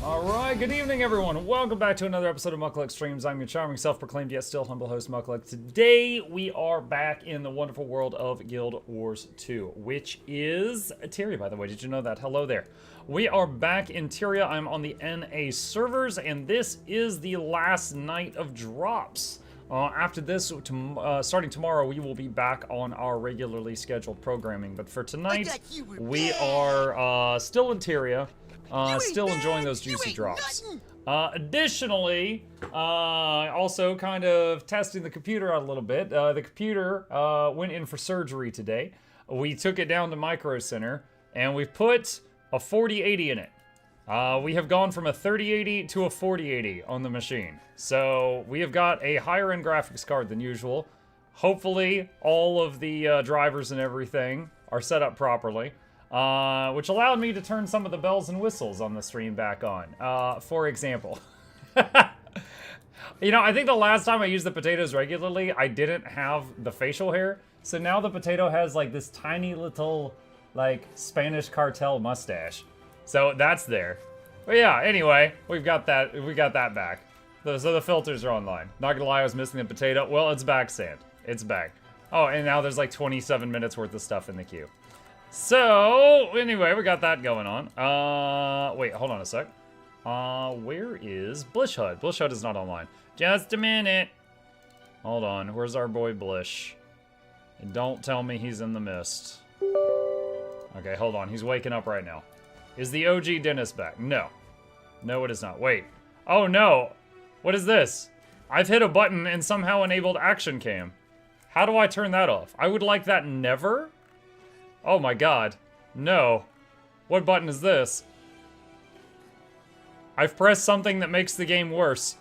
Alright, good evening everyone. Welcome back to another episode of Mukluk Streams. I'm your charming, self-proclaimed, yet still humble host, Mukluk. Today, we are back in the wonderful world of Guild Wars 2, which is Tyria, by the way. Did you know that? Hello there. We are back in Tyria. I'm on the NA servers, and this is the last night of drops. After this, starting tomorrow, we will be back on our regularly scheduled programming. But for tonight, we are still in Tyria. Still enjoying those juicy drops. Additionally, also kind of testing the computer out a little bit. The computer went in for surgery today. We took it down to Micro Center, and we've put a 4080 in it. We have gone from a 3080 to a 4080 on the machine. So we have got a higher end graphics card than usual. Hopefully, all of the drivers and everything are set up properly. Which allowed me to turn some of the bells and whistles on the stream back on. For example, you know, I think the last time I used the potatoes regularly, I didn't have the facial hair. So now the potato has like this tiny little, like, Spanish cartel mustache. So that's there. But yeah, anyway, we got that back. So the filters are online. Not gonna lie, I was missing the potato. Well, it's back, Sand. It's back. Oh, and now there's like 27 minutes worth of stuff in the queue. So, anyway, we got that going on. Wait, hold on a sec. Where is Blish HUD? Blish HUD is not online. Just a minute. Hold on, where's our boy Blish? And don't tell me he's in the mist. Okay, hold on, he's waking up right now. Is the OG Dennis back? No. No, it is not. Wait. Oh, no. What is this? I've hit a button and somehow enabled action cam. How do I turn that off? I would like that never. Oh my god. No. What button is this? I've pressed something that makes the game worse.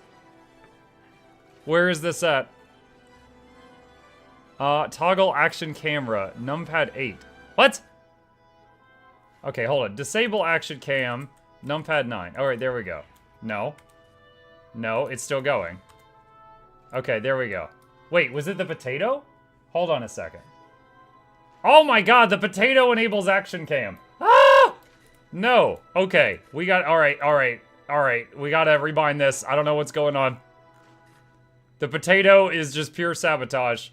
Where is this at? Toggle action camera. Numpad 8. What? Okay, hold on. Disable action cam. Numpad 9. Alright, there we go. No. No, it's still going. Okay, there we go. Wait, was it the potato? Hold on a second. Oh my god, the potato enables action cam. Ah! No. Okay, we got, alright. We gotta rebind this. I don't know what's going on. The potato is just pure sabotage.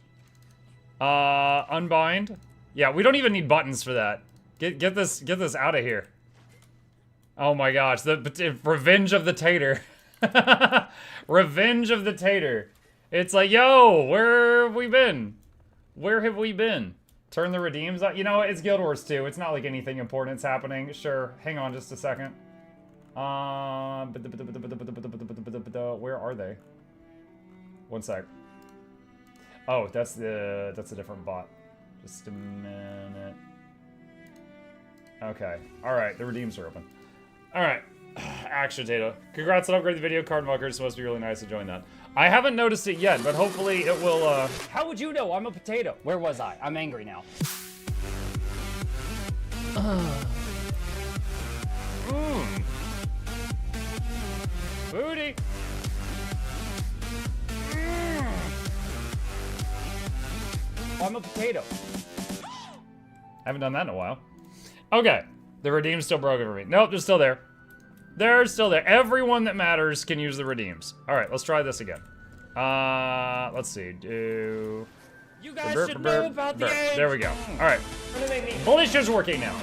Unbind. Yeah, we don't even need buttons for that. Get this out of here. Oh my gosh, the revenge of the tater. Revenge of the tater. It's like, yo, where have we been? Where have we been? Turn the redeems on. You know, it's Guild Wars 2. It's not like anything important's happening. Sure, hang on just a second. Where are they? One sec. Oh, that's a different bot. Just a minute. Okay. Alright, the redeems are open. Alright. Action data. Congrats on upgrading the video card muckers. It must be really nice to join that. I haven't noticed it yet, but hopefully it will, How would you know? I'm a potato. Where was I? I'm angry now. Booty! I'm a potato. I haven't done that in a while. Okay. The redeem's still broken for me. Nope, they're still there. They're still there. Everyone that matters can use the redeems. Alright, let's try this again. Let's see. You guys should know about the eggs. There we go. Alright. Blish is working now.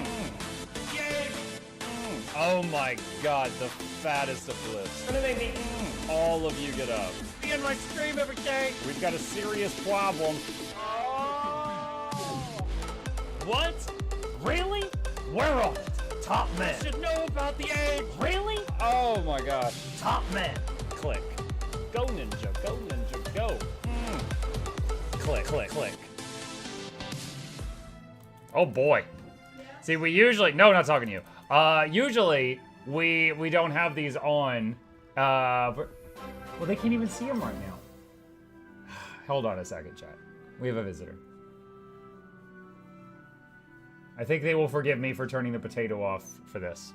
Oh my god, the fattest of bliss. All of you get up. Be in my stream every day. We've got a serious problem. What? Really? We're on it. Top men. You should know about the eggs. Really? Oh my gosh. Top men. Click. Go ninja, go. Click, click, click. Oh boy. See, we usually, no, not talking to you. Usually, we don't have these on, well, they can't even see them right now. Hold on a second, chat. We have a visitor. I think they will forgive me for turning the potato off for this.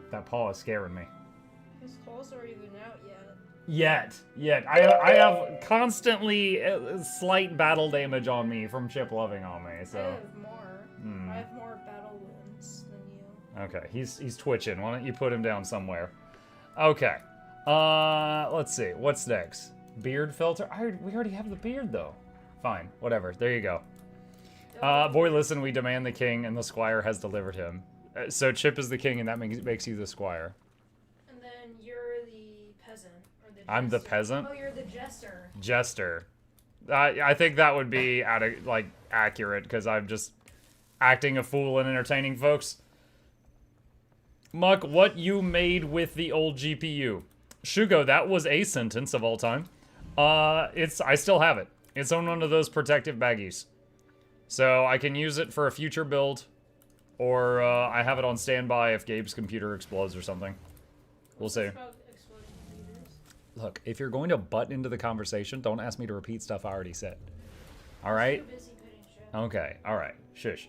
That paw is scaring me. His claws are even out Yet. I have constantly slight battle damage on me from Chip loving on me, so. I have more. I have more battle wounds than you. Okay, he's twitching. Why don't you put him down somewhere? Okay. Let's see. What's next? Beard filter? We already have the beard, though. Fine. Whatever. There you go. Boy, listen, we demand the king, and the squire has delivered him. So Chip is the king, and that makes you the squire. And then you're the peasant. Or the jester. I'm the peasant? Oh, you're the jester. Jester. I think that would be, accurate, because I'm just acting a fool and entertaining folks. Muck, what you made with the old GPU? Shugo, that was a sentence of all time. I still have it. It's on one of those protective baggies. So I can use it for a future build, or I have it on standby if Gabe's computer explodes or something. We'll see. Look, if you're going to butt into the conversation, don't ask me to repeat stuff I already said. All right? Okay, all right. Shush.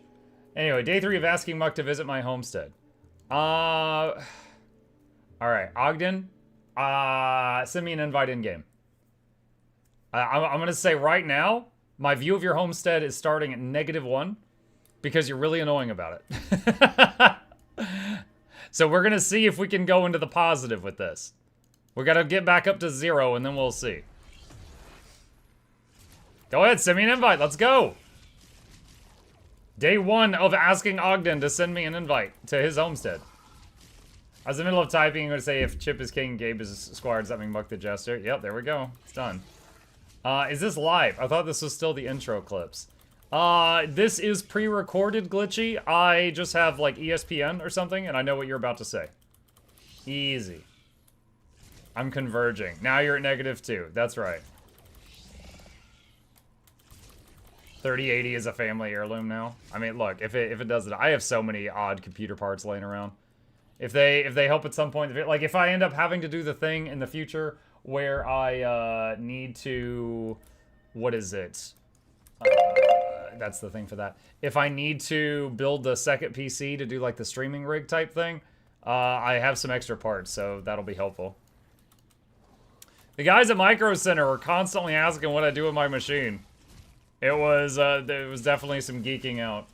Anyway, day 3 of asking Muck to visit my homestead. All right, Ogden, send me an invite in-game. I'm going to say right now, my view of your homestead is starting at -1 because you're really annoying about it. So we're going to see if we can go into the positive with this. We got to get back up to 0 and then we'll see. Go ahead, send me an invite. Let's go. Day 1 of asking Ogden to send me an invite to his homestead. I was in the middle of typing. I'm going to say if Chip is king, Gabe is squire, does that mean Muck the Jester? Yep, there we go. It's done. Is this live? I thought this was still the intro clips. This is pre-recorded, Glitchy. I just have, like, ESPN or something, and I know what you're about to say. Easy. I'm converging. Now you're at -2. That's right. 3080 is a family heirloom now. I mean, look, if it does it, I have so many odd computer parts laying around. If they help at some point, like if I end up having to do the thing in the future where I need to, what is it? That's the thing for that. If I need to build the second PC to do like the streaming rig type thing, I have some extra parts, so that'll be helpful. The guys at Micro Center were constantly asking what I do with my machine. There was definitely some geeking out.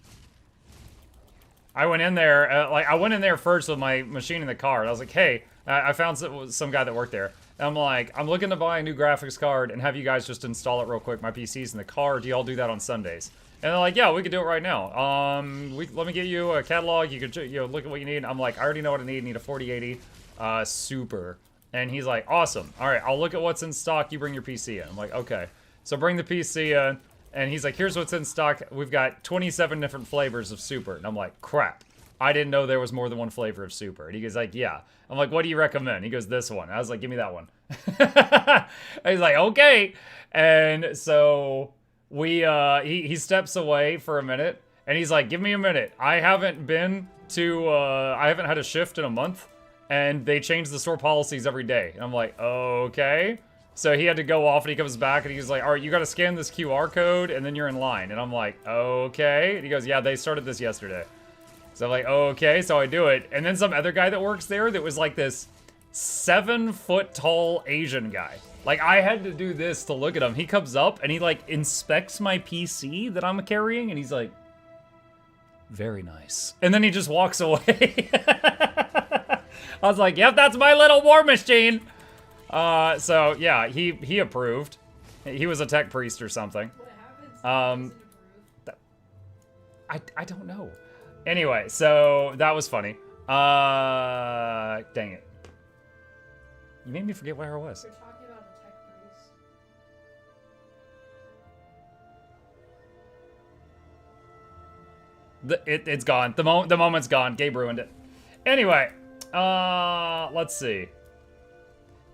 I went in there, I went in there first with my machine in the car. I was like, hey, I found some guy that worked there. And I'm like, I'm looking to buy a new graphics card and have you guys just install it real quick. My PC's in the car. Do y'all do that on Sundays? And they're like, yeah, we could do it right now. Let me get you a catalog. You could look at what you need. I'm like, I already know what I need. I need a 4080 Super. And he's like, awesome. All right, I'll look at what's in stock. You bring your PC in. I'm like, okay. So bring the PC in. And he's like, here's what's in stock. We've got 27 different flavors of Super. And I'm like, crap. I didn't know there was more than one flavor of Super. And he goes like, yeah. I'm like, what do you recommend? He goes, this one. I was like, give me that one. And he's like, okay. And so he steps away for a minute. And he's like, give me a minute. I haven't had a shift in a month. And they change the store policies every day. And I'm like, okay. So he had to go off and he comes back and he's like, all right, you got to scan this QR code and then you're in line. And I'm like, okay. And he goes, yeah, they started this yesterday. So I'm like, okay, so I do it. And then some other guy that works there that was like this 7-foot tall Asian guy. Like I had to do this to look at him. He comes up and he like inspects my PC that I'm carrying and he's like, very nice. And then he just walks away. I was like, yep, that's my little war machine. So yeah, he approved. He was a tech priest or something. What happens? I don't know. Anyway, so that was funny. Dang it. You made me forget where I was. We're talking about the tech priest. It's gone. The moment's gone. Gabe ruined it. Anyway, let's see.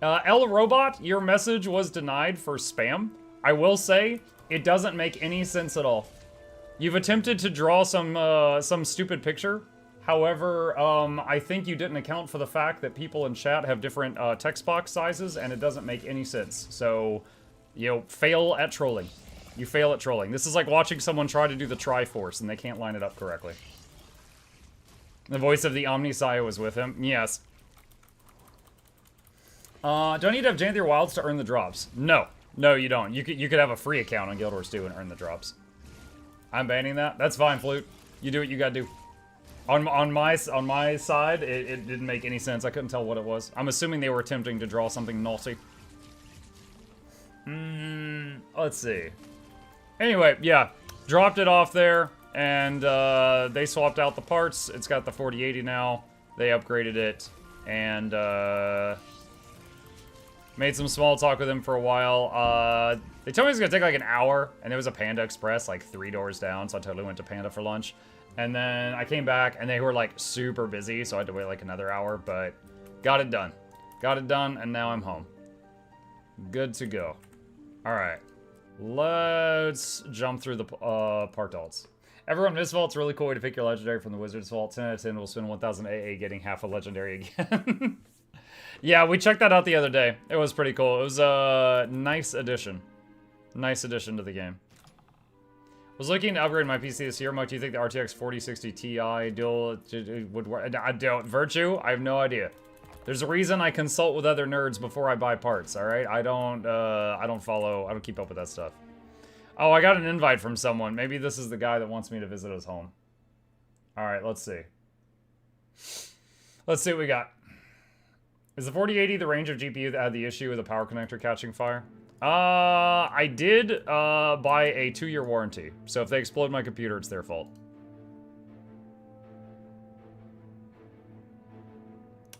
El Robot, your message was denied for spam. I will say, it doesn't make any sense at all. You've attempted to draw some stupid picture. However, I think you didn't account for the fact that people in chat have different text box sizes, and it doesn't make any sense. So, fail at trolling. You fail at trolling. This is like watching someone try to do the Triforce, and they can't line it up correctly. The voice of the Omnisaya was with him. Yes. Do I need to have Janthier Wilds to earn the drops? No. No, you don't. You could have a free account on Guild Wars 2 and earn the drops. I'm banning that. That's fine, Flute. You do what you gotta do. On my side, it didn't make any sense. I couldn't tell what it was. I'm assuming they were attempting to draw something naughty. Let's see. Anyway, yeah, dropped it off there, and they swapped out the parts. It's got the 4080 now. They upgraded it, and made some small talk with them for a while. They told me it was gonna take like an hour, and there was a Panda Express like 3 doors down, so I totally went to Panda for lunch. And then I came back, and they were like super busy, so I had to wait like another hour, but got it done. Got it done, and now I'm home. Good to go. All right, let's jump through the park alts. Everyone, Miss Vault's a really cool way to pick your legendary from the Wizard's Vault. 10 out of 10 will spend 1,000 AA getting half a legendary again. Yeah, we checked that out the other day. It was pretty cool. It was a nice addition. Nice addition to the game. Was looking to upgrade my PC this year. Mike, do you think the RTX 4060 Ti dual would work? I don't. Virtue? I have no idea. There's a reason I consult with other nerds before I buy parts, all right? I don't follow, I don't keep up with that stuff. Oh, I got an invite from someone. Maybe this is the guy that wants me to visit his home. All right, let's see. Let's see what we got. Is the 4080 the range of GPU that had the issue with the power connector catching fire? I did buy a 2-year warranty. So if they explode my computer, it's their fault.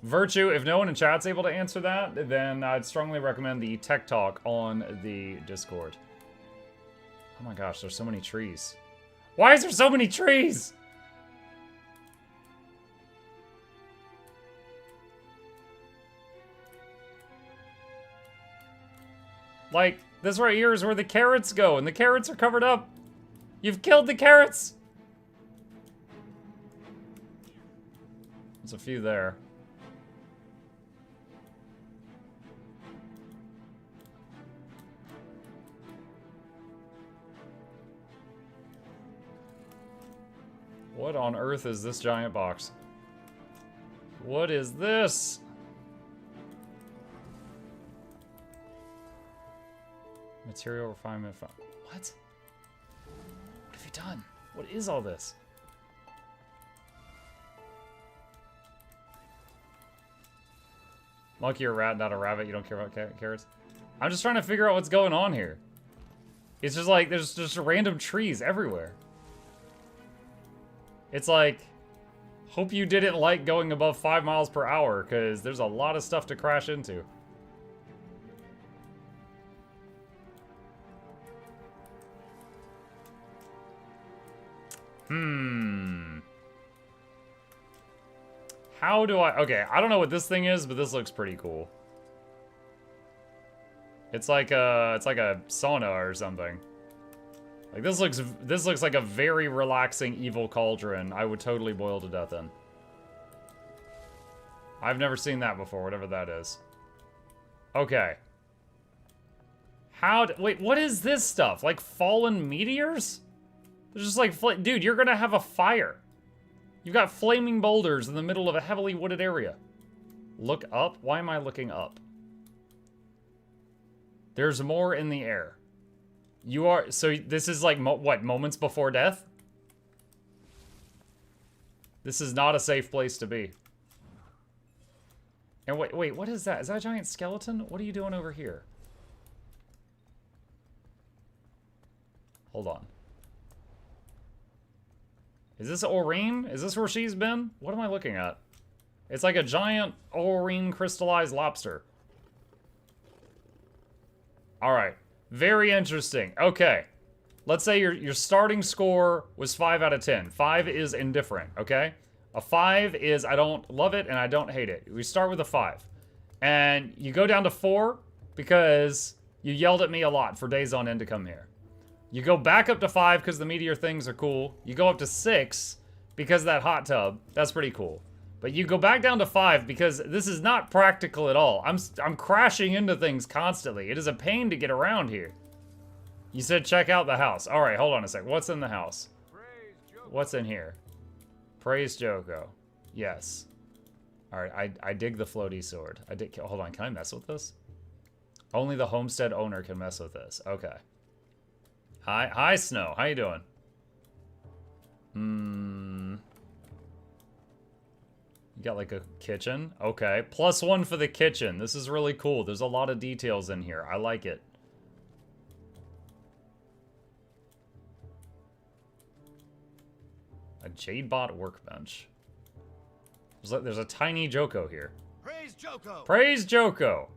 Virtue, if no one in chat's able to answer that, then I'd strongly recommend the Tech Talk on the Discord. Oh my gosh, there's so many trees. Why is there so many trees? Like, this right here is where the carrots go, and the carrots are covered up. You've killed the carrots! There's a few there. What on earth is this giant box? What is this? Material refinement. What? What have you done? What is all this? Monkey, you're a rat, not a rabbit. You don't care about carrots. I'm just trying to figure out what's going on here. It's just like there's just random trees everywhere. It's like, hope you didn't like going above 5 miles per hour, because there's a lot of stuff to crash into. How do I... Okay, I don't know what this thing is, but this looks pretty cool. It's like a sauna or something. Like this looks like a very relaxing evil cauldron I would totally boil to death in. I've never seen that before, whatever that is. Okay. Wait, what is this stuff? Like fallen meteors? There's just like, dude, you're gonna have a fire. You've got flaming boulders in the middle of a heavily wooded area. Look up? Why am I looking up? There's more in the air. You are, so this is like, what, moments before death? This is not a safe place to be. And wait, what is that? Is that a giant skeleton? What are you doing over here? Hold on. Is this Aurene? Is this where she's been? What am I looking at? It's like a giant Aurene crystallized lobster. Alright. Very interesting. Okay. Let's say your starting score was 5 out of 10. 5 is indifferent, okay? A 5 is I don't love it and I don't hate it. We start with a 5. And you go down to 4 because you yelled at me a lot for days on end to come here. You go back up to 5 because the meteor things are cool. You go up to 6 because of that hot tub. That's pretty cool. But you go back down to 5 because this is not practical at all. I'm crashing into things constantly. It is a pain to get around here. You said check out the house. All right, hold on a sec. What's in the house? What's in here? Praise Joko. Yes. All right, I dig the floaty sword. Hold on, can I mess with this? Only the homestead owner can mess with this. Okay. Hi Snow. How you doing? got like a kitchen. Okay. +1 for the kitchen. This is really cool. There's a lot of details in here. I like it. A Jadebot workbench. There's a tiny Joko here. Praise Joko! Praise Joko!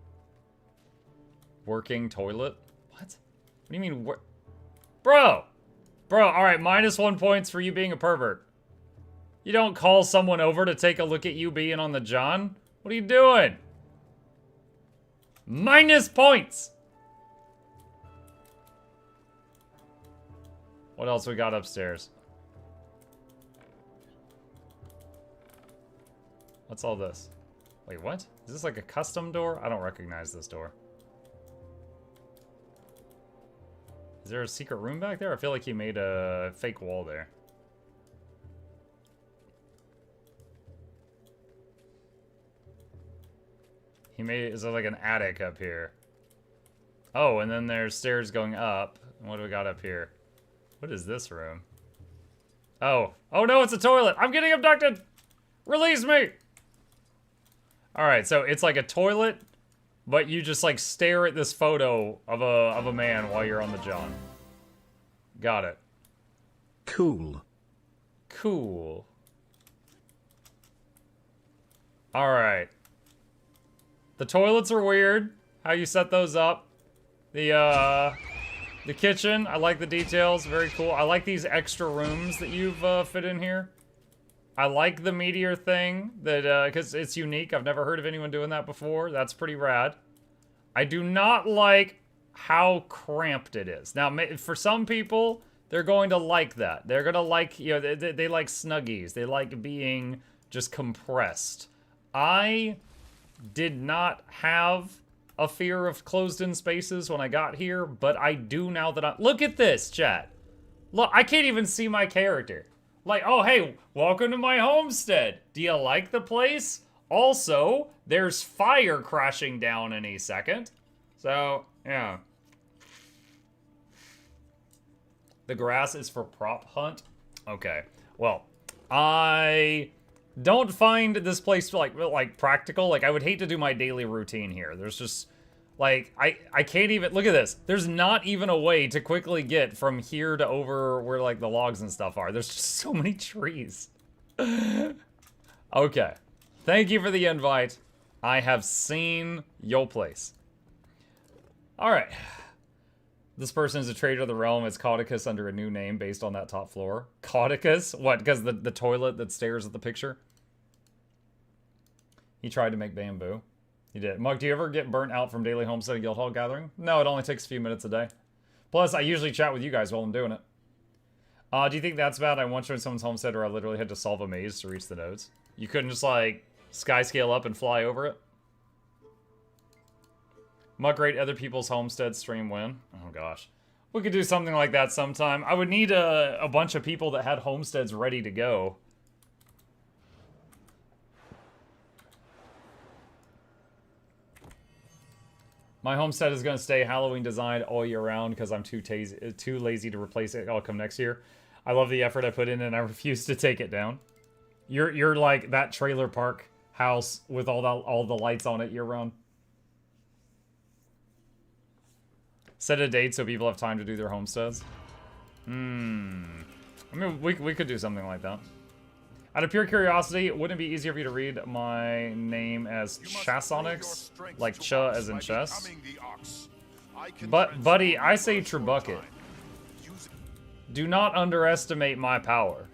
Working toilet? What? What do you mean, Bro! Bro, alright, -1 points for you being a pervert. You don't call someone over to take a look at you being on the John? What are you doing? -. Points! What else we got upstairs? What's all this? Wait, what? Is this like a custom door? I don't recognize this door. Is there a secret room back there? I feel like he made a fake wall there. Is there like an attic up here? Oh, and then there's stairs going up. What do we got up here? What is this room? Oh. Oh no, it's a toilet! I'm getting abducted! Release me! Alright, so it's like a toilet, but you just like stare at this photo of a man while you're on the John. Got it. Cool. Cool. Alright. The toilets are weird. How you set those up. The kitchen, I like the details. Very cool. I like these extra rooms that you've fit in here. I like the meteor thing, that because it's unique. I've never heard of anyone doing that before. That's pretty rad. I do not like how cramped it is. Now, for some people, they're going to like that. They're going to like, you know, they like snuggies. They like being just compressed. I did not have a fear of closed-in spaces when I got here, but I do now that I... Look at this, chat. Look, I can't even see my character. Like, oh, hey, welcome to my homestead. Do you like the place? Also, there's fire crashing down any second. So, yeah. The grass is for prop hunt? Okay. Well, I don't find this place, like practical. Like, I would hate to do my daily routine here. There's just... Like, I can't even... Look at this. There's not even a way to quickly get from here to over where, like, the logs and stuff are. There's just so many trees. Okay. Thank you for the invite. I have seen your place. Alright. This person is a traitor of the realm. It's Caudicus under a new name based on that top floor. Caudicus? What, because the toilet that stares at the picture? He tried to make bamboo. You did. Mug, do you ever get burnt out from daily Homestead and Guildhall gathering? No, it only takes a few minutes a day. Plus, I usually chat with you guys while I'm doing it. Do you think that's bad? I once joined someone's homestead where I literally had to solve a maze to reach the nodes. You couldn't just, like, sky scale up and fly over it? Mug rate other people's homestead stream win? Oh, gosh. We could do something like that sometime. I would need a bunch of people that had homesteads ready to go. My homestead is going to stay Halloween designed all year round because I'm too lazy to replace it. I'll come next year. I love the effort I put in and I refuse to take it down. You're like that trailer park house with all the lights on it year round. Set a date so people have time to do their homesteads. I mean, we could do something like that. Out of pure curiosity, wouldn't it be easier for you to read my name as Chasonix? Like Cha as in chess? But, buddy, I say Trebucket. Do not underestimate my power.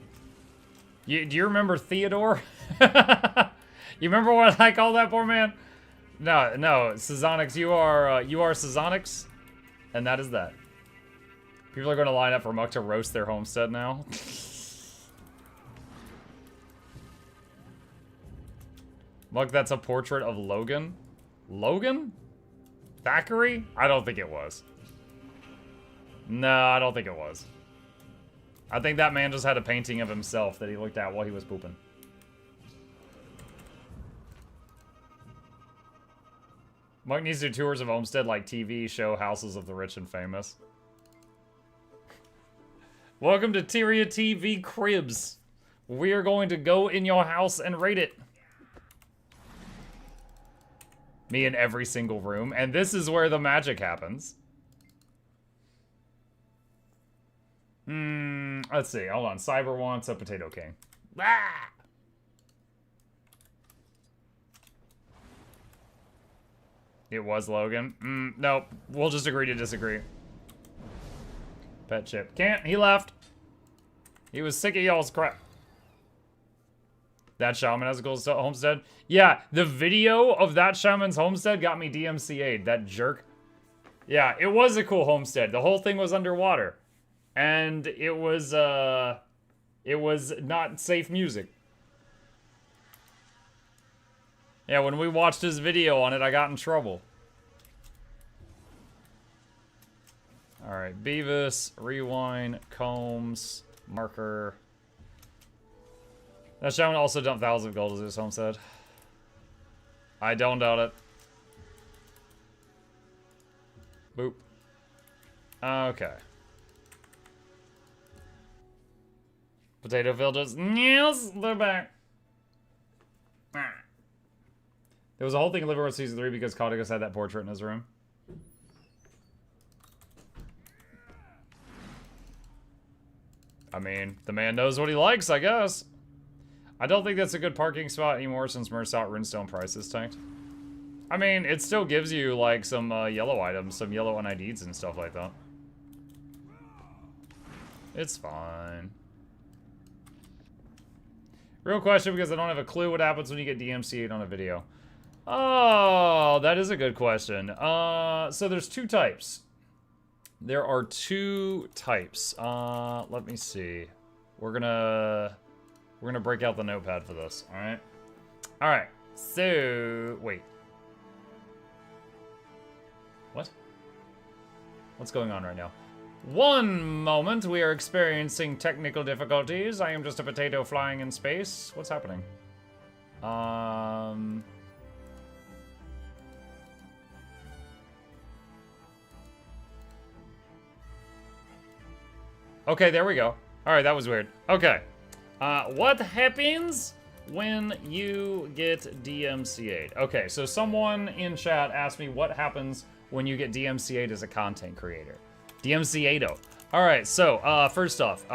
Do you remember Theodore? You remember what I call that poor man? No, Sazonix, you are Sazonix, and that is that. People are going to line up for Muck to roast their homestead now. Look, that's a portrait of Logan. Logan? Thackeray? I don't think it was. No, I don't think it was. I think that man just had a painting of himself that he looked at while he was pooping. Mike needs to do tours of Homestead like TV show Houses of the Rich and Famous. Welcome to Tyria TV Cribs. We are going to go in your house and rate it. Me in every single room. And this is where the magic happens. Let's see. Hold on. Cyber wants a Potato King. Ah! It was Logan. Nope. We'll just agree to disagree. Pet Chip. Can't. He left. He was sick of y'all's crap. That shaman has a cool homestead. Yeah, the video of that shaman's homestead got me DMCA'd. That jerk. Yeah, it was a cool homestead. The whole thing was underwater. And it was not safe music. Yeah, when we watched his video on it, I got in trouble. Alright, Beavis, Rewind, Combs, Marker. That shaman also dumped thousands of gold as his homestead. I don't doubt it. Boop. Okay. Potato filters. Yes, they're back. There was a whole thing in Liverpool Season 3 because Caudigus had that portrait in his room. I mean, the man knows what he likes, I guess. I don't think that's a good parking spot anymore since Mersaut Runestone prices tanked. I mean, it still gives you, like, some yellow items, some yellow NIDs and stuff like that. It's fine. Real question, because I don't have a clue what happens when you get DMCA'd on a video. Oh, that is a good question. So there's two types. There are two types. Let me see. We're gonna break out the notepad for this, alright? Alright, so, wait. What? What's going on right now? One moment, we are experiencing technical difficulties. I am just a potato flying in space. What's happening? Okay, there we go. Alright, that was weird. Okay. What happens when you get DMCA'd? Okay, so someone in chat asked me what happens when you get DMCA'd as a content creator. DMCA'd-o. Alright, so, first off,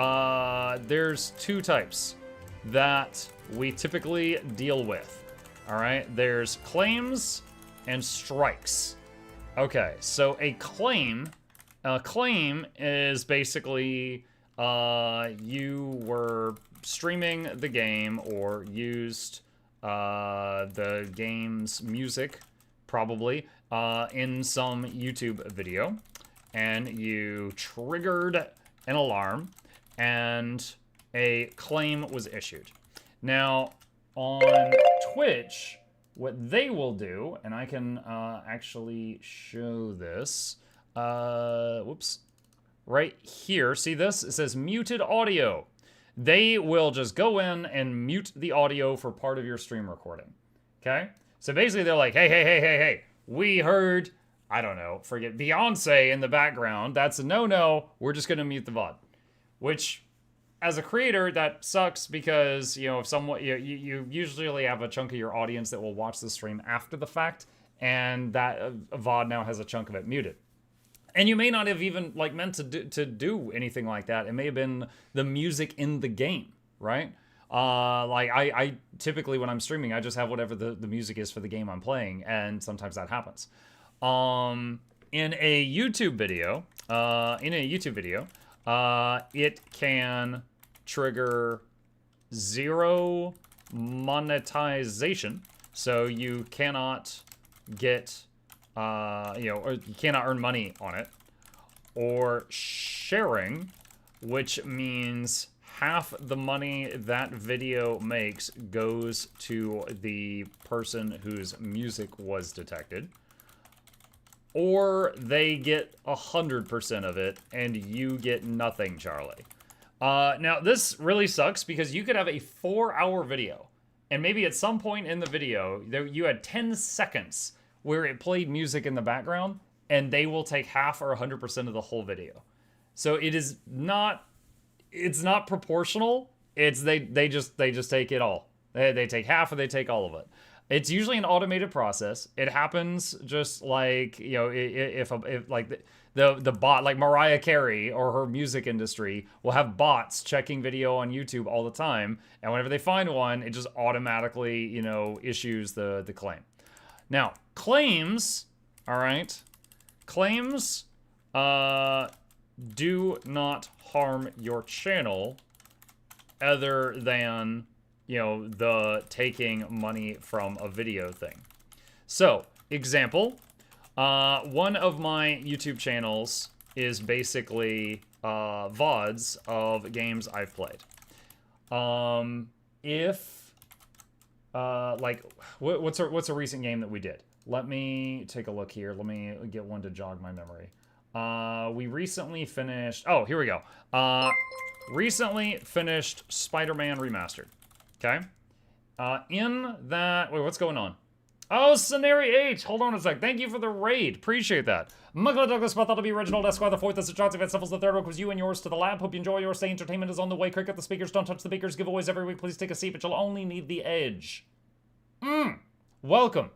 there's two types that we typically deal with. Alright, there's claims and strikes. Okay, so a claim is basically, you were streaming the game or used the game's music, probably, in some YouTube video, and you triggered an alarm, and a claim was issued. Now, on Twitch, what they will do, and I can actually show this, whoops, right here, see this? It says muted audio. They will just go in and mute the audio for part of your stream recording, okay? So basically they're like, hey, we heard, I don't know, forget Beyonce in the background. That's a no-no. We're just gonna mute the VOD. Which, as a creator, that sucks because, you know, if someone, you usually have a chunk of your audience that will watch the stream after the fact, and that VOD now has a chunk of it muted. And you may not have even, like, meant to do anything like that. It may have been the music in the game, right? Like, I typically, when I'm streaming, I just have whatever the music is for the game I'm playing, and sometimes that happens. In a YouTube video, it can trigger 0 monetization, so you cannot get, or you cannot earn money on it, or sharing, which means half the money that video makes goes to the person whose music was detected, or they get 100% of it and you get nothing, Charlie. Now this really sucks because you could have a 4-hour video, and maybe at some point in the video you had 10 seconds where it played music in the background, and they will take half or 100% of the whole video. So it's not proportional. It's they just take it all. They take half or they take all of it. It's usually an automated process. It happens just like, you know, if like the bot, like Mariah Carey or her music industry will have bots checking video on YouTube all the time. And whenever they find one, it just automatically, you know, issues the claim. Now, claims, all right, claims do not harm your channel other than, you know, the taking money from a video thing. So, example, one of my YouTube channels is basically VODs of games I've played. Like, what's a recent game that we did? Let me take a look here. Let me get one to jog my memory. We recently finished, oh, here we go. Recently finished Spider-Man Remastered. Okay. In that, wait, what's going on? Oh, Scenary H. Hold on a sec. Thank you for the raid. Appreciate that. Mugla Douglas, thought to be Reginald Esquire the fourth. That's a chance of Sniffles the third. Welcome you and yours to the lab. Hope you enjoy your stay. Entertainment is on the way. Cricket the speakers. Don't touch the beakers. Giveaways every week. Please take a seat, but you'll only need the edge. Welcome.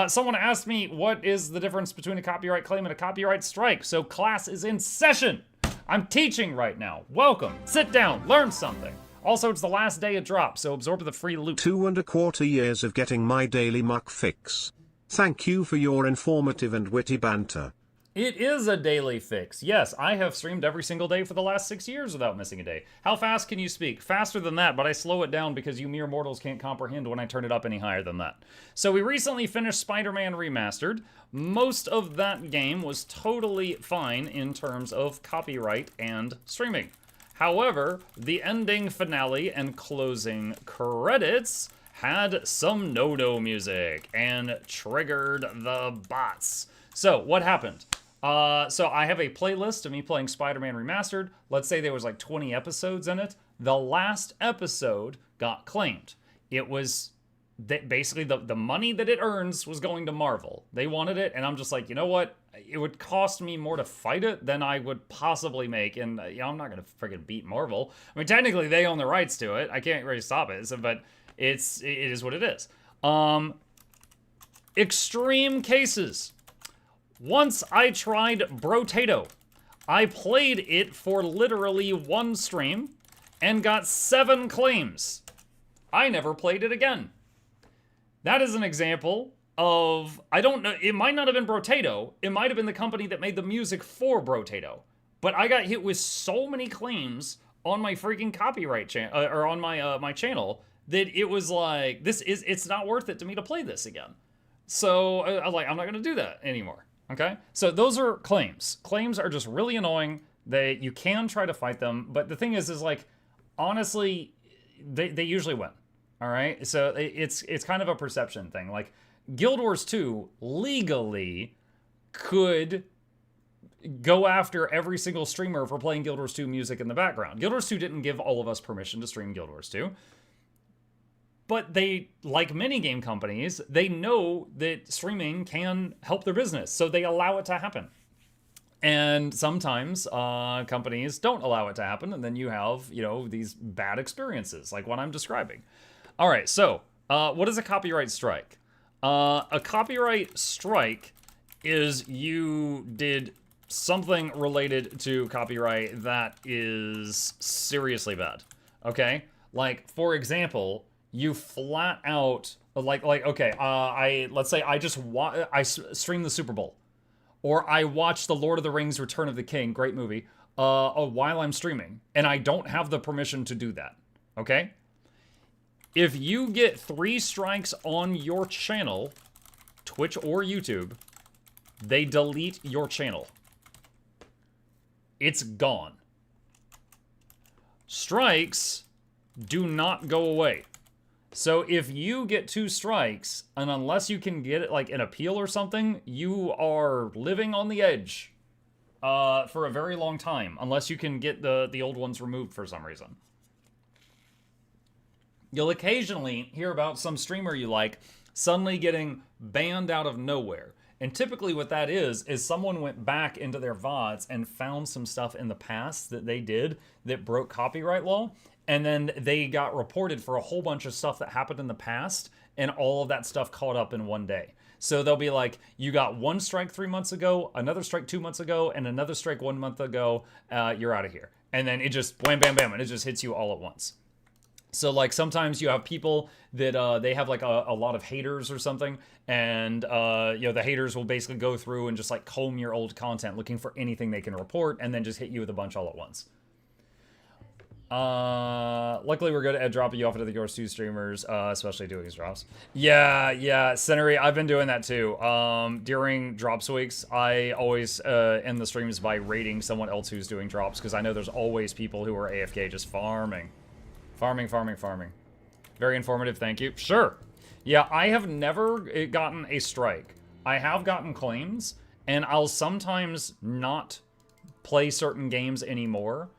Someone asked me what is the difference between a copyright claim and a copyright strike. So class is in session. I'm teaching right now. Welcome. Sit down. Learn something. Also, it's the last day of drop, so absorb the free loot. 2¼ years of getting my daily muck fix. Thank you for your informative and witty banter. It is a daily fix. Yes, I have streamed every single day for the last 6 years without missing a day. How fast can you speak? Faster than that, but I slow it down because you mere mortals can't comprehend when I turn it up any higher than that. So we recently finished Spider-Man Remastered. Most of that game was totally fine in terms of copyright and streaming. However, the ending finale and closing credits had some no-no music and triggered the bots. So what happened? So I have a playlist of me playing Spider-Man Remastered. Let's say there was like 20 episodes in it. The last episode got claimed. It was basically the money that it earns was going to Marvel. They wanted it, and I'm just like, you know what? It would cost me more to fight it than I would possibly make, and you know, I'm not gonna freaking beat Marvel. I mean, technically they own the rights to it. I can't really stop it, so, but it is what it is. Extreme cases. Once I tried Brotato. I played it for literally one stream and got 7 claims. I never played it again. That is an example of, I don't know, it might not have been Brotato. It might have been the company that made the music for Brotato. But I got hit with so many claims on my freaking copyright channel, or on my my channel, that it was like, it's not worth it to me to play this again. So I was like, I'm not gonna do that anymore. Okay, so those are claims. Claims are just really annoying. You can try to fight them, but the thing is like, honestly, they usually win. All right, so it's kind of a perception thing. Like Guild Wars 2 legally could go after every single streamer for playing Guild Wars 2 music in the background. Guild Wars 2 didn't give all of us permission to stream Guild Wars 2. But they, like many game companies, they know that streaming can help their business, so they allow it to happen. And sometimes companies don't allow it to happen, and then you have, you know, these bad experiences, like what I'm describing. All right, so what is a copyright strike? A copyright strike is you did something related to copyright that is seriously bad, okay? Like, for example, you flat out, okay, let's say I streamed the Super Bowl, or I watched The Lord of the Rings Return of the King, great movie, while I'm streaming, and I don't have the permission to do that, okay? If you get 3 strikes on your channel, Twitch or YouTube, they delete your channel. It's gone. Strikes do not go away. So if you get 2 strikes, and unless you can get it like an appeal or something, you are living on the edge for a very long time, unless you can get the old ones removed for some reason. You'll occasionally hear about some streamer you like suddenly getting banned out of nowhere. And typically what that is someone went back into their VODs and found some stuff in the past that they did that broke copyright law. And then they got reported for a whole bunch of stuff that happened in the past. and all of that stuff caught up in one day. So they'll be like, you got one strike 3 months ago, another strike 2 months ago, and another strike 1 month ago. You're out of here. And then it just wham, bam, bam, and it just hits you all at once. So, like, sometimes you have people that they have, like, a lot of haters or something, and, you know, the haters will basically go through and just, like, comb your old content looking for anything they can report, and then just hit you with a bunch all at once. Luckily, we're good at dropping you off into the Yours 2 streamers, especially doing these drops. Yeah, Centery, I've been doing that, too. During drops weeks, I always end the streams by rating someone else who's doing drops, because I know there's always people who are AFK just farming. Farming. Very informative, thank you. Sure. Yeah, I have never gotten a strike. I have gotten claims, and I'll sometimes not play certain games anymore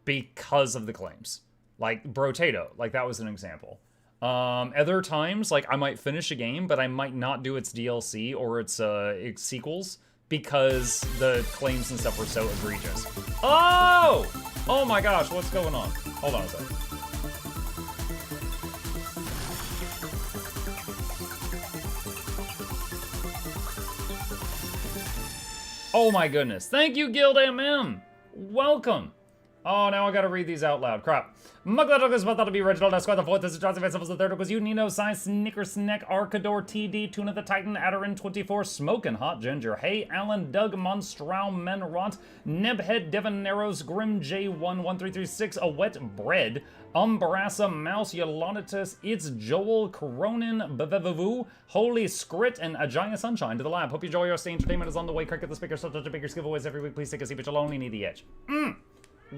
because of the claims. Like Brotato, like that was an example. Other times, like I might finish a game, but I might not do its DLC or its sequels because the claims and stuff were so egregious. Oh! Oh my gosh, what's going on? Hold on a second. Oh my goodness. Thank you, Guild MM. Welcome. Oh, now I gotta read these out loud. Crap. MuklukYoutube is thought to be original. Esquire the fourth. This is Johnson Vessels the third. Was you Nino Science Snicker Snack Arcador TD Tuna the Titan Adderin 24 Smokin' Hot Ginger. Hey Alan Doug Monstrow Menront Nebhead Devon Narrows Grim J11336 A Wet Bread Umbrassa Mouse Yolonitus It's Joel Cronin Bevevu Holy Scrit and Ajaya Sunshine to the lab. Hope you enjoy your stay. Entertainment is on the way. Crack at the speaker. Such a bigger giveaways every week. Please take a seat, but you'll only need the edge.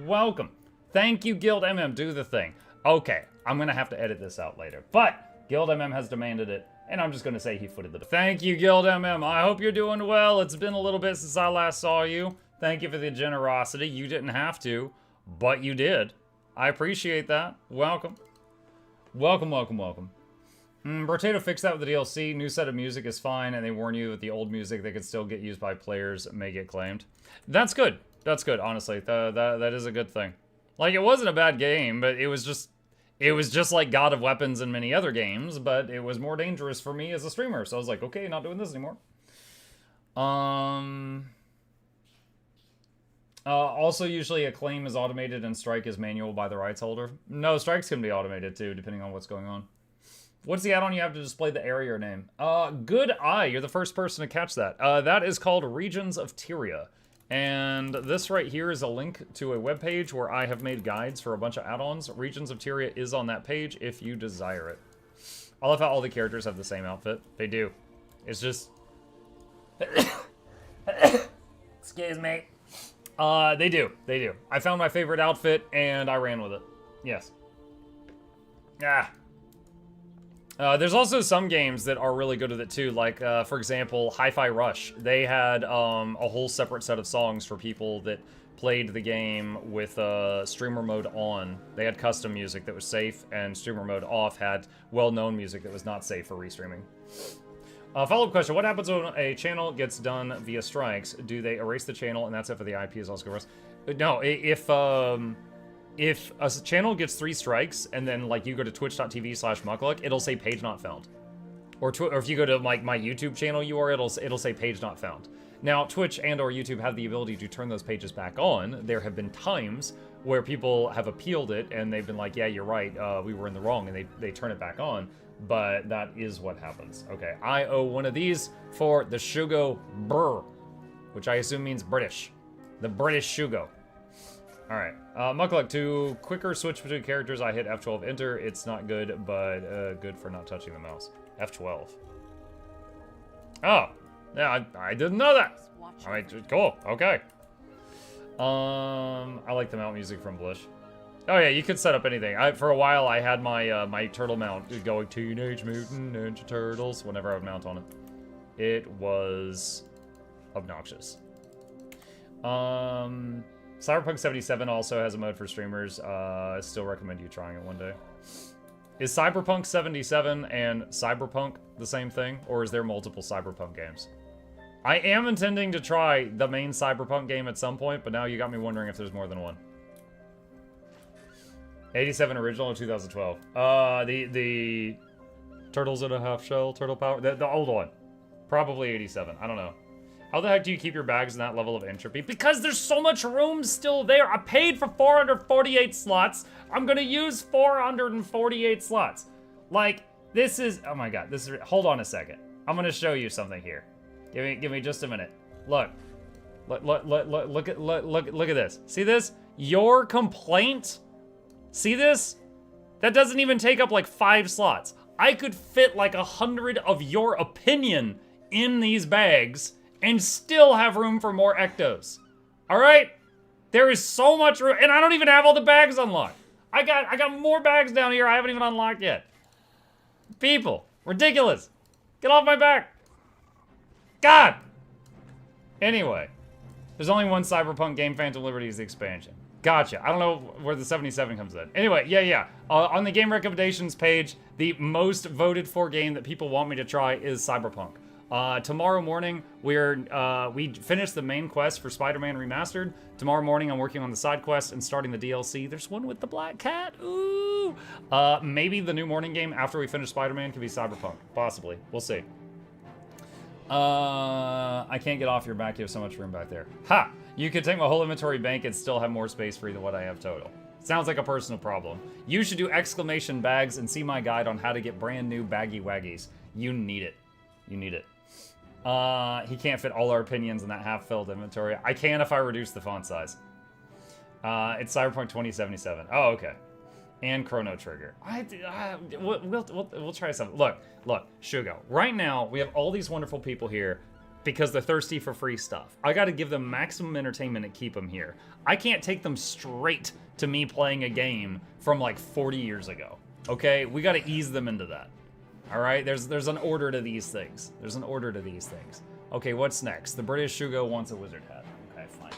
Welcome. Thank you, Guild MM. Do the thing. Okay, I'm gonna have to edit this out later, but Guild MM has demanded it, and I'm just gonna say he footed the. Thank you, Guild MM. I hope you're doing well. It's been a little bit since I last saw you. Thank you for the generosity. You didn't have to, but you did. I appreciate that. Welcome. Welcome. Brotato fixed that with the DLC. New set of music is fine, and they warn you that the old music that could still get used by players may get claimed. That's good. That's good, honestly. That is a good thing. Like, it wasn't a bad game, but it was just like God of Weapons and many other games, but it was more dangerous for me as a streamer. So I was like, okay, not doing this anymore. Also, usually a claim is automated and strike is manual by the rights holder. No, strikes can be automated too, depending on what's going on. What's the add-on you have to display the area name? Good eye. You're the first person to catch that. That is called Regions of Tyria. And this right here is a link to a webpage where I have made guides for a bunch of add-ons. Regions of Tyria is on that page if you desire it. I love how all the characters have the same outfit. They do. It's just... Excuse me. They do. I found my favorite outfit and I ran with it. Yes. There's also some games that are really good with it too, like, for example, Hi-Fi Rush. They had a whole separate set of songs for people that played the game with streamer mode on. They had custom music that was safe, and streamer mode off had well-known music that was not safe for restreaming. Follow-up question, what happens when a channel gets done via strikes? Do they erase the channel and that's it for the IP is also erased? No, if a channel gets 3 strikes and then like you go to twitch.tv/mukluk, it'll say page not found. Or if you go to like my YouTube channel URL, it'll say page not found. Now Twitch and or YouTube have the ability to turn those pages back on. There have been times where people have appealed it and they've been like, yeah, you're right, we were in the wrong, and they turn it back on. But that is what happens. Okay, I owe one of these for the Shugo Brr, which I assume means British. The British Shugo. Alright, Mukluk, to quicker switch between characters, I hit F12 enter. It's not good, but good for not touching the mouse. F12. Oh, yeah, I didn't know that. Alright, cool, okay. I like the mount music from Blish. Oh yeah, you could set up anything. For a while, I had my my turtle mount going Teenage Mutant Ninja Turtles whenever I would mount on it. It was obnoxious. Cyberpunk 77 also has a mode for streamers. I still recommend you trying it one day. Is Cyberpunk 77 and Cyberpunk the same thing, or is there multiple Cyberpunk games? I am intending to try the main Cyberpunk game at some point, but now you got me wondering if there's more than one. 87 original or 2012? The Turtles in a half shell, turtle power. The old one. Probably 87. I don't know. How the heck do you keep your bags in that level of entropy? Because there's so much room still there. I paid for 448 slots. I'm gonna use 448 slots. Like, this is, oh my God, this is, hold on a second. I'm gonna show you something here. Give me just a minute. Look at this. See this? Your complaint? See this? That doesn't even take up like 5 slots. I could fit like 100 of your opinion in these bags and still have room for more ectos. All right? There is so much room, and I don't even have all the bags unlocked. I got more bags down here I haven't even unlocked yet. People, ridiculous. Get off my back. God. Anyway, there's only one Cyberpunk game, Phantom Liberty is the expansion. Gotcha. I don't know where the 77 comes in. Anyway, yeah. On the game recommendations page, the most voted for game that people want me to try is Cyberpunk. Tomorrow morning, we finished the main quest for Spider-Man Remastered. Tomorrow morning, I'm working on the side quest and starting the DLC. There's one with the black cat. Ooh. Maybe the new morning game after we finish Spider-Man could be Cyberpunk. Possibly. We'll see. I can't get off your back. You have so much room back there. Ha! You could take my whole inventory bank and still have more space free than what I have total. Sounds like a personal problem. You should do exclamation bags and see my guide on how to get brand new baggy waggies. You need it. You need it. He can't fit all our opinions in that half-filled inventory. I can if I reduce the font size. It's Cyberpunk 2077. Oh, okay. And Chrono Trigger. We'll try something. Look, Shugo. Right now, we have all these wonderful people here because they're thirsty for free stuff. I gotta give them maximum entertainment and keep them here. I can't take them straight to me playing a game from like 40 years ago. Okay? We gotta ease them into that. All right? There's an order to these things. There's an order to these things. Okay, what's next? The British Shugo wants a wizard hat. Okay, fine.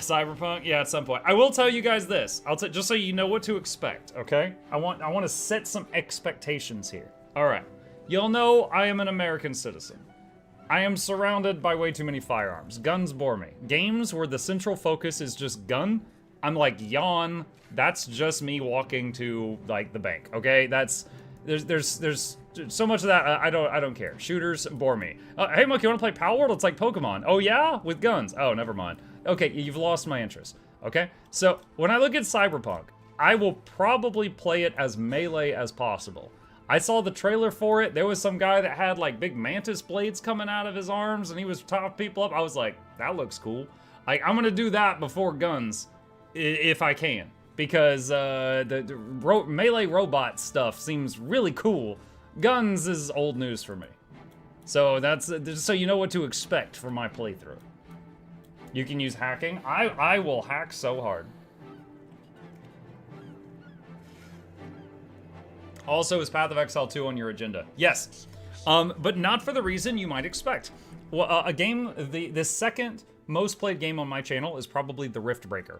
Cyberpunk, yeah, at some point. I will tell you guys this. Just so you know what to expect, okay? I want to set some expectations here. All right. You'll know I am an American citizen. I am surrounded by way too many firearms. Guns bore me. Games where the central focus is just gun, I'm like, yawn. That's just me walking to like the bank, okay? There's so much of that. I don't care. Shooters bore me. Hey, Mook, you want to play Power World? It's like Pokemon. Oh yeah, with guns. Oh, never mind. Okay, you've lost my interest. Okay, so when I look at Cyberpunk, I will probably play it as melee as possible. I saw the trailer for it. There was some guy that had like big mantis blades coming out of his arms, and he was topping people up. I was like, that looks cool. Like, I'm gonna do that before guns, if I can. Because the melee robot stuff seems really cool. Guns is old news for me. So that's so you know what to expect from my playthrough. You can use hacking. I will hack so hard. Also, is Path of Exile 2 on your agenda? Yes, but not for the reason you might expect. Well, a game, the second most played game on my channel is probably the Riftbreaker.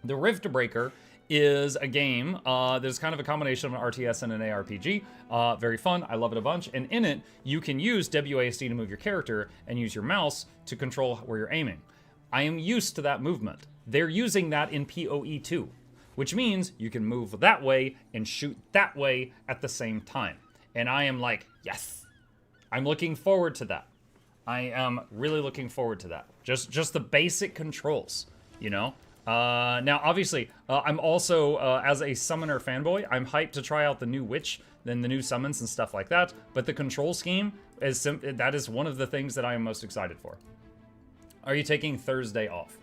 The Riftbreaker is a game that's kind of a combination of an RTS and an ARPG. Very fun, I love it a bunch. And in it, you can use WASD to move your character and use your mouse to control where you're aiming. I am used to that movement. They're using that in PoE 2, which means you can move that way and shoot that way at the same time. And I am like, yes, I'm looking forward to that. I am really looking forward to that. Just the basic controls, you know? Now, obviously, I'm also, as a summoner fanboy, I'm hyped to try out the new witch, then the new summons and stuff like that. But the control scheme, that is one of the things that I am most excited for. Are you taking Thursday off?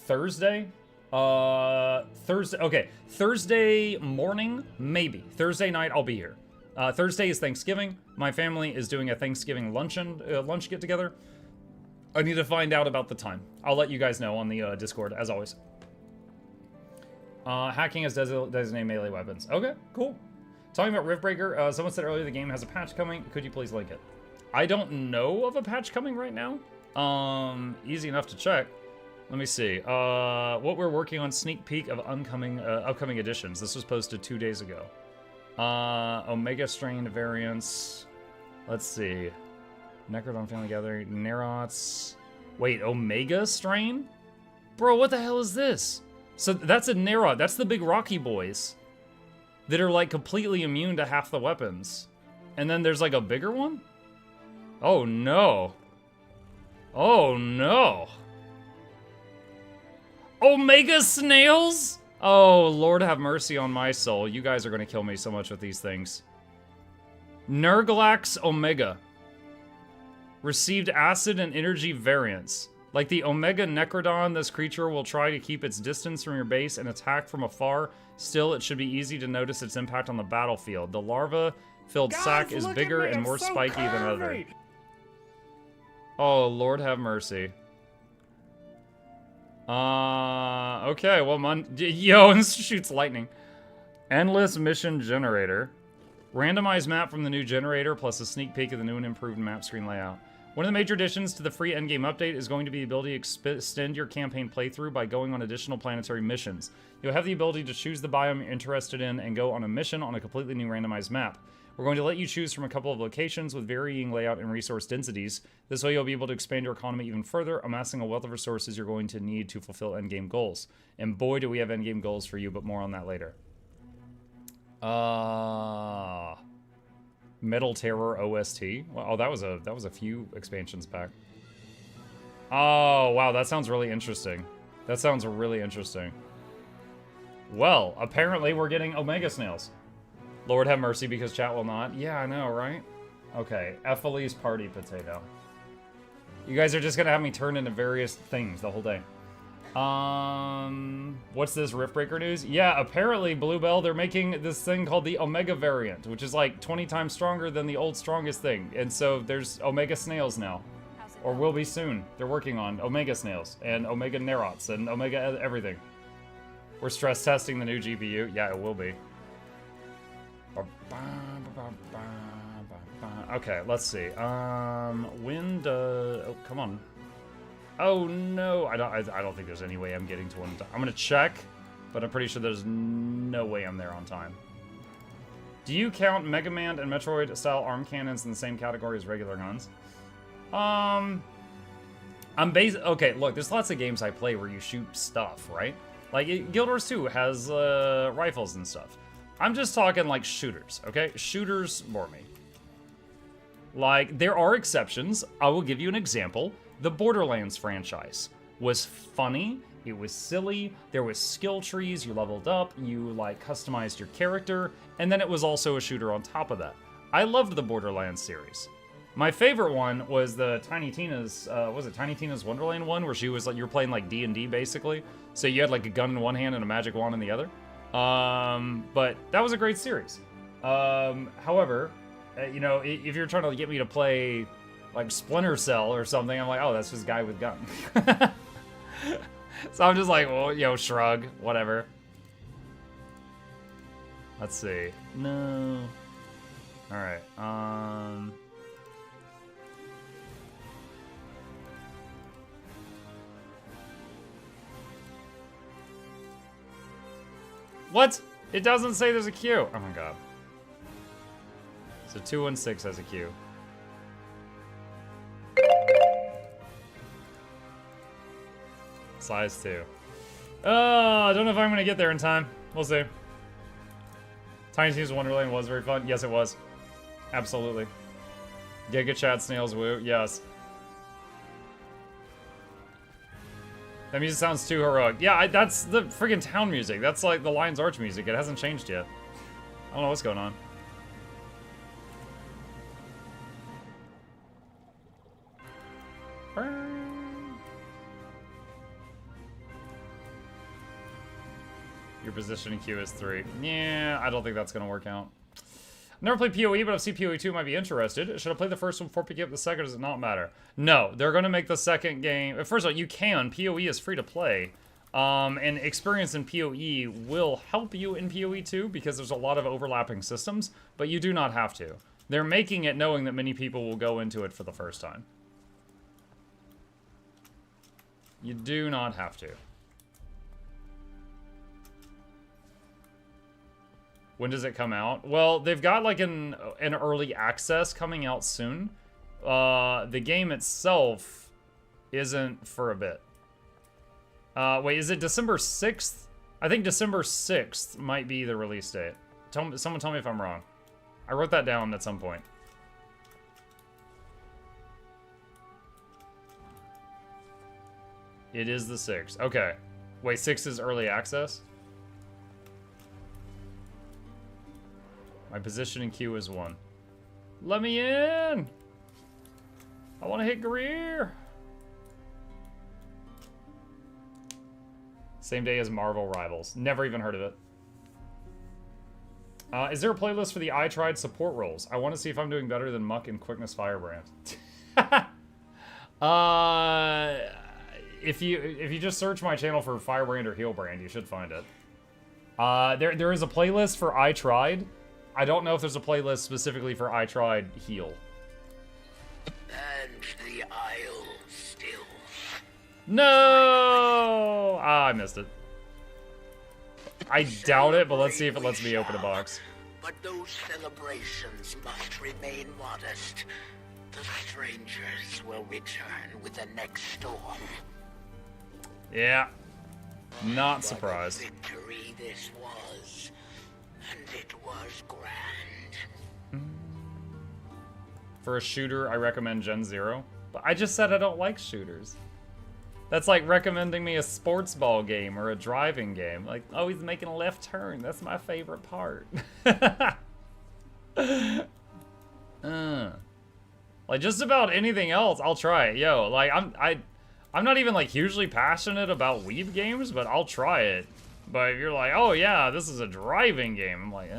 Thursday? Thursday, okay. Thursday morning, maybe. Thursday night, I'll be here. Thursday is Thanksgiving. My family is doing a Thanksgiving lunch get-together. I need to find out about the time. I'll let you guys know on the Discord, as always. Hacking as designated melee weapons. Okay, cool. Talking about Riftbreaker, someone said earlier the game has a patch coming. Could you please link it? I don't know of a patch coming right now. Easy enough to check. Let me see. What we're working on, sneak peek of upcoming editions. This was posted 2 days ago. Omega strain variants. Let's see. Necrodon Family Gathering, Nerots. Wait, Omega strain? Bro, what the hell is this? So that's a Nerot. That's the big Rocky boys. that are like completely immune to half the weapons. And then there's like a bigger one? Oh no. Oh no. Omega snails? Oh, Lord have mercy on my soul. You guys are gonna kill me so much with these things. Nurglax Omega. Received acid and energy variants. Like the Omega Necrodon, this creature will try to keep its distance from your base and attack from afar. Still, it should be easy to notice its impact on the battlefield. The larva-filled sac is bigger and more spiky than other. Oh, Lord have mercy. Okay, well, yo, and shoots lightning. Endless mission generator. Randomized map from the new generator, plus a sneak peek of the new and improved map screen layout. One of the major additions to the free endgame update is going to be the ability to extend your campaign playthrough by going on additional planetary missions. You'll have the ability to choose the biome you're interested in and go on a mission on a completely new randomized map. We're going to let you choose from a couple of locations with varying layout and resource densities. This way you'll be able to expand your economy even further, amassing a wealth of resources you're going to need to fulfill endgame goals. And boy, do we have endgame goals for you, but more on that later. Metal Terror OST. Well, oh, that was a few expansions back. Oh, wow, that sounds really interesting. That sounds really interesting. Well, apparently we're getting Omega Snails. Lord have mercy, because chat will not. Yeah, I know, right? Okay, Ephile's Party Potato. You guys are just gonna have me turn into various things the whole day. What's this Riftbreaker news? Yeah, apparently, Bluebell, they're making this thing called the Omega variant, which is like 20 times stronger than the old strongest thing. And so there's Omega Snails now. Or will be soon. They're working on Omega Snails and Omega Nerots and Omega everything. We're stress testing the new GPU. Yeah, it will be. Okay, let's see. Oh, come on. Oh no, I don't think there's any way I'm getting to one. I'm gonna check, but I'm pretty sure there's no way I'm there on time. Do you count Mega Man and Metroid style arm cannons in the same category as regular guns? Okay, look, there's lots of games I play where you shoot stuff, right? Like Guild Wars 2 has rifles and stuff. I'm just talking like shooters, okay? Shooters bore me. Like, there are exceptions. I will give you an example. The Borderlands franchise was funny, it was silly, there was skill trees, you leveled up, you like customized your character, and then it was also a shooter on top of that. I loved the Borderlands series. My favorite one was the Tiny Tina's, was it Tiny Tina's Wonderland one, where she was like, you were playing like D&D basically, so you had like a gun in one hand and a magic wand in the other. But that was a great series. However, you know, if you're trying to get me to play like Splinter Cell or something, I'm like, oh, that's just a guy with gun. So I'm just like, well, yo, shrug, whatever. Let's see. No. All right. What? It doesn't say there's a queue. Oh my god. So 216 has a queue. Size 2. I don't know if I'm gonna get there in time. We'll see. Tiny Tina's Wonderland was very fun. Yes, it was. Absolutely. Giga Chat Snails Woo. Yes. That music sounds too heroic. Yeah, that's the friggin' town music. That's like the Lion's Arch music. It hasn't changed yet. I don't know what's going on. Your positioning queue is 3. Yeah, I don't think that's gonna work out. Never played PoE, but I've seen PoE 2, might be interested. Should I play the first one before picking up the second? Does it not matter? No, they're gonna make the second game. First of all, you can. PoE is free to play. And experience in PoE will help you in PoE 2 because there's a lot of overlapping systems, but you do not have to. They're making it knowing that many people will go into it for the first time. You do not have to. When does it come out? Well, they've got like an early access coming out soon. The game itself isn't for a bit. Wait, is it December 6th? I think December 6th might be the release date. Someone tell me if I'm wrong. I wrote that down at some point. It is the 6th. Okay. Wait, 6 is early access? My position in queue is 1. Let me in! I want to hit Greer! Same day as Marvel Rivals. Never even heard of it. Is there a playlist for the I Tried support roles? I want to see if I'm doing better than Muck and Quickness Firebrand. If you just search my channel for Firebrand or Healbrand, you should find it. There is a playlist for I Tried. I don't know if there's a playlist specifically for I Tried Heal. And the Isle still. No! Ah, I missed it. I doubt it, but let's see if it lets me open a box. But those celebrations must remain modest. The strangers will return with the next storm. Yeah. Not surprised. What a victory this was. And it was grand. For a shooter, I recommend Gen 0. But I just said I don't like shooters. That's like recommending me a sports ball game or a driving game. Like, oh, he's making a left turn. That's my favorite part. Like, just about anything else, I'll try it. Yo, like, I'm not even, like, hugely passionate about weeb games, but I'll try it. But if you're like, oh, yeah, this is a driving game, I'm like,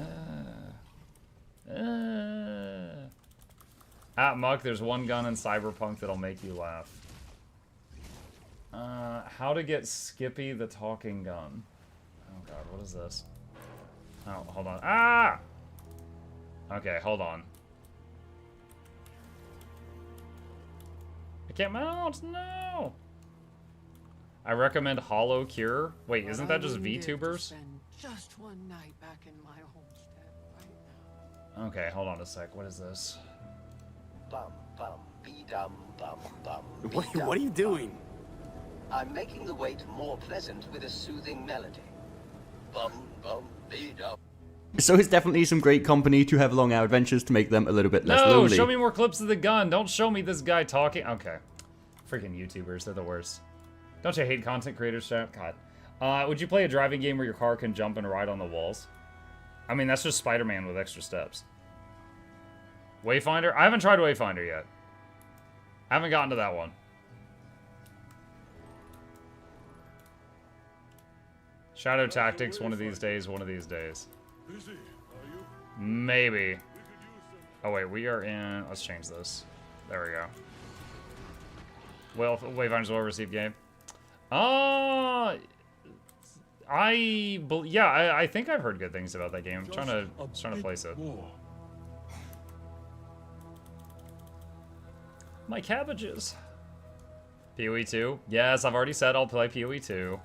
At Muck, there's one gun in Cyberpunk that'll make you laugh. How to get Skippy the talking gun. Oh god, what is this? Oh, hold on. Ah! Okay, hold on. I can't mount, no! I recommend Hollow Cure. Wait, isn't that just VTubers? Just one night back in my homestead right now. Okay, hold on a sec. What is this? Bum, bum, be-dum, bum, bum, What are you doing? I'm making the wait more pleasant with a soothing melody. Bum, bum, be-dum. So it's definitely some great company to have along our adventures to make them a little bit less No, lonely. show me more clips of the gun. Don't show me this guy talking. Okay. Freaking YouTubers, they're the worst. Don't you hate content creators, chat? God. Would you play a driving game where your car can jump and ride on the walls? I mean, that's just Spider-Man with extra steps. Wayfinder? I haven't tried Wayfinder yet. I haven't gotten to that one. Shadow Tactics, one of these days, one of these days. Maybe. Oh wait, we are in... Let's change this. There we go. Well, Wayfinder's well-received game. I think I've heard good things about that game. I'm trying to place it. My cabbages. PoE 2. Yes, I've already said I'll play PoE 2.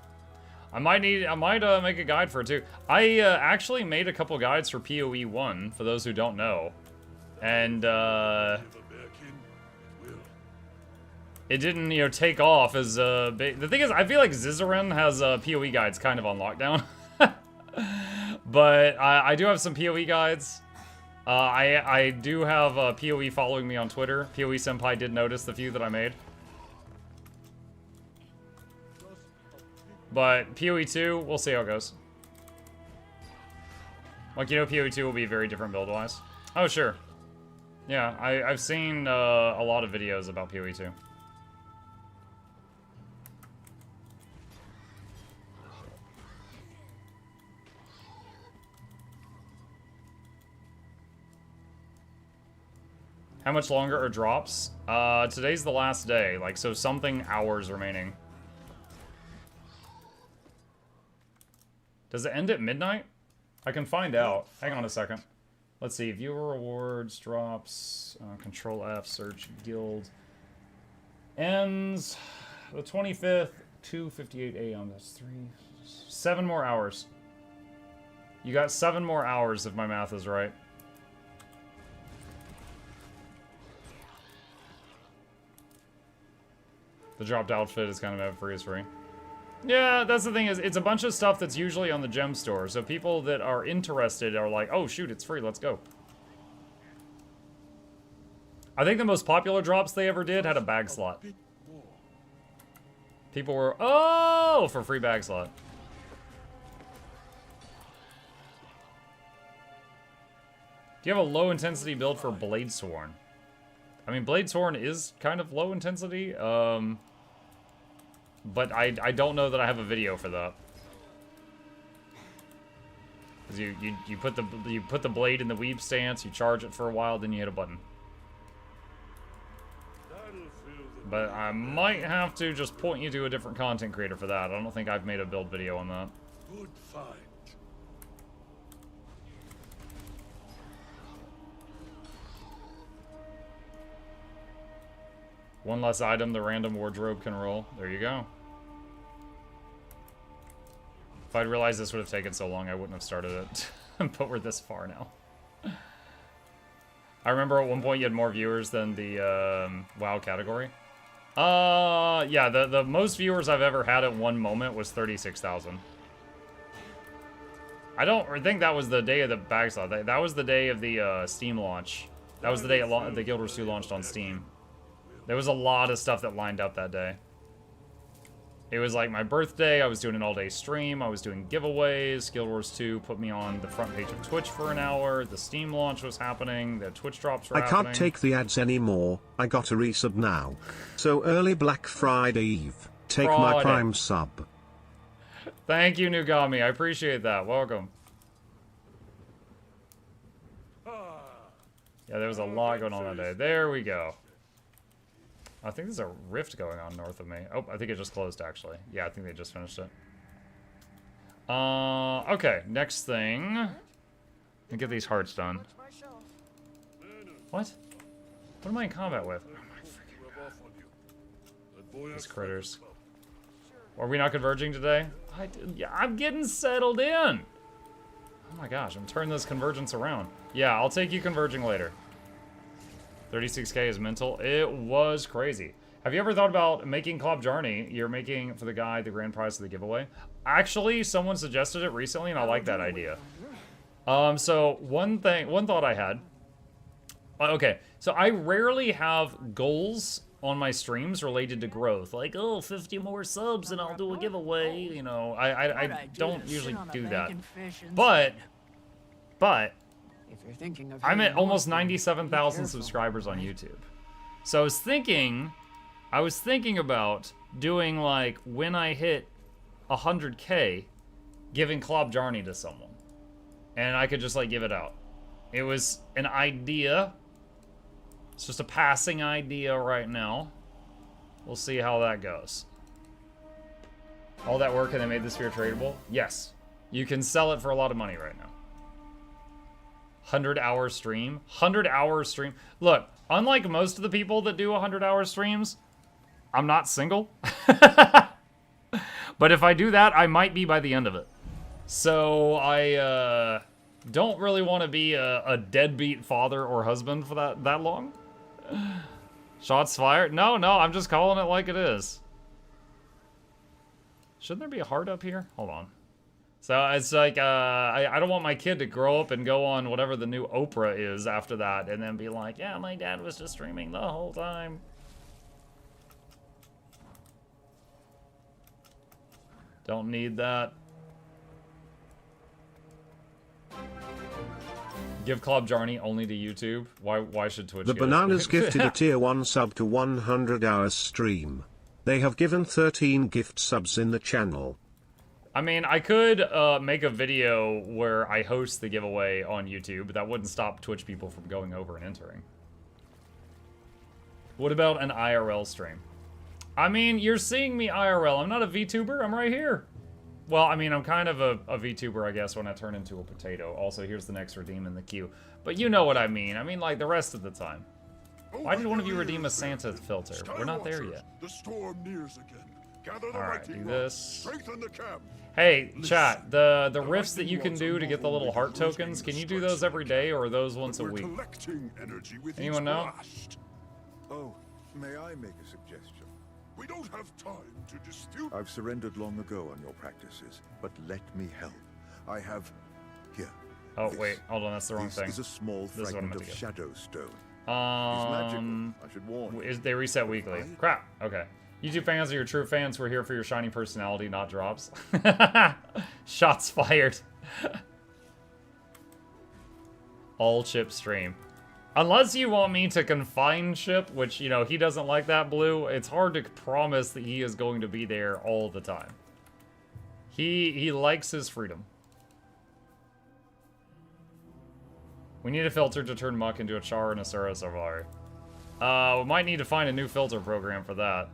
I might make a guide for it too. I actually made a couple guides for PoE 1 for those who don't know, and it didn't take off as big. The thing is, I feel like Zizaran has PoE guides kind of on lockdown, but I do have some PoE guides. I do have PoE following me on Twitter. PoE Senpai did notice the few that I made. But PoE 2, we'll see how it goes. Like, PoE 2 will be very different build-wise. Oh, sure. Yeah, I've seen a lot of videos about PoE 2. How much longer are drops? Today's the last day, like, so something hours remaining. Does it end at midnight? I can find out. Hang on a second. Let's see. Viewer rewards, drops, Control F, search, guild. Ends the 25th, 2:58 a.m. That's 7 more hours. You got 7 more hours if my math is right. The dropped outfit is kind of ad free. Yeah, that's the thing is, it's a bunch of stuff that's usually on the gem store. So people that are interested are like, oh shoot, it's free, let's go. I think the most popular drops they ever did had a bag slot. People were, oh, for free bag slot. Do you have a low intensity build for Bladesworn? I mean, Bladesworn is kind of low intensity, but I don't know that I have a video for that. Cause you put the blade in the weave stance, you charge it for a while, then you hit a button. But I might have to just point you to a different content creator for that. I don't think I've made a build video on that. Good find. One less item the random wardrobe can roll. There you go. If I'd realized this would have taken so long, I wouldn't have started it. But we're this far now. I remember at one point you had more viewers than the WoW category. Yeah, the most viewers I've ever had at one moment was 36,000. I don't think that was the day of the bag slot. That was the day of the Steam launch. That was the day the Guild Wars 2 launched on Steam. There was a lot of stuff that lined up that day. It was like my birthday, I was doing an all-day stream, I was doing giveaways, Guild Wars 2 put me on the front page of Twitch for an hour, the Steam launch was happening, the Twitch drops were happening. I can't take the ads anymore, I got a resub now. So early Black Friday Eve, take my Prime sub. Thank you, Nugami, I appreciate that, welcome. Yeah, there was a lot going on that day. There we go. I think there's a rift going on north of me. Oh, I think it just closed, actually. Yeah, I think they just finished it. Okay, next thing. Let me get these hearts done. What? What am I in combat with? Oh my freaking God. These critters. Are we not converging today? Yeah, I'm getting settled in. Oh my gosh, I'm turning this convergence around. Yeah, I'll take you converging later. 36k is mental. It was crazy. Have you ever thought about making Club Journey? You're making for the guy the grand prize of the giveaway. Actually, someone suggested it recently, and I like that idea. So one thought I had. Okay, so I rarely have goals on my streams related to growth, like 50 more subs and I'll do a giveaway. You know, I don't usually do that. But. If you're thinking of I'm at almost 97,000 subscribers on YouTube. So I was thinking about doing like when I hit 100k, giving Club Journey to someone. And I could just like give it out. It was an idea. It's just a passing idea right now. We'll see how that goes. All that work and they made the sphere tradable? Yes. You can sell it for a lot of money right now. 100-hour stream. 100-hour stream. Look, unlike most of the people that do 100-hour streams, I'm not single. But if I do that, I might be by the end of it. So I don't really want to be a deadbeat father or husband for that long. Shots fired? No, I'm just calling it like it is. Shouldn't there be a heart up here? Hold on. So it's like, I don't want my kid to grow up and go on whatever the new Oprah is after that and then be like, yeah, my dad was just streaming the whole time. Don't need that. Give Club Journey only to YouTube? Why should Twitch The give it? Bananas gifted a tier 1 sub to 100 hours stream. They have given 13 gift subs in the channel. I mean, I could make a video where I host the giveaway on YouTube, but that wouldn't stop Twitch people from going over and entering. What about an IRL stream? I mean, you're seeing me IRL. I'm not a VTuber. I'm right here. Well, I mean, I'm kind of a VTuber, I guess, when I turn into a potato. Also, here's the next redeem in the queue. But you know what I mean. I mean, like, the rest of the time. Why did one of you redeem a Santa filter? We're not there yet. The storm nears again. Gather the Alright, do mighty this. strengthen the camp. Hey, chat, the rifts that you can do to get the little heart tokens, can you do those every day, or are those once a week? Collecting energy with Anyone know? blast. Oh, may I make a suggestion? We don't have time to dispute. I've surrendered long ago on your practices, but let me help. I have... Here. Oh, this. wait. Hold on. That's the wrong This thing. is a small This is what I'm fragment meant of to shadow stone. get. It's magical, I should warn you. They reset weekly. Crap. Okay. YouTube fans are your true fans. We're here for your shiny personality, not drops. Shots fired. All chip stream. Unless you want me to confine Chip, which, you know, he doesn't like that blue, it's hard to promise that he is going to be there all the time. He likes his freedom. We need a filter to turn Muck into a Char and a Sura Savari. We might need to find a new filter program for that.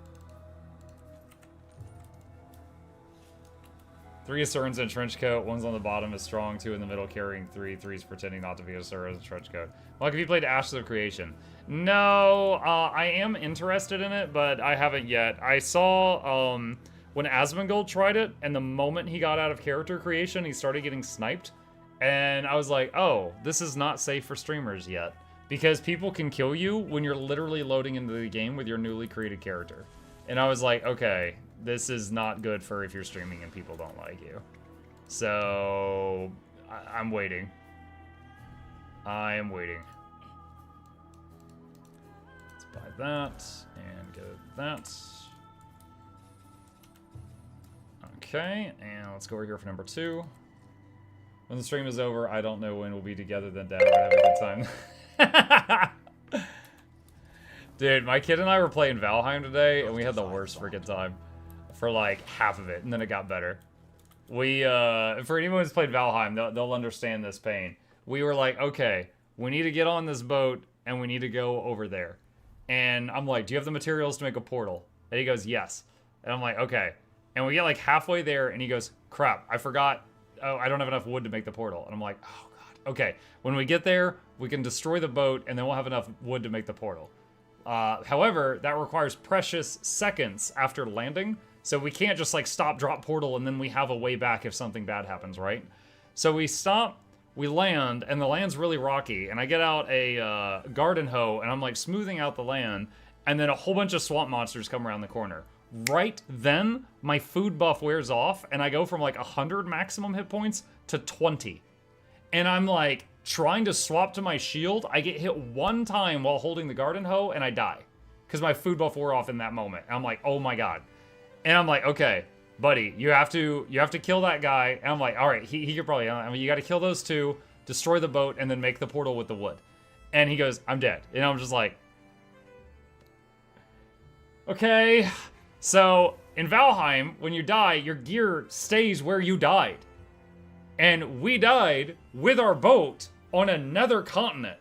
3 Asurans in a trench coat, 1's on the bottom is strong, 2 in the middle carrying 3, 3's pretending not to be Asura in a trench coat. Like, have you played Ashes of Creation? No, I am interested in it, but I haven't yet. I saw, when Asmongold tried it, and the moment he got out of character creation, he started getting sniped. And I was like, oh, this is not safe for streamers yet. Because people can kill you when you're literally loading into the game with your newly created character. And I was like, okay, this is not good for if you're streaming and people don't like you. So, I'm waiting. I am waiting. Let's buy that and get that. Okay, and let's go over here for number 2. When the stream is over, I don't know when we'll be together, then Dad, we're gonna have a good time. Dude, my kid and I were playing Valheim today, and we had the worst freaking time. For like half of it, and then it got better. We, for anyone who's played Valheim, they'll understand this pain. We were like, okay, we need to get on this boat, and we need to go over there. And I'm like, do you have the materials to make a portal? And he goes, yes. And I'm like, okay. And we get like halfway there, and he goes, crap, I forgot. Oh, I don't have enough wood to make the portal. And I'm like, oh god. Okay, when we get there, we can destroy the boat, and then we'll have enough wood to make the portal. However, that requires precious seconds after landing. So we can't just like stop, drop portal, and then we have a way back if something bad happens, right? So we stop, we land, and the land's really rocky. And I get out a garden hoe, and I'm like smoothing out the land. And then a whole bunch of swamp monsters come around the corner. Right then, my food buff wears off, and I go from like 100 maximum hit points to 20. And I'm like trying to swap to my shield. I get hit one time while holding the garden hoe, and I die. Because my food buff wore off in that moment. And I'm like, oh my god. And I'm like, okay, buddy, you have to kill that guy. And I'm like, all right, he could probably, I mean, you got to kill those 2, destroy the boat, and then make the portal with the wood. And he goes, I'm dead. And I'm just like, okay. So in Valheim, when you die, your gear stays where you died. And we died with our boat on another continent.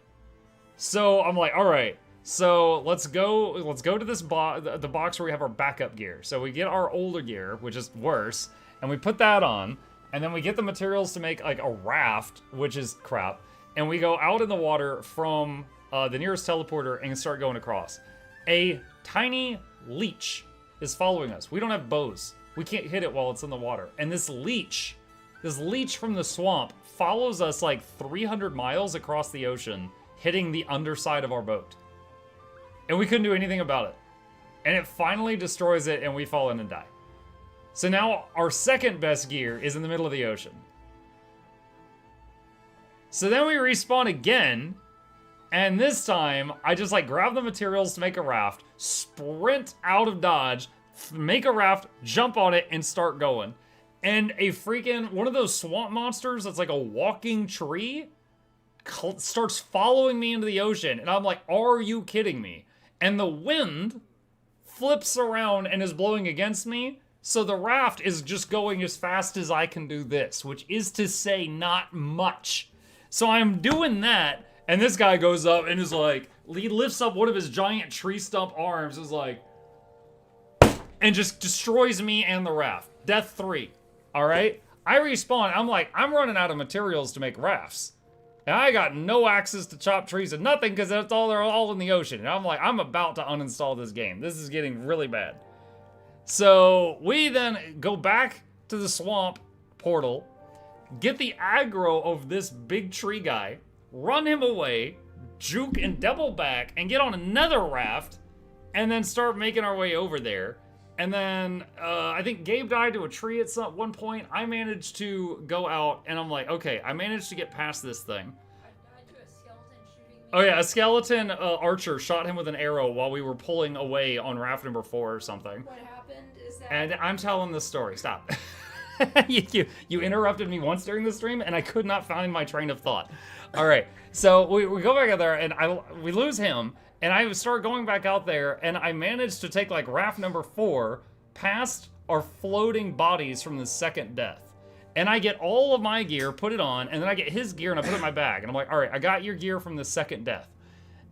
So I'm like, all right. So let's go to this the box where we have our backup gear. So we get our older gear, which is worse, and we put that on, and then we get the materials to make like a raft, which is crap, and we go out in the water from the nearest teleporter and start going across. A tiny leech is following us. We don't have bows. We can't hit it while it's in the water. And this leech from the swamp follows us like 300 miles across the ocean, hitting the underside of our boat. And we couldn't do anything about it. And it finally destroys it, and we fall in and die. So now our second best gear is in the middle of the ocean. So then we respawn again, and this time I just like grab the materials to make a raft, sprint out of dodge, make a raft, jump on it, and start going. And a freaking, one of those swamp monsters that's like a walking tree starts following me into the ocean. And I'm like, are you kidding me? And the wind flips around and is blowing against me. So the raft is just going as fast as I can do this, which is to say not much. So I'm doing that, and this guy goes up and is like, he lifts up one of his giant tree stump arms, is like, and just destroys me and the raft. Death 3. All right? I respawn. I'm like, I'm running out of materials to make rafts. And I got no axes to chop trees and nothing because they're all in the ocean. And I'm like, I'm about to uninstall this game. This is getting really bad. So we then go back to the swamp portal, get the aggro of this big tree guy, run him away, juke and double back, and get on another raft, and then start making our way over there. And then I think Gabe died to a tree at one point. I managed to go out, and I'm like, okay, I managed to get past this thing. I died to a skeleton shooting me. Oh yeah, a skeleton archer shot him with an arrow while we were pulling away on raft number 4 or something. What happened is that... And I'm telling this story. Stop. you interrupted me once during the stream, and I could not find my train of thought. All right, so we go back out there, and we lose him, and I start going back out there, and I managed to take like raft number 4 past our floating bodies from the second death. And I get all of my gear, put it on, and then I get his gear and I put it in my bag. And I'm like, all right, I got your gear from the second death.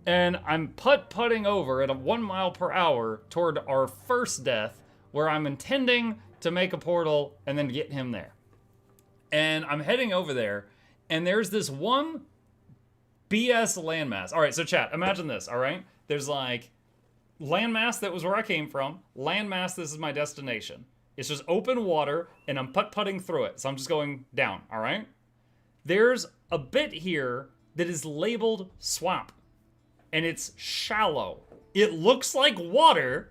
And I'm putting over at 1 mile per hour toward our first death, where I'm intending to make a portal and then get him there. And I'm heading over there, and there's this one BS landmass. All right, so chat, imagine this, all right? There's like landmass that was where I came from. Landmass, this is my destination. It's just open water, and I'm putting through it. So I'm just going down, all right? There's a bit here that is labeled swamp, and it's shallow. It looks like water,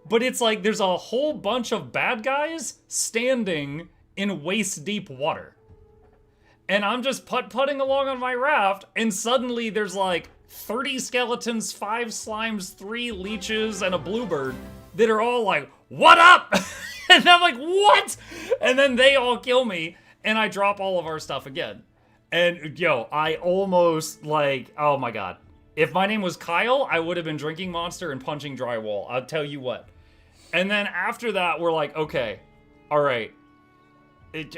but it's like there's a whole bunch of bad guys standing in waist-deep water. And I'm just putting along on my raft, and suddenly there's like 30 skeletons, 5 slimes, 3 leeches, and a bluebird that are all like, what up? And I'm like, what? And then they all kill me, and I drop all of our stuff again. And yo, I almost like, oh my god. If my name was Kyle, I would have been drinking Monster and punching drywall. I'll tell you what. And then after that, we're like, okay, all right.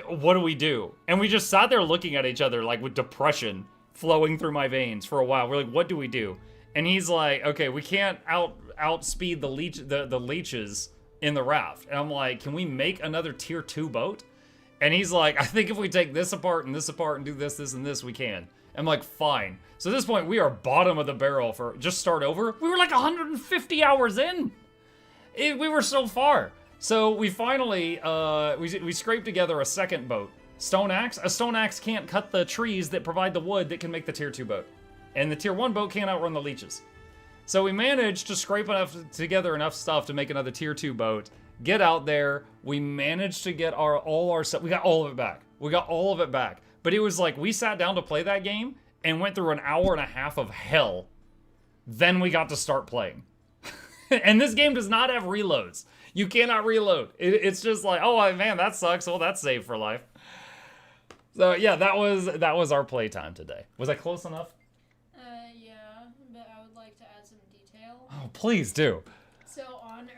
What do we do? And we just sat there looking at each other like with depression flowing through my veins for a while. We're like, what do we do? And he's like, okay, we can't outspeed the leeches in the raft. And I'm like, can we make another tier 2 boat? And he's like, I think if we take this apart and do this, this, and this, we can. I'm like, fine. So at this point, we are bottom of the barrel for just start over. We were like 150 hours in. We were so far. So we finally, we scraped together a second boat. Stone axe. A stone axe can't cut the trees that provide the wood that can make the tier 2 boat. And the tier 1 boat can't outrun the leeches. So we managed to scrape together enough stuff to make another tier 2 boat. Get out there. We managed to get all our stuff. We got all of it back. We got all of it back. But it was like we sat down to play that game and went through an hour and a half of hell. Then we got to start playing. And this game does not have reloads. You cannot reload. It's just like, oh man, that sucks. Well, that's saved for life. So yeah, that was our playtime today. Was I close enough? Yeah, but I would like to add some detail. Oh, please do. So on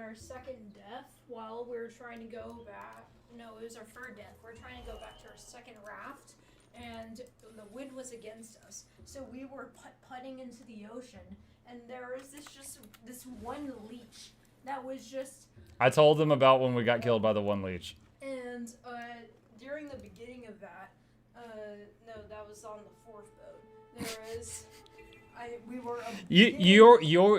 our second death, while we were trying to go back, no, it was our third death. We're trying to go back to our second raft, and the wind was against us. So we were putting into the ocean, and there was this one leech that was just. I told them about when we got killed by the one leech. And during the beginning of that, no, that was on the 4th boat. We were.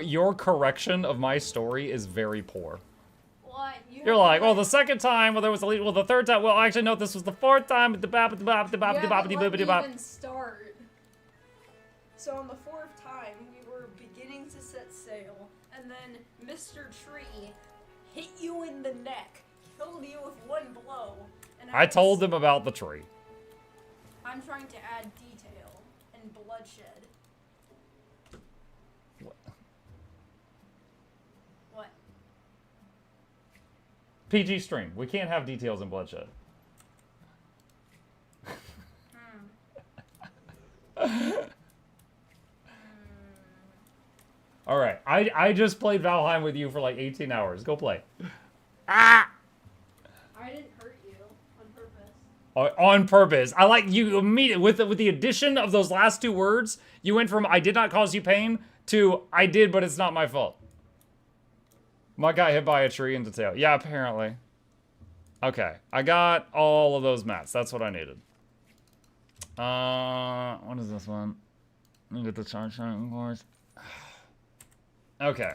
Your correction of my story is very poor. What? You're like, well, the second time, well, there was a leech. Well, the third time, well, actually, no, this was the 4th time. You haven't let me even start. So on the 4th time, we were beginning to set sail, and then Mr. Tree hit you in the neck, killed you with one blow. And I told them about the tree. I'm trying to add detail and bloodshed. What? PG stream. We can't have details and bloodshed. All right, I just played Valheim with you for like 18 hours. Go play. I didn't hurt you on purpose. On purpose. I like you immediately with the addition of those last 2 words. You went from "I did not cause you pain" to "I did, but it's not my fault." My guy hit by a tree in detail. Yeah, apparently. Okay, I got all of those mats. That's what I needed. What is this one? Let me get the charge of course. Okay.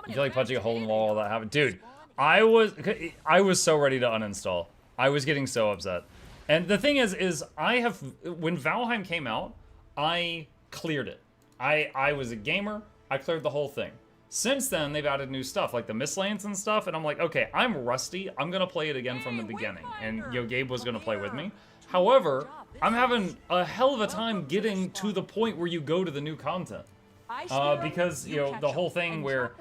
You feel like punching a hole in the wall that happened. Dude, I was so ready to uninstall. I was getting so upset. And the thing is when Valheim came out, I cleared it. I was a gamer. I cleared the whole thing. Since then, they've added new stuff, like the Mistlands and stuff, and I'm like, okay, I'm rusty. I'm going to play it again from the beginning. And, Gabe was going to play with me. However, I'm having a hell of a time getting to the point where you go to the new content. Because, the whole thing where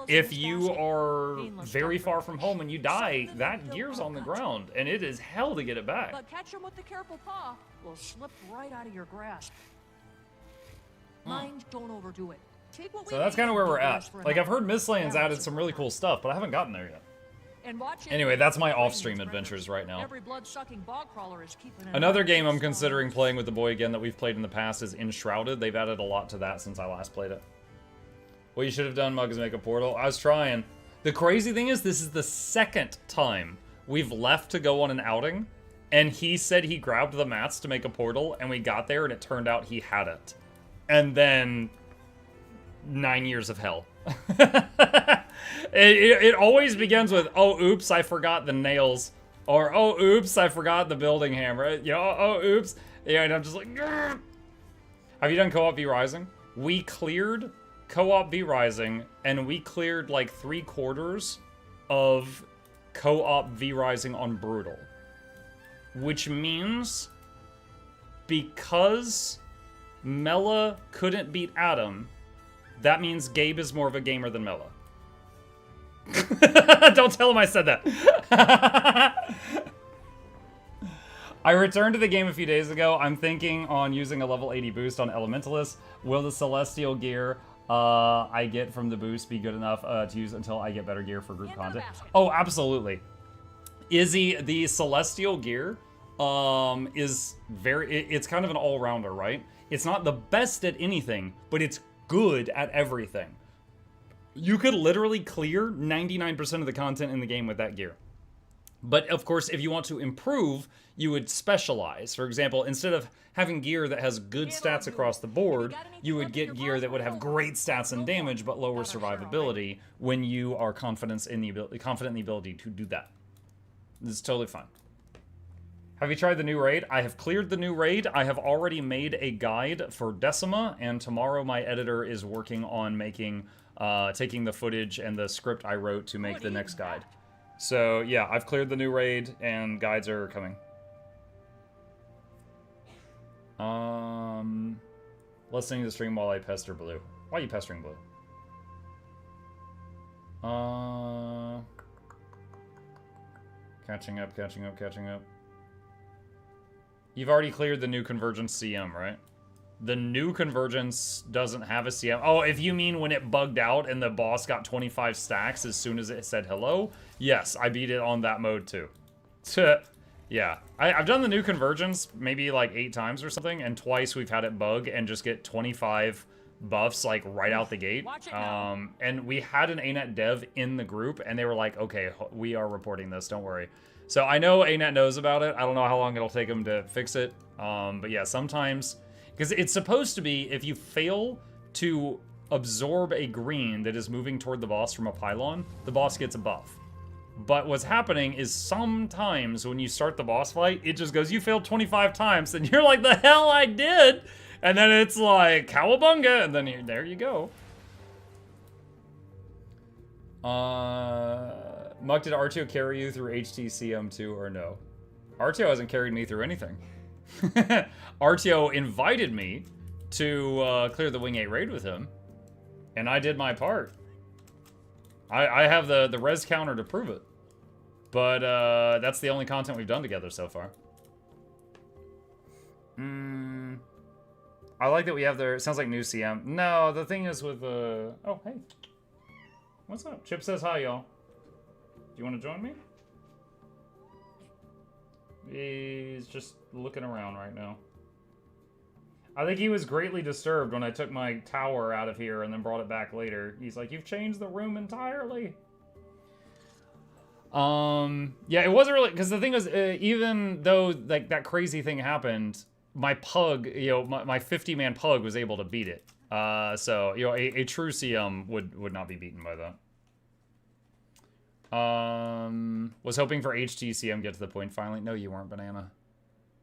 if you are very far from home and you die, that gear's on the ground, and it is hell to get it back. But catch him with the careful paw will slip right out of your grasp. Mind, don't overdo it. Take what So that's kind of where we're at. Like, I've heard Mistlands added some really cool stuff, but I haven't gotten there yet. Anyway, that's my off-stream adventures right now. Another game I'm considering playing with the boy again that we've played in the past is Enshrouded. They've added a lot to that since I last played it. What you should have done, Mug, is make a portal. I was trying. The crazy thing is, this is the second time we've left to go on an outing, and he said he grabbed the mats to make a portal, and we got there, and it turned out he hadn't. And then 9 years of hell. It always begins with, oh, oops, I forgot the nails. Or, oh, oops, I forgot the building hammer. Oh, oops. Yeah, and I'm just like, grr. Have you done Co-op V Rising? We cleared Co-op V Rising, and we cleared like 3/4 of Co-op V Rising on Brutal. Which means, because Mela couldn't beat Adam, that means Gabe is more of a gamer than Mela. Don't tell him I said that. I returned to the game a few days ago. I'm thinking on using a level 80 boost on Elementalist. Will the Celestial gear I get from the boost be good enough to use until I get better gear for group content? Oh, absolutely. Izzy, the Celestial gear is it's kind of an all-rounder, right? It's not the best at anything, but it's good at everything. You could literally clear 99% of the content in the game with that gear. But of course, if you want to improve, you would specialize. For example, instead of having gear that has good stats across the board, you would get gear that would have great stats and damage, but lower survivability when you are confident in the ability to do that. This is totally fine. Have you tried the new raid? I have cleared the new raid. I have already made a guide for Decima, and tomorrow my editor is working on making, taking the footage and the script I wrote to make the next guide. So yeah, I've cleared the new raid, and guides are coming. Listening to the stream while I pester Blue. Why are you pestering Blue? Catching up. You've already cleared the new Convergence CM, right? The new Convergence doesn't have a CM. Oh, if you mean when it bugged out and the boss got 25 stacks as soon as it said hello? Yes, I beat it on that mode too. Yeah, I've done the new Convergence maybe like 8 times or something, and twice we've had it bug and just get 25 buffs like right out the gate. And we had an ANET dev in the group, and they were like, okay, we are reporting this, don't worry. So I know ANET knows about it. I don't know how long it'll take them to fix it. But yeah, sometimes, because it's supposed to be, if you fail to absorb a green that is moving toward the boss from a pylon, the boss gets a buff. But what's happening is sometimes when you start the boss fight, it just goes, you failed 25 times, and you're like, the hell I did? And then it's like, cowabunga, and then there you go. Muck, did Artio carry you through HTCM2 or no? Artio hasn't carried me through anything. Artio invited me to clear the Wing 8 raid with him, and I did my part. I have the res counter to prove it. But that's the only content we've done together so far. I like that we have it sounds like new CM. No, the thing is with oh, hey. What's up? Chip says hi, y'all. Do you want to join me? He's just looking around right now. I think he was greatly disturbed when I took my tower out of here and then brought it back later. He's like, you've changed the room entirely. Yeah, it wasn't really, because the thing was, even though like that crazy thing happened, my pug, my 50-man pug was able to beat it. So, a true CM would not be beaten by that. Was hoping for HTCM get to the point finally. No, you weren't, Banana.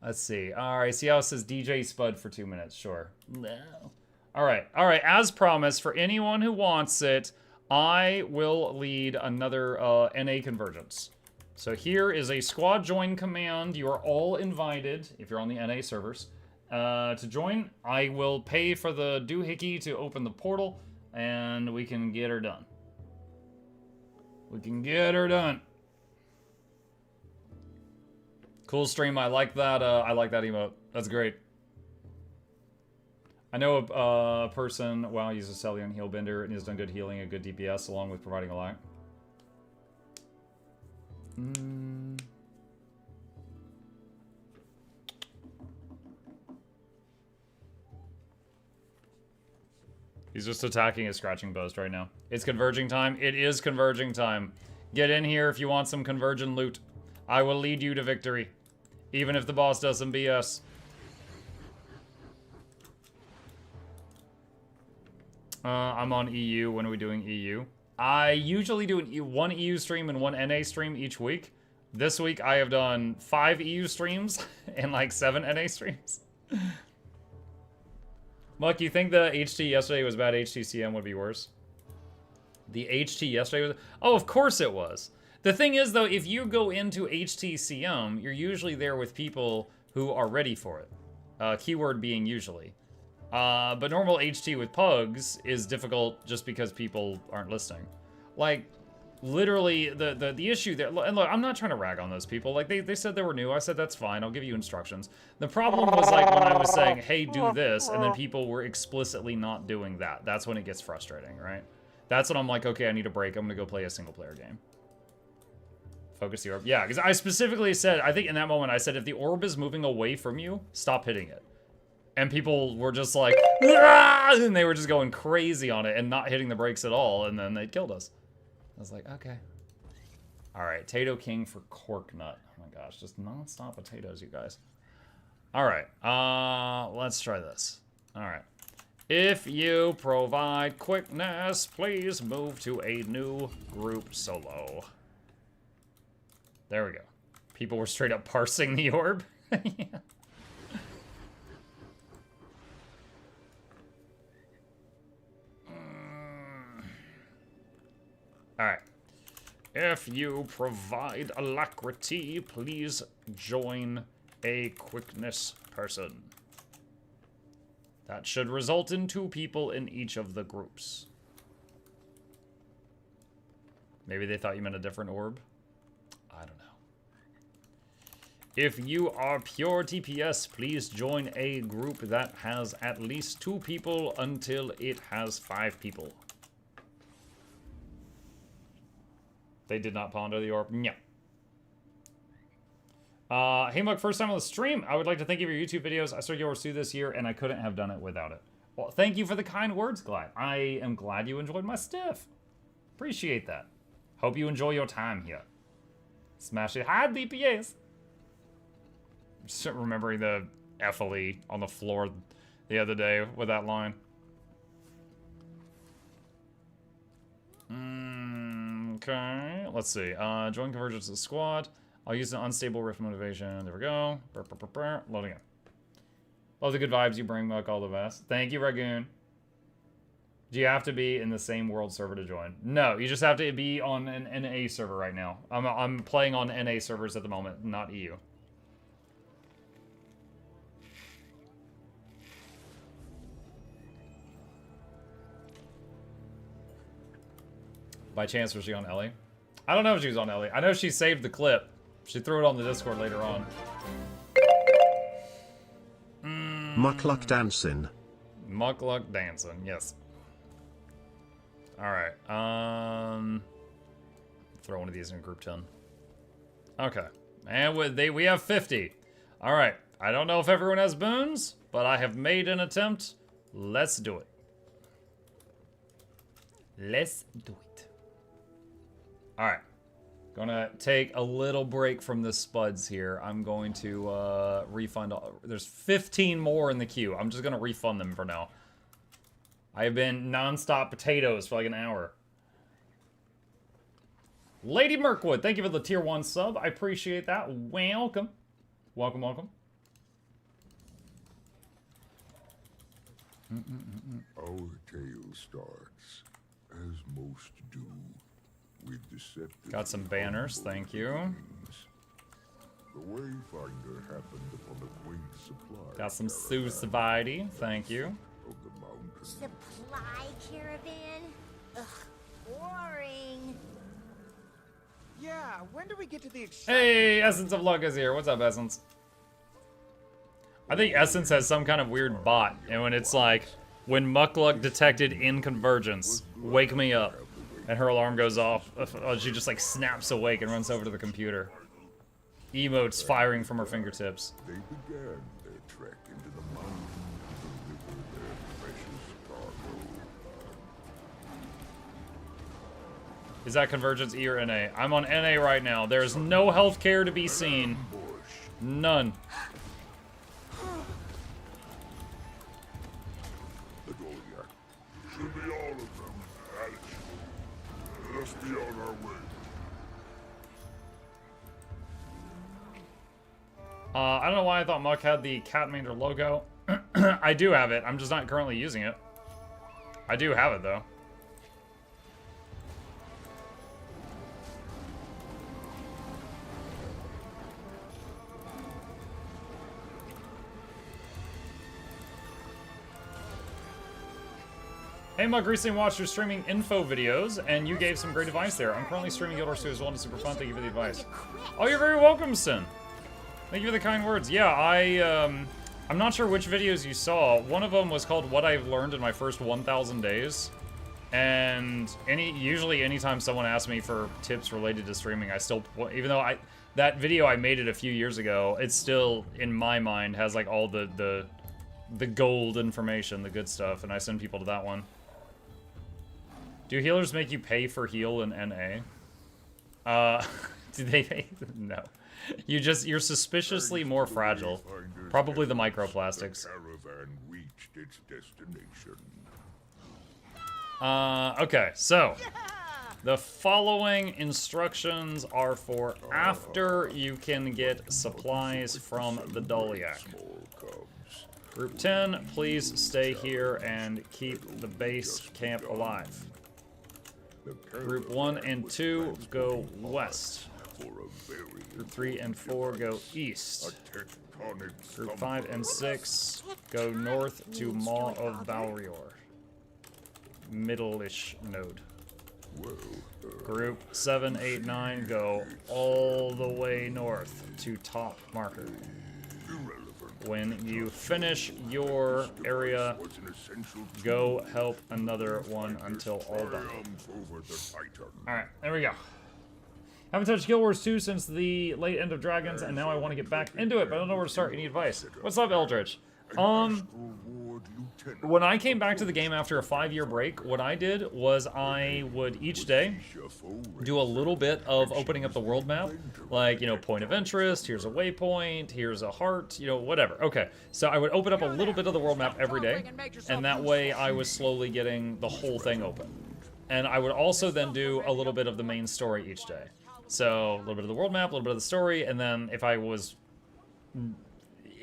Let's see. Alright, see how it says DJ Spud for 2 minutes. Sure. No. Alright. As promised, for anyone who wants it, I will lead another NA Convergence. So here is a squad join command. You are all invited, if you're on the NA servers, to join. I will pay for the doohickey to open the portal, and we can get her done. We can get her done. Cool stream. I like that emote. That's great. I know a person, wow, uses Celion Healbender and has done good healing and good DPS along with providing a lot. He's just attacking a scratching post right now. It's converging time. It is converging time. Get in here if you want some convergent loot. I will lead you to victory. Even if the boss does some BS. I'm on EU. When are we doing EU? I usually do one EU stream and one NA stream each week. This week I have done 5 EU streams and like 7 NA streams. Muck, you think the HT yesterday was bad? HTCM would be worse? The HT yesterday was... Oh, of course it was. The thing is, though, if you go into HTCM, you're usually there with people who are ready for it. Keyword being usually. But normal HT with pugs is difficult just because people aren't listening. Like, literally, the issue there... And look, I'm not trying to rag on those people. Like, they said they were new. I said, that's fine. I'll give you instructions. The problem was, like, when I was saying, hey, do this, and then people were explicitly not doing that. That's when it gets frustrating, right? That's when I'm like, okay, I need a break. I'm gonna go play a single-player game. Focus the orb. Yeah, because I specifically said, I think in that moment, I said, if the orb is moving away from you, stop hitting it. And people were just like, ah! And they were just going crazy on it and not hitting the brakes at all, and then they killed us. I was like, okay. All right, Tato King for Cork Nut. Oh my gosh, just non-stop potatoes, you guys. All right, let's try this. All right. If you provide quickness, please move to a new group solo. There we go. People were straight up parsing the orb. Yeah. Alright. If you provide alacrity, please join a quickness person. That should result in 2 people in each of the groups. Maybe they thought you meant a different orb? I don't know. If you are pure DPS, please join a group that has at least 2 people until it has 5 people. They did not ponder the orb. No. Hey, Mug, first time on the stream. I would like to thank you for your YouTube videos. I started yours 2 this year, and I couldn't have done it without it. Well, thank you for the kind words, Glad. I am glad you enjoyed my stuff. Appreciate that. Hope you enjoy your time here. Smash it. Hi, DPS. Just remembering the FLE on the floor the other day with that line. Okay, let's see. Join Convergence of the squad. I'll use an unstable rift motivation. There we go. Loading in. Love the good vibes you bring, Muck. All the best. Thank you, Ragoon. Do you have to be in the same world server to join? No, you just have to be on an NA server right now. I'm playing on NA servers at the moment, not EU. By chance, was she on Ellie? I don't know if she was on Ellie. I know she saved the clip. She threw it on the Discord later on. Mukluk dancing. Mukluk dancing, yes. Alright, throw one of these in group 10. Okay, and we have 50. Alright, I don't know if everyone has boons, but I have made an attempt. Let's do it. Let's do it. Alright. Gonna take a little break from the spuds here. I'm going to refund. There's 15 more in the queue. I'm just gonna refund them for now. I've been non-stop potatoes for like an hour. Lady Mirkwood, thank you for the tier 1 sub. I appreciate that. Welcome. Welcome, welcome. Our tale starts as most do. With deceptive Got some banners, thank you. things. The Wayfinder happened upon a quaint supply. Got some caravan society, thank you. of the mountains. Supply caravan? Ugh, boring. Yeah, when do we get to the Hey, Essence of Luck is here. What's up, Essence? I think Essence has some kind of weird bot, and when it's like, when Mukluk detected in Convergence, wake me up, and her alarm goes off, she just like snaps awake and runs over to the computer. Emotes firing from her fingertips. They began their trek into the mountains to deliver their precious cargo. Is that Convergence E or NA? I'm on NA right now. There's no health care to be seen. None. The Doliac. Should be all of them, Alex. Let's be on our way. I don't know why I thought Muck had the Catmander logo. I do have it. I'm just not currently using it. I do have it, though. Hey Mug, recently watched your streaming info videos, and you gave some great advice there. I'm currently streaming Guild Wars 2 as well, and it's super fun. Thank you for the advice. Oh, you're very welcome, Sin. Thank you for the kind words. Yeah, I'm not sure which videos you saw. One of them was called What I've Learned in My First 1,000 Days. And usually anytime someone asks me for tips related to streaming, I still, even though that video I made it a few years ago, it still, in my mind, has like all the gold information, the good stuff, and I send people to that one. Do healers make you pay for heal in NA? Do they pay? No. You're suspiciously more fragile. Probably the microplastics. The caravan reached its destination. Okay, so the following instructions are for after you can get supplies from the Doliac. Group 10, please stay here and keep the base camp alive. Group 1 and 2, go west. Group 3 and 4, go east. Group 5 and 6, go north to Maw of Balrior. Middle-ish node. Group 7, 8, 9, go all the way north to top marker. When you finish your area, go help another one until all done. Alright, there we go. Haven't touched Guild Wars 2 since the late end of Dragons, and now I want to get back into it, but I don't know where to start. Any advice? What's up, Eldritch? When I came back to the game after a 5-year break, what I did was I would each day do a little bit of opening up the world map, like, you know, point of interest, here's a waypoint, here's a heart, you know, whatever. Okay, so I would open up a little bit of the world map every day, and that way I was slowly getting the whole thing open. And I would also then do a little bit of the main story each day. So a little bit of the world map, a little bit of the story, and then if I was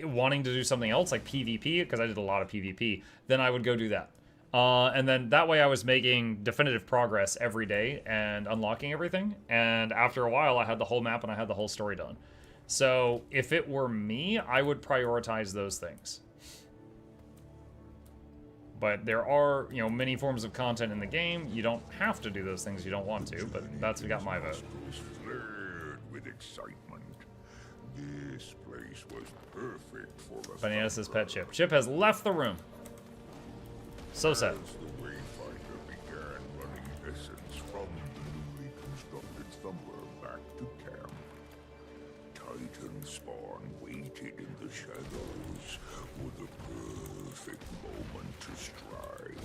wanting to do something else like PvP, because I did a lot of PvP, then I would go do that. And then that way I was making definitive progress every day and unlocking everything. And after a while, I had the whole map and I had the whole story done. So if it were me, I would prioritize those things. But there are, you know, many forms of content in the game. You don't have to do those things you don't want to, but that's who got my vote. Flared with excitement. This place was perfect for a Bananas' pet Chip. Chip has left the room. So sad. As the Wayfinder began running essence from the newly constructed Thumbler back to camp, Titan spawn waited in the shadows for the perfect moment to strike.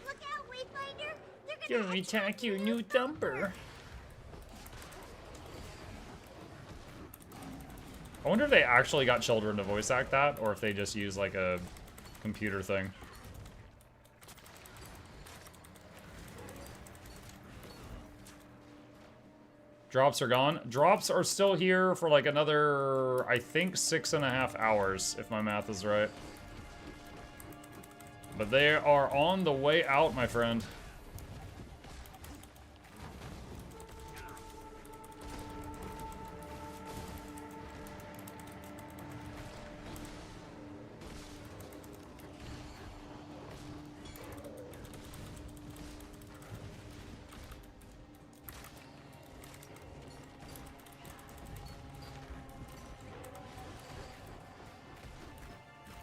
Look out, Wayfinder! They're Gonna attack your new Thumper. I wonder if they actually got children to voice act that, or if they just use like a computer thing. Drops are gone. Drops are still here for like another, I think, 6.5 hours, if my math is right. But they are on the way out, my friend.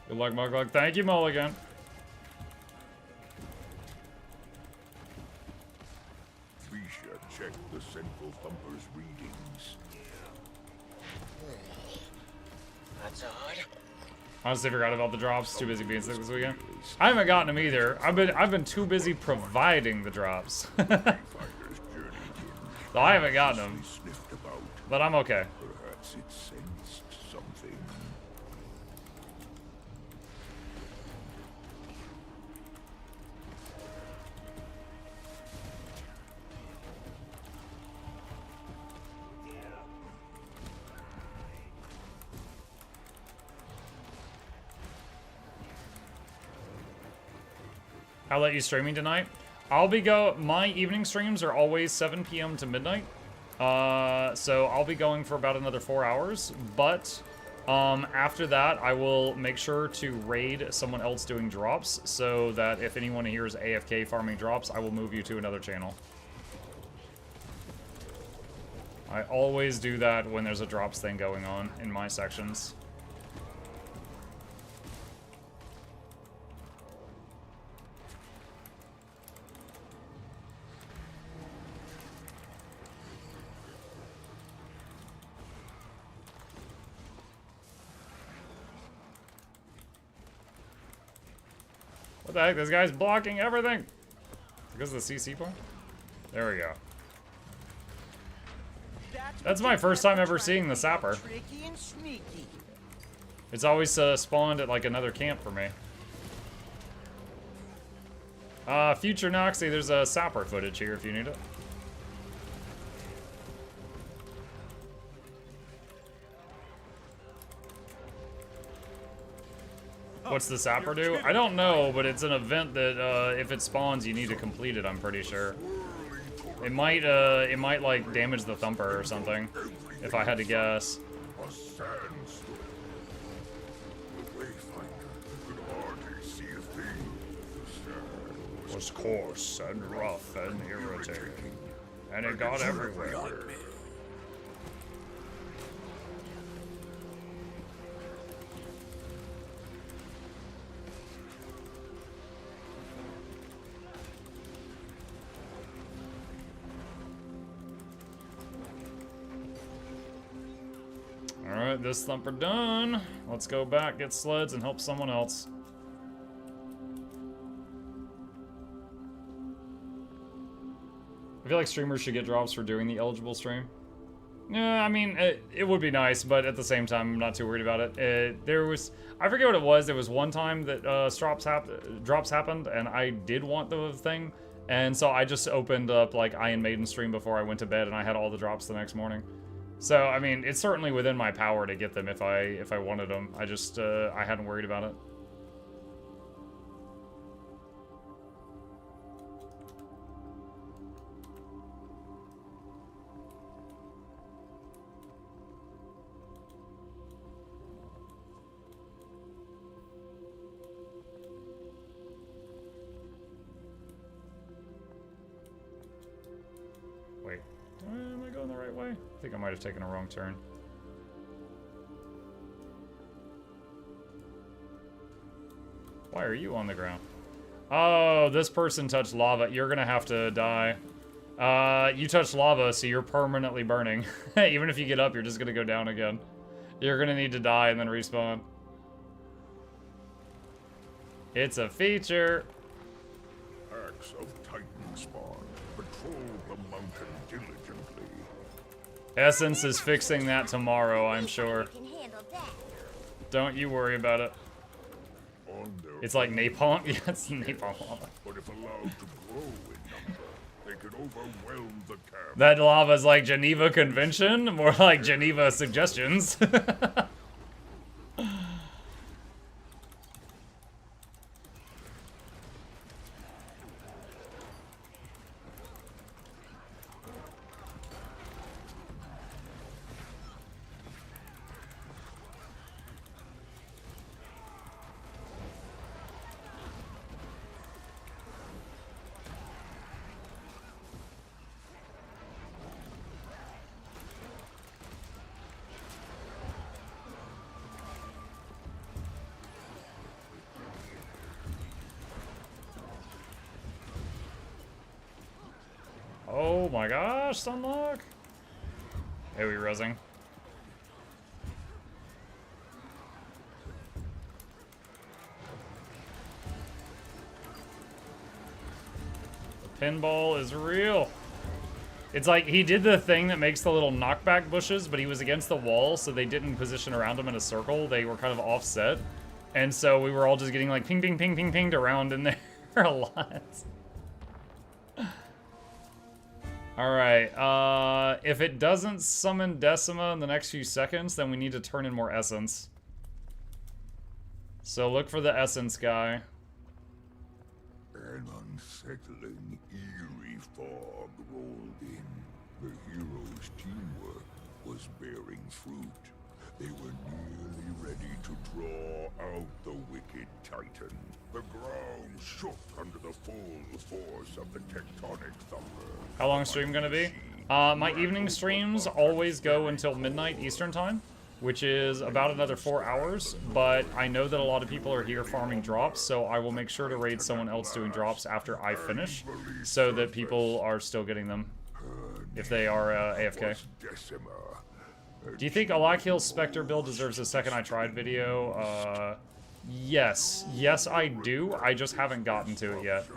Good luck, Mukluk. Thank you, Mulligan. Felicia, check the Central Thumper's readings. That's odd. Honestly, forgot about the drops. Too busy being sick this weekend. I haven't gotten them either. I've been too busy providing the drops. So I haven't gotten them. But I'm okay. Perhaps it sensed something. I'll let you streaming tonight. My evening streams are always 7 p.m. to midnight. So I'll be going for about another 4 hours, but after that I will make sure to raid someone else doing drops, so that if anyone here is AFK farming drops, I will move you to another channel. I always do that when there's a drops thing going on in my sections. What the heck? This guy's blocking everything. Because of the CC point? There we go. That's my first time ever seeing the sapper. It's always spawned at like another camp for me. Future Noxxi, there's a sapper footage here if you need it. What's the sapper do? I don't know, but it's an event that if it spawns, you need to complete it. I'm pretty sure. It might like damage the thumper or something, if I had to guess. A sandstorm. The Wayfinder could hardly see a thing. The sand Was coarse and rough and irritating, and it got everywhere. Alright, this thumper done. Let's go back, get sleds, and help someone else. I feel like streamers should get drops for doing the eligible stream. Yeah, I mean, it would be nice, but at the same time, I'm not too worried about it. I forget what it was. There was one time that drops happened, and I did want the thing. And so I just opened up, like, Iron Maiden stream before I went to bed, and I had all the drops the next morning. So, I mean, it's certainly within my power to get them if I wanted them. I just, I hadn't worried about it. Wait, am I going the right way? I think I might have taken a wrong turn. Why are you on the ground? Oh, this person touched lava. You're gonna have to die. You touched lava, so you're permanently burning. Even if you get up, you're just gonna go down again. You're gonna need to die and then respawn. It's a feature. Packs of Titan spawn patrol the mountain diligently. Essence is fixing that tomorrow, I'm sure. Can handle that. Don't you worry about it. On their It's like napalm. Yeah, it's napalm lava. But if allowed to grow in number, they could overwhelm the camp. That lava's like Geneva Convention, more like Geneva Suggestions. Oh my gosh, Sunlock. Hey, we rezzing. The pinball is real. It's like he did the thing that makes the little knockback bushes, but he was against the wall, so they didn't position around him in a circle. They were kind of offset. And so we were all just getting like ping, ping, ping, ping, pinged around in there a lot. Alright, if it doesn't summon Decima in the next few seconds, then we need to turn in more essence. So look for the essence guy. An unsettling, eerie fog rolled in. The heroes' teamwork was bearing fruit. They were nearly ready to draw out the wicked titan. The ground shook under the full force of the tectonic thunder. How long is stream gonna be? My evening streams always go until midnight Eastern time, which is about another 4 hours, but I know that a lot of people are here farming drops, so I will make sure to raid someone else doing drops after I finish, so that people are still getting them, if they are AFK. Do you think Alakil's Spectre build deserves a second I tried video? Yes. Yes, I do. I just haven't gotten to it yet.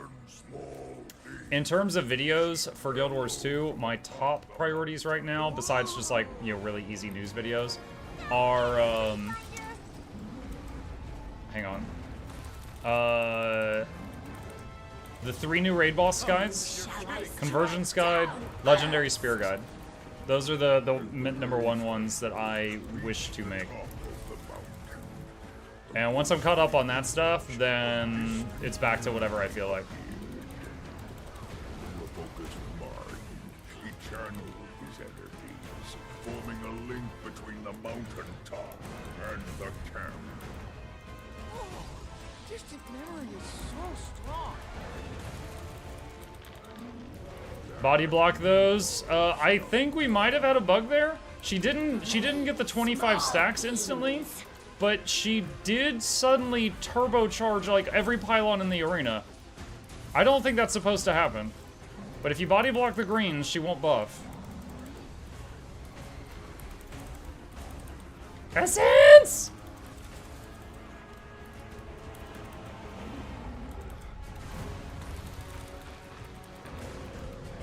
In terms of videos for Guild Wars 2, my top priorities right now, besides just like, you know, really easy news videos, are, hang on. The 3 new raid boss guides, Convergence guide, Legendary Spear guide. Those are the number 1 ones that I wish to make. And once I'm caught up on that stuff, then it's back to whatever I feel like. He channeled his energies, forming a link between the mountain top and the camp. Oh, distant memory is so strong. Body block those. I think we might have had a bug there. She didn't get the 25 stacks instantly, but she did suddenly turbocharge like every pylon in the arena. I don't think that's supposed to happen. But if you body block the greens, she won't buff. Essence!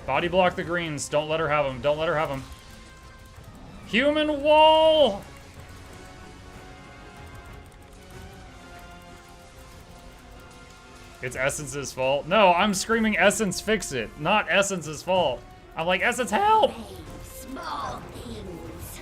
Body block the greens. Don't let her have them. Don't let her have them. Human wall! It's Essence's fault. No, I'm screaming Essence fix it. Not Essence's fault. I'm like, Essence help! Small things.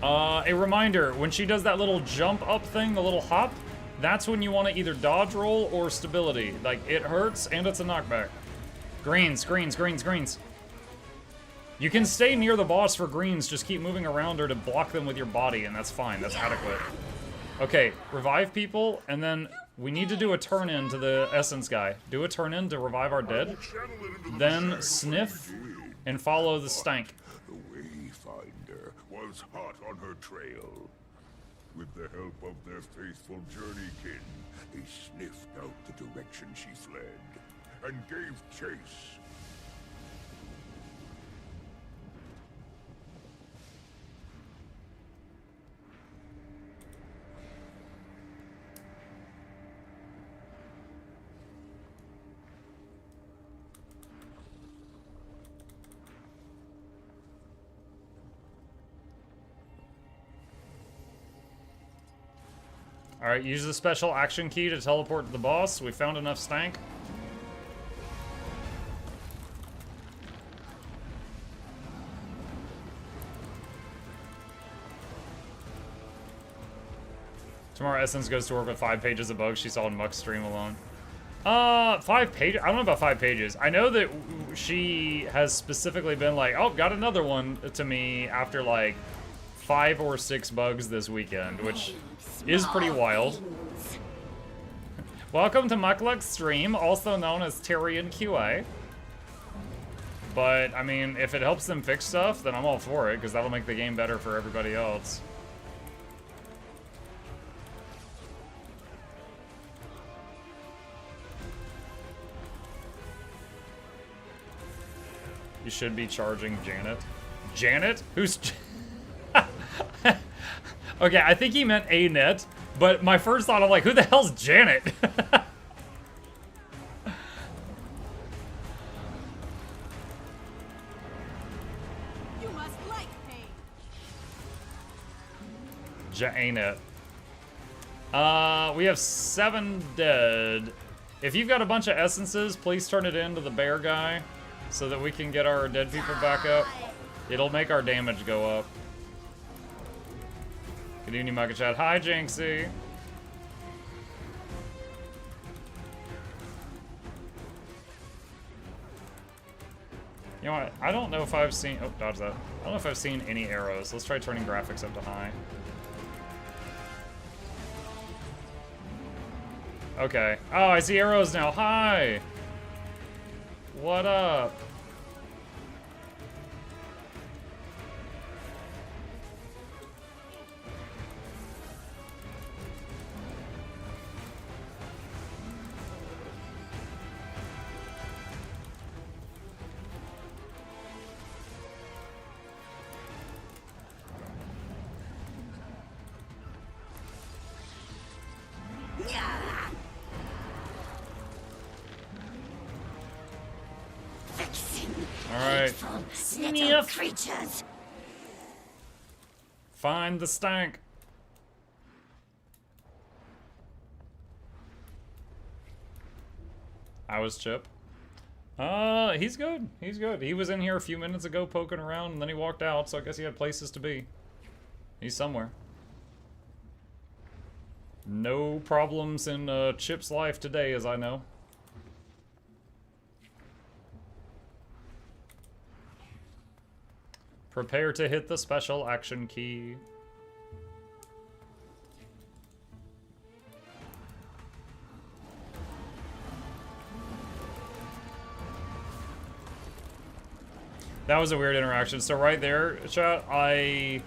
A reminder, when she does that little jump up thing, the little hop, that's when you want to either dodge roll or stability. Like, it hurts and it's a knockback. Greens, greens, greens, greens. You can stay near the boss for greens, just keep moving around her to block them with your body, and that's fine, that's adequate. Okay, revive people, and then we need to do a turn-in to the Essence guy. Do a turn-in to revive our dead, then sniff and follow the stank. The Wayfinder was hot on her trail. With the help of their faithful journeykin, they sniffed out the direction she fled and gave chase. Alright, use the special action key to teleport to the boss. We found enough stank. Tomorrow Essence goes to work with 5 pages of bugs she saw in Muck's stream alone. 5 pages? I don't know about 5 pages. I know that she has specifically been like, oh, got another one to me after like 5 or 6 bugs this weekend, which is pretty wild. Welcome to MuklukYoutube stream, also known as Tyrion QA. But, I mean, if it helps them fix stuff, then I'm all for it, because that'll make the game better for everybody else. You should be charging Janet. Janet? Who's... Okay, I think he meant A-net, but my first thought, I'm like, who the hell's Janet? You must like pain. Janet. We have 7 dead. If you've got a bunch of essences, please turn it into the bear guy so that we can get our dead people back up. It'll make our damage go up. Good evening, Mugga Chat. Hi, Jinxie. You know what? I don't know if I've seen... Oh, dodge that. I don't know if I've seen any arrows. Let's try turning graphics up to high. Okay. Oh, I see arrows now. Hi! What up? Alright. Sniff creatures. Find the stank. How is Chip? He's good. He's good. He was in here a few minutes ago poking around, and then he walked out, so I guess he had places to be. He's somewhere. No problems in Chip's life today, as I know. Prepare to hit the special action key. That was a weird interaction. So right there, chat, I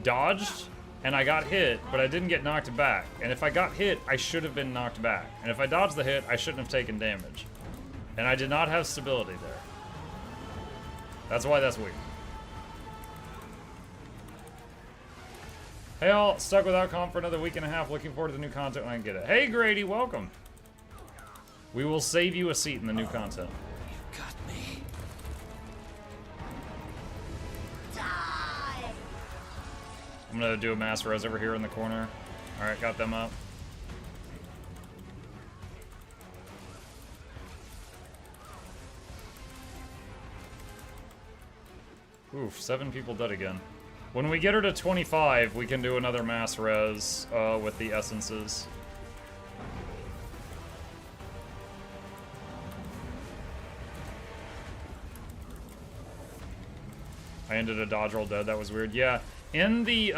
dodged and I got hit, but I didn't get knocked back. And if I got hit, I should have been knocked back. And if I dodged the hit, I shouldn't have taken damage. And I did not have stability there. That's why that's weird. Hey all, stuck without comp for another week and a half. Looking forward to the new content when I can get it. Hey Grady, welcome. We will save you a seat in the new content. You got me. I'm gonna do a mass res over here in the corner. Alright, got them up. Oof, 7 people dead again. When we get her to 25, we can do another mass res with the essences. I ended a dodge roll dead. That was weird. Yeah, in the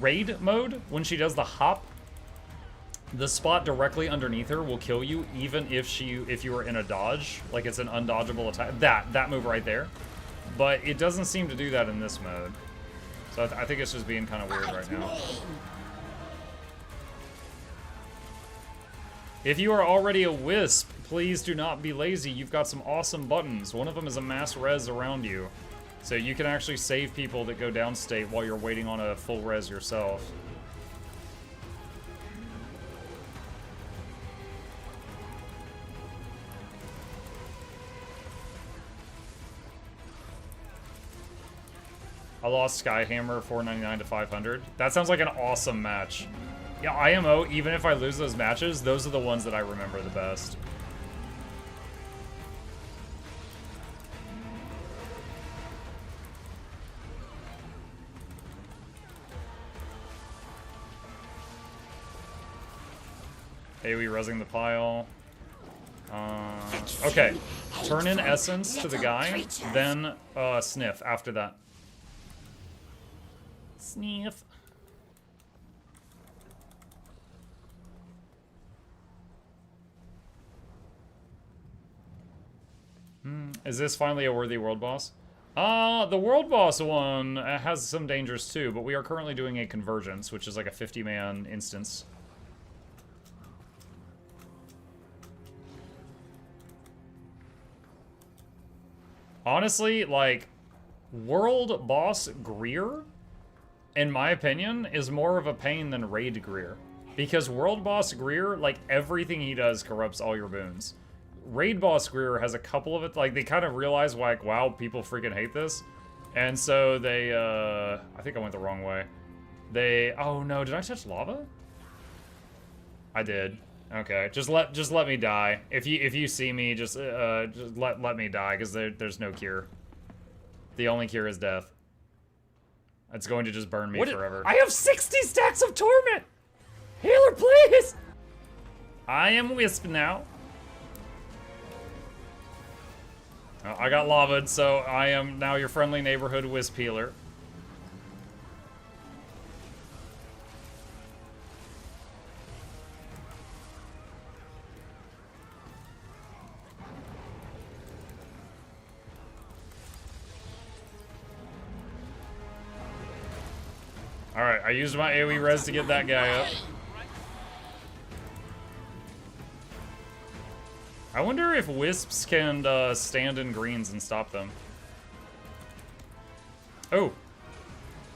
raid mode, when she does the hop, the spot directly underneath her will kill you, even if you were in a dodge. Like it's an undodgeable attack. That move right there. But it doesn't seem to do that in this mode. So I think it's just being kind of weird right now. If you are already a wisp, please do not be lazy. You've got some awesome buttons. One of them is a mass res around you. So you can actually save people that go downstate while you're waiting on a full res yourself. I lost Skyhammer 499 to 500. That sounds like an awesome match. Yeah, IMO, even if I lose those matches, those are the ones that I remember the best. Hey, we rezzing the pile. Okay, turn in essence to the guy, then sniff after that. Sniff. Is this finally a worthy world boss? The world boss one has some dangers too, but we are currently doing a Convergence, which is like a 50-man instance. Honestly, like, world boss Greer, in my opinion, is more of a pain than raid Greer. Because world boss Greer, like, everything he does corrupts all your boons. Raid boss Greer has a couple of it, like, they kind of realize, like, wow, people freaking hate this. And so they, I think I went the wrong way. They, oh no, did I touch lava? I did. Okay, just let me die. If you see me, just let me die, because there's no cure. The only cure is death. It's going to just burn me forever. I have 60 stacks of torment! Healer, please! I am Wisp now. Oh, I got lavaed, so I am now your friendly neighborhood Wisp healer. Alright, I used my AoE res to get that guy up. I wonder if wisps can stand in greens and stop them. Oh.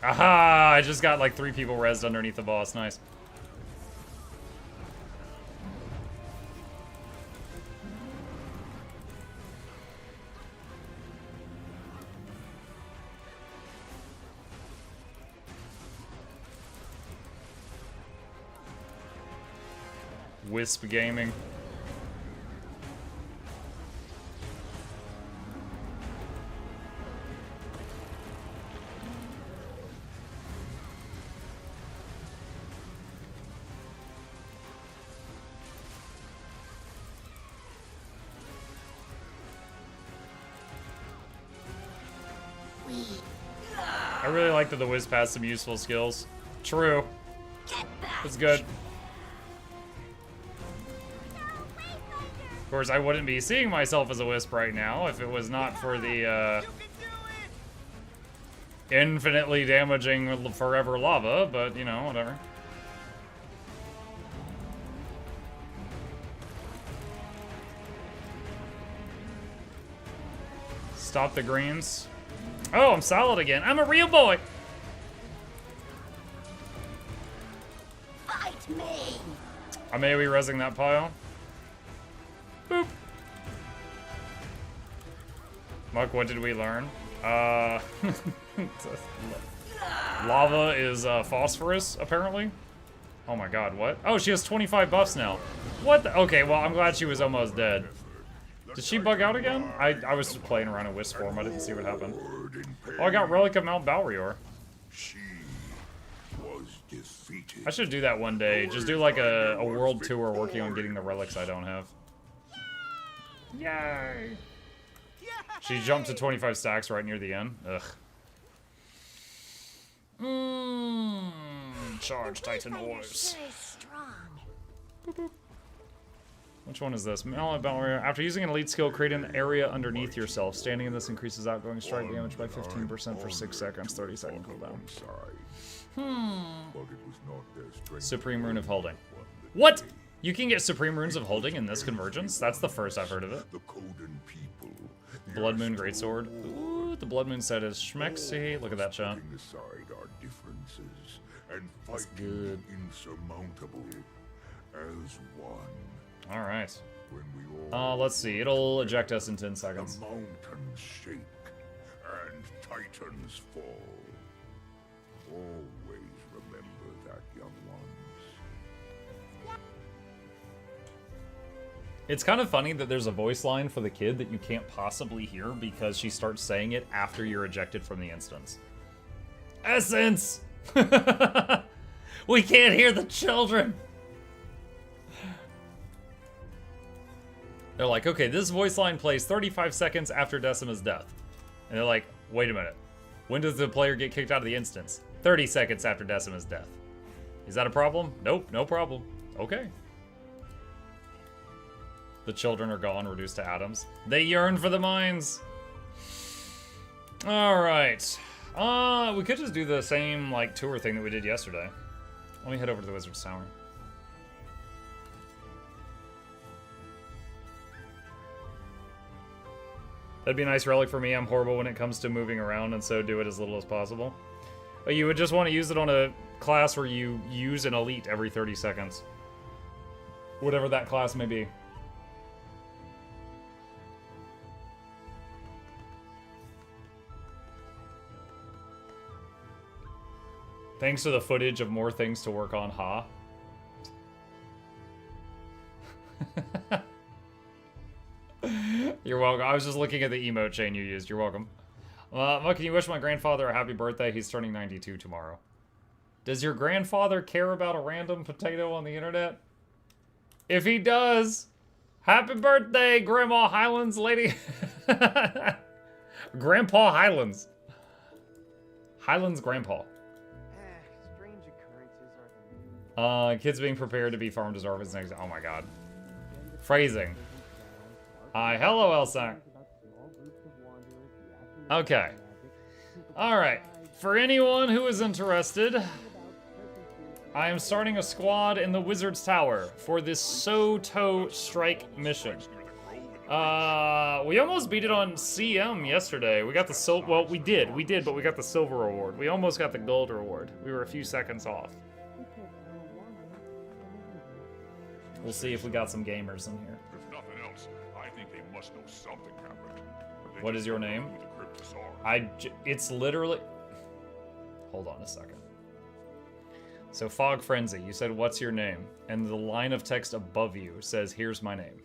Aha! I just got like 3 people rezzed underneath the boss. Nice. Wisp gaming. I really like that the Wisp has some useful skills. True. It's good. Of course, I wouldn't be seeing myself as a Wisp right now if it was not for the infinitely damaging forever lava, but you know, whatever. Stop the greens. Oh, I'm solid again. I'm a real boy. Fight me. I'm AoE rezzing that pile. Boop. Muck, what did we learn? Lava is phosphorus, apparently. Oh my god, what? Oh, she has 25 buffs now. What the? Okay, well, I'm glad she was almost dead. Did she bug out again? I was just playing around in Wisp form. I didn't see what happened. Oh, I got Relic of Mount Balrior. I should do that one day. Just do like a world tour working on getting the relics I don't have. Yay! She jumped to 25 stacks right near the end. Ugh. Charge Titan Wars. Boop, boop. Which one is this? After using an elite skill, create an area underneath yourself. Standing in this increases outgoing strike damage by 15% for 6 seconds, 30-second cooldown. Supreme Rune of Holding. What? You can get Supreme Runes of Holding in this Convergence? That's the first I've heard of it. Blood Moon Greatsword. Ooh, the Blood Moon set is schmexy. Look at that shot. That's good. Alright. Let's see. It'll eject us in 10 seconds. The mountains shake and titans fall. Always remember that, young ones. It's kind of funny that there's a voice line for the kid that you can't possibly hear because she starts saying it after you're ejected from the instance. Essence! We can't hear the children! They're like, okay, this voice line plays 35 seconds after Decima's death. And they're like, wait a minute. When does the player get kicked out of the instance? 30 seconds after Decima's death. Is that a problem? Nope, no problem. Okay. The children are gone, reduced to atoms. They yearn for the mines. All right. We could just do the same like tour thing that we did yesterday. Let me head over to the Wizard's Tower. That'd be a nice relic for me. I'm horrible when it comes to moving around, and so do it as little as possible. But you would just want to use it on a class where you use an elite every 30 seconds. Whatever that class may be. Thanks to the footage of more things to work on, ha. You're welcome. I was just looking at the emote chain you used. You're welcome. Can you wish my grandfather a happy birthday? He's turning 92 tomorrow. Does your grandfather care about a random potato on the internet? If he does, happy birthday, Grandma Highlands lady. Grandpa Highlands. Highlands Grandpa. Strange occurrences are Kids being prepared to be farmed as orphans next. Oh my god. Phrasing. Hi, hello, Elsac. Okay. Alright. For anyone who is interested, I am starting a squad in the Wizard's Tower for this Soto Strike mission. We almost beat it on CM yesterday. We got the silver. Well, we did, but we got the silver reward. We almost got the gold reward. We were a few seconds off. We'll see if we got some gamers in here. If nothing else, I think they must know something happened. What is your name? It's literally... Hold on a second. So, Fog Frenzy, you said, what's your name? And the line of text above you says, here's my name.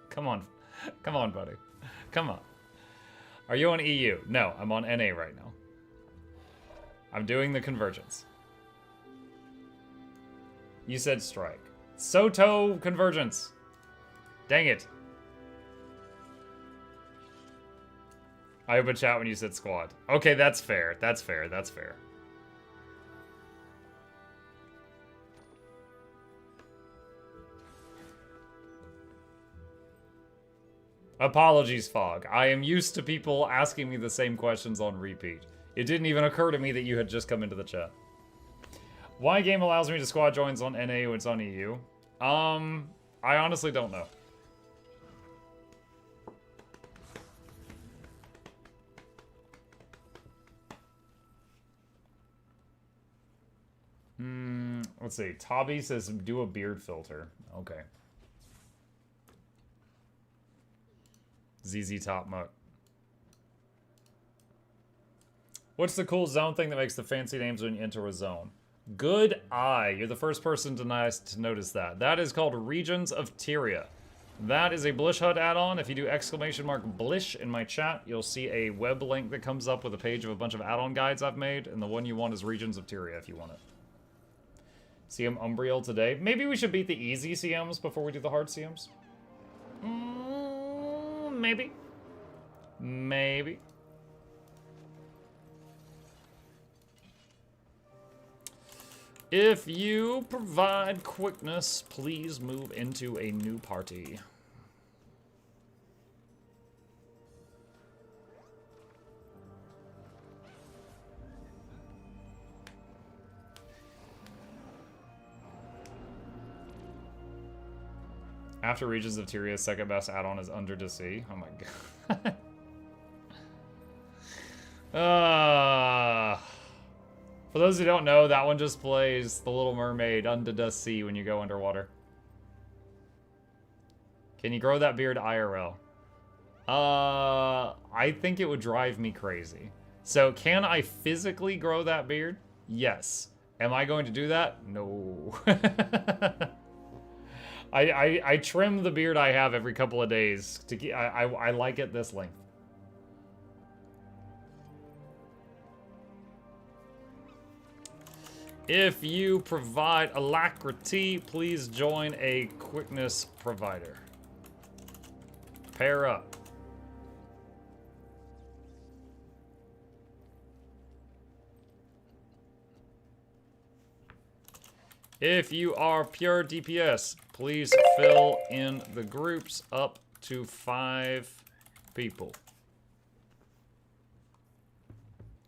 Come on. Come on, buddy. Come on. Are you on EU? No, I'm on NA right now. I'm doing the Convergence. You said strike. Soto Convergence. Dang it. I opened chat when you said squad. Okay, that's fair. That's fair. That's fair. Apologies, Fog. I am used to people asking me the same questions on repeat. It didn't even occur to me that you had just come into the chat. Why game allows me to squad joins on NA when it's on EU? I honestly don't know. Let's see. Tobby says do a beard filter. Okay. ZZ Top Muck. What's the cool zone thing that makes the fancy names when you enter a zone? Good eye. You're the first person to notice that. That is called Regions of Tyria. That is a Blish HUD add-on. If you do !Blish in my chat, you'll see a web link that comes up with a page of a bunch of add-on guides I've made, and the one you want is Regions of Tyria if you want it. CM Umbriel today. Maybe we should beat the easy CMs before we do the hard CMs? Maybe. Maybe. If you provide quickness, please move into a new party. After Regions of Tyria's second best add-on is Under the Sea. Oh my god. For those who don't know, that one just plays The Little Mermaid Under the Sea when you go underwater. Can you grow that beard IRL? I think it would drive me crazy. So, can I physically grow that beard? Yes. Am I going to do that? No. I trim the beard I have every couple of days. I like it this length. If you provide alacrity, please join a quickness provider. Pair up. If you are pure DPS, please fill in the groups up to 5 people.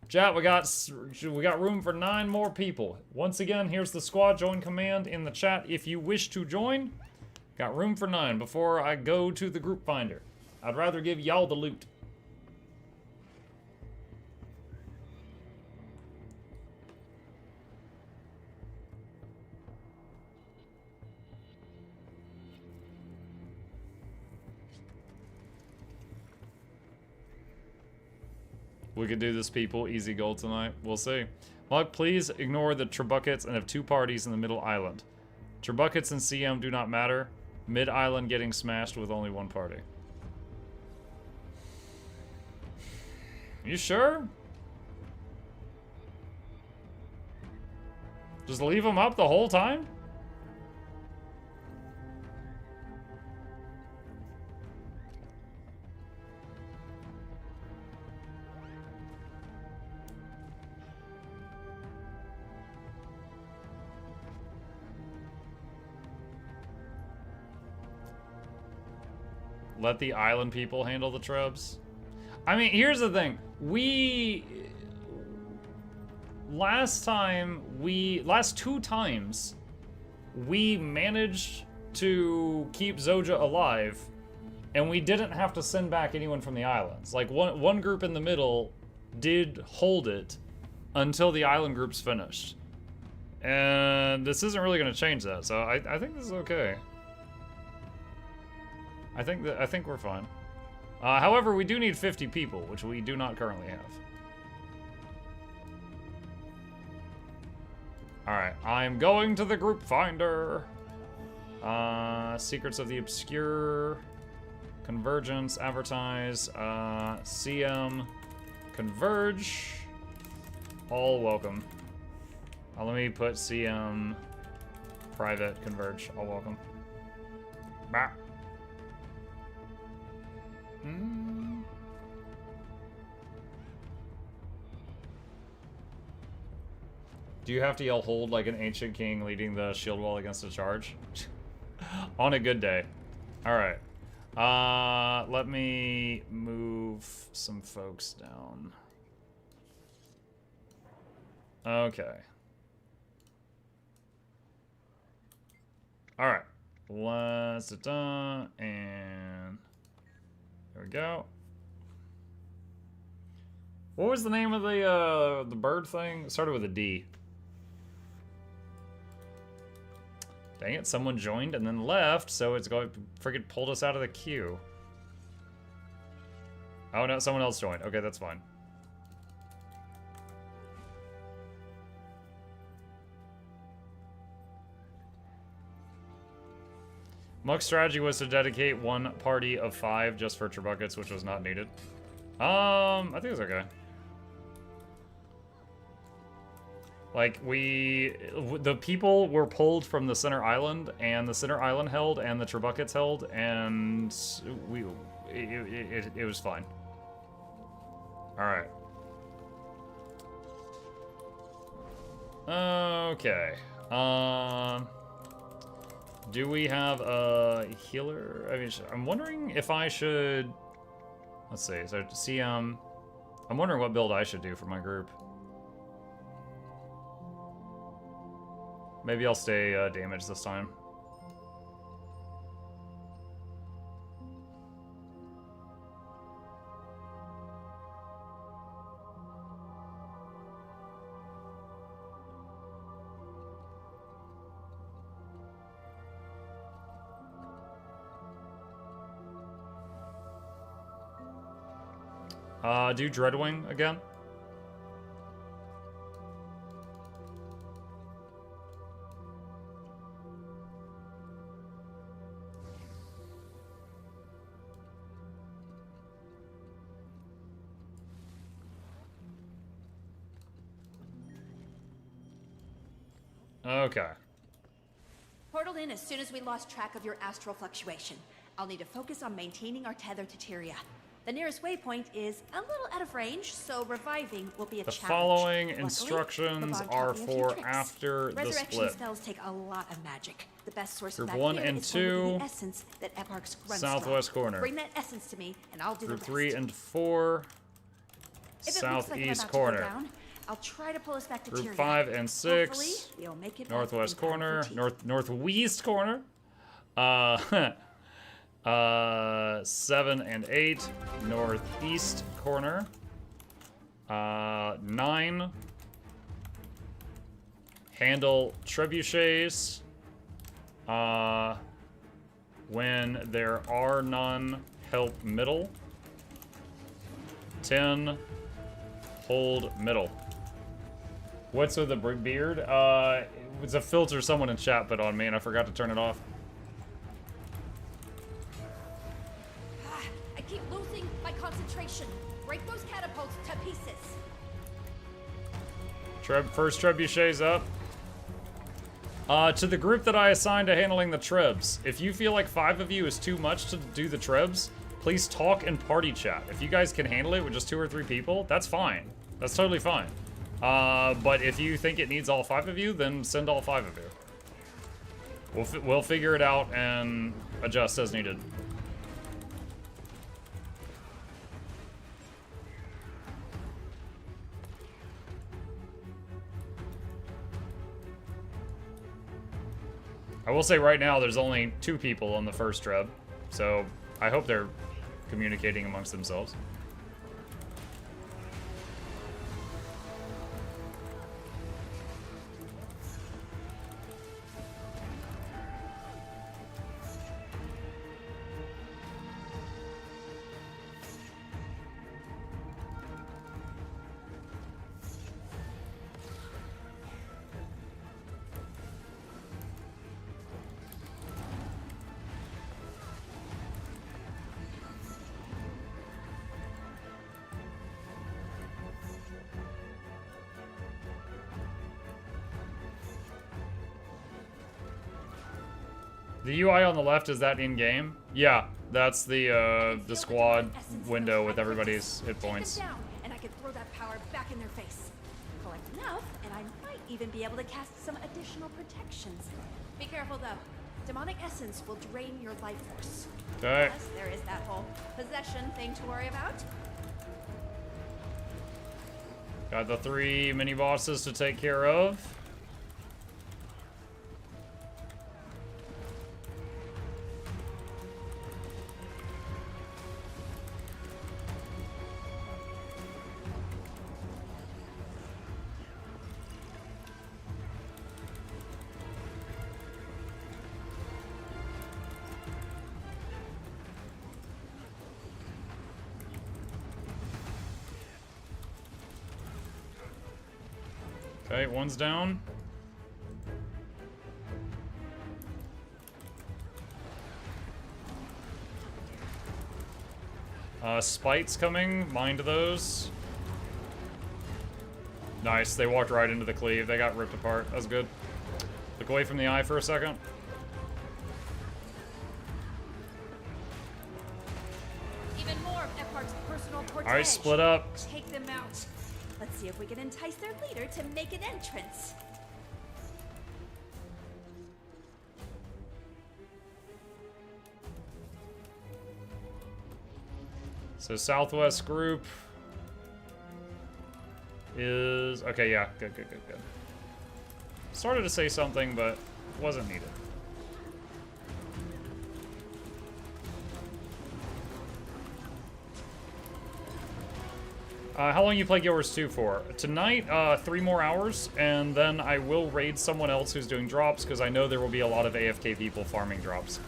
Chat, we got room for 9 more people. Once again, here's the squad join command in the chat if you wish to join. Got room for 9 before I go to the group finder. I'd rather give y'all the loot. We could do this, people. Easy goal tonight. We'll see. Mug, please ignore the Trebuckets and have 2 parties in the middle island. Trebuckets and CM do not matter. Mid-island getting smashed with only 1 party. You sure? Just leave them up the whole time? Let the island people handle the trebs. I mean, here's the thing. Last 2 times, we managed to keep Zoja alive, and we didn't have to send back anyone from the islands. Like, one group in the middle did hold it until the island groups finished. And this isn't really going to change that, so I think this is okay. I think we're fine. However, we do need 50 people, which we do not currently have. Alright, I'm going to the group finder. Secrets of the Obscure. Convergence, advertise, CM, converge. All welcome. Let me put CM, private, converge, all welcome. Bah. Do you have to yell hold like an ancient king leading the shield wall against a charge? On a good day. Alright. Let me move some folks down. Okay. Alright. Let's and there we go. What was the name of the bird thing? It started with a D. Dang it, someone joined and then left, so it's going freaking pulled us out of the queue. Oh no, someone else joined. Okay, that's fine. Muck's strategy was to dedicate 1 party of 5 just for Trebuckets, which was not needed. I think it's okay. Like, the people were pulled from the center island, and the center island held, and the Trebuckets held, and it was fine. Alright. Okay. Do we have a healer? I mean, I'm wondering if I should... Let's see. So, CM... I'm wondering what build I should do for my group. Maybe I'll stay damaged this time. Do Dreadwing again. Okay. Portaled in as soon as we lost track of your astral fluctuation. I'll need to focus on maintaining our tether to Tyria. The nearest waypoint is a little out of range, so reviving will be a The challenge. following Luckily, instructions Babak are taught me a few for tricks. after the Resurrection split. spells take a lot of magic. The best source Group of that 1 here and is going to be 2, the essence that Eparch's grunts southwest draw. corner. Bring that essence to me, and I'll do Group the 3 rest. and 4, If it looks like I'm southeast about to go corner. down, I'll try to pull us back to Group Tyrion. 5 and 6, Hopefully, we'll make it back northwest in time for corner, tea. northwest corner. 7 and 8, northeast corner. 9, handle trebuchets. When there are none, help middle. 10, hold middle. What's with the beard? It was a filter someone in chat put on me and I forgot to turn it off. I keep losing my concentration. Break those catapults to pieces. First trebuchet's up. To the group that I assigned to handling the trebs, if you feel like 5 of you is too much to do the trebs, please talk in party chat. If you guys can handle it with just 2 or 3 people, that's fine. That's totally fine. But if you think it needs all 5 of you, then send all 5 of you. We'll figure it out and adjust as needed. I will say right now there's only 2 people on the first treb, so I hope they're communicating amongst themselves. The UI on the left, is that in-game? Yeah, that's the squad window with everybody's hit points. Take them down, and I can throw that power back in their face. Collect enough, and I might even be able to cast some additional protections. Be careful though. Demonic essence will drain your life force. Okay. Plus, there is that whole possession thing to worry about. Got the 3 mini-bosses to take care of. Okay, one's down. Spite's coming. Mind those. Nice. They walked right into the cleave. They got ripped apart. That was good. Look away from the eye for a second. Even more of Eparch's personal portage. All right, split up. Take them out. Let's see if we can entice their leader to make an entrance. So southwest group is okay. Yeah, good. Started to say something, but wasn't needed. How long you play Guild Wars 2 for? Tonight, 3 more hours, and then I will raid someone else who's doing drops, because I know there will be a lot of AFK people farming drops.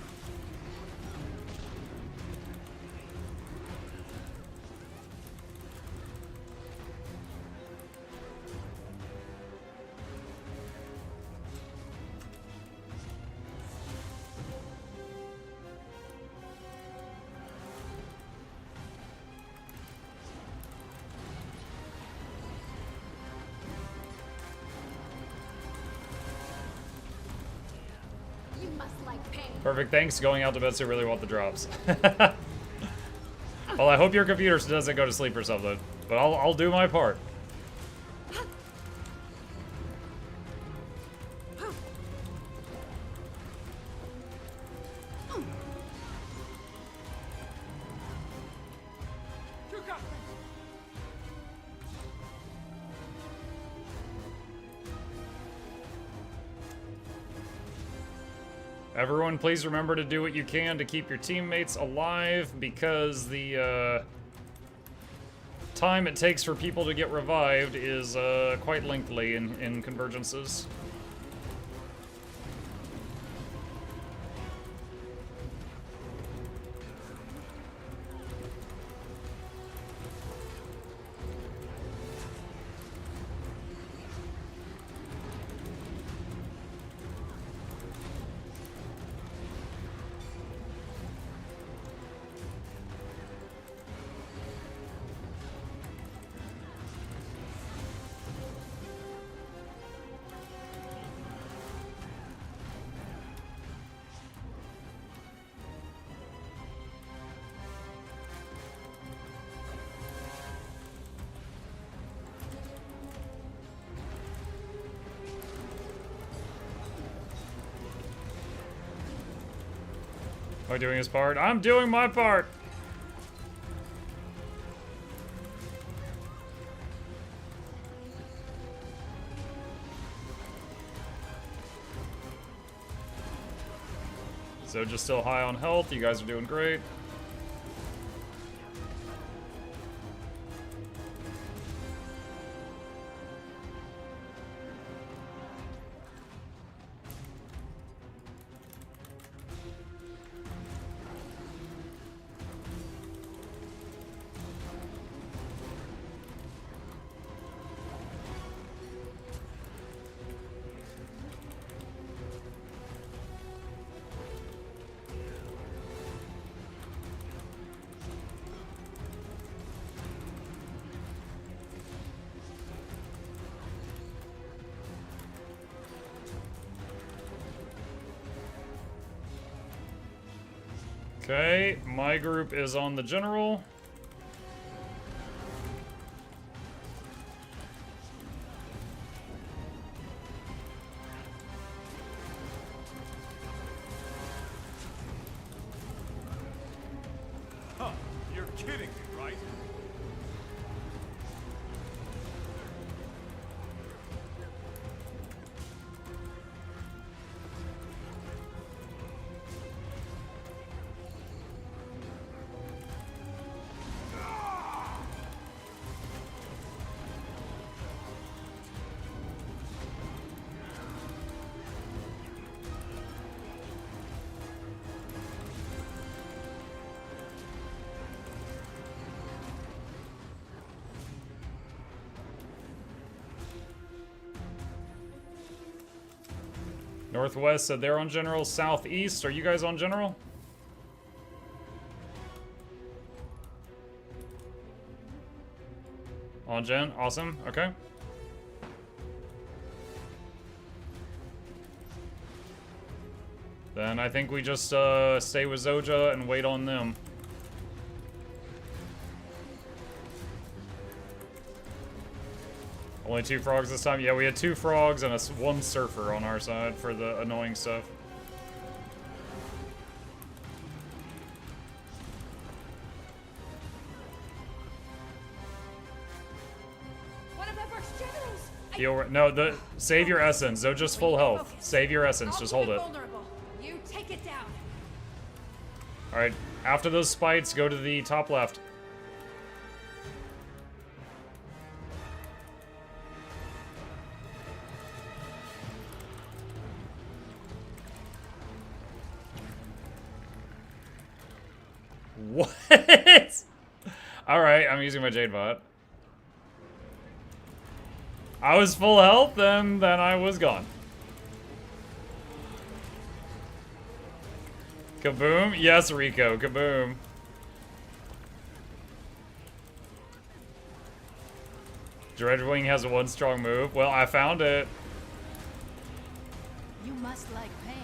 You must like pain. Perfect, thanks. Going out to bed, so really want the drops. Well, I hope your computer doesn't go to sleep or something. But I'll do my part. Everyone, please remember to do what you can to keep your teammates alive, because the time it takes for people to get revived is quite lengthy in Convergences. Am I doing his part? I'm doing my part! So just still high on health. You guys are doing great. Okay, my group is on the general. Huh, you're kidding me, right? Northwest said they're on general. Southeast, are you guys on general? On gen, awesome, okay. Then I think we just stay with Zoja and wait on them. Only 2 frogs this time? Yeah, we had 2 frogs and one surfer on our side for the annoying stuff. One of the first generals. No, save your essence. Zoja's full health. Save your essence, just hold it. Vulnerable. You take it down. Alright, after those spites, go to the top left. What? Alright, I'm using my Jade bot. I was full health, and then I was gone. Kaboom? Yes, Rico, kaboom. Dreadwing has 1 strong move. Well, I found it. You must like pain.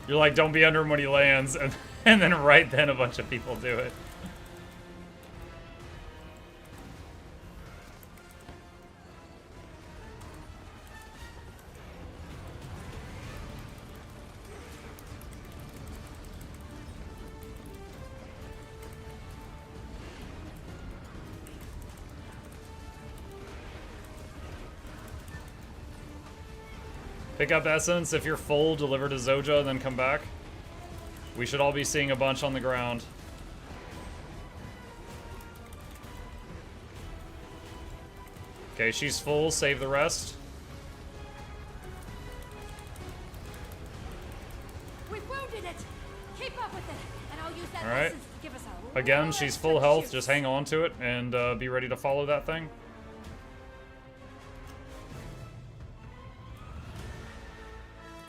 You're like, don't be under him when he lands, and then right then a bunch of people do it. Pick up Essence. If you're full, deliver to Zoja, then come back. We should all be seeing a bunch on the ground. Okay, she's full. Save the rest. We've wounded it. Keep up with it, and I'll use that All right. essence to give us a Again, little she's extra full health. juice. Just hang on to it and be ready to follow that thing.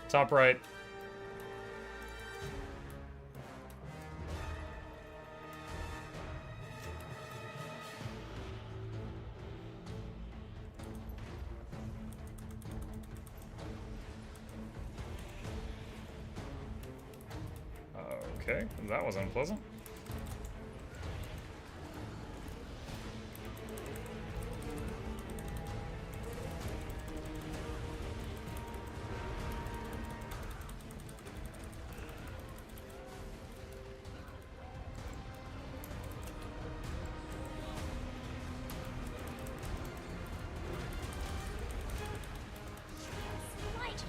Top right. Okay, that was unpleasant.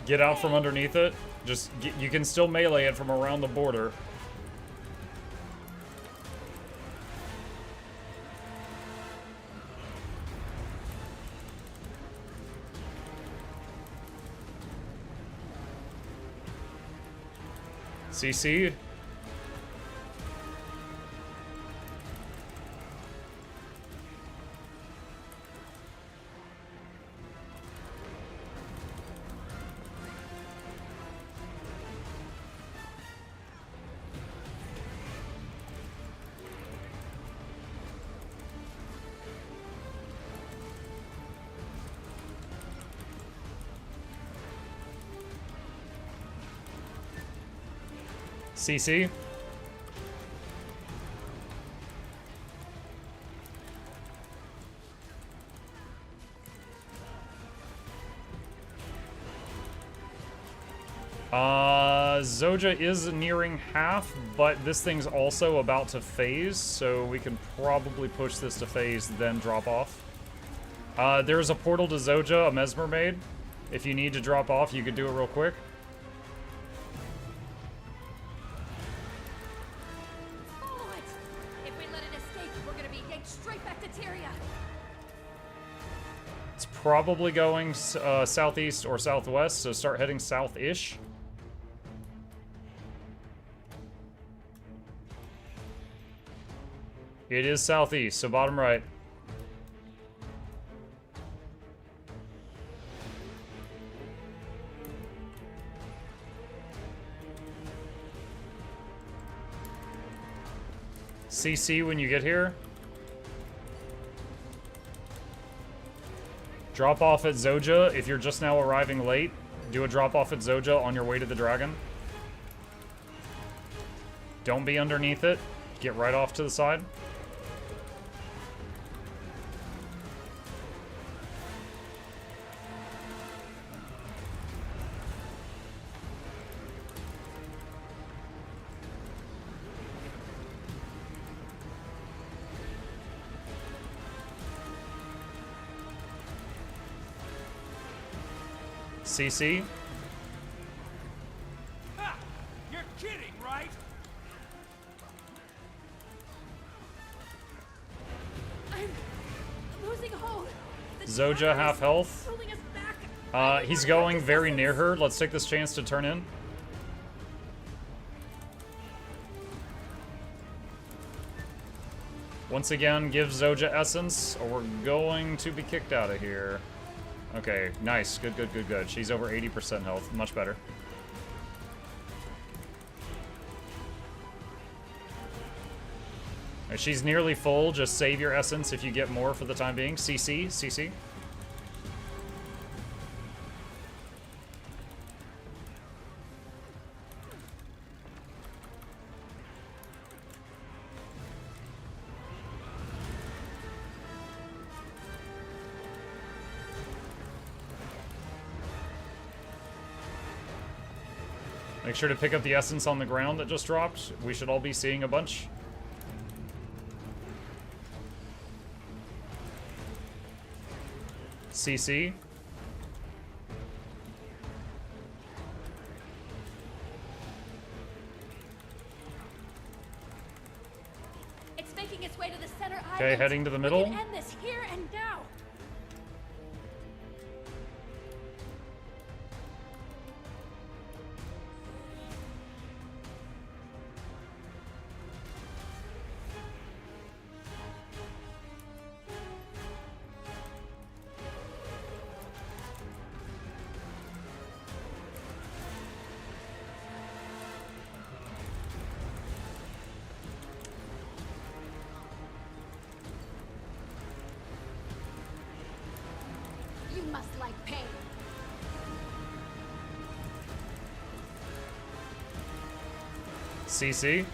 Get out from underneath it. Just you can still melee it from around the border. CC. CC. Zoja is nearing half, but this thing's also about to phase, so we can probably push this to phase, then drop off. There's a portal to Zoja, a Mesmer made. If you need to drop off, you could do it real quick. Follow it. If we let it escape, we're gonna be yanked straight back to Tyria. It's probably going southeast or southwest, so start heading south-ish. It is southeast, so bottom right. CC when you get here. Drop off at Zoja. If you're just now arriving late, do a drop off at Zoja on your way to the dragon. Don't be underneath it. Get right off to the side. CC. Ha! You're kidding, right? I'm losing hold. The Zoja dragon half is health. pulling us back. He's going very near her. Let's take this chance to turn in. Once again, give Zoja essence, or we're going to be kicked out of here. Okay, nice. Good, good, good, good. She's over 80% health. Much better. Alright, she's nearly full. Just save your essence if you get more for the time being. CC, CC. Make sure to pick up the essence on the ground that just dropped. We should all be seeing a bunch. CC. It's making its way to the center island. Okay, heading to the middle. We can end this here and now. You must like pain. CC.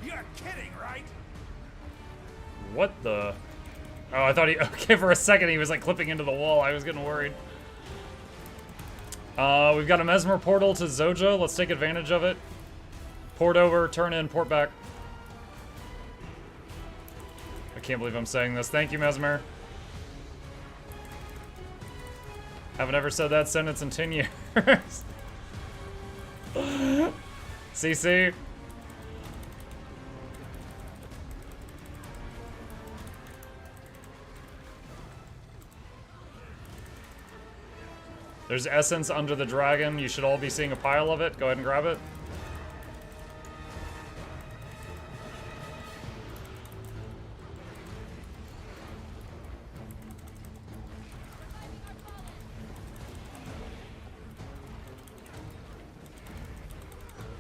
You're kidding, right? What the? Oh, I thought he... Okay, for a second he was like clipping into the wall. I was getting worried. We've got a Mesmer portal to Zoja. Let's take advantage of it. Port over, turn in, port back. I can't believe I'm saying this. Thank you, Mesmer. Haven't ever said that sentence in 10 years. CC. There's essence under the dragon. You should all be seeing a pile of it. Go ahead and grab it.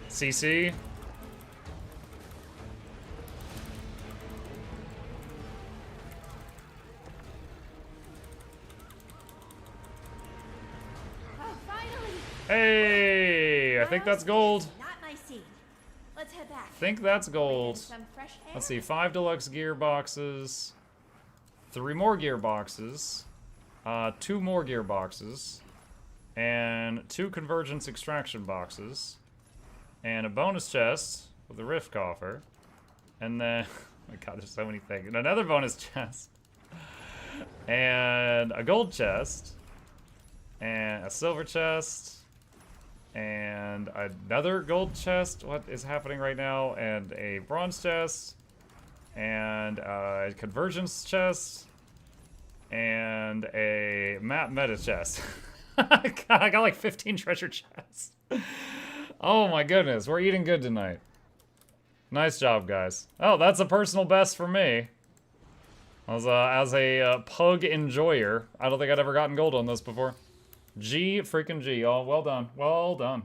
CC. Hey, I think that's gold. Not my scene. Let's head back. I think that's gold. Some fresh air. Let's see, 5 deluxe gearboxes, 3 more gearboxes, 2 more gearboxes, and 2 convergence extraction boxes, and a bonus chest with a rift coffer, and then, oh my god, there's so many things, and another bonus chest, and a gold chest, and a silver chest, and another gold chest. What is happening right now? And a bronze chest, and a convergence chest, and a map meta chest. God, I got like 15 treasure chests. Oh my goodness, we're eating good tonight. Nice job, guys. Oh, that's a personal best for me. As a pug enjoyer, I don't think I'd ever gotten gold on this before. G freaking G. Oh, well done. Well done.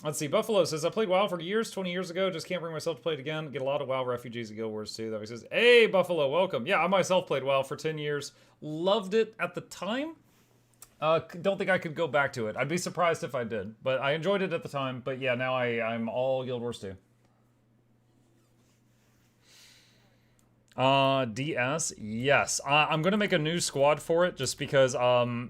Let's see. Buffalo says, I played WoW for years, 20 years ago. Just can't bring myself to play it again. Get a lot of WoW refugees at Guild Wars too. That he says, hey, Buffalo, welcome. Yeah, I myself played WoW for 10 years. Loved it at the time. Don't think I could go back to it. I'd be surprised if I did, but I enjoyed it at the time. But yeah, now I'm all Guild Wars 2. DS, yes. I'm gonna make a new squad for it just because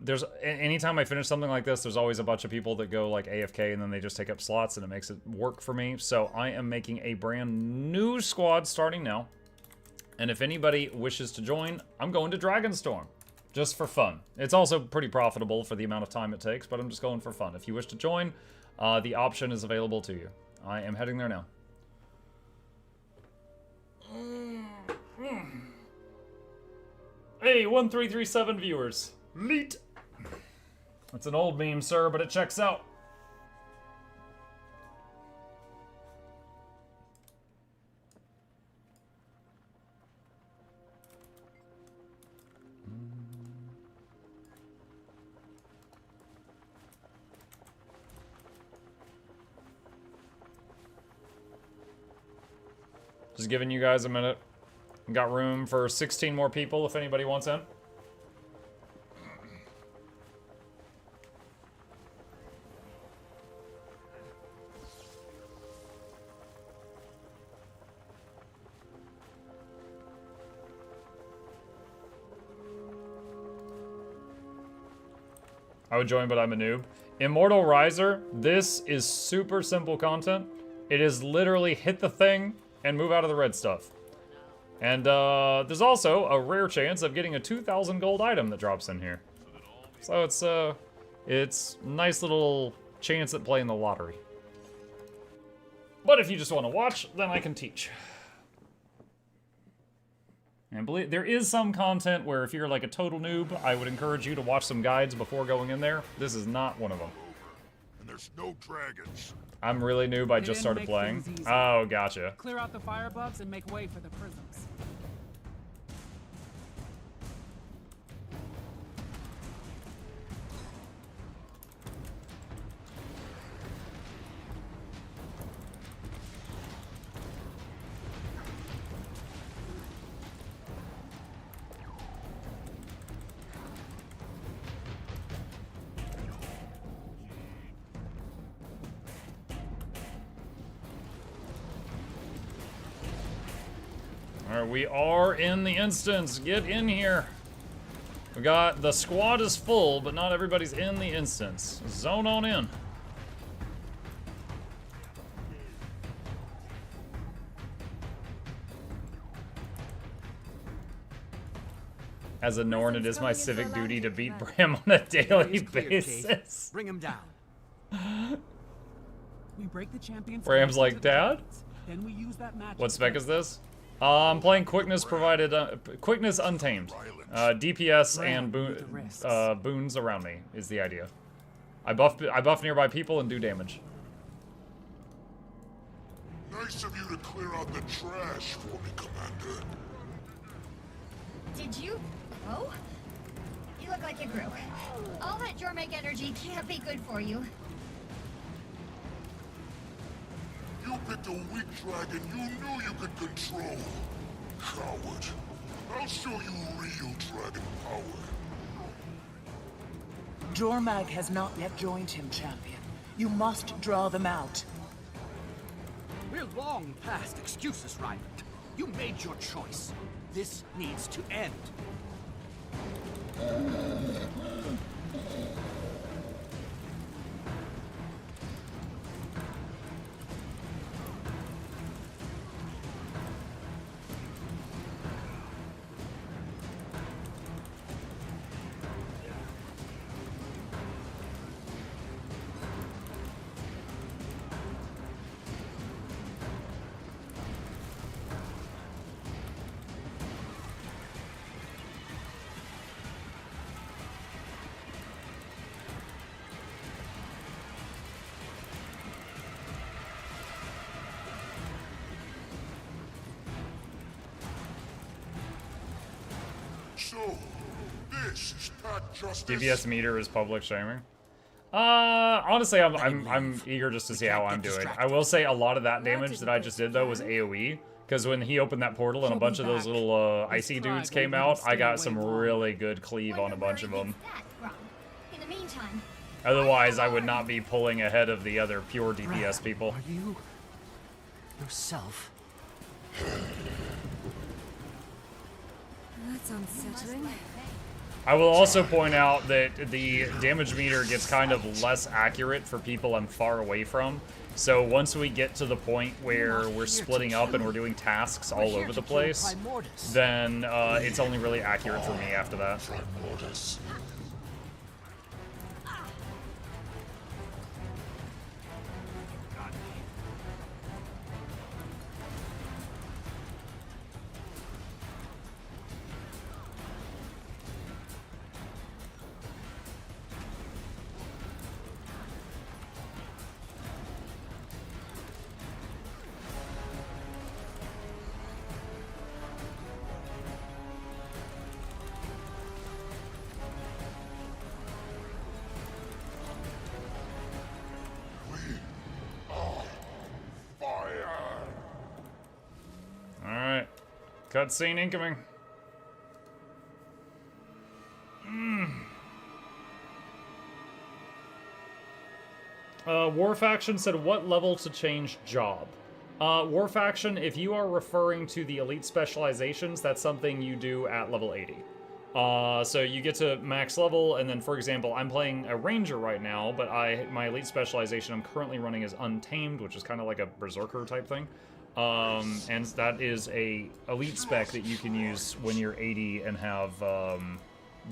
there's anytime I finish something like this, there's always a bunch of people that go like AFK and then they just take up slots and it makes it work for me. So I am making a brand new squad starting now. And if anybody wishes to join, I'm going to Dragonstorm. Just for fun. It's also pretty profitable for the amount of time it takes, but I'm just going for fun. If you wish to join, the option is available to you. I am heading there now. Hey, 1337 viewers. Leet. That's an old meme, sir, but it checks out. Just giving you guys a minute. Got room for 16 more people if anybody wants in. I would join, but I'm a noob. Immortal Riser, this is super simple content. It is literally hit the thing and move out of the red stuff. And there's also a rare chance of getting a 2,000 gold item that drops in here. So it's nice little chance at playing the lottery. But if you just want to watch, then I can teach. And believe there is some content where if you're like a total noob, I would encourage you to watch some guides before going in there. This is not one of them. And there's no dragons. I'm really noob, I just started playing. Oh, gotcha. Clear out the fire bugs and make way for the prisms. Alright, we are in the instance. Get in here. We got, the squad is full, but not everybody's in the instance. Zone on in. As a Norn, it is my civic duty to beat Bram on a daily basis. Bring him down. We break the champion. Bram's like, Dad? Then we use that magic. What spec is this? I'm playing quickness provided, quickness untamed. DPS and boons around me is the idea. I buff nearby people and do damage. Nice of you to clear out the trash for me, Commander. Did you? Oh? You look like you grew. All that Jormek energy can't be good for you. You picked a weak dragon you knew you could control. Coward. I'll show you real dragon power. Jormag has not yet joined him, champion. You must draw them out. We're long past excuses, Ryland. You made your choice. This needs to end. So, this is not justice. DPS meter is public shaming. Honestly, I'm eager just to see how I'm doing. I will say a lot of that damage that I just did though was AoE, because when he opened that portal and a bunch of those little icy dudes came out, I got some really good cleave on a bunch of them. In the meantime, Otherwise, I would not be pulling ahead of the other pure DPS people. Are you yourself? That's unsettling. I will also point out that the damage meter gets kind of less accurate for people I'm far away from. So once we get to the point where we're splitting up and we're doing tasks all over the place, then it's only really accurate for me after that. Cutscene incoming. War Faction said, what level to change job? War Faction, if you are referring to the elite specializations, that's something you do at level 80. So you get to max level, and then, for example, I'm playing a Ranger right now, but my elite specialization I'm currently running is Untamed, which is kind of like a Berserker type thing. And that is a elite spec that you can use when you're 80 and have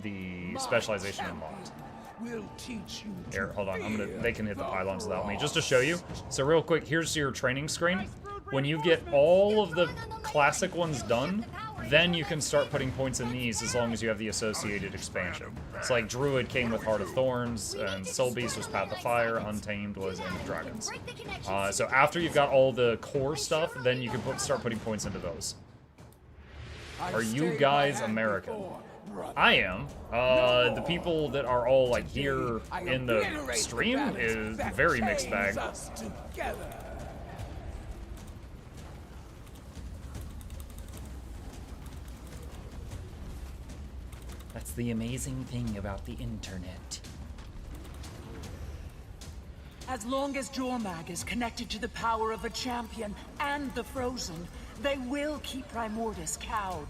the specialization unlocked. Will teach you. Here, hold on. They can hit the pylons without me. Just to show you. So real quick, here's your training screen. When you get all of the classic ones done, then you can start putting points in these as long as you have the associated expansion. It's like Druid came with Heart of Thorns, and Soul Beast was Path of Fire, Untamed was End of Dragons. So after you've got all the core stuff, then you can start putting points into those. Are you guys American? I am. The people that are all like here in the stream is very mixed bag. That's the amazing thing about the internet. As long as Jormag is connected to the power of the champion and the Frozen, they will keep Primordus cowed.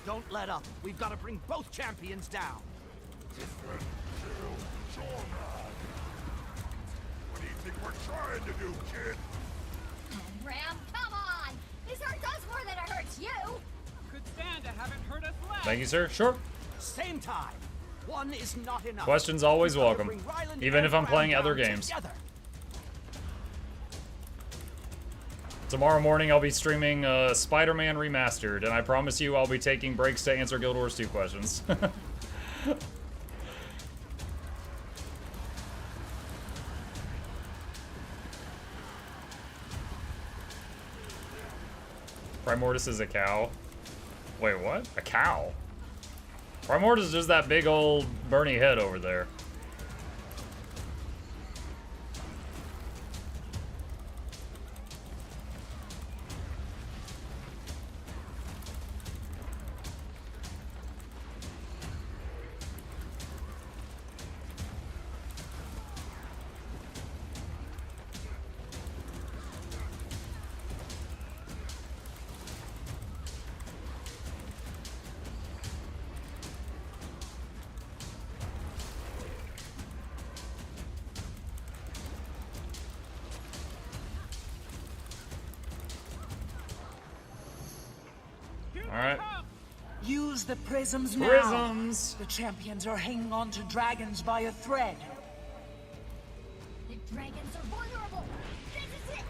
Don't let up. We've got to bring both champions down. What do you think we're trying to do, kid? Ram, come on! This hurt us more than it hurts you! Could stand to have it hurt us less. Thank you, sir. Sure. Same time. One is not enough. Questions always welcome, even if I'm playing other games. Tomorrow morning I'll be streaming Spider-Man Remastered, and I promise you I'll be taking breaks to answer Guild Wars 2 questions. Primordus is a cow. Wait, what? A cow? Primordus is just that big old Bernie head over there. Alright. Use the prisms now. Prisms! The champions are hanging on to dragons by a thread. The dragons are vulnerable! This is it!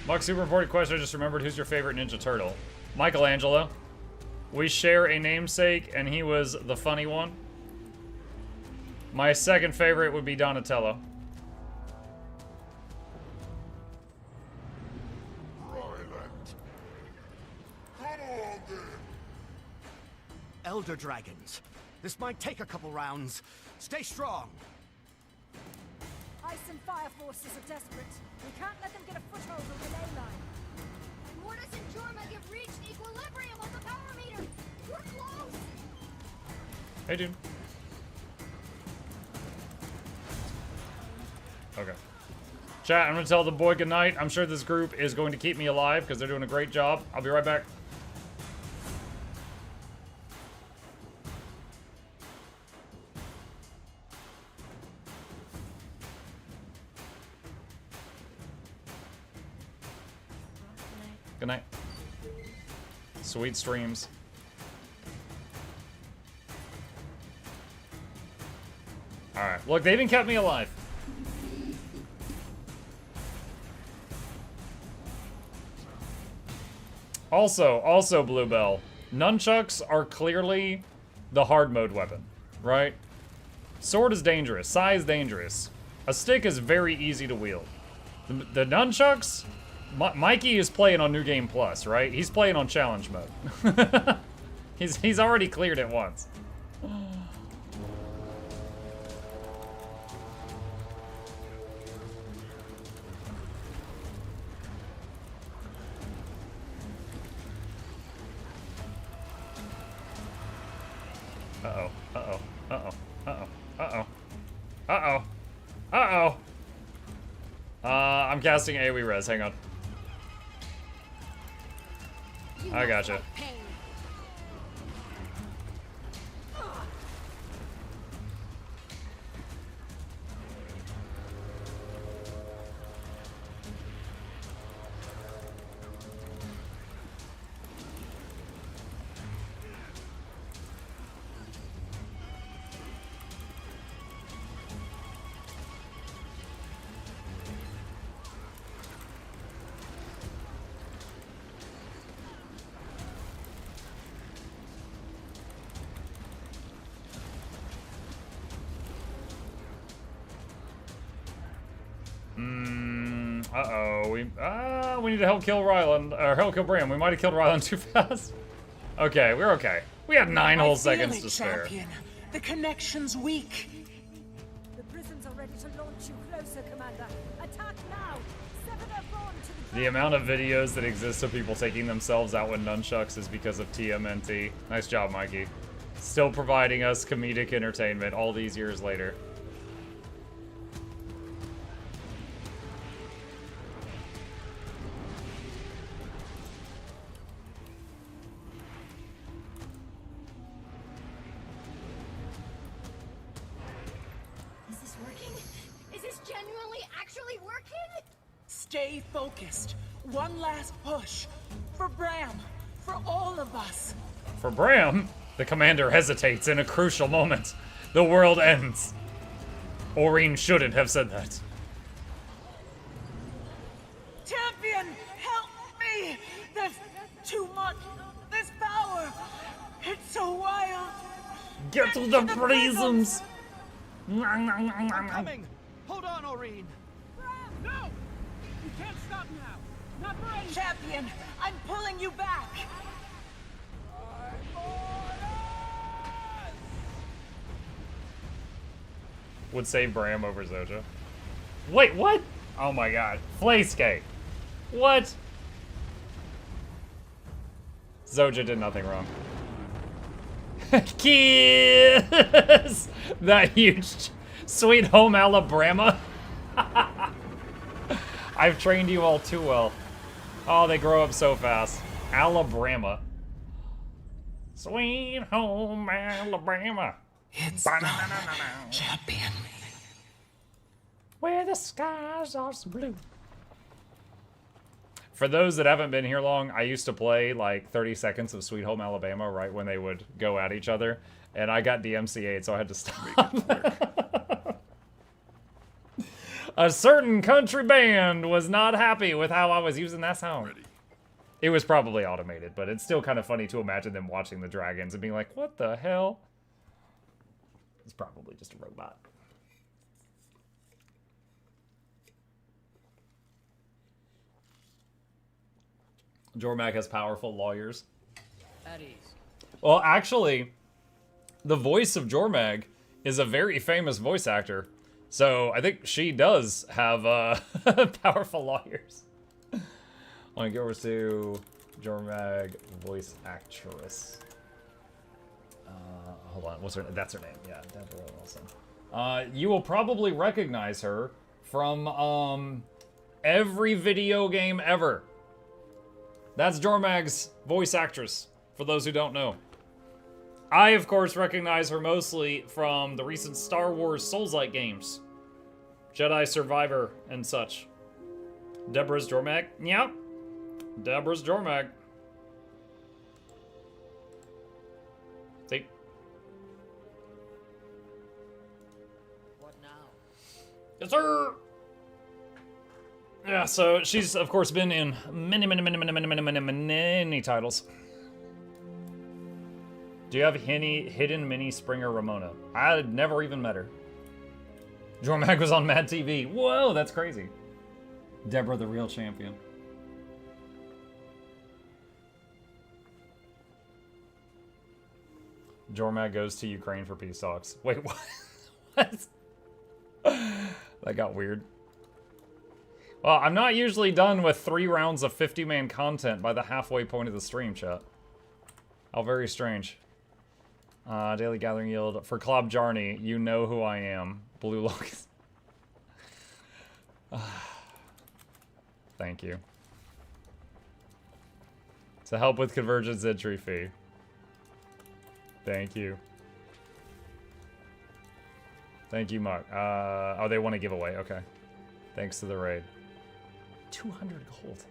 Mark, super important question. I just remembered, who's your favorite Ninja Turtle? Michelangelo. We share a namesake, and he was the funny one. My second favorite would be Donatello. Elder dragons. This might take a couple rounds. Stay strong. Ice and fire forces are desperate. We can't let them get a foothold on the ley line. Mortis and Jormag have reached equilibrium on the power meter. We're close. Hey, dude. Okay. Chat, I'm gonna tell the boy goodnight. I'm sure this group is going to keep me alive because they're doing a great job. I'll be right back. Good night. Sweet streams. Alright. Look, they even kept me alive. Also, Bluebell, nunchucks are clearly the hard mode weapon, right? Sword is dangerous, sai is dangerous. A stick is very easy to wield. The nunchucks, Mikey is playing on New Game Plus, right? He's playing on challenge mode. he's already cleared it once. Uh-oh. Uh-oh. Uh-oh. Uh-oh. Uh-oh. Uh-oh. Uh-oh. I'm casting AoE res. Hang on. I gotcha. Uh-oh, we need to help kill Ryland, or help kill Bram. We might have killed Ryland too fast. Okay, we're okay. We had 9 whole seconds to spare. Champion. The connection's weak. The prisons are ready to launch you closer, Commander. Attack now! Sever their bond to the The amount of videos that exist of people taking themselves out with nunchucks is because of TMNT. Nice job, Mikey. Still providing us comedic entertainment all these years later. Stay focused. One last push. For Bram. For all of us. For Bram, the commander hesitates in a crucial moment. The world ends. Aurene shouldn't have said that. Champion, help me! There's too much. There's power. It's so wild. Get to the prisms. I'm coming. Hold on, Aurene. No! You can't stop now! Not for any— Champion, I'm pulling you back! Would save Bram over Zoja. Wait, what? Oh my god. Flayskate. What? Zoja did nothing wrong. Kiss! That huge Sweet Home Alabama. I've trained you all too well. Oh, they grow up so fast. Alabama. Sweet Home Alabama. It's champion. Where the skies are so blue. For those that haven't been here long, I used to play like 30 seconds of Sweet Home Alabama right when they would go at each other. And I got DMCA'd, so I had to stop. A certain country band was not happy with how I was using that song. It was probably automated, but it's still kind of funny to imagine them watching the dragons and being like, what the hell? It's probably just a robot. Jormak has powerful lawyers. At ease. Well, actually, the voice of Jormag is a very famous voice actor. So I think she does have powerful lawyers. Let me go over to Jormag voice actress. Hold on, what's her? That's her name. Yeah, Deborah Wilson. You will probably recognize her from every video game ever. That's Jormag's voice actress, for those who don't know. I, of course, recognize her mostly from the recent Star Wars Souls-like games. Jedi Survivor and such. Deborah's Jormag? Yep. Deborah's Jormag. See? What now? Yes, sir! Yeah, so she's, of course, been in many titles. Do you have hidden mini Springer Ramona? I had never even met her. Jormag was on Mad TV. Whoa, that's crazy. Deborah, the real champion. Jormag goes to Ukraine for peace talks. Wait, what? What? That got weird. Well, I'm not usually done with 3 rounds of 50-man content by the halfway point of the stream, chat. How very strange. Daily gathering yield. For Klob Jarny, you know who I am. Blue Locust. Thank you. To help with Convergence entry fee. Thank you. Thank you, Muck. Oh, they want a giveaway. Okay. Thanks to the raid. 200 gold.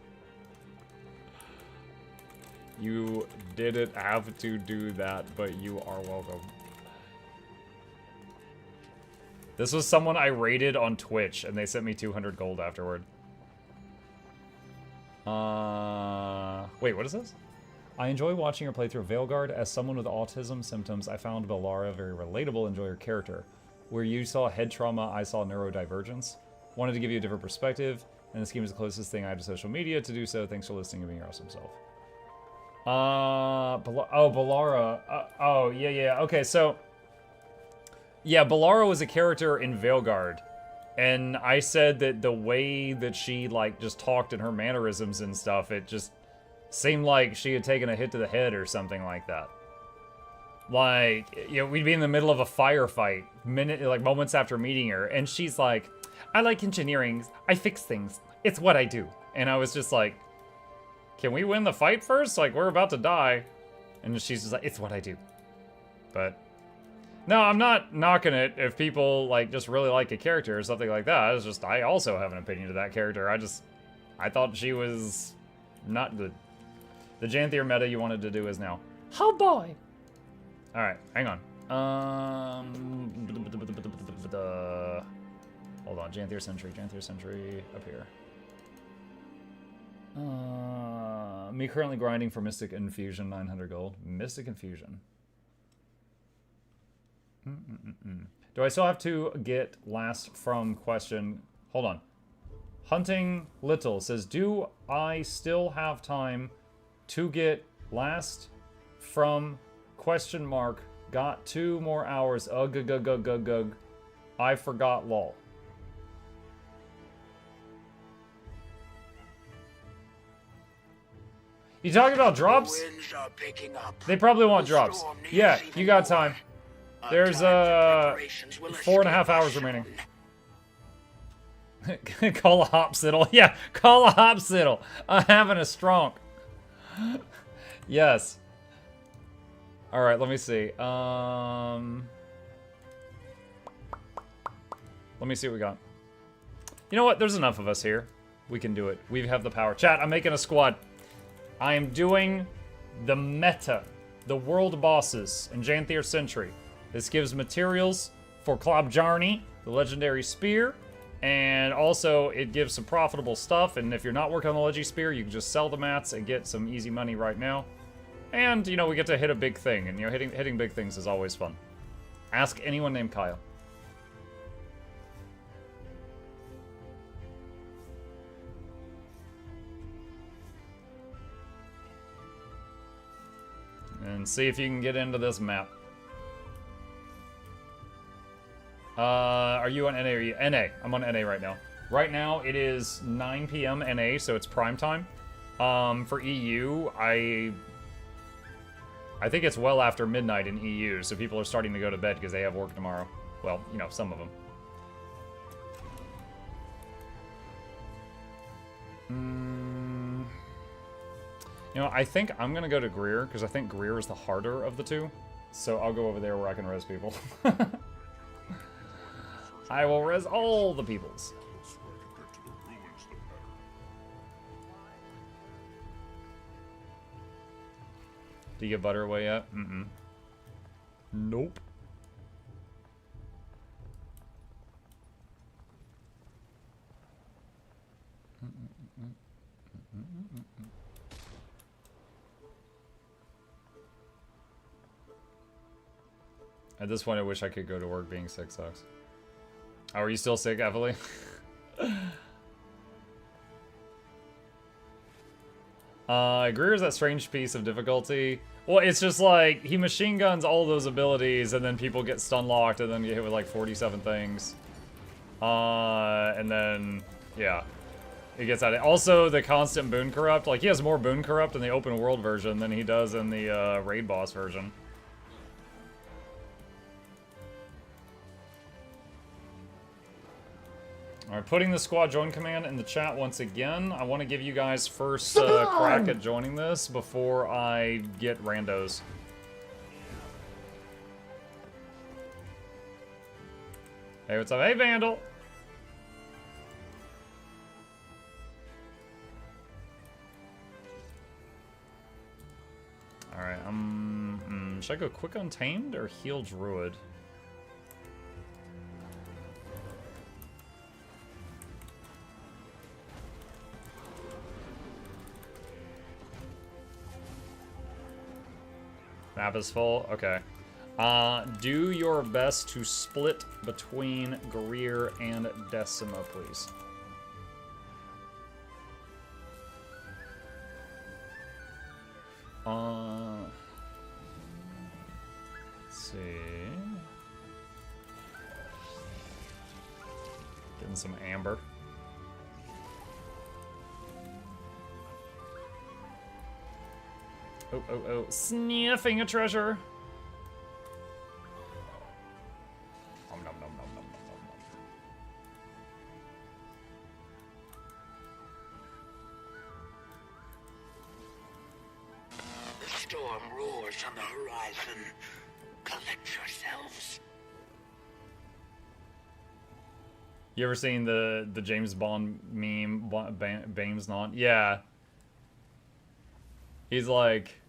You didn't have to do that, but you are welcome. This was someone I raided on Twitch, and they sent me 200 gold afterward. Wait, what is this? I enjoy watching your playthrough of Veilguard. As someone with autism symptoms, I found Bellara very relatable. Enjoy her character. Where you saw head trauma, I saw neurodivergence. Wanted to give you a different perspective, and this game is the closest thing I have to social media to do so. Thanks for listening and being your awesome self. Bellara. Oh, yeah. Okay, so... Yeah, Bellara was a character in Veilguard. And I said that the way that she, like, just talked and her mannerisms and stuff, it just seemed like she had taken a hit to the head or something like that. Like, you know, we'd be in the middle of a firefight, moments after meeting her, and she's like, I like engineering. I fix things. It's what I do. And I was just like, can we win the fight first? Like, we're about to die. And she's just like, it's what I do. But... no, I'm not knocking it if people, like, just really like a character or something like that. It's just, I also have an opinion of that character. I thought she was not good. The Janthier meta you wanted to do is now. Oh boy! Alright, hang on. Hold on, Janthier Sentry up here. Me currently grinding for Mystic Infusion, 900 gold. Mystic Infusion. Do I still have to get last from question? Hold on. Hunting Little says, do I still have time to get last from question mark? Got 2 more hours. Ugh. I forgot lol. You talking about drops? They probably want drops. Yeah, you got time. There's 4.5 hours remaining. Call a hopsiddle. Yeah, call a hopsiddle. I'm having a stronk. Yes. Alright, let me see. Let me see what we got. You know what? There's enough of us here. We can do it. We have the power. Chat, I'm making a squad. I am doing the meta. The world bosses in Janthier Sentry. This gives materials for Klob Jarny, the legendary spear, and also it gives some profitable stuff, and if you're not working on the Legi Spear, you can just sell the mats and get some easy money right now. And, you know, we get to hit a big thing, and, you know, hitting big things is always fun. Ask anyone named Kyle. And see if you can get into this map. Are you on NA? Or are you NA? I'm on NA right now. Right now, it is 9 p.m. NA, so it's prime time. For EU, I think it's well after midnight in EU, so people are starting to go to bed because they have work tomorrow. Well, you know, some of them. You know, I think I'm gonna go to Greer, because I think Greer is the harder of the two. So I'll go over there where I can res people. I will res all the peoples. Do you get butter away yet? Nope. At this point, I wish I could go to work. Being sick sucks. Oh, are you still sick, Evelyn? Greer's that strange piece of difficulty. Well, it's just like, he machine guns all those abilities, and then people get stun locked, and then get hit with like 47 things. And then, yeah. It gets out of it. Also, the constant boon corrupt. Like, he has more boon corrupt in the open world version than he does in the raid boss version. Alright, putting the squad join command in the chat once again. I want to give you guys first crack at joining this before I get randos. Hey, what's up? Hey, Vandal! Alright, should I go quick untamed or heal druid? Map is full? Okay. Do your best to split between Greer and Decima, please. Let's see. Getting some amber. Oh, oh, oh. Sniffing a treasure. Nom, nom, nom, nom, nom, nom, nom. The storm roars on the horizon. Collect yourselves. You ever seen the James Bond meme, Bames Not? Yeah. He's like,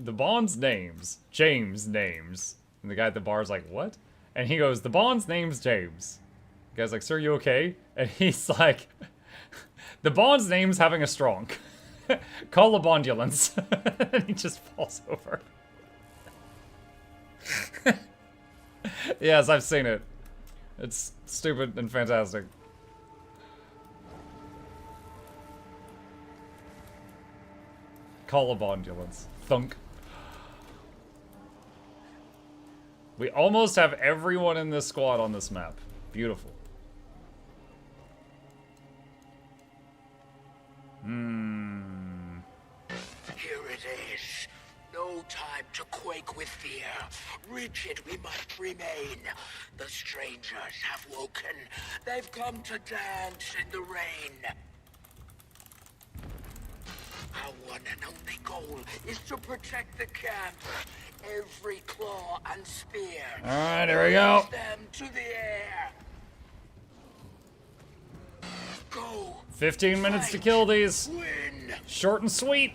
the Bond's names, James names. And the guy at the bar's like, what? And he goes, the Bond's name's James. The guy's like, sir, you okay? And he's like, the Bond's name's having a stroke. Call a bondulance. And he just falls over. Yes, I've seen it. It's stupid and fantastic. Call a bondulance. Thunk. We almost have everyone in this squad on this map. Beautiful. Here it is. No time to quake with fear. Rigid we must remain. The strangers have woken. They've come to dance in the rain. Our one and only goal is to protect the camp. Every claw and spear. Alright, here we go. Raise them to the air. Go. 15 minutes to kill these. Win. Short and sweet.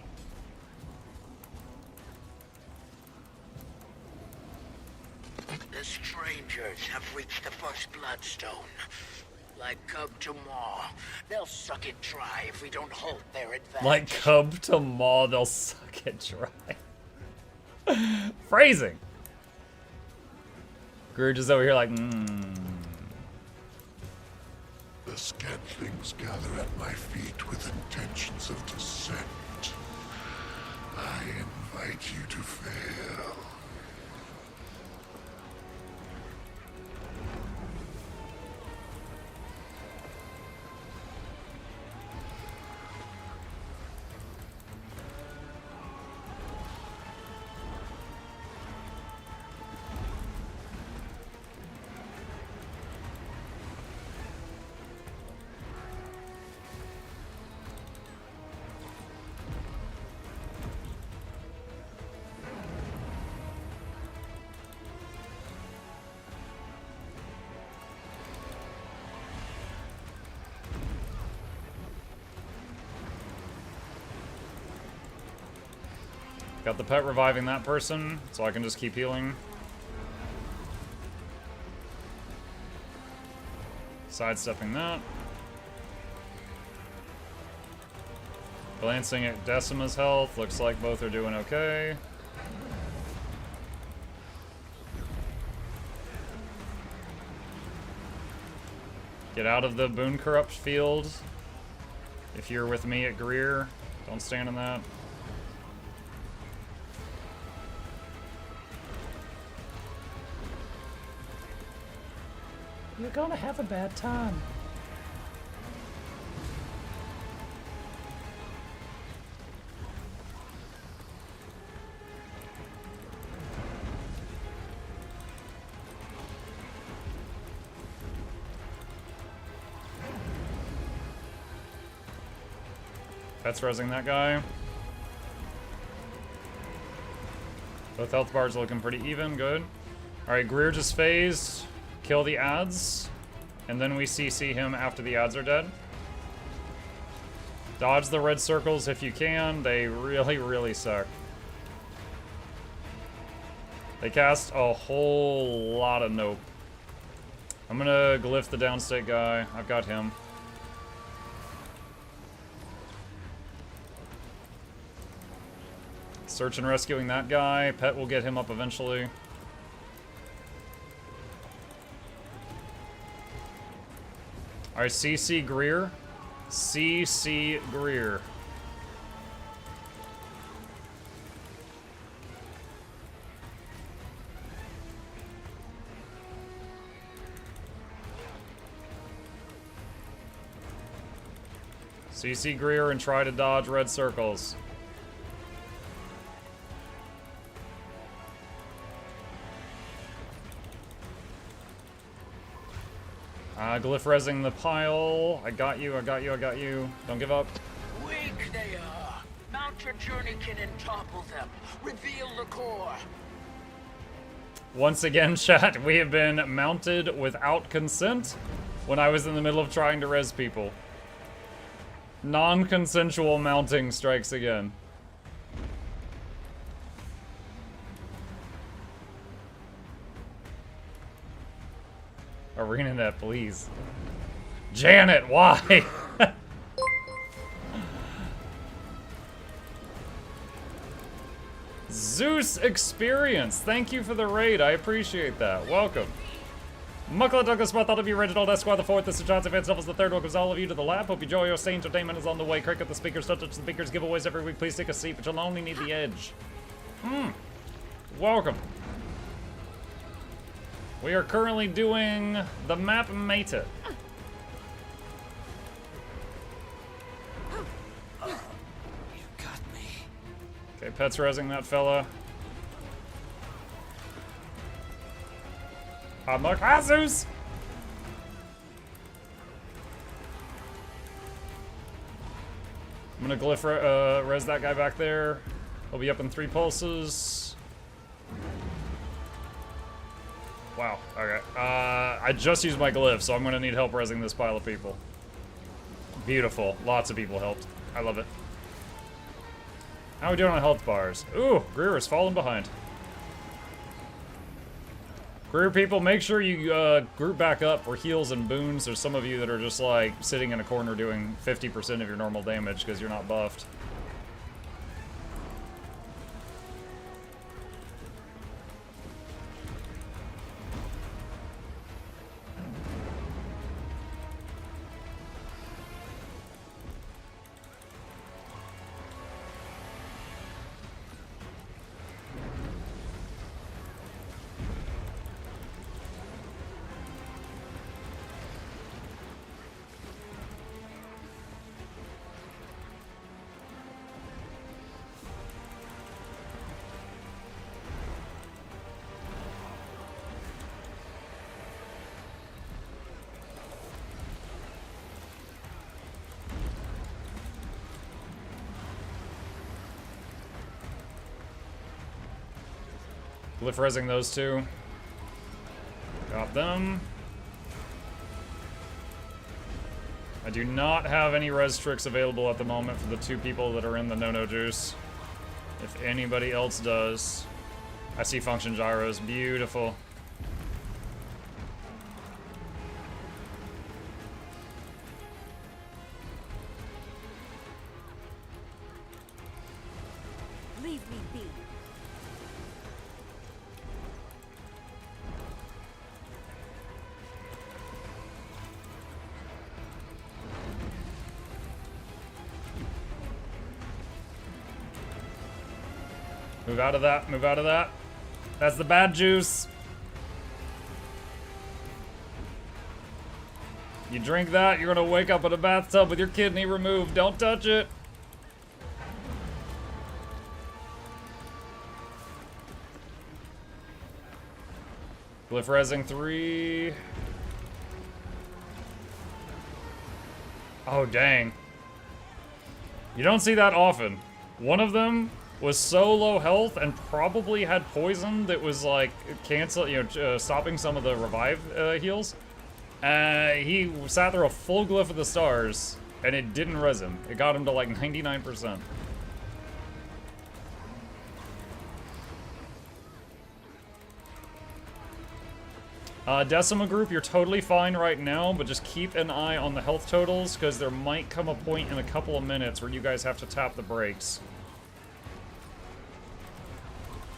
The strangers have reached the first bloodstone. Like Cub to Maw, they'll suck it dry if we don't halt their advantage. Like Cub to Maw, they'll suck it dry. Phrasing. Grudge is over here like, The scantlings gather at my feet with intentions of dissent. I invite you to fail. Got the pet reviving that person, so I can just keep healing. Sidestepping that. Glancing at Decima's health, looks like both are doing okay. Get out of the Boon Corrupt field. If you're with me at Greer, don't stand in that. You're gonna have a bad time. Pet's resing that guy. Both health bars looking pretty even, good. Alright, Greer just phased. Kill the ads. And then we CC him after the ads are dead. Dodge the red circles if you can. They really, really suck. They cast a whole lot of nope. I'm gonna glyph the downstate guy. I've got him. Search and rescuing that guy. Pet will get him up eventually. Alright, CC Greer. CC Greer. CC Greer and try to dodge red circles. Glyph resing the pile. I got you, I got you, I got you. Don't give up. Weak they are. Mount your journeykin and topple them. Reveal the core. Once again, chat, we have been mounted without consent when I was in the middle of trying to res people. Non-consensual mounting strikes again. ArenaNet, please. Janet, why? Zeus Experience, thank you for the raid. I appreciate that. Welcome. Mukluk Douglas Smith, that'll be Reginald Esquire the 4th. This is Johnson Van Snuffles the 3rd. Welcomes all of you to the lab. Hope you enjoy your stay. Entertainment is on the way. Cricket the speakers, touch the speakers, giveaways every week. Please take a seat, but you'll only need the edge. Welcome. We are currently doing the map Meta. You got me. Okay, Pet's resing that fella. Look, Zeus! I'm gonna glyph res that guy back there. He'll be up in 3 pulses. Wow, okay. I just used my glyph, so I'm gonna need help resing this pile of people. Beautiful. Lots of people helped. I love it. How are we doing on health bars? Ooh, Greer is falling behind. Greer people, make sure you group back up for heals and boons. There's some of you that are just like sitting in a corner doing 50% of your normal damage because you're not buffed. Glyph resing those two. Got them. I do not have any res tricks available at the moment for the 2 people that are in the no-no juice. If anybody else does. I see function gyros. Beautiful. Leave me be. Move out of that, move out of that. That's the bad juice. You drink that, you're gonna wake up in a bathtub with your kidney removed. Don't touch it. Glyph resing 3. Oh, dang. You don't see that often. One of them was so low health and probably had poison that was like stopping some of the revive heals. He sat through a full glyph of the stars and it didn't res him. It got him to like 99%. Decima group, you're totally fine right now, but just keep an eye on the health totals, because there might come a point in a couple of minutes where you guys have to tap the brakes.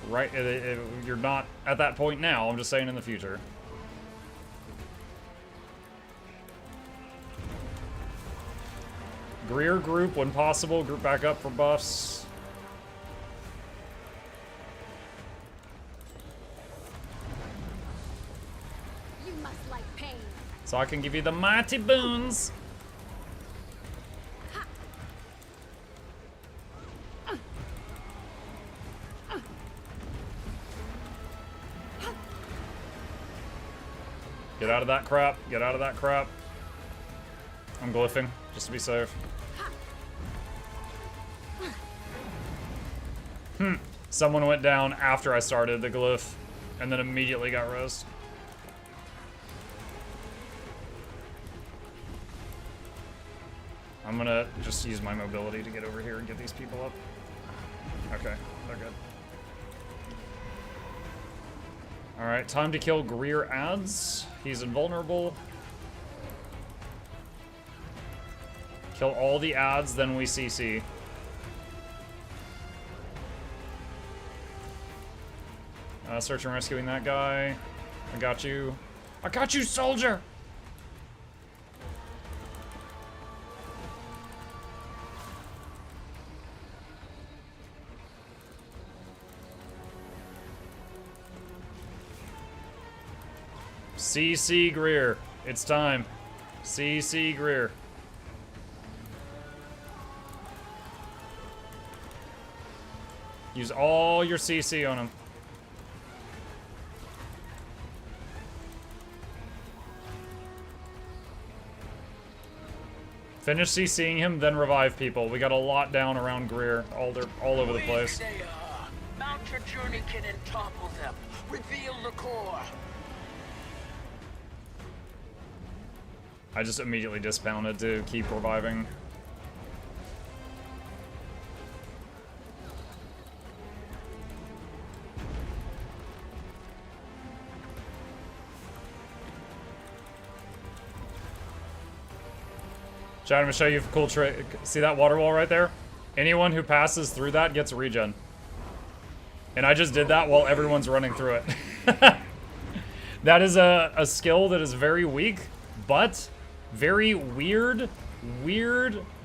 Right, you're not at that point now, I'm just saying in the future. Greer group, when possible, group back up for buffs. So I can give you the mighty boons. Get out of that crap. Get out of that crap. I'm glyphing, just to be safe. Someone went down after I started the glyph, and then immediately got rezzed. I'm gonna just use my mobility to get over here and get these people up. Okay, they're good. Alright, time to kill Greer ads. He's invulnerable. Kill all the ads, then we CC. Search and rescuing that guy. I got you. I got you, soldier! CC Greer. It's time. CC Greer. Use all your CC on him. Finish CCing him, then revive people. We got a lot down around Greer. All over the place. Mount your journeykin and topple them. Reveal the core. I just immediately dismounted to keep reviving. Chad, I'm gonna show you a cool trick. See that water wall right there? Anyone who passes through that gets a regen. And I just did that while everyone's running through it. That is a skill that is very weak, but very weird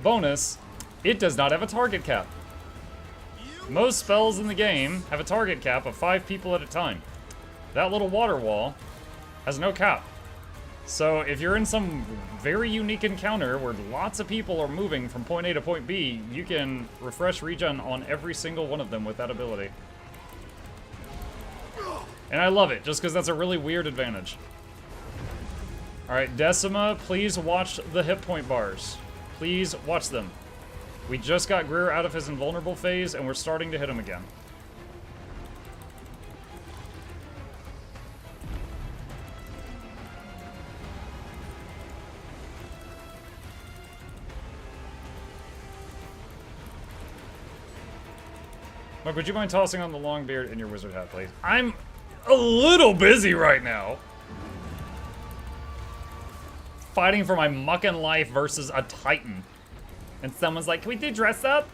bonus. It does not have a target cap. Most spells in the game have a target cap of 5 people at a time. That little water wall has no cap. So if you're in some very unique encounter where lots of people are moving from point A to point B, you can refresh regen on every single one of them with that ability. And I love it, just because that's a really weird advantage. Alright, Decima, please watch the hit point bars. Please watch them. We just got Greer out of his invulnerable phase, and we're starting to hit him again. Mark, would you mind tossing on the long beard and your wizard hat, please? I'm a little busy right now. Fighting for my mucking life versus a titan. And someone's like, can we do dress up?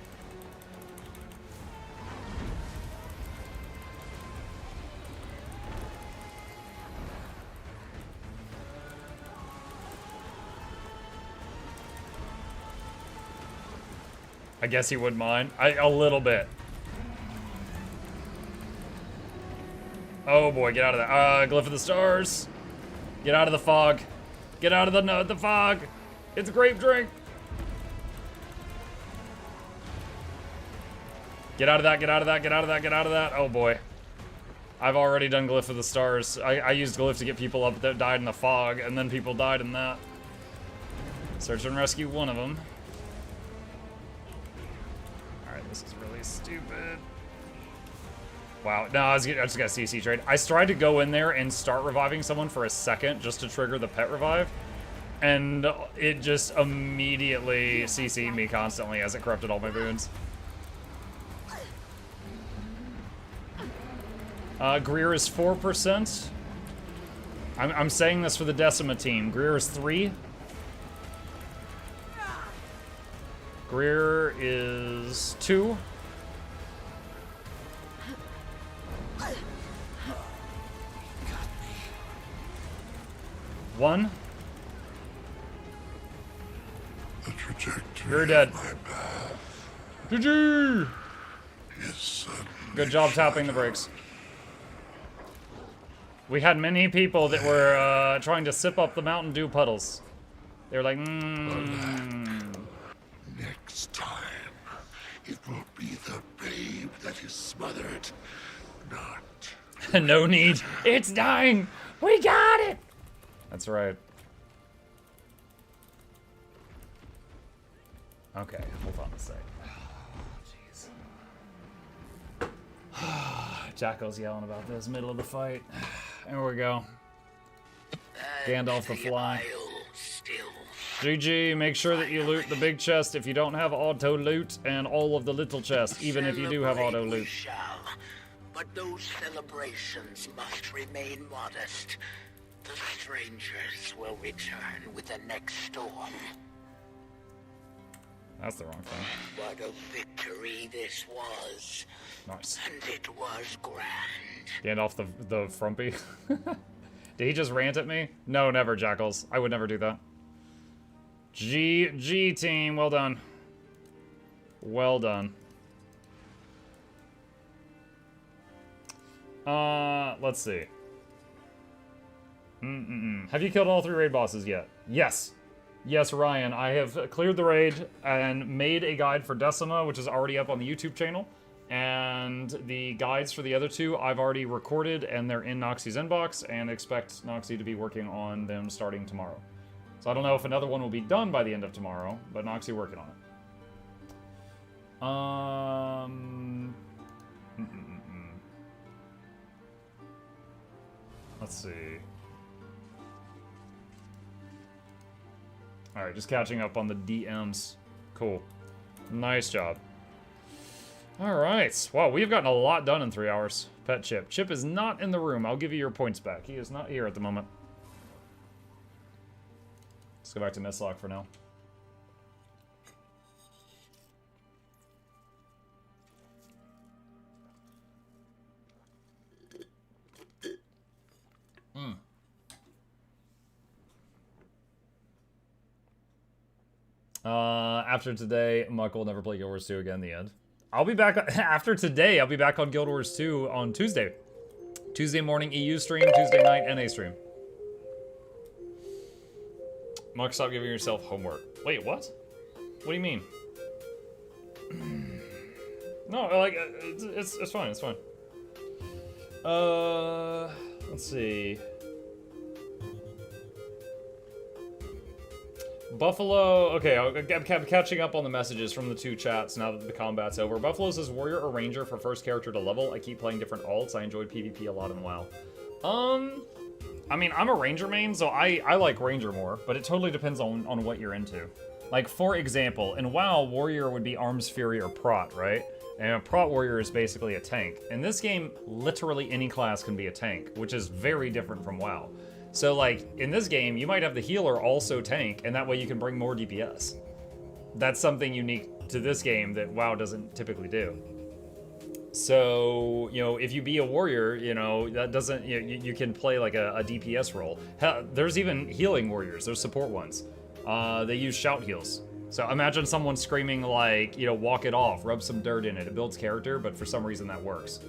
I guess he wouldn't mind. A little bit. Oh boy, get out of that. Glyph of the stars. Get out of the fog. Get out of the fog. It's a grape drink. Get out of that, get out of that, get out of that, get out of that. Oh boy. I've already done Glyph of the stars. I used Glyph to get people up that died in the fog, and then people died in that. Search and rescue one of them. This is really stupid. Wow, no, I just got CC trade. I tried to go in there and start reviving someone for a second just to trigger the pet revive. And it just immediately CC'd me constantly as it corrupted all my boons. Greer is 4%. I'm saying this for the Decima team. Greer is 3. Greer is 2. One. You're dead. GG! Good job tapping the brakes. We had many people that were trying to sip up the Mountain Dew puddles. They were like, Next time, it will be the babe that is smothered, not... No need. It's dying. We got it. That's right. Okay, hold on a sec. Oh, jeez. Jacko's yelling about this middle of the fight. There we go. Gandalf the Fly. GG, make sure that you loot the big chest if you don't have auto loot, and all of the little chests, even if you do have auto loot. But those celebrations must remain modest. The strangers will return with the next storm. That's the wrong thing. What a victory this was. Nice. And it was grand. Gandalf the frumpy. Did he just rant at me? No, never, Jackals. I would never do that. G team, well done. Well done. Let's see. Have you killed all 3 raid bosses yet? Yes. Yes, Ryan, I have cleared the raid and made a guide for Decima, which is already up on the YouTube channel. And the guides for the other 2 I've already recorded, and they're in Noxxi's inbox, and expect Noxxi to be working on them starting tomorrow. So I don't know if another one will be done by the end of tomorrow, but Noxxi working on it. Let's see. Alright, just catching up on the DMs. Cool. Nice job. Alright. Wow, we've gotten a lot done in 3 hours. Pet Chip. Chip is not in the room. I'll give you your points back. He is not here at the moment. Let's go back to Mistlock for now. After today, Muck will never play Guild Wars 2 again, the end. I'll be back, after today, I'll be back on Guild Wars 2 on Tuesday. Tuesday morning EU stream, Tuesday night NA stream. Muck, stop giving yourself homework. Wait, what? What do you mean? No, like, it's fine, it's fine. Let's see. Buffalo, okay, I'm catching up on the messages from the 2 chats now that the combat's over. Buffalo says, Warrior or Ranger for first character to level? I keep playing different alts. I enjoyed PvP a lot in WoW. I mean, I'm a Ranger main, so I like Ranger more, but it totally depends on what you're into. Like, for example, in WoW, Warrior would be Arms Fury or Prot, right? And a Prot Warrior is basically a tank. In this game, literally any class can be a tank, which is very different from WoW. So, like, in this game, you might have the healer also tank, and that way you can bring more DPS. That's something unique to this game that WoW doesn't typically do. So, you know, if you be a warrior, you know, that doesn't, you can play like a DPS role. Hell, there's even healing warriors, there's support ones. They use shout heals. So imagine someone screaming like, you know, walk it off, rub some dirt in it. It builds character, but for some reason that works.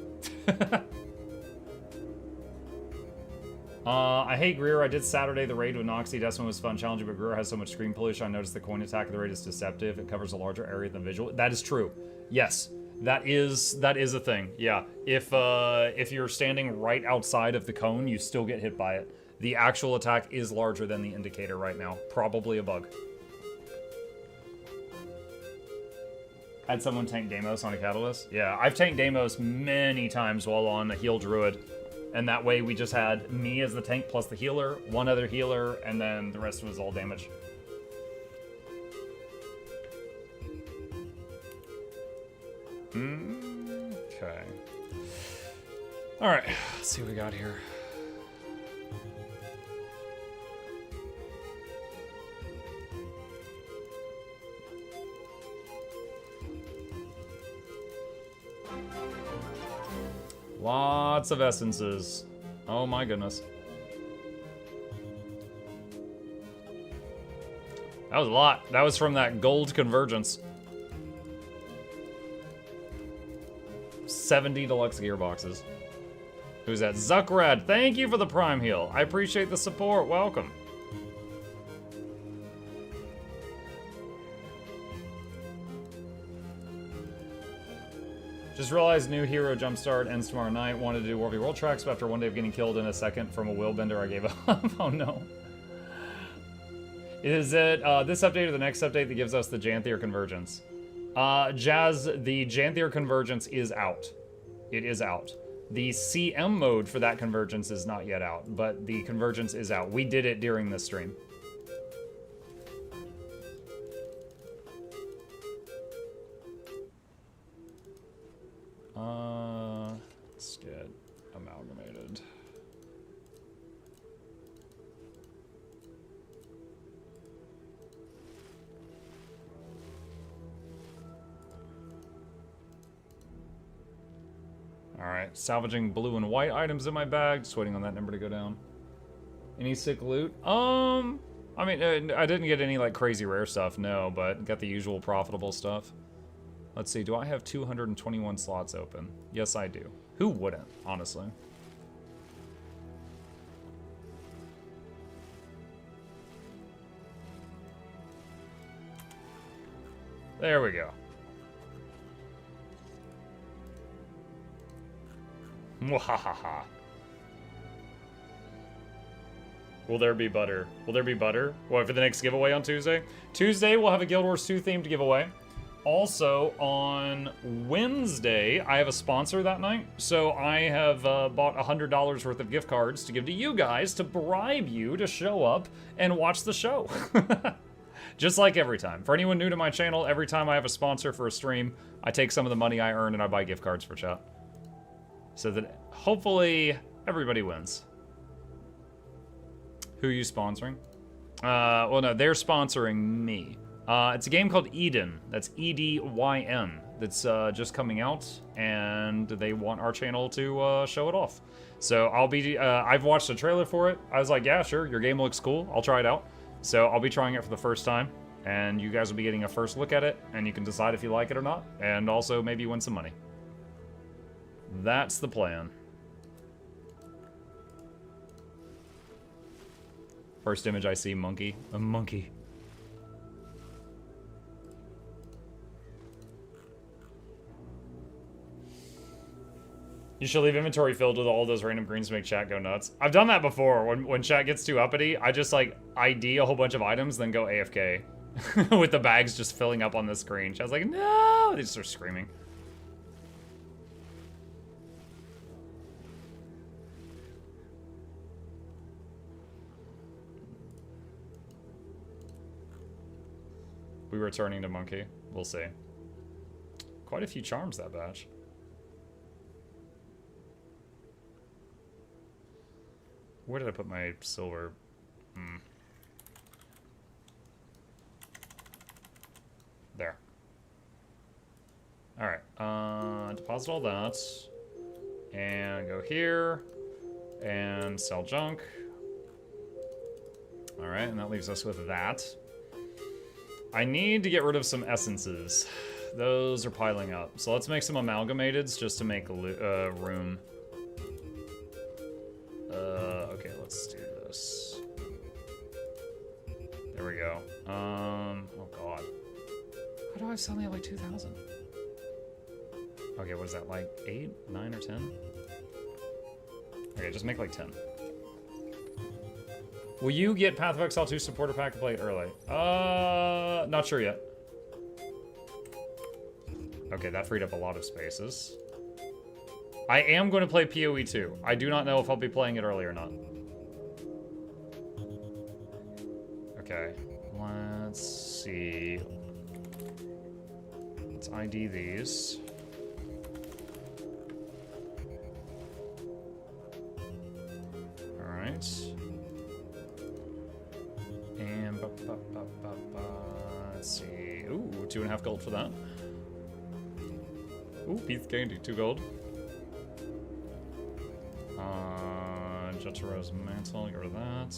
I hate Greer. I did Saturday the raid with Noxxi. Decima was fun, challenging, but Greer has so much screen pollution. I noticed the coin attack of the raid is deceptive. It covers a larger area than visual. That is true. Yes, that is a thing. Yeah, if you're standing right outside of the cone, you still get hit by it. The actual attack is larger than the indicator right now. Probably a bug. Had someone tank Deimos on a Catalyst? Yeah, I've tanked Deimos many times while on a heal druid. And that way we just had me as the tank plus the healer, one other healer, and then the rest was all damage. Okay. Alright, let's see what we got here. Lots of essences. Oh my goodness. That was a lot. That was from that gold convergence. 70 deluxe gearboxes. Who's that? Zuckrad, thank you for the prime heal. I appreciate the support. Welcome. Just realized new hero jumpstart ends tomorrow night. Wanted to do War v World tracks, but after one day of getting killed in a second from a willbender, I gave up. Oh no. Is it this update or the next update that gives us the Janthier Convergence? Jazz, the Janthier Convergence is out. It is out. The CM mode for that Convergence is not yet out, but the Convergence is out. We did it during this stream. Let's get amalgamated. Alright, salvaging blue and white items in my bag. Just waiting on that number to go down. Any sick loot? I mean, I didn't get any, like, crazy rare stuff, no, but got the usual profitable stuff. Let's see, do I have 221 slots open? Yes, I do. Who wouldn't, honestly? There we go. Mwahaha. Will there be butter? Will there be butter? What, for the next giveaway on Tuesday? Tuesday, we'll have a Guild Wars 2 themed giveaway. Also, on Wednesday, I have a sponsor that night. So I have bought $100 worth of gift cards to give to you guys to bribe you to show up and watch the show. Just like every time. For anyone new to my channel, every time I have a sponsor for a stream, I take some of the money I earn and I buy gift cards for chat. So that hopefully everybody wins. Who are you sponsoring? Well, no, they're sponsoring me. It's a game called Eden. That's E-D-Y-N. That's just coming out, and they want our channel to show it off. So I'll be, I've watched the trailer for it. I was like, yeah, sure, your game looks cool. I'll try it out. So I'll be trying it for the first time, and you guys will be getting a first look at it, and you can decide if you like it or not, and also maybe win some money. That's the plan. First image I see, monkey. A monkey. You should leave inventory filled with all those random greens to make chat go nuts. I've done that before. When chat gets too uppity, I just like ID a whole bunch of items, then go AFK. With the bags just filling up on the screen. Chat's like, no! They just start screaming. We returning to monkey. We'll see. Quite a few charms that batch. Where did I put my silver? There. Alright, deposit all that. And go here. And sell junk. Alright, and that leaves us with that. I need to get rid of some essences. Those are piling up. So let's make some amalgamateds just to make room. Okay, let's do this. There we go. Oh god. How do I suddenly have like 2,000? Okay, what is that, like 8, 9, or 10? Okay, just make like 10. Will you get Path of Exile 2 supporter pack to play it early? Not sure yet. Okay, that freed up a lot of spaces. I am going to play PoE 2. I do not know if I'll be playing it early or not. Okay, let's see. Let's ID these. Alright. And let's see. Ooh, 2.5 gold for that. Ooh, piece of candy, 2 gold. Jetaro's mantle, get rid of that.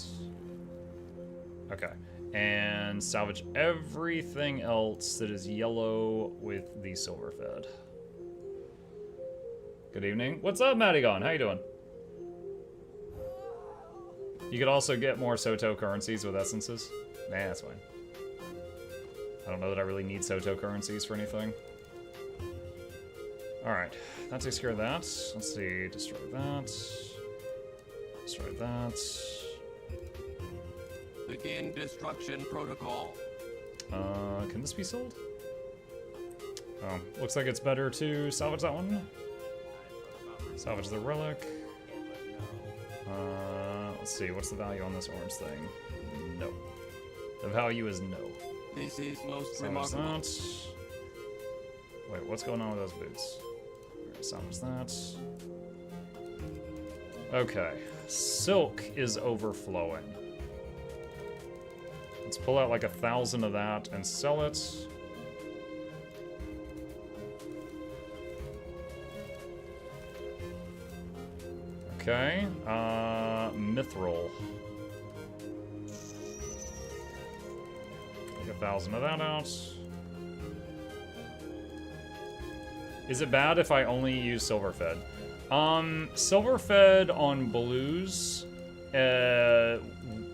Okay. And salvage everything else that is yellow with the silver fed. Good evening. What's up, Madigon? How you doing? You could also get more Soto currencies with essences. Nah, that's fine. I don't know that I really need Soto currencies for anything. Alright, that takes care of that. Let's see, destroy that. Destroy that. Begin destruction protocol. Can this be sold? Oh, looks like it's better to salvage that one. Salvage the relic. Let's see, what's the value on this orange thing? No. The value is no. This is most Salvage remarkable. that. Wait, what's going on with those boots? Alright, salvage that. Okay. Silk is overflowing. Let's pull out like 1,000 of that and sell it. Okay, mithril. Take 1,000 of that out. Is it bad if I only use silver fed? Silver fed on blues,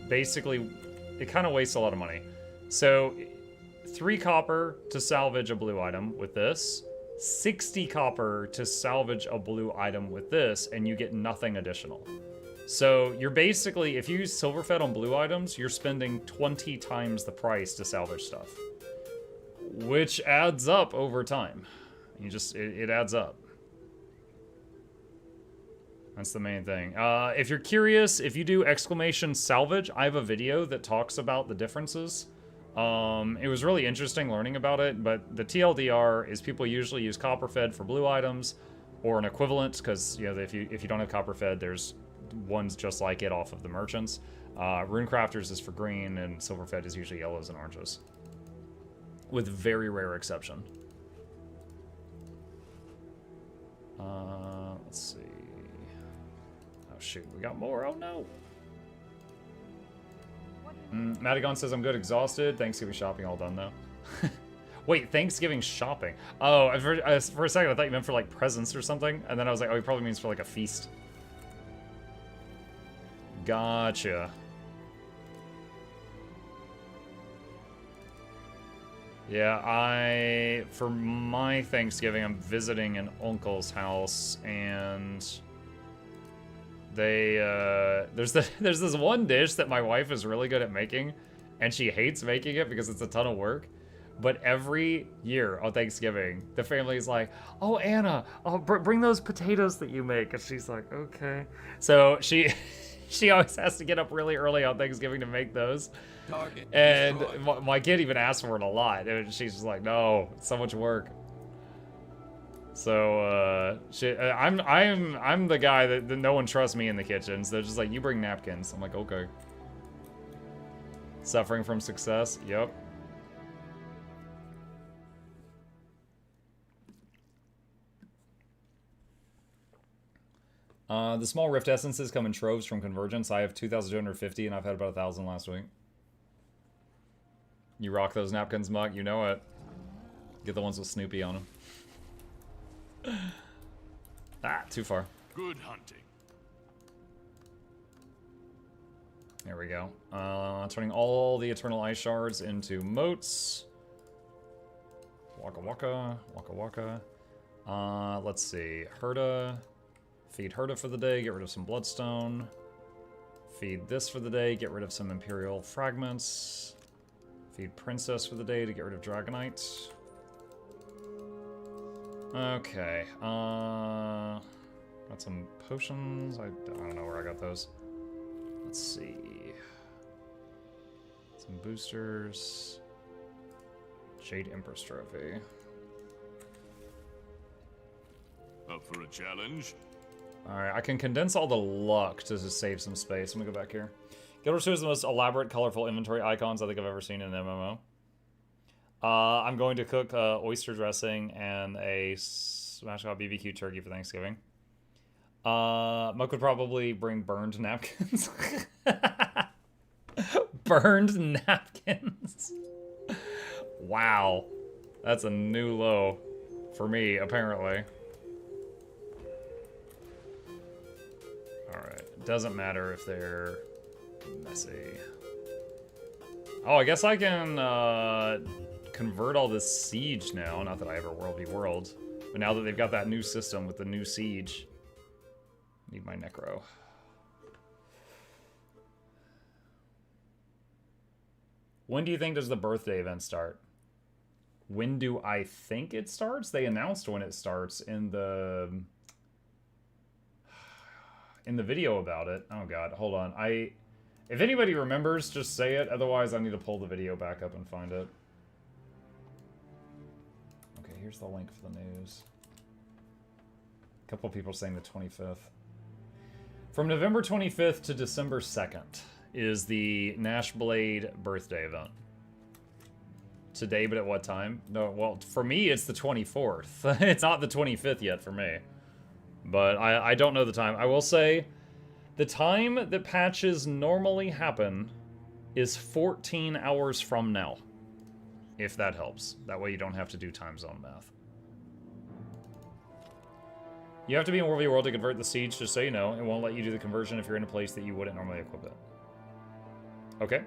basically, it kind of wastes a lot of money. So, 3 copper to salvage a blue item with this, 60 copper to salvage a blue item with this, and you get nothing additional. So, you're basically, if you use silver fed on blue items, you're spending 20 times the price to salvage stuff. Which adds up over time. It adds up. That's the main thing. If you're curious, if you do exclamation salvage, I have a video that talks about the differences. It was really interesting learning about it, but the TLDR is people usually use copper fed for blue items or an equivalent, because if you don't have copper fed, there's ones just like it off of the merchants. Runecrafters is for green, and silver fed is usually yellows and oranges, with very rare exception. Let's see. Oh shoot, we got more. Oh no. Madigon says I'm good, exhausted. Thanksgiving shopping all done though. Wait, Thanksgiving shopping? Oh, for a second I thought you meant for like presents or something, and then I was like, oh, he probably means for like a feast. Gotcha. Yeah, for my Thanksgiving, I'm visiting an uncle's house, and there's this one dish that my wife is really good at making, and she hates making it because it's a ton of work. But every year on Thanksgiving, the family's like, "Oh, Anna, bring those potatoes that you make," and she's like, "Okay." So she always has to get up really early on Thanksgiving to make those. And my kid even asked for it a lot, and she's just like, "No, it's so much work." So I'm the guy that no one trusts me in the kitchen. So they're just like, "You bring napkins." I'm like, "Okay." Suffering from success. Yep. The small rift essences come in troves from Convergence. I have 2,250, and I've had about 1,000 last week. You rock those napkins, Muck. You know it. Get the ones with Snoopy on them. Ah, too far. Good hunting. There we go. Turning all the Eternal Ice Shards into moats. Waka waka, waka waka. Let's see. Herda. Feed Herda for the day, get rid of some Bloodstone. Feed this for the day, get rid of some Imperial Fragments. Feed Princess for the day to get rid of Dragonite. Okay. Got some potions. I don't know where I got those. Let's see. Some boosters. Jade Empress Trophy. Up for a challenge? Alright, I can condense all the luck to just save some space. Let me go back here. Guild Wars 2 is the most elaborate, colorful inventory icons I think I've ever seen in an MMO. I'm going to cook oyster dressing and a smash out BBQ turkey for Thanksgiving. Muck would probably bring burned napkins. Burned napkins. Wow. That's a new low for me, apparently. Alright. Doesn't matter if they're messy. Oh, I guess I can convert all this siege now. Not that I ever world v world. But now that they've got that new system with the new siege. Need my necro. When do you think does the birthday event start? When do I think it starts? They announced when it starts in the video about it. Oh god, hold on. If anybody remembers, just say it. Otherwise, I need to pull the video back up and find it. Okay, here's the link for the news. A couple people saying the 25th. From November 25th to December 2nd is the Nash Blade birthday event. Today, but at what time? No, well, for me, it's the 24th. It's not the 25th yet for me. But I don't know the time. I will say, the time that patches normally happen is 14 hours from now. If that helps. That way you don't have to do time zone math. You have to be in World v World to convert the siege, just so you know. It won't let you do the conversion if you're in a place that you wouldn't normally equip it. Okay.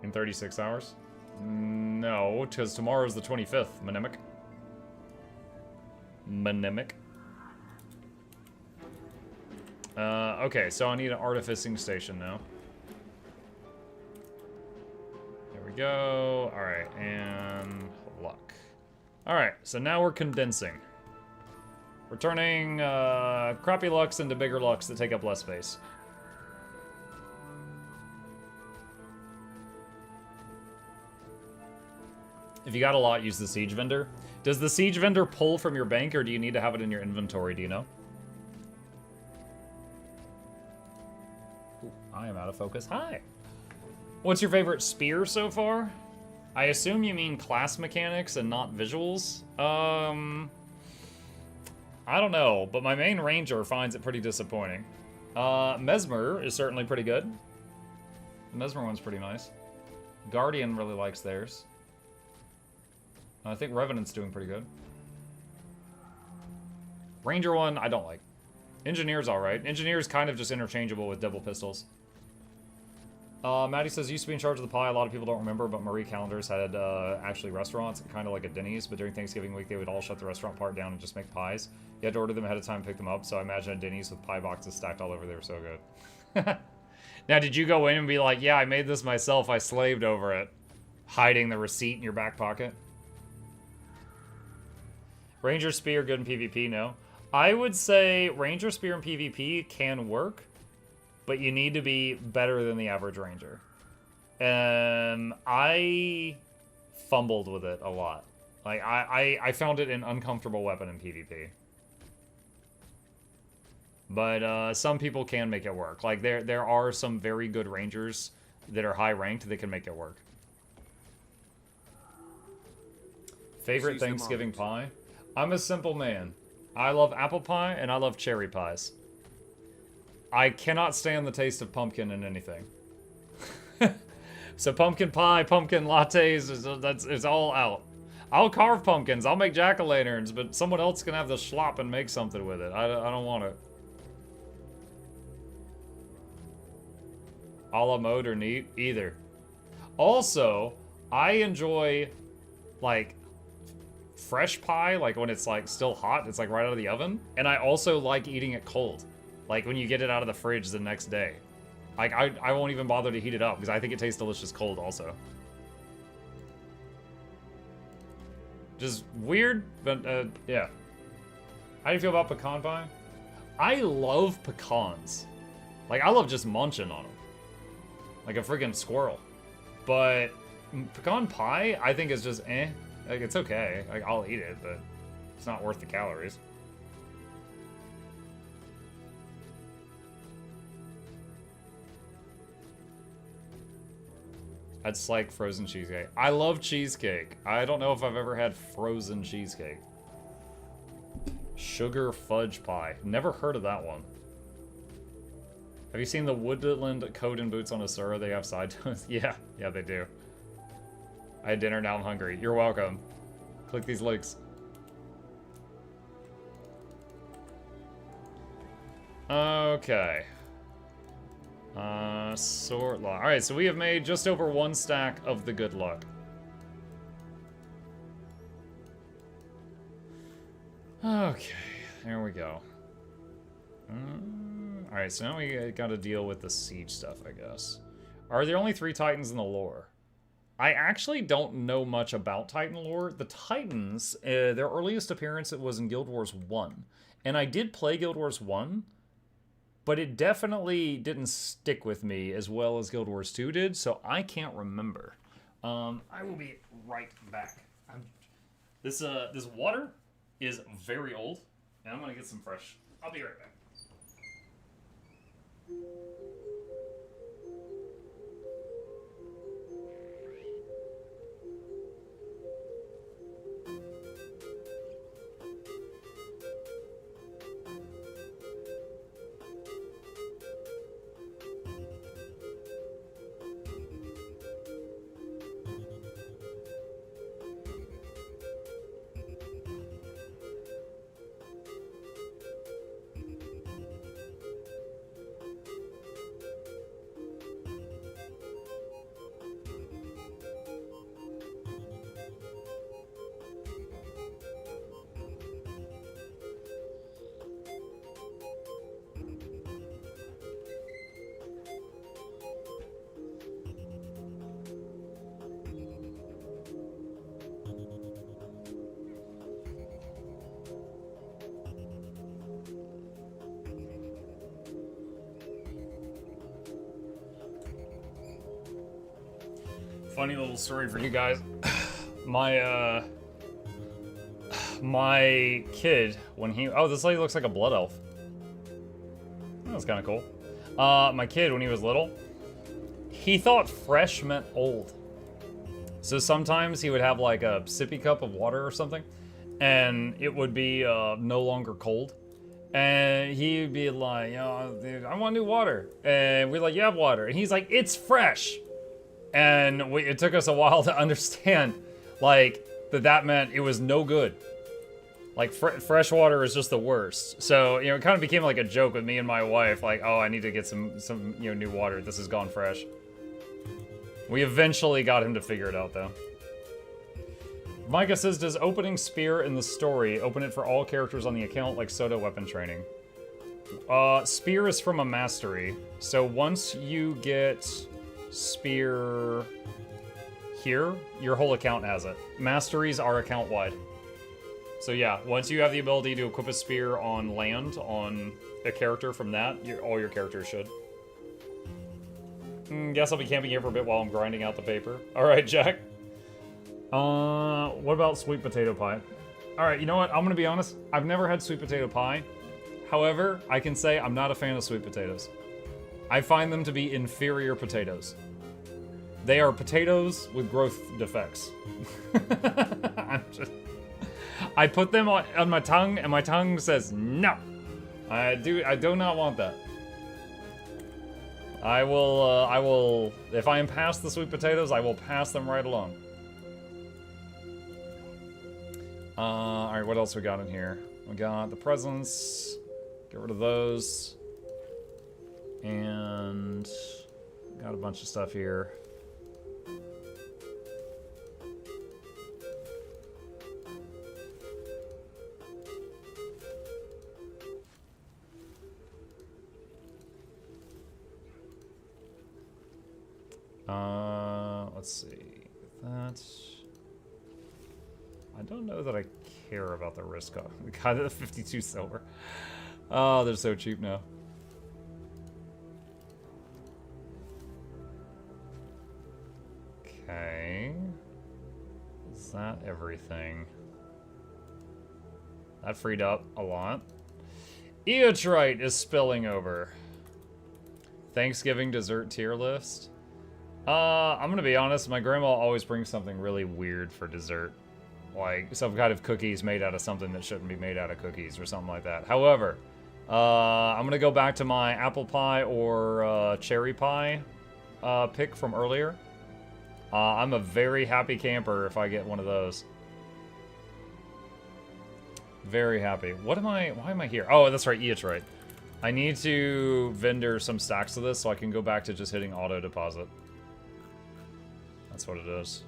In 36 hours? No, because tomorrow's the 25th, Manemic. Okay, so I need an artificing station now. There we go. Alright, and luck. Alright, so now we're condensing. We're turning crappy lucks into bigger lucks that take up less space. If you got a lot, use the siege vendor. Does the siege vendor pull from your bank, or do you need to have it in your inventory? Do you know? Ooh, I am out of focus. Hi. What's your favorite spear so far? I assume you mean class mechanics and not visuals. I don't know, but my main ranger finds it pretty disappointing. Mesmer is certainly pretty good. The Mesmer one's pretty nice. Guardian really likes theirs. I think Revenant's doing pretty good. Ranger one, I don't like. Engineer's alright. Engineer's kind of just interchangeable with double pistols. Maddie says, used to be in charge of the pie. A lot of people don't remember, but Marie Callender's had actually restaurants, kind of like a Denny's, but during Thanksgiving week, they would all shut the restaurant part down and just make pies. You had to order them ahead of time and pick them up, so I imagine a Denny's with pie boxes stacked all over. They were so good. Now, did you go in and be like, yeah, I made this myself, I slaved over it, hiding the receipt in your back pocket? Ranger Spear good in PvP, no. I would say Ranger Spear in PvP can work, but you need to be better than the average Ranger. I fumbled with it a lot. Like, I found it an uncomfortable weapon in PvP. But some people can make it work. Like, there are some very good Rangers that are high ranked that can make it work. Favorite Thanksgiving pie? I'm a simple man. I love apple pie and I love cherry pies. I cannot stand the taste of pumpkin in anything. So pumpkin pie, pumpkin lattes, it's all out. I'll carve pumpkins, I'll make jack-o'-lanterns, but someone else can have the schlop and make something with it. I don't want it. A la mode or neat? Either. Also, I enjoy, like, fresh pie, like when it's like still hot, it's like right out of the oven. And I also like eating it cold, like when you get it out of the fridge the next day. Like, I won't even bother to heat it up because I think it tastes delicious cold also. Just weird, but yeah. How do you feel about pecan pie? I love pecans. Like, I love just munching on them. Like a freaking squirrel. But pecan pie, I think is just eh. Like, it's okay. Like, I'll eat it, but it's not worth the calories. I'd like frozen cheesecake. I love cheesecake. I don't know if I've ever had frozen cheesecake. Sugar fudge pie. Never heard of that one. Have you seen the Woodland coat and boots on Asura? They have side tones. Yeah, they do. I had dinner, now I'm hungry. You're welcome. Click these links. Okay. Sort law. Alright, so we have made just over 1 stack of the good luck. Okay, there we go. Alright, so now we gotta deal with the siege stuff, I guess. Are there only 3 Titans in the lore? I actually don't know much about Titan lore. The Titans, their earliest appearance was in Guild Wars 1. And I did play Guild Wars 1, but it definitely didn't stick with me as well as Guild Wars 2 did, so I can't remember. I will be right back. This water is very old, and I'm gonna get some fresh. I'll be right back. Funny little story for you guys. My kid, when he... Oh, this lady looks like a blood elf. That's kind of cool. My kid, when he was little, he thought fresh meant old. So sometimes he would have like a sippy cup of water or something, and it would be no longer cold. And he'd be like, you know, I want new water. And we're like, you have water. And he's like, it's fresh. And it took us a while to understand, like, that meant it was no good. Like, fresh water is just the worst. So, you know, it kind of became like a joke with me and my wife, like, oh, I need to get some you know, new water. This has gone fresh. We eventually got him to figure it out, though. Micah says, does opening spear in the story open it for all characters on the account like Soda weapon training? Spear is from a mastery. So once you get spear here, your whole account has it. Masteries are account wide. So yeah, once you have the ability to equip a spear on land on a character from that, all your characters should. Guess I'll be camping here for a bit while I'm grinding out the paper. Alright, Jack. What about sweet potato pie? Alright, you know what? I'm gonna be honest. I've never had sweet potato pie. However, I can say I'm not a fan of sweet potatoes. I find them to be inferior potatoes. They are potatoes with growth defects. I put them on my tongue, and my tongue says no. I do not want that. I will, if I am past the sweet potatoes, I will pass them right along. Alright, what else we got in here? We got the presents. Get rid of those. And got a bunch of stuff here. Let's see. That's... I don't know that I care about the risk of the guy the 52 silver. Oh, they're so cheap now. Okay. Is that everything? That freed up a lot. Eotrite is spilling over. Thanksgiving dessert tier list. I'm gonna be honest, my grandma always brings something really weird for dessert. Like some kind of cookies made out of something that shouldn't be made out of cookies or something like that. However, I'm gonna go back to my apple pie or cherry pie pick from earlier. I'm a very happy camper if I get one of those. Very happy. Why am I here? Oh, that's right, Eotrite. I need to vendor some stacks of this so I can go back to just hitting auto deposit. That's what it is.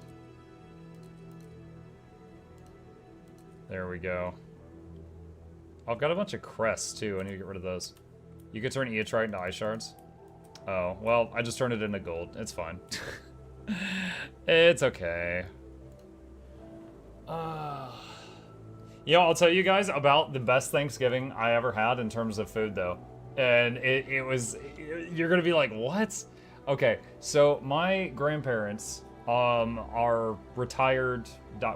There we go. I've got a bunch of crests too. I need to get rid of those. You could turn Eotrite into ice shards. Oh, well, I just turned it into gold. It's fine. It's okay. You know, I'll tell you guys about the best Thanksgiving I ever had in terms of food, though. And it was... You're gonna be like, what? Okay, so my grandparents are retired...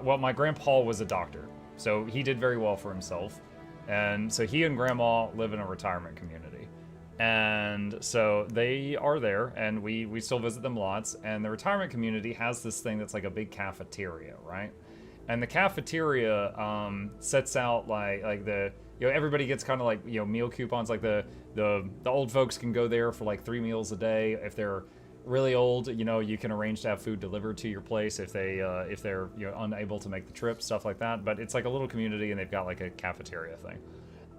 Well, my grandpa was a doctor, so he did very well for himself. And so he and grandma live in a retirement community. And so they are there, and we still visit them lots. And the retirement community has this thing that's like a big cafeteria, right? And the cafeteria sets out like the, you know, everybody gets kind of like, you know, meal coupons. Like the old folks can go there for like 3 meals a day. If they're really old, you know, you can arrange to have food delivered to your place if they're, you know, unable to make the trip, stuff like that. But it's like a little community, and they've got like a cafeteria thing.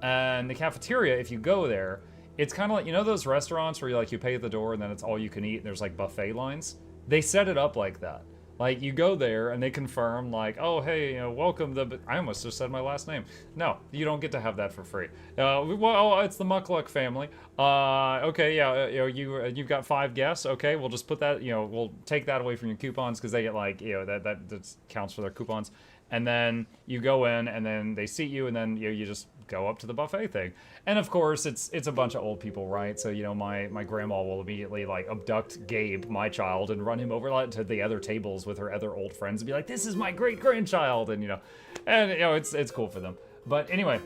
And the cafeteria, if you go there, it's kind of like, you know, those restaurants where you pay at the door and then it's all you can eat and there's like buffet lines. They set it up like that. Like, you go there and they confirm, like, oh, hey, you know, welcome to... I almost just said my last name. No, you don't get to have that for free. Well, it's the Mukluk family. Okay, yeah, you know, you've got 5 guests. Okay, we'll just put that, you know, we'll take that away from your coupons because they get, like, you know, that counts for their coupons. And then you go in and then they seat you and then, you know, you just go up to the buffet thing. And of course, it's a bunch of old people, right? So, you know, my grandma will immediately, like, abduct Gabe, my child, and run him over to the other tables with her other old friends and be like, this is my great-grandchild, and, you know, it's cool for them. But anyway,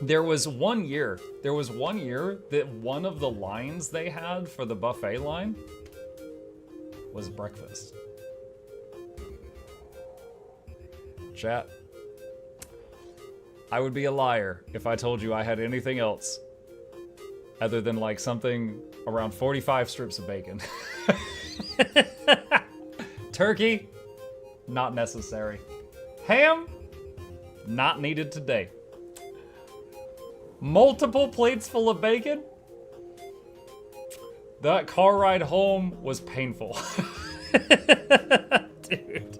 there was one year that one of the lines they had for the buffet line was breakfast. Chat. I would be a liar if I told you I had anything else other than like something around 45 strips of bacon. Turkey, not necessary. Ham, not needed today. Multiple plates full of bacon? That car ride home was painful. Dude.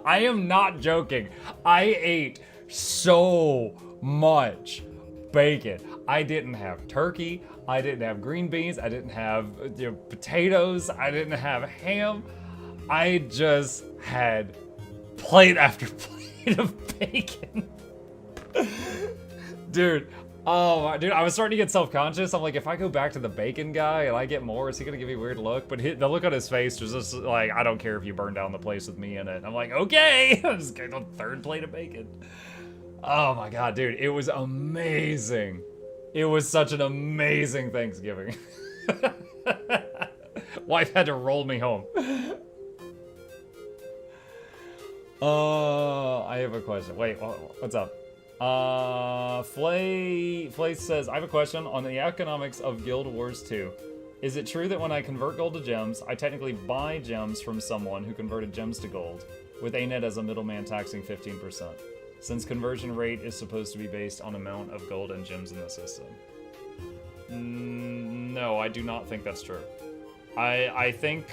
I am not joking. I ate so much bacon. I didn't have turkey. I didn't have green beans. I didn't have, you know, potatoes. I didn't have ham. I just had plate after plate of bacon. Dude, dude, I was starting to get self-conscious. I'm like, if I go back to the bacon guy and I get more, is he gonna give me a weird look? But the look on his face was just like, I don't care if you burn down the place with me in it. I'm like, okay. I'm just getting a 3rd plate of bacon. Oh my god, dude, it was amazing. It was such an amazing Thanksgiving. Wife had to roll me home. I have a question. Wait, what's up? Flay says, I have a question on the economics of Guild Wars 2. Is it true that when I convert gold to gems, I technically buy gems from someone who converted gems to gold, with ANET as a middleman taxing 15%? Since conversion rate is supposed to be based on amount of gold and gems in the system. No, I do not think that's true. I think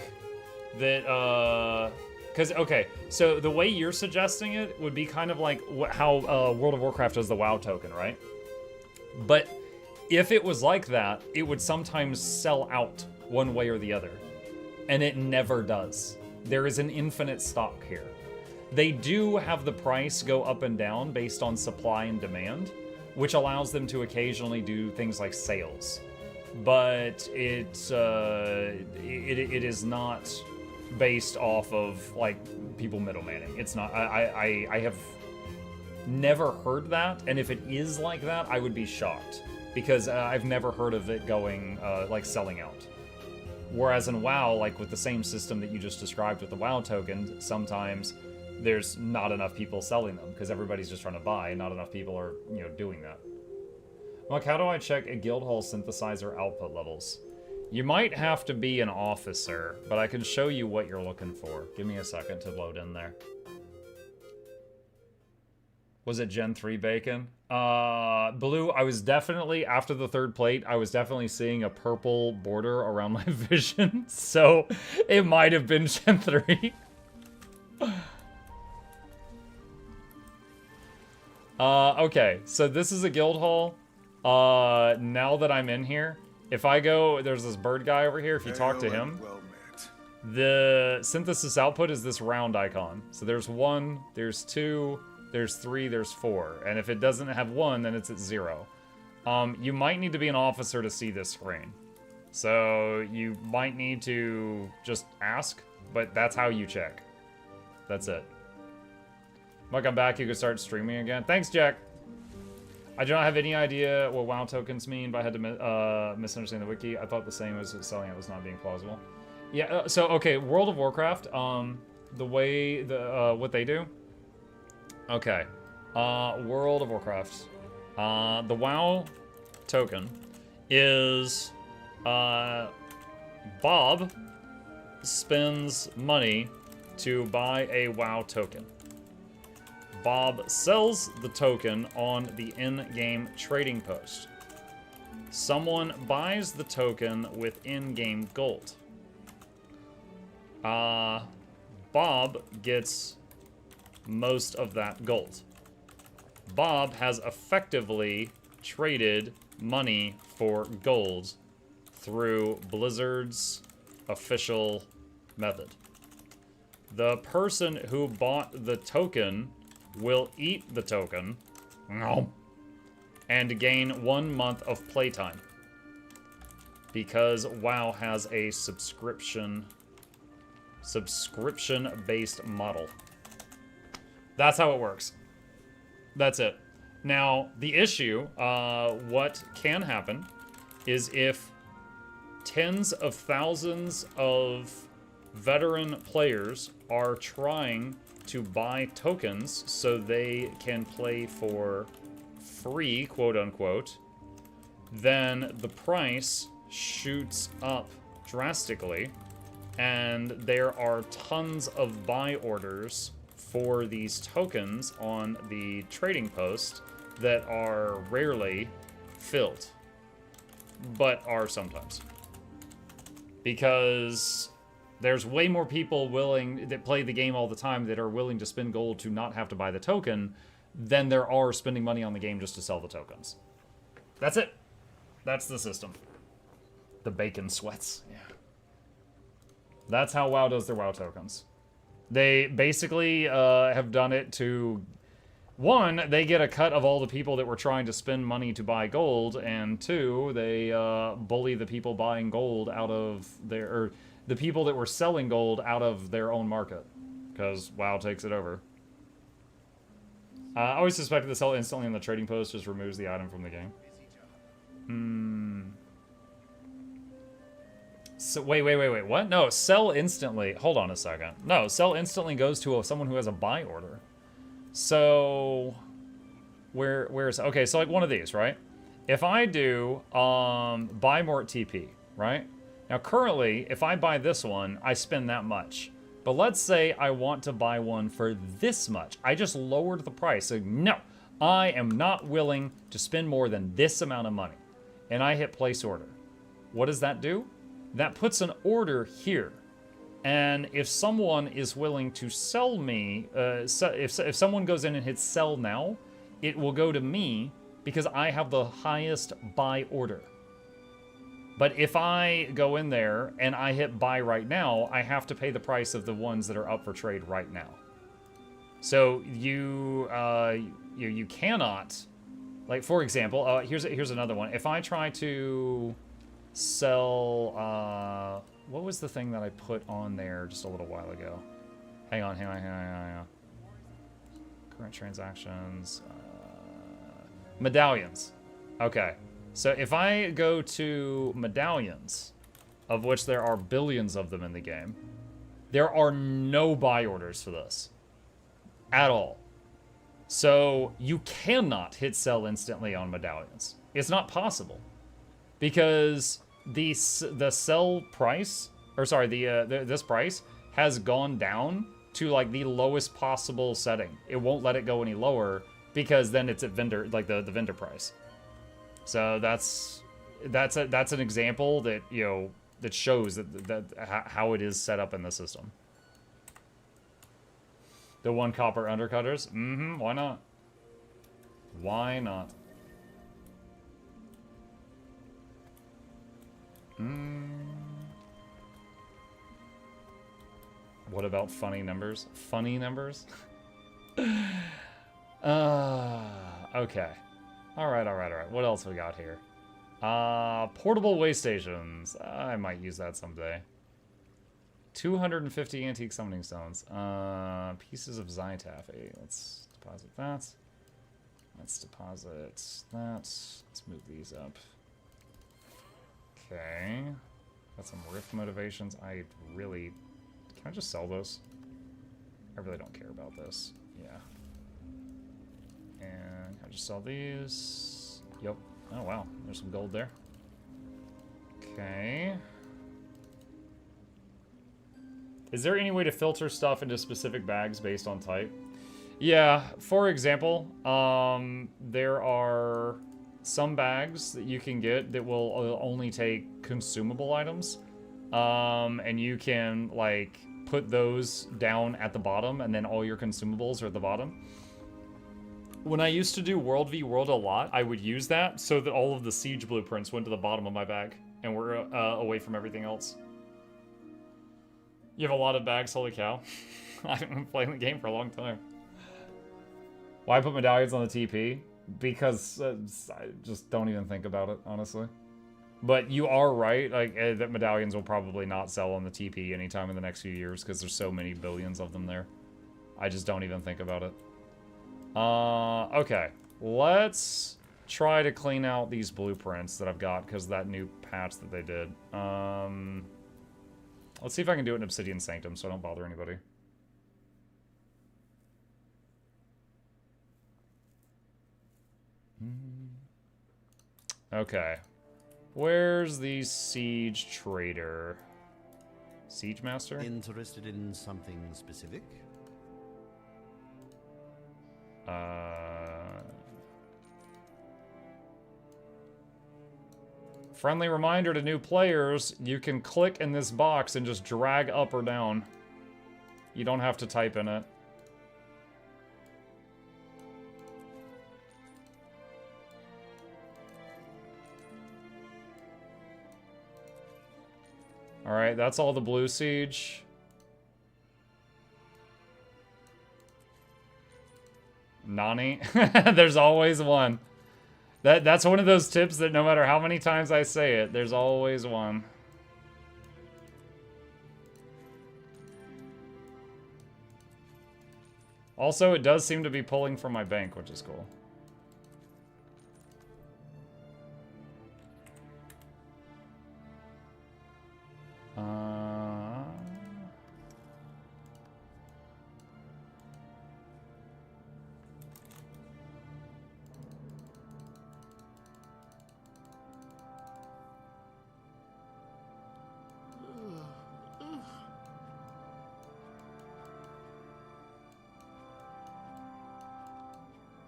that, because, okay, so the way you're suggesting it would be kind of like how World of Warcraft does the WoW token, right? But if it was like that, it would sometimes sell out one way or the other. and it never does. There is an infinite stock here. They do have the price go up and down based on supply and demand, which allows them to occasionally do things like sales. But it is not based off of like people middlemaning. It's not. I have never heard that, and if it is like that, I would be shocked because I've never heard of it going like selling out. Whereas in WoW, like with the same system that you just described with the WoW token, sometimes there's not enough people selling them because everybody's just trying to buy, and not enough people are, you know, doing that. Like, how do I check a Guildhall synthesizer output levels? You might have to be an officer, but I can show you what you're looking for. Give me a second to load in there. Was it Gen 3 bacon? Blue, I was definitely, after the third plate, I was definitely seeing a purple border around my vision, so it might have been Gen 3. Okay, so this is a guild hall. Now that I'm in here, if I go, there's this bird guy over here, if you talk to him, the synthesis output is this round icon. So there's 1, there's 2, there's 3, there's 4, and if it doesn't have 1, then it's at 0. You might need to be an officer to see this screen. So you might need to just ask, but that's how you check. That's it. Mike, I'm back. You can start streaming again. Thanks, Jack. I do not have any idea what WoW tokens mean, but I had to misunderstand the wiki. I thought the same as selling it was not being plausible. Yeah, so, okay, World of Warcraft, the way, what they do. Okay, World of Warcraft. The WoW token is, Bob spends money to buy a WoW token. Bob sells the token on the in-game trading post. Someone buys the token with in-game gold. Bob gets most of that gold. Bob has effectively traded money for gold through Blizzard's official method. The person who bought the token will eat the token and gain 1 month of playtime because WoW has a subscription-based model. That's how it works. That's it. Now, the issue, what can happen is if tens of thousands of veteran players are trying to buy tokens so they can play for free, quote unquote, then the price shoots up drastically, and there are tons of buy orders for these tokens on the trading post that are rarely filled, but are sometimes. Because there's way more people that play the game all the time that are willing to spend gold to not have to buy the token than there are spending money on the game just to sell the tokens. That's it. That's the system. The bacon sweats. Yeah. That's how WoW does their WoW tokens. They basically have done it to... One, they get a cut of all the people that were trying to spend money to buy gold, and two, they bully the people buying gold out of their... Or the people that were selling gold out of their own market, because WoW takes it over. I always suspected the sell instantly on the trading post just removes the item from the game. So, wait, what? No, sell instantly. Hold on a second. No, sell instantly goes to someone who has a buy order. So, where's... Okay, so like one of these, right? If I do buy more at TP, right? Now, currently, if I buy this one, I spend that much. But let's say I want to buy one for this much. I just lowered the price. So, no, I am not willing to spend more than this amount of money. And I hit place order. What does that do? That puts an order here. And if someone is willing to sell me, if someone goes in and hits sell now, it will go to me because I have the highest buy order. But if I go in there and I hit buy right now, I have to pay the price of the ones that are up for trade right now. So you cannot, like, for example, here's another one. If I try to sell, what was the thing that I put on there just a little while ago? Hang on. Current transactions, medallions. Okay, so if I go to medallions, of which there are billions of them in the game, there are no buy orders for this at all. So you cannot hit sell instantly on medallions. It's not possible because the sell price, or sorry, this price has gone down to like the lowest possible setting. It won't let it go any lower because then it's at vendor, like the vendor price. So that's an example that, you know, that shows that how it is set up in the system. The 1 copper undercutters? Mm-hmm, why not? Why not? What about funny numbers? Funny numbers? Okay. Alright. What else we got here? Portable way stations. I might use that someday. 250 antique summoning stones. Pieces of Zytaph. Hey, let's deposit that. Let's deposit that. Let's move these up. Okay. Got some rift motivations. Can I just sell those? I really don't care about this. Yeah. And can I just sell these? Yep. Oh, wow. There's some gold there. Okay. Is there any way to filter stuff into specific bags based on type? Yeah. For example, there are some bags that you can get that will only take consumable items. And you can, like, put those down at the bottom, and then all your consumables are at the bottom. When I used to do World v World a lot, I would use that so that all of the siege blueprints went to the bottom of my bag and were away from everything else. You have a lot of bags, holy cow. I haven't been playing the game for a long time. Why put medallions on the TP? Because I just don't even think about it, honestly. But you are right, like, that medallions will probably not sell on the TP anytime in the next few years because there's so many billions of them there. I just don't even think about it. Okay. Let's try to clean out these blueprints that I've got because of that new patch that they did. Let's see if I can do it in Obsidian Sanctum so I don't bother anybody. Okay. Where's the siege trader? Siege master? Interested in something specific? Friendly reminder to new players, you can click in this box and just drag up or down. You don't have to type in it. Alright, that's all the blue siege. Nani? There's always one. That's one of those tips that no matter how many times I say it, there's always one. Also, it does seem to be pulling from my bank, which is cool.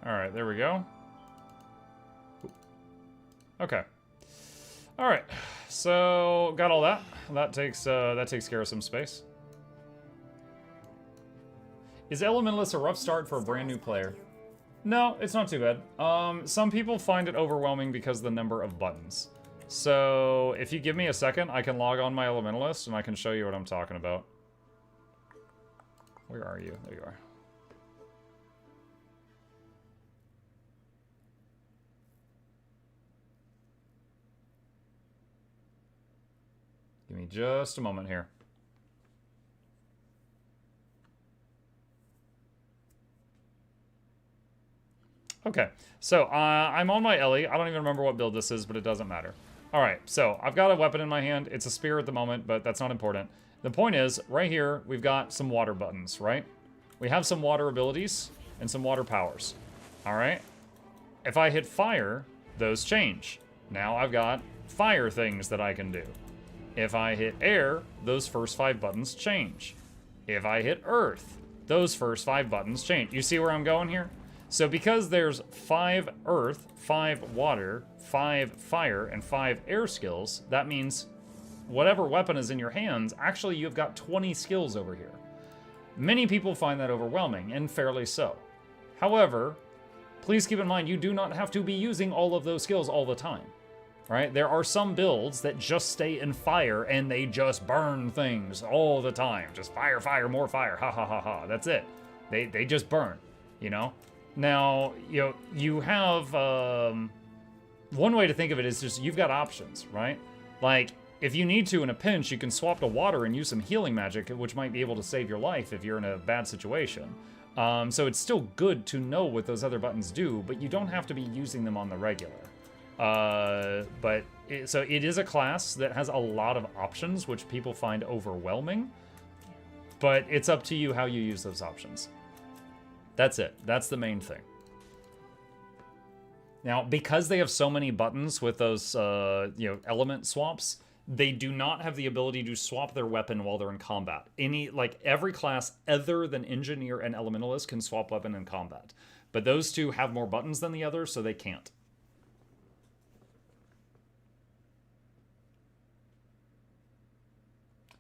Alright, there we go. Okay. Alright, so got all that. That takes care of some space. Is Elementalist a rough start for a brand new player? No, it's not too bad. Some people find it overwhelming because of the number of buttons. So, if you give me a second, I can log on my Elementalist and I can show you what I'm talking about. Where are you? There you are. Give me just a moment here. Okay, so I'm on my Ellie. I don't even remember what build this is, but it doesn't matter. All right, so I've got a weapon in my hand. It's a spear at the moment, but that's not important. The point is, right here, we've got some water buttons, right? We have some water abilities and some water powers, all right? If I hit fire, those change. Now I've got fire things that I can do. If I hit air, those first 5 buttons change. If I hit earth, those first 5 buttons change. You see where I'm going here? So because there's 5 earth, 5 water, 5 fire, and 5 air skills, that means whatever weapon is in your hands, actually you've got 20 skills over here. Many people find that overwhelming, and fairly so. However, please keep in mind you do not have to be using all of those skills all the time. Right? There are some builds that just stay in fire and they just burn things all the time. Just fire, fire, more fire, ha ha ha ha. That's it. They just burn, you know? Now, you have, one way to think of it is just you've got options, right? Like, if you need to in a pinch, you can swap to water and use some healing magic, which might be able to save your life if you're in a bad situation. So it's still good to know what those other buttons do, but you don't have to be using them on the regular. So it is a class that has a lot of options, which people find overwhelming, but it's up to you how you use those options. That's it. That's the main thing. Now, because they have so many buttons with those, element swaps, they do not have the ability to swap their weapon while they're in combat. Every class other than Engineer and Elementalist can swap weapon in combat. But those two have more buttons than the others, so they can't.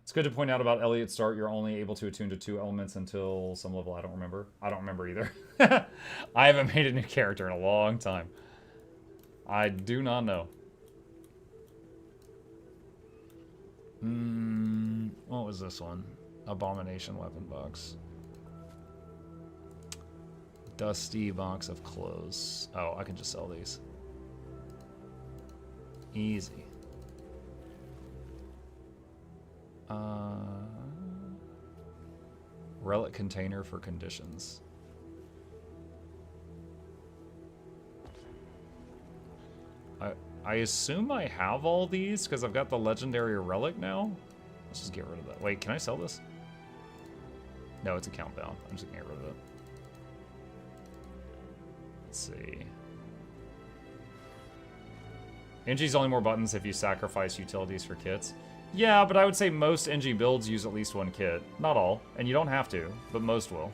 It's good to point out about Elliot's start, you're only able to attune to 2 elements until some level. I don't remember. I don't remember either. I haven't made a new character in a long time. I do not know. What was this one? Abomination weapon box. Dusty box of clothes. Oh, I can just sell these. Easy. Relic container for conditions. I assume I have all these because I've got the legendary relic now. Let's just get rid of that. Wait, can I sell this? No, it's account bound. I'm just gonna get rid of it. Let's see. NG's only more buttons if you sacrifice utilities for kits. Yeah, but I would say most NG builds use at least 1 kit. Not all, and you don't have to, but most will.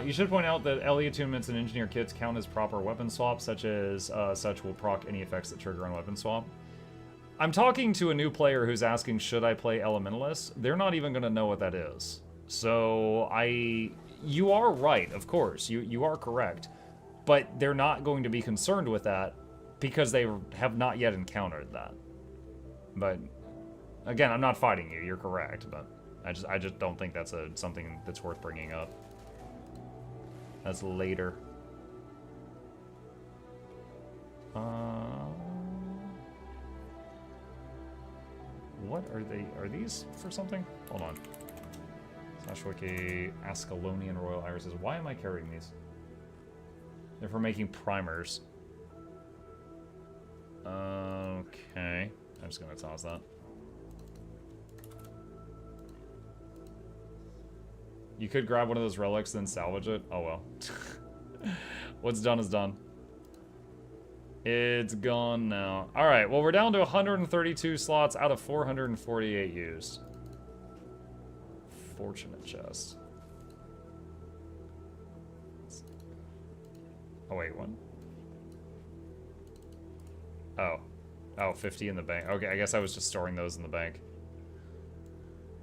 You should point out that LE attunements and engineer kits count as proper weapon swaps, such will proc any effects that trigger on weapon swap. I'm talking to a new player who's asking, should I play Elementalist? They're not even going to know what that is. So you are right, of course, you are correct, but they're not going to be concerned with that because they have not yet encountered that. But again, I'm not fighting you. You're correct, but I just don't think that's something that's worth bringing up. That's later. What are they? Are these for something? Hold on. /wiki Ascalonian Royal Irises. Why am I carrying these? They're for making primers. Okay. I'm just gonna toss that. You could grab one of those relics, then salvage it. Oh well. What's done is done. It's gone now. Alright, well we're down to 132 slots out of 448 used. Fortunate chest. Oh wait, what? Oh, 50 in the bank. Okay, I guess I was just storing those in the bank.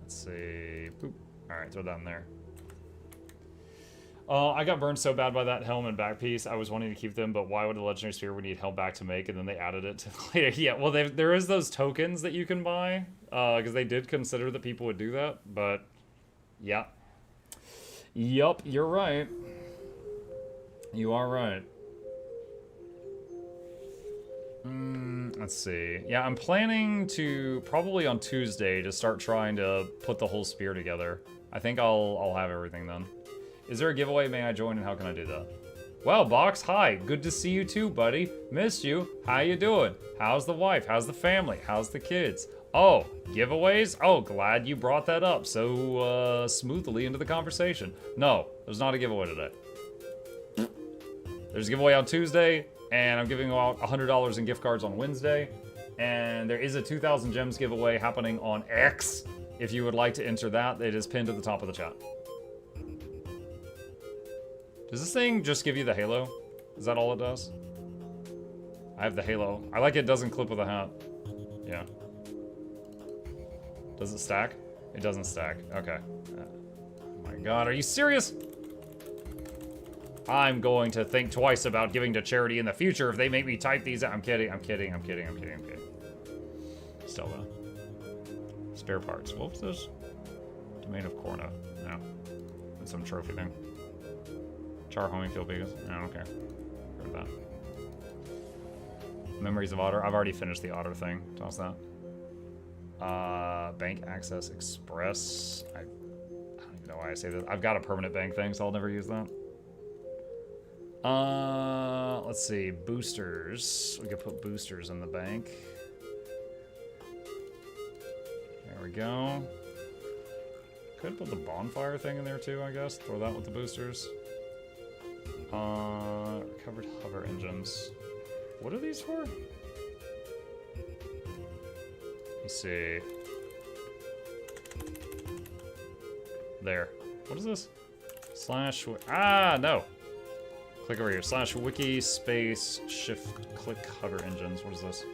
Let's see. Boop. Alright, throw that in there. I got burned so bad by that helm and back piece. I was wanting to keep them, but why would a legendary sphere we need helm back to make? And then they added it to later. Yeah, well, there is those tokens that you can buy, because they did consider that people would do that. But yeah, yup, you're right. You are right. Let's see. Yeah, I'm planning to probably on Tuesday to start trying to put the whole spear together. I think I'll have everything then. Is there a giveaway? May I join, and how can I do that? Well, Box, hi. Good to see you too, buddy. Missed you. How you doing? How's the wife? How's the family? How's the kids? Oh, giveaways? Oh, glad you brought that up so smoothly into the conversation. No, there's not a giveaway today. There's a giveaway on Tuesday, and I'm giving out $100 in gift cards on Wednesday. And there is a 2,000 gems giveaway happening on X. If you would like to enter that, it is pinned at the top of the chat. Does this thing just give you the halo? Is that all it does? I have the halo. I like it doesn't clip with a hat. Yeah. Does it stack? It doesn't stack. Okay. Oh my god, are you serious? I'm going to think twice about giving to charity in the future if they make me type these out. I'm kidding, I'm kidding, I'm kidding, I'm kidding, I'm kidding. Still though. Spare parts. What was this? Domain of Corna. No. It's some trophy thing. Char homing field because I don't care. Heard that. Memories of Otter. I've already finished the Otter thing. Toss that. Bank Access Express. I don't even know why I say that. I've got a permanent bank thing, so I'll never use that. Let's see. Boosters. We could put boosters in the bank. There we go. Could put the bonfire thing in there too, I guess. Throw that with the boosters. Recovered hover engines. What are these for? Let me see. There. What is this? Slash. No. Click over here. Slash wiki space shift click hover engines. What is this?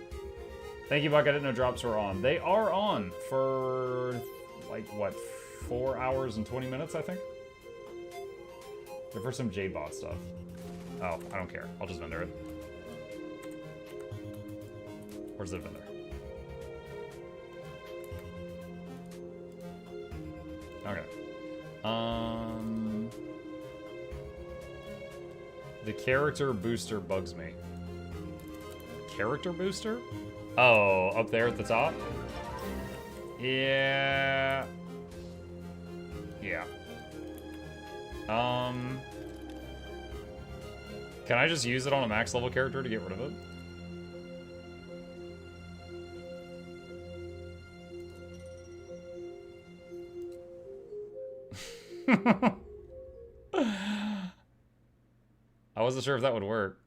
Thank you, Buck. I didn't know drops were on. They are on for like what, 4 hours and 20 minutes, I think. They're for some JBot stuff. Oh, I don't care. I'll just vendor it. Where's the vendor? Okay. The character booster bugs me. Character booster? Oh, up there at the top? Yeah. Yeah. Can I just use it on a max level character to get rid of it? I wasn't sure if that would work.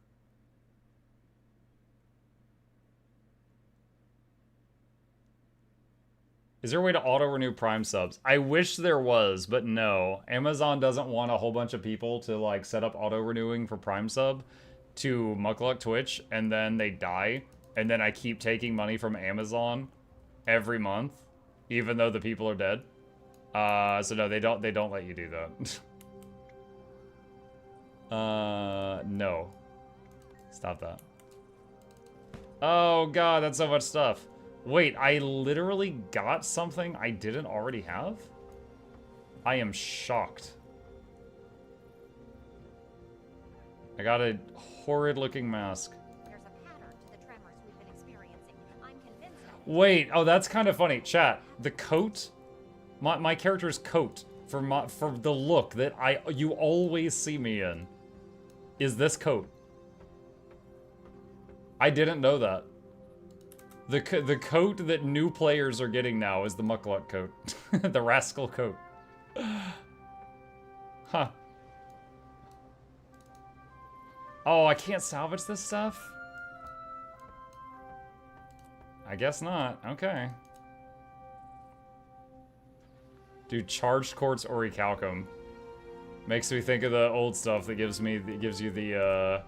Is there a way to auto-renew Prime subs? I wish there was, but no. Amazon doesn't want a whole bunch of people to like set up auto-renewing for Prime sub to Mukluk Twitch, and then they die, and then I keep taking money from Amazon every month, even though the people are dead. So no, they don't let you do that. No. Stop that. Oh god, that's so much stuff. Wait, I literally got something I didn't already have? I am shocked. I got a horrid looking mask. There's a pattern to the tremors we've been experiencing. I'm convinced that Wait, oh that's kind of funny. Chat, the coat, my character's coat for the look that you always see me in is this coat. I didn't know that. The coat that new players are getting now is the Mukluk coat. The rascal coat. Huh. Oh, I can't salvage this stuff? I guess not. Okay. Dude, charged quartz orichalcum makes me think of the old stuff that gives you the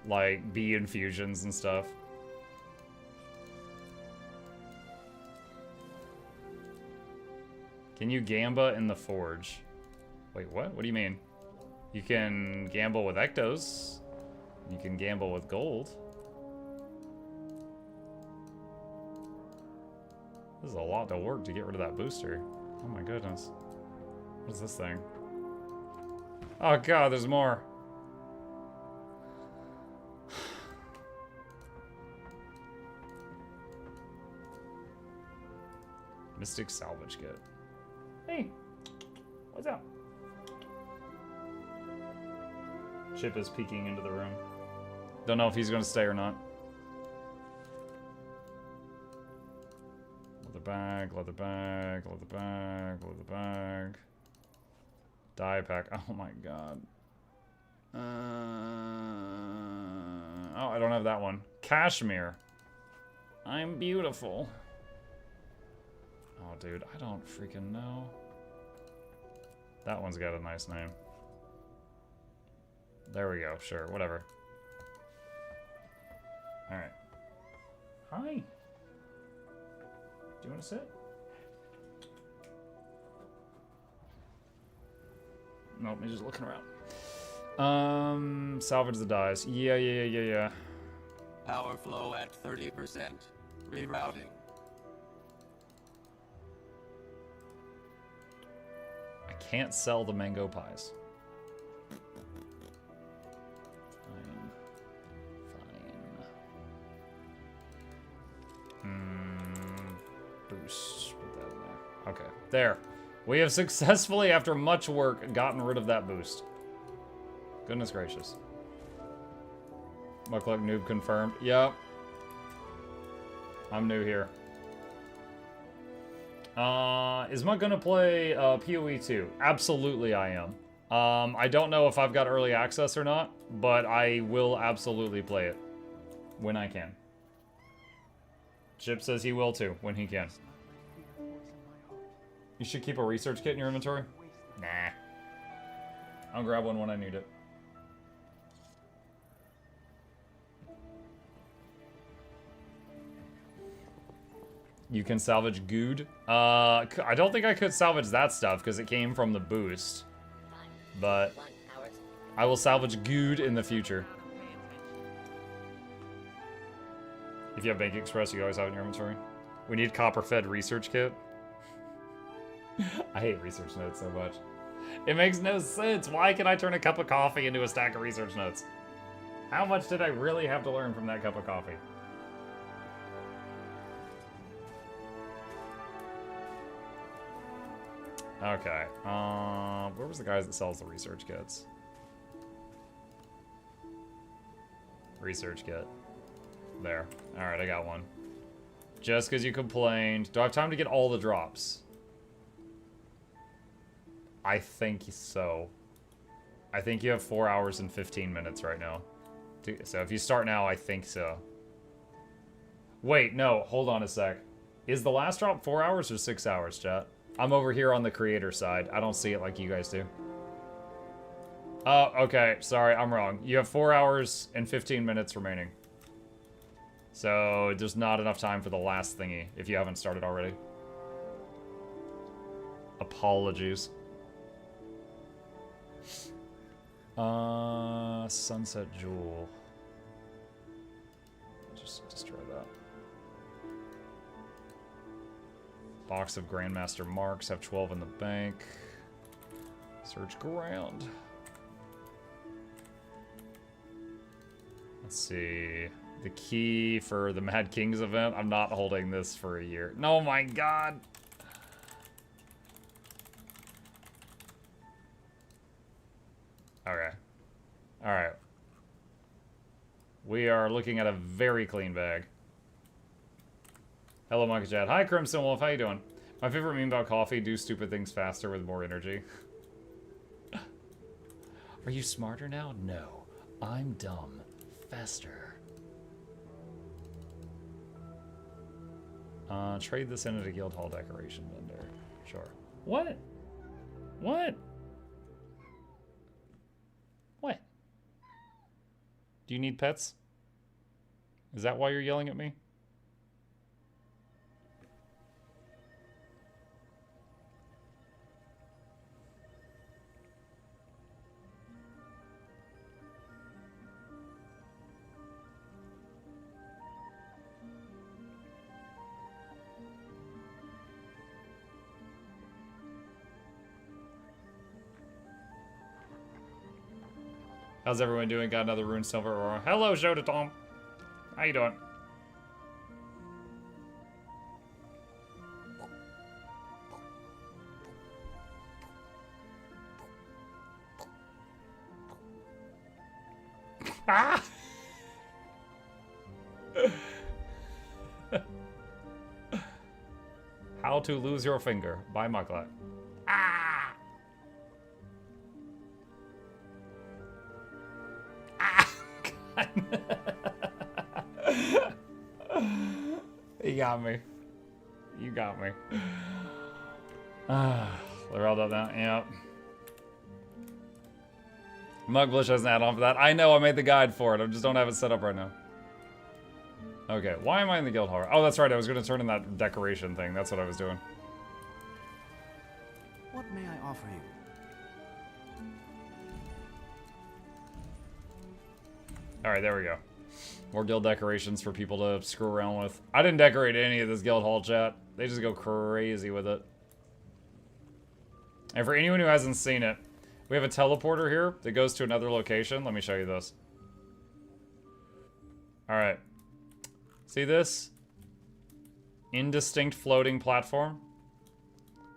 like bee infusions and stuff. Can you gamba in the forge? Wait, what? What do you mean? You can gamble with ectos. You can gamble with gold. This is a lot to work to get rid of that booster. Oh my goodness. What is this thing? Oh god, there's more. Mystic salvage kit. Hey, what's up? Chip is peeking into the room. Don't know if he's gonna stay or not. Leather bag, leather bag, leather bag, leather bag. Dye pack. Oh my god. Oh, I don't have that one. Cashmere. I'm beautiful. Oh, dude, I don't freaking know. That one's got a nice name. There we go. Sure, whatever. Alright. Hi. Do you want to sit? Nope, he's just looking around. Salvage the dyes. Yeah. Power flow at 30%. Rerouting. I can't sell the mango pies. Boost. Put that in there. Okay. There. We have successfully, after much work, gotten rid of that boost. Goodness gracious. Mukluk noob confirmed. Yep. I'm new here. Is Muk gonna play PoE 2? Absolutely I am. I don't know if I've got early access or not, but I will absolutely play it when I can. Chip says he will too, when he can. You should keep a research kit in your inventory? Nah. I'll grab one when I need it. You can salvage good. I don't think I could salvage that stuff because it came from the boost. But I will salvage good in the future. If you have Bank Express, you always have it in your inventory. We need copper-fed research kit. I hate research notes so much. It makes no sense. Why can I turn a cup of coffee into a stack of research notes? How much did I really have to learn from that cup of coffee? Okay. Where was the guy that sells the research kits? Research kit. There. Alright, I got one. Just because you complained. Do I have time to get all the drops? I think so. I think you have 4 hours and 15 minutes right now. So if you start now, I think so. Wait, no. Hold on a sec. Is the last drop 4 hours or 6 hours, chat? I'm over here on the creator side. I don't see it like you guys do. Oh, okay. Sorry, I'm wrong. You have 4 hours and 15 minutes remaining. So there's not enough time for the last thingy if you haven't started already. Apologies. Sunset Jewel. Just destroy that. Box of Grandmaster Marks. Have 12 in the bank. Search ground. Let's see. The key for the Mad Kings event. I'm not holding this for a year. No, my God. Okay. Alright. We are looking at a very clean bag. Hello, Monkey Chat. Hi, Crimson Wolf. How you doing? My favorite meme about coffee: do stupid things faster with more energy. Are you smarter now? No. I'm dumb. Faster. Trade this in at a guild hall decoration vendor. Sure. What? What? What? Do you need pets? Is that why you're yelling at me? How's everyone doing? Got another Rune Silver Aurora. Hello, Joda Tom. How you doing? Ah! How to Lose Your Finger by Mukluk. Ah! Ah! You got me. You got me. They're all done now. Yep. Mugbush has an add-on for that. I know, I made the guide for it. I just don't have it set up right now. Okay, why am I in the guild hall? Oh, that's right. I was going to turn in that decoration thing. That's what I was doing. What may I offer you? Alright, there we go. More guild decorations for people to screw around with. I didn't decorate any of this guild hall chat. They just go crazy with it. And for anyone who hasn't seen it, we have a teleporter here that goes to another location. Let me show you this. Alright. See this? Indistinct floating platform?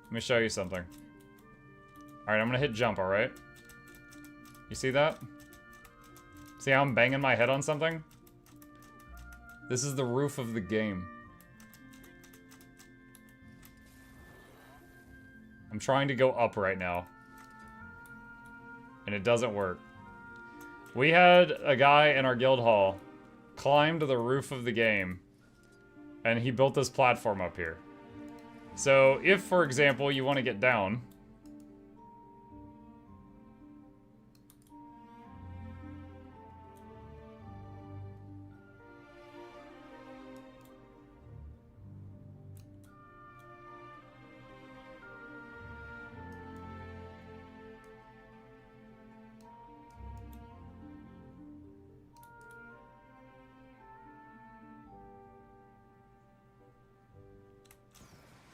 Let me show you something. Alright, I'm gonna hit jump, alright? You see that? See how I'm banging my head on something? This is the roof of the game. I'm trying to go up right now. And it doesn't work. We had a guy in our guild hall climb to the roof of the game, and he built this platform up here. So if, for example, you want to get down,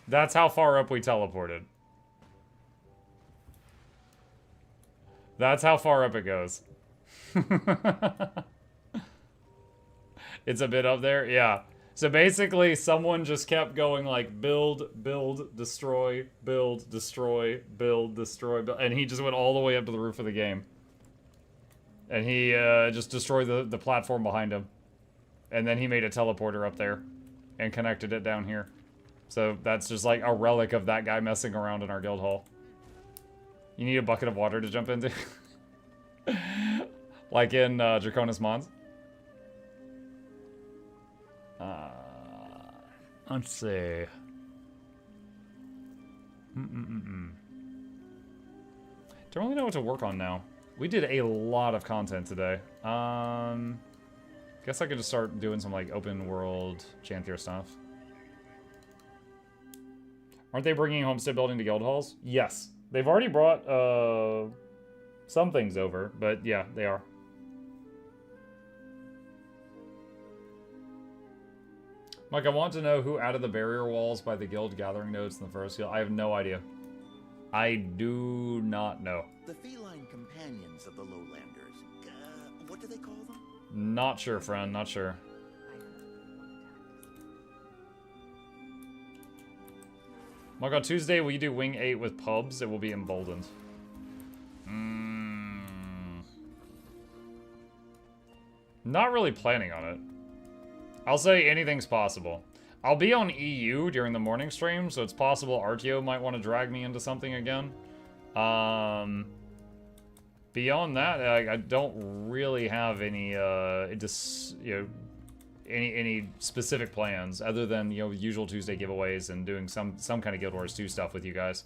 that's how far up we teleported. That's how far up it goes. It's a bit up there? Yeah. So basically, someone just kept going like, build, build, destroy, build, destroy, build, destroy, build, and he just went all the way up to the roof of the game. And he just destroyed the platform behind him. And then he made a teleporter up there and connected it down here. So that's just like a relic of that guy messing around in our guild hall. You need a bucket of water to jump into? Like in Draconis Mons? Let's see. Don't really know what to work on now. We did a lot of content today. Guess I could just start doing some like open world Chanthier stuff. Aren't they bringing Homestead building to guild halls? Yes. They've already brought some things over, but yeah, they are. Mike, I want to know who added the barrier walls by the guild gathering nodes in the first guild. I have no idea. I do not know. The feline companions of the lowlanders. What do they call them? Not sure, friend. Not sure. Mike, on Tuesday, will you do Wing 8 with pubs? It will be emboldened. Not really planning on it. I'll say anything's possible. I'll be on EU during the morning stream, so it's possible RTO might want to drag me into something again. Beyond that, I don't really have any, any specific plans other than, usual Tuesday giveaways and doing some kind of Guild Wars 2 stuff with you guys.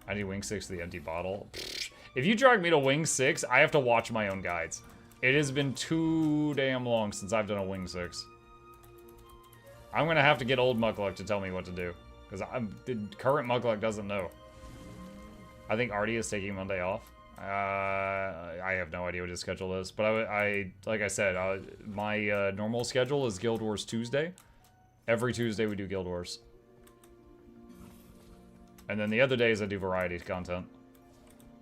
I need Wing 6 to the empty bottle. If you drag me to Wing 6, I have to watch my own guides. It has been too damn long since I've done a Wing 6. I'm gonna have to get old Mukluk to tell me what to do. Because the current Mukluk doesn't know. I think Artie is taking Monday off. I have no idea what his schedule is. But like I said, my normal schedule is Guild Wars Tuesday. Every Tuesday we do Guild Wars. And then the other days I do variety content.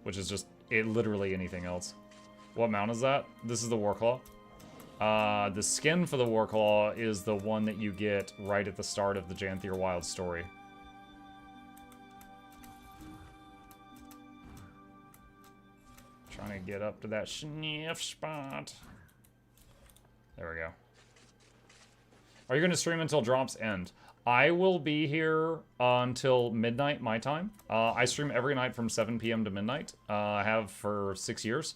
Which is just literally anything else. What mount is that? This is the Warclaw. The skin for the Warclaw is the one that you get right at the start of the Janthier Wild story. Trying to get up to that sniff spot. There we go. Are you going to stream until drops end? I will be here until midnight my time. I stream every night from 7 p.m. to midnight. I have for 6 years.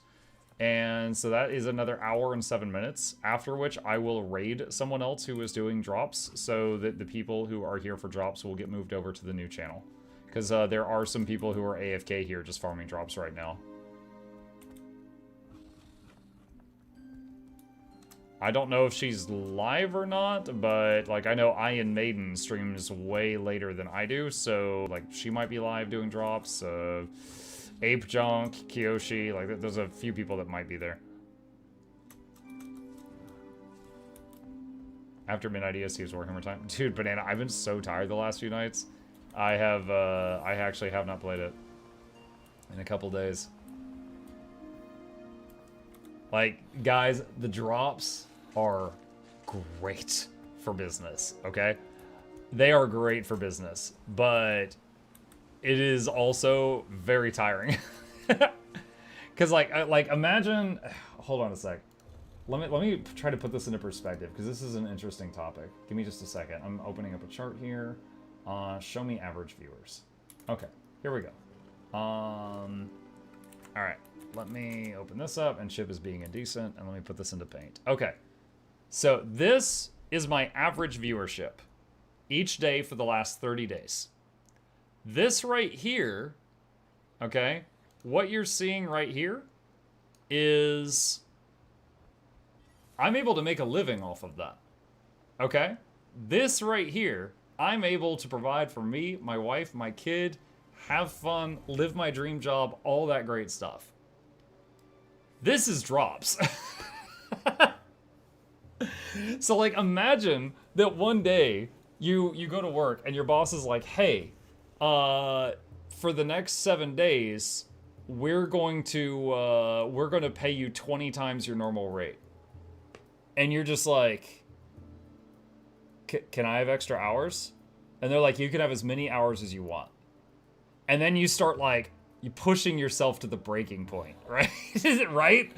And so that is another hour and 7 minutes, after which I will raid someone else who is doing drops so that the people who are here for drops will get moved over to the new channel. Because there are some people who are AFK here just farming drops right now. I don't know if she's live or not, but, like, I know Iron Maiden streams way later than I do, so, like, she might be live doing drops. Ape Junk, Kiyoshi, like, there's a few people that might be there. After midnight ESC is Warhammer time. Dude, Banana, I've been so tired the last few nights. I actually have not played it in a couple days. Like, guys, the drops are great for business, okay? They are great for business, but it is also very tiring. Because, like, imagine... Hold on a sec. Let me try to put this into perspective, because this is an interesting topic. Give me just a second. I'm opening up a chart here. Show me average viewers. Okay, here we go. Alright. Let me open this up, and Chip is being indecent, and let me put this into Paint. Okay, so this is my average viewership each day for the last 30 days. This right here, okay, what you're seeing right here is I'm able to make a living off of that, okay? This right here, I'm able to provide for me, my wife, my kid, have fun, live my dream job, all that great stuff. This is drops. So, like, imagine that one day you go to work and your boss is like, hey, for the next 7 days, we're going to pay you 20 times your normal rate. And you're just like, can I have extra hours? And they're like, you can have as many hours as you want. And then you start, like, you pushing yourself to the breaking point, right? Is it right?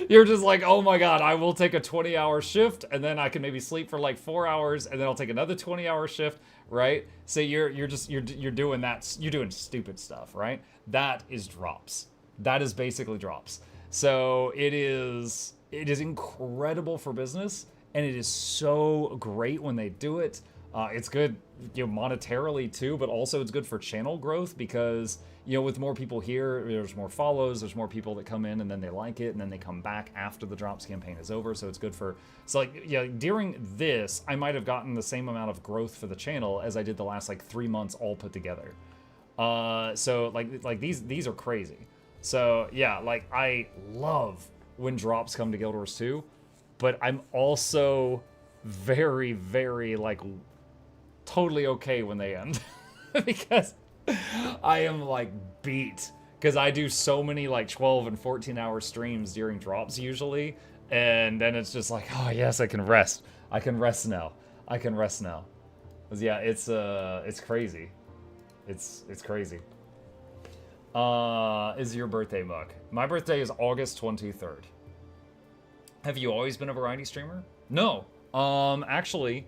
You're just like, oh my god, I will take a 20-hour shift, and then I can maybe sleep for like 4 hours, and then I'll take another 20-hour shift, right? So you're doing that, you're doing stupid stuff, right? That is drops. That is basically drops. So it is incredible for business, and it is so great when they do it. It's good, you know, monetarily too, but also it's good for channel growth because, you know, with more people here, there's more follows, there's more people that come in and then they like it and then they come back after the drops campaign is over. So it's good for, so like, yeah, during this, I might have gotten the same amount of growth for the channel as I did the last like 3 months all put together. So like these are crazy. So yeah, like I love when drops come to Guild Wars 2, but I'm also very, very like totally okay when they end because I am like beat because I do so many like 12 and 14 hour streams during drops usually, and then it's just like, oh yes, I can rest now. Yeah, it's crazy. It's crazy. Is your birthday, Muck? My birthday is August 23rd. Have you always been a variety streamer? No. Actually,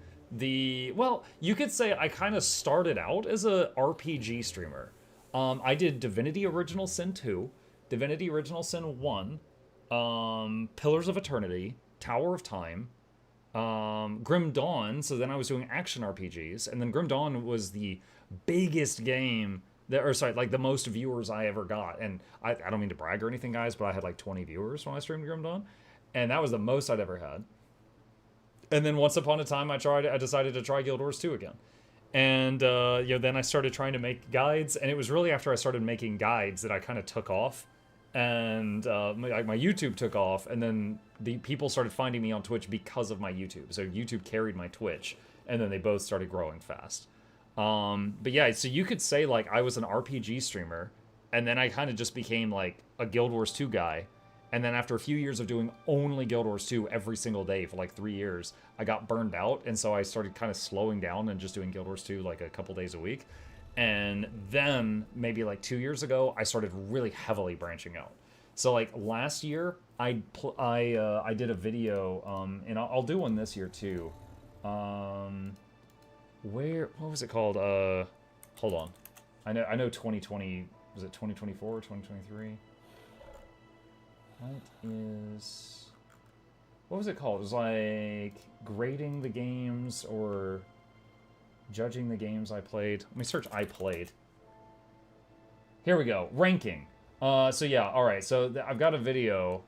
well, you could say I kind of started out as a RPG streamer. I did Divinity Original Sin 2, Divinity Original Sin 1, Pillars of Eternity, Tower of Time, Grim Dawn, so then I was doing action RPGs, and then Grim Dawn was the biggest game, like the most viewers I ever got, and I don't mean to brag or anything, guys, but I had like 20 viewers when I streamed Grim Dawn, and that was the most I'd ever had. And then once upon a time, I decided to try Guild Wars 2 again. And, you know, then I started trying to make guides, and it was really after I started making guides that I kind of took off. And my YouTube took off, and then the people started finding me on Twitch because of my YouTube. So YouTube carried my Twitch, and then they both started growing fast. But yeah, so you could say, like, I was an RPG streamer, And then I kind of just became like a Guild Wars 2 guy. And then after a few years of doing only Guild Wars 2 every single day for like 3 years, I got burned out. And so I started kind of slowing down and just doing Guild Wars 2 like a couple days a week. And then maybe like 2 years ago, I started really heavily branching out. So like last year, I did a video, and I'll do one this year too. What was it called? Hold on. I know 2020, was it 2024 or 2023? What was it called? It was like grading the games or judging the games I played. Let me search I played. Here we go. Ranking. So yeah, alright. So I've got a video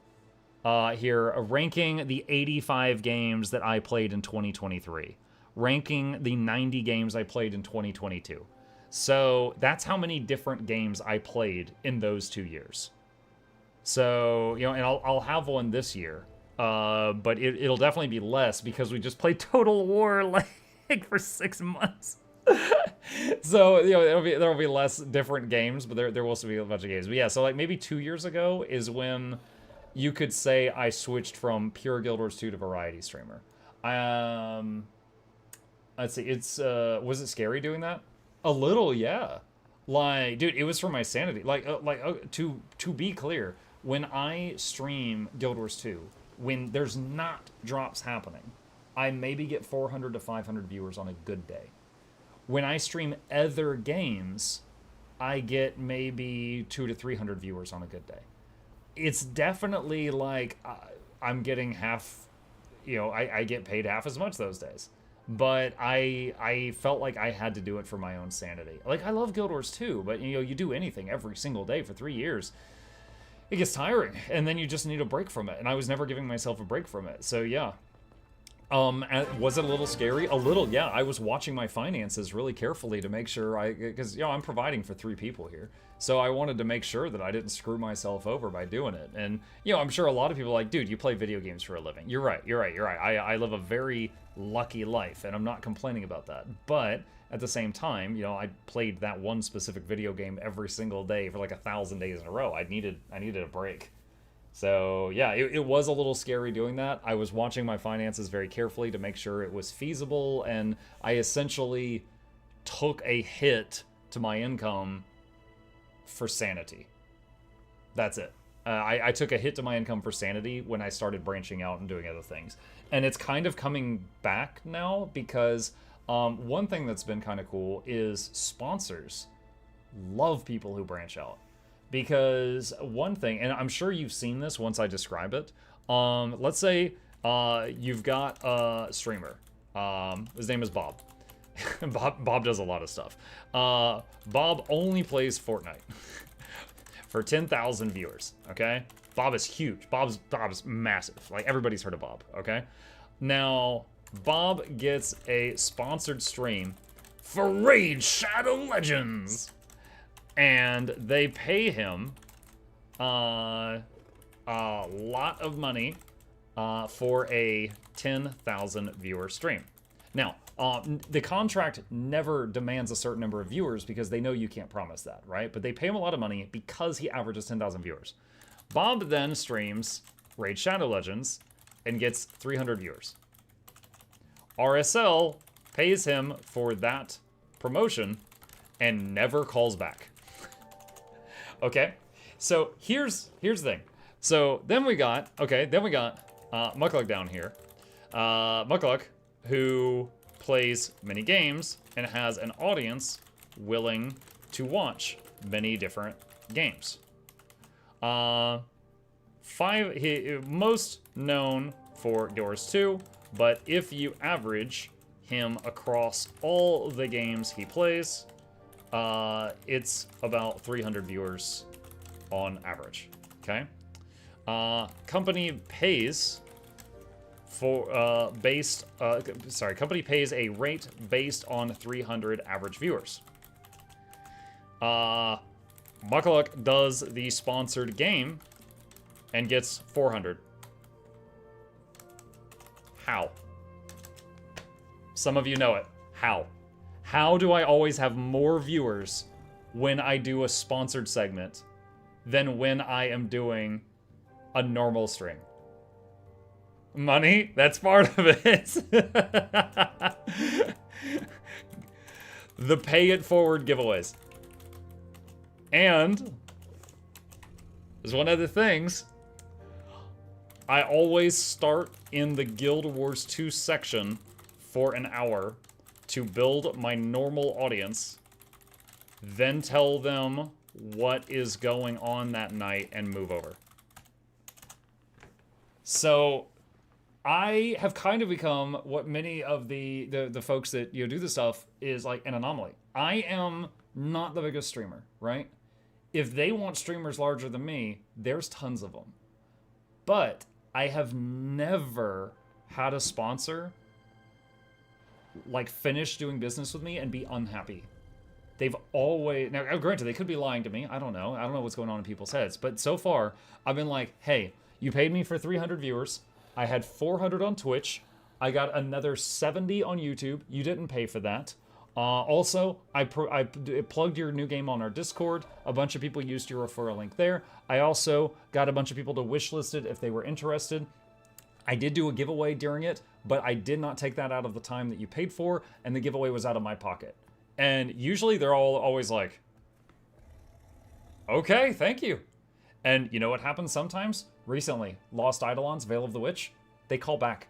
here ranking the 85 games that I played in 2023. Ranking the 90 games I played in 2022. So that's how many different games I played in those 2 years. So, you know, and I'll have one this year. But it'll definitely be less because we just played Total War like for 6 months. So, you know, there'll be less different games, but there will still be a bunch of games. But yeah, so like maybe 2 years ago is when you could say I switched from pure Guild Wars 2 to variety streamer. Let's see, was it scary doing that? A little, yeah. Like, dude, it was for my sanity. To be clear, when I stream Guild Wars 2, when there's not drops happening, I maybe get 400 to 500 viewers on a good day. When I stream other games, I get maybe 200 to 300 viewers on a good day. It's definitely like I'm getting half, you know, I get paid half as much those days. But I felt like I had to do it for my own sanity. Like, I love Guild Wars 2, but, you know, you do anything every single day for 3 years, it gets tiring, and then you just need a break from it. And I was never giving myself a break from it. So, yeah. Was it a little scary? A little, yeah. I was watching my finances really carefully to make sure because, you know, I'm providing for 3 people here. So I wanted to make sure that I didn't screw myself over by doing it. And, you know, I'm sure a lot of people are like, dude, you play video games for a living. You're right. I live a very lucky life, and I'm not complaining about that. But at the same time, you know, I played that one specific video game every single day for like 1,000 days in a row. I needed a break. So yeah, it was a little scary doing that. I was watching my finances very carefully to make sure it was feasible, and I essentially took a hit to my income for sanity. That's it. I took a hit to my income for sanity when I started branching out and doing other things. And it's kind of coming back now because one thing that's been kind of cool is sponsors love people who branch out. Because one thing, and I'm sure you've seen this once I describe it. Let's say you've got a streamer. His name is Bob. Bob does a lot of stuff. Bob only plays Fortnite for 10,000 viewers, okay? Bob is huge. Bob's massive. Like, everybody's heard of Bob, okay? Now, Bob gets a sponsored stream for Raid Shadow Legends. And they pay him a lot of money for a 10,000 viewer stream. Now, the contract never demands a certain number of viewers because they know you can't promise that, right? But they pay him a lot of money because he averages 10,000 viewers. Bob then streams Raid Shadow Legends and gets 300 viewers. RSL pays him for that promotion and never calls back. Okay, so here's the thing. So then we got Mukluk down here. Mukluk, who plays many games and has an audience willing to watch many different games. Most known for Guild Wars 2, but if you average him across all the games he plays, it's about 300 viewers on average, okay? Company pays company pays a rate based on 300 average viewers. Mukluk does the sponsored game and gets 400. How? Some of you know it. How? How do I always have more viewers when I do a sponsored segment than when I am doing a normal stream. Money, that's part of it. The pay it forward giveaways. And there's one of the things. I always start in the Guild Wars 2 section for an hour to build my normal audience, then tell them what is going on that night and move over. So I have kind of become what many of the folks that do this stuff is like an anomaly. I am not the biggest streamer, right? If they want streamers larger than me, there's tons of them. But I have never had a sponsor like finish doing business with me and be unhappy. They've always, now granted, they could be lying to me. I don't know what's going on in people's heads. But so far, I've been like, hey, you paid me for 300 viewers. I had 400 on Twitch. I got another 70 on YouTube. You didn't pay for that. Also, I plugged your new game on our Discord. A bunch of people used your referral link there. I also got a bunch of people to wishlist it if they were interested. I did do a giveaway during it, but I did not take that out of the time that you paid for, and the giveaway was out of my pocket. And usually they're always like, okay, thank you. And you know what happens sometimes? Recently, Lost Eidolons, Veil of the Witch, they call back.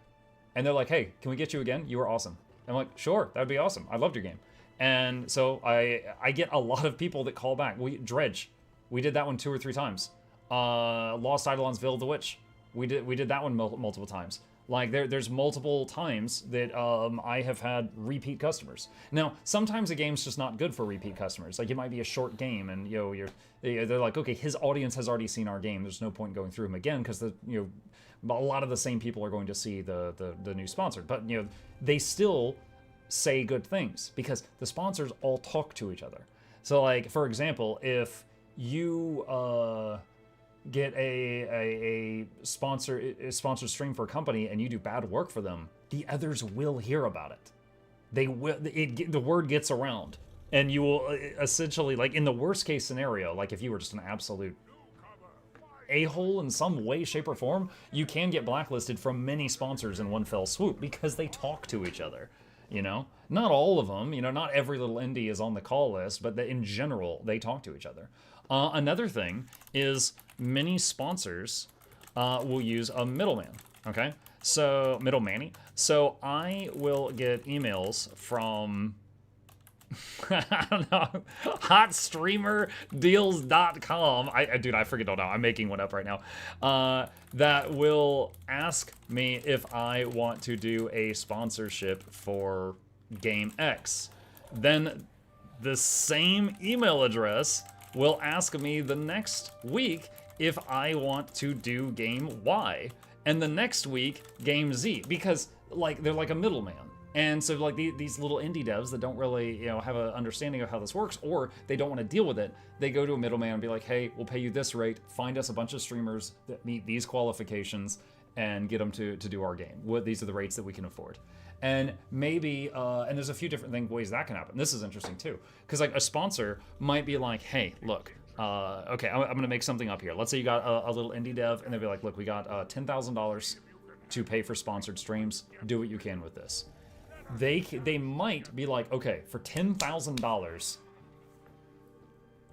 And they're like, hey, can we get you again? You were awesome. I'm like, sure, that would be awesome. I loved your game. And so I get a lot of people that call back. Dredge, we did that one 2 or 3 times. Lost Eidolons, Veil of the Witch, we did that one multiple times. Like there's multiple times that I have had repeat customers. Now sometimes a game's just not good for repeat customers. Like it might be a short game, and they're like, okay, his audience has already seen our game. There's no point in going through him again because a lot of the same people are going to see the new sponsor. But they still say good things because the sponsors all talk to each other. So like for example, if you get a sponsored stream for a company and you do bad work for them, the others will hear about it. The word gets around, and you will essentially, like in the worst case scenario, like if you were just an absolute a-hole in some way, shape, or form, you can get blacklisted from many sponsors in one fell swoop because they talk to each other. Not all of them, not every little indie is on the call list, but in general, they talk to each other. Another thing is many sponsors will use a middleman, okay? So, middleman-y. So I will get emails from, I don't know, hotstreamerdeals.com. Dude, I freaking don't know. I'm making one up right now. That will ask me if I want to do a sponsorship for Game X. Then the same email address will ask me the next week if I want to do Game Y, and the next week Game Z, because like they're like a middleman. And so like these little indie devs that don't really have an understanding of how this works, or they don't want to deal with it, they go to a middleman and be like, hey, we'll pay you this rate, find us a bunch of streamers that meet these qualifications and get them to do our game. These are the rates that we can afford. And maybe, and there's a few different ways that can happen. This is interesting too, because like a sponsor might be like, hey, look, okay, I'm gonna make something up here. Let's say you got a little indie dev, and they'll be like, look, we got $10,000 to pay for sponsored streams. Do what you can with this. They might be like, okay, for $10,000,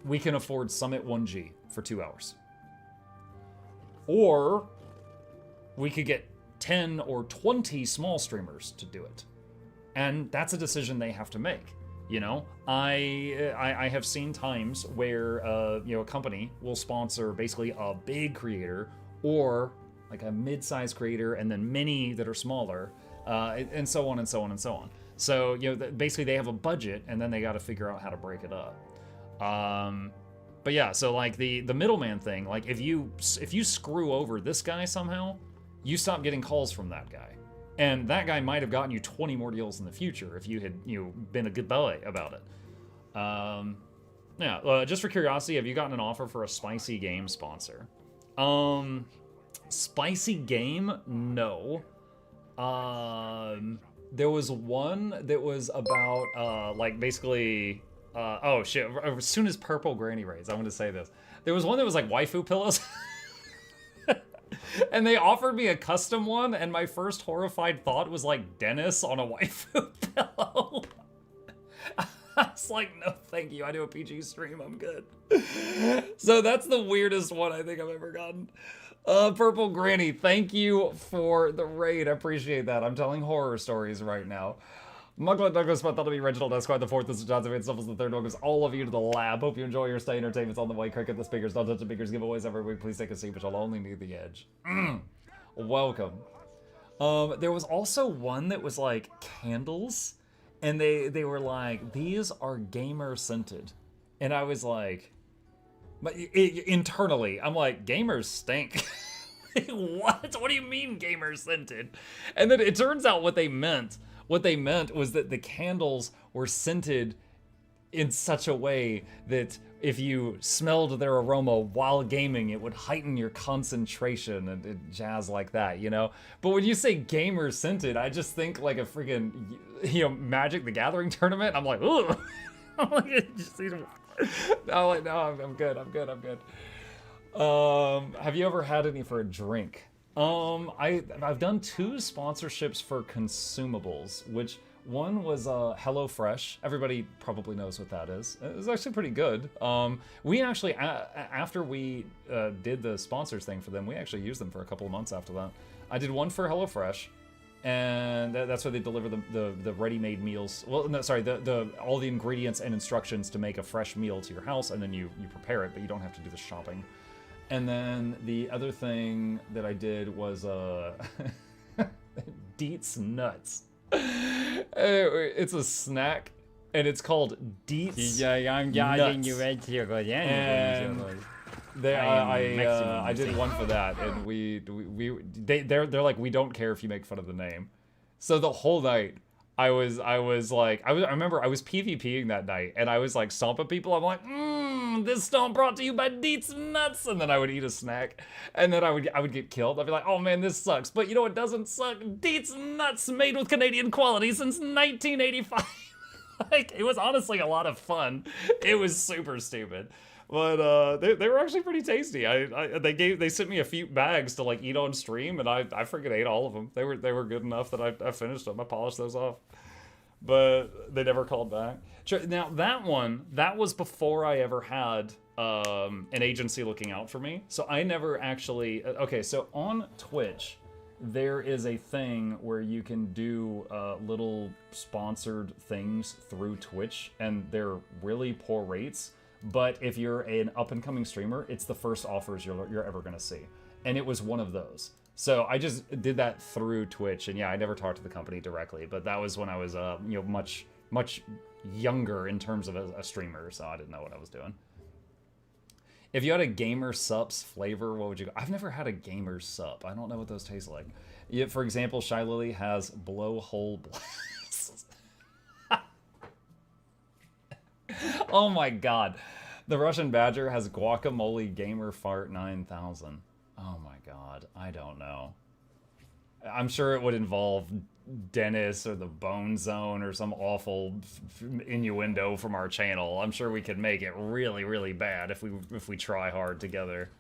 we can afford Summit 1G for 2 hours. Or we could get 10 or 20 small streamers to do it. And that's a decision they have to make. I have seen times where a company will sponsor basically a big creator or like a mid-sized creator and then many that are smaller, and so on and so on and so on. So basically they have a budget and then they got to figure out how to break it up. But yeah, so like the middleman thing, like if you screw over this guy somehow, you stop getting calls from that guy. And that guy might have gotten you 20 more deals in the future if you had been a good boy about it. Just for curiosity, have you gotten an offer for a spicy game sponsor? Spicy game? No. There was one that was about like basically oh shit, as soon as Purple Granny raids, I want to say this. There was one that was like waifu pillows. And they offered me a custom one, and my first horrified thought was like Dennis on a waifu pillow. I was like, no thank you, I do a PG stream, I'm good. So that's the weirdest one I think I've ever gotten. Purple Granny, thank you for the raid, I appreciate that. I'm telling horror stories right now. Mukluk Douglas, but that'll be Reginald Esquire, the fourth is Johnson, Stuffles, the third Douglas, all of you to the lab. Hope you enjoy your stay. Entertainment's on the way. Cricket, the speakers, don't touch the speakers, giveaways every week. Please take a seat, but you'll only need the edge. Welcome. There was also one that was like candles, and they were like, these are gamer scented. And I was like, but internally, I'm like, gamers stink. What? What do you mean gamer scented? And then it turns out what they meant was that the candles were scented in such a way that if you smelled their aroma while gaming, it would heighten your concentration and jazz like that, you know? But when you say gamer scented, I just think like a freaking, you know, Magic the Gathering tournament. I'm like, ooh. I'm like, no, I'm good. Have you ever had any for a drink? I've done 2 sponsorships for consumables, which one was HelloFresh. Everybody probably knows what that is. It was actually pretty good. We actually, after we did the sponsors thing for them, we actually used them for a couple of months after that. I did one for HelloFresh, and that's where they deliver the ready-made meals. Well, no, sorry, all the ingredients and instructions to make a fresh meal to your house, and then you prepare it, but you don't have to do the shopping. And then the other thing that I did was Deets Nuts. It's a snack, and it's called Deets Nuts. And I did one for that, and they're like, we don't care if you make fun of the name. So the whole night, I remember I was PvPing that night, and I was like stomping people. I'm like, this stomp brought to you by Deets Nuts, and then I would eat a snack, and then I would get killed. I'd be like, oh man, this sucks. But you know what doesn't suck? Deets Nuts, made with Canadian quality since 1985. Like, it was honestly a lot of fun. It was super stupid. But they were actually pretty tasty. They sent me a few bags to like eat on stream, and I freaking ate all of them. They were good enough that I finished them. I polished those off, but they never called back. Now that was before I ever had an agency looking out for me. So I never actually. Okay, so on Twitch, there is a thing where you can do little sponsored things through Twitch, and they're really poor rates. But if you're an up-and-coming streamer, it's the first offers you're ever going to see. And it was one of those. So I just did that through Twitch, and yeah, I never talked to the company directly, but that was when I was you know, much younger in terms of a streamer, so I didn't know what I was doing. If you had a Gamer Sups flavor, what would you go? I've never had a Gamer Sup. I don't know what those taste like. Yeah, for example, Shy Lily has Blowhole Blast. Oh my god. The Russian Badger has Guacamole Gamer Fart 9000. Oh my god. I don't know. I'm sure it would involve Dennis or the Bone Zone or some awful innuendo from our channel. I'm sure we could make it really, really bad if we try hard together.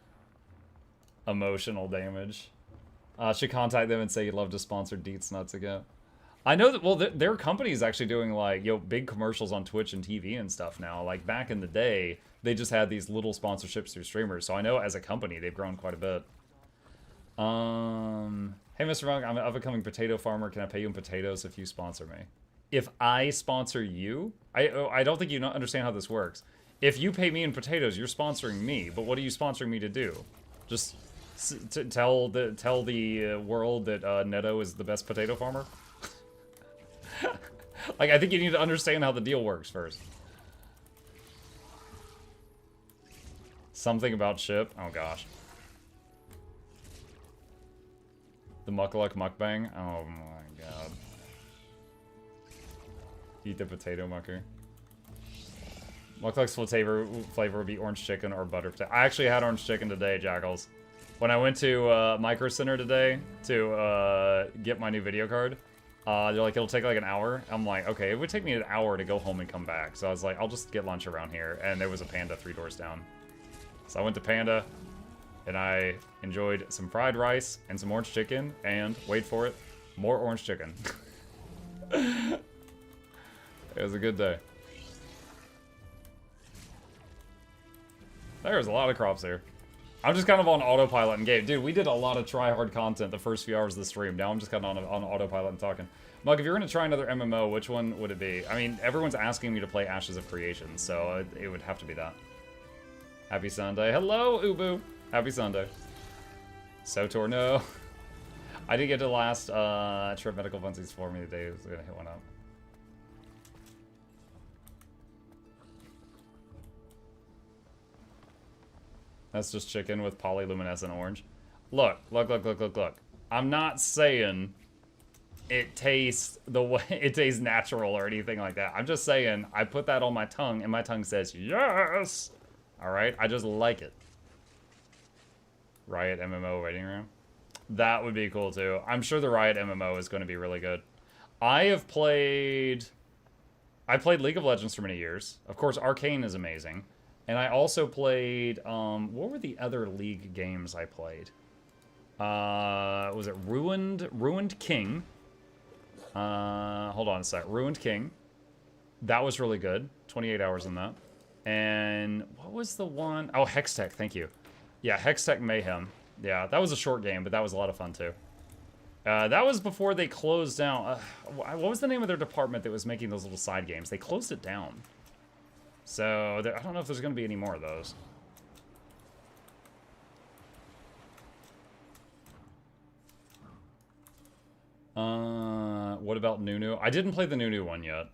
Emotional damage. Should contact them and say you'd love to sponsor Deets Nuts again. I know that, well, their company's actually doing, like, big commercials on Twitch and TV and stuff now. Like, back in the day, they just had these little sponsorships through streamers. So I know as a company, they've grown quite a bit. Hey, Mr. Monk, I'm an up-and-coming potato farmer. Can I pay you in potatoes if you sponsor me? If I sponsor you? I don't think you understand how this works. If you pay me in potatoes, you're sponsoring me. But what are you sponsoring me to do? Just to tell the world that Neto is the best potato farmer? Like, I think you need to understand how the deal works first. Something about ship? Oh gosh. The Mukluk mukbang? Oh my god. Eat the potato mucker. Mukluk's flavor would be orange chicken or butter potato. I actually had orange chicken today, Jackals. When I went to Micro Center today to get my new video card, They're like, it'll take like an hour. I'm like, okay, it would take me an hour to go home and come back. So I was like, I'll just get lunch around here. And there was a Panda 3 doors down. So I went to Panda, and I enjoyed some fried rice and some orange chicken, and, wait for it, more orange chicken. It was a good day. There's a lot of crops here. I'm just kind of on autopilot and game. Dude, we did a lot of try-hard content the first few hours of the stream. Now I'm just kind of on autopilot and talking. Mug, if you're going to try another MMO, which one would it be? I mean, everyone's asking me to play Ashes of Creation, so it would have to be that. Happy Sunday. Hello, Ubu. Happy Sunday. Sotor, no. I didn't get to the last trip medical funsies for me today. I was going to hit one up. That's just chicken with polyluminescent orange. Look. I'm not saying it tastes the way it tastes natural or anything like that. I'm just saying I put that on my tongue and my tongue says yes. All right, I just like it. Riot MMO waiting room. That would be cool too. I'm sure the Riot MMO is going to be really good. I played League of Legends for many years. Of course, Arcane is amazing. And I also played, what were the other League games I played? Was it Ruined King? Hold on a sec. Ruined King. That was really good. 28 hours in that. And what was the one? Oh, Hextech, thank you. Yeah, Hextech Mayhem. Yeah, that was a short game, but that was a lot of fun too. That was before they closed down. What was the name of their department that was making those little side games? They closed it down. So, I don't know if there's going to be any more of those. What about Nunu? I didn't play the Nunu one yet.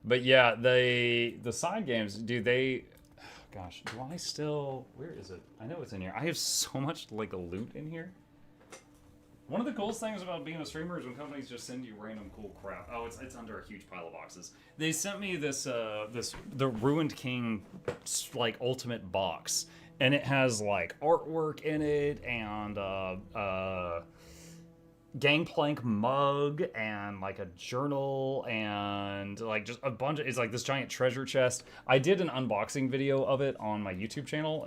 But yeah, the side games, dude, they... Oh gosh, do I still... Where is it? I know it's in here. I have so much, like, loot in here. One of the coolest things about being a streamer is when companies just send you random cool crap. Oh, it's under a huge pile of boxes. They sent me this, the Ruined King, like, ultimate box. And it has, like, artwork in it, and, Gangplank mug, and, like, a journal, and, like, just a bunch of... It's, like, this giant treasure chest. I did an unboxing video of it on my YouTube channel,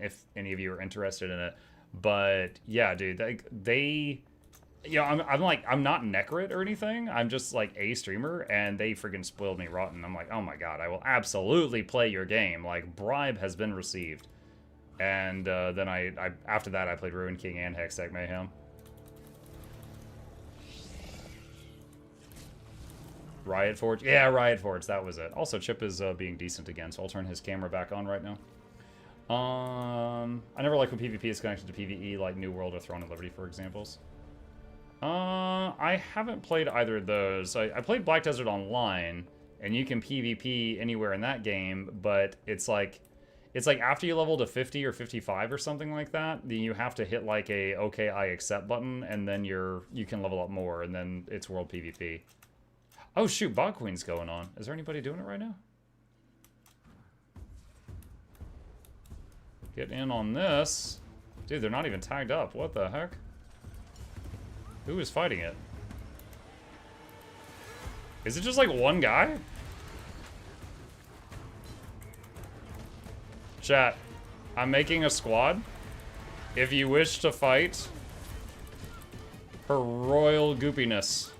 if any of you are interested in it. But yeah, dude, they you know, I'm not Necrit or anything. I'm just like a streamer, and they freaking spoiled me rotten. I'm like, oh my god, I will absolutely play your game. Like, bribe has been received. And then I after that I played Ruined King and Hextech Mayhem. Riot Forge, yeah, Riot Forge, that was it. Also, Chip is being decent again, so I'll turn his camera back on right now. I never like when PvP is connected to PvE, like New World or Throne of Liberty, for examples. I haven't played either of those. I played Black Desert Online, and you can PvP anywhere in that game, but it's like after you level to 50 or 55 or something like that, then you have to hit like a okay, I accept button, and then you can level up more, and then it's World PvP. Oh shoot, Bog Queen's going on. Is there anybody doing it right now? Get in on this. Dude, they're not even tagged up. What the heck? Who is fighting it? Is it just like one guy? Chat, I'm making a squad. If you wish to fight Her Royal Goopiness.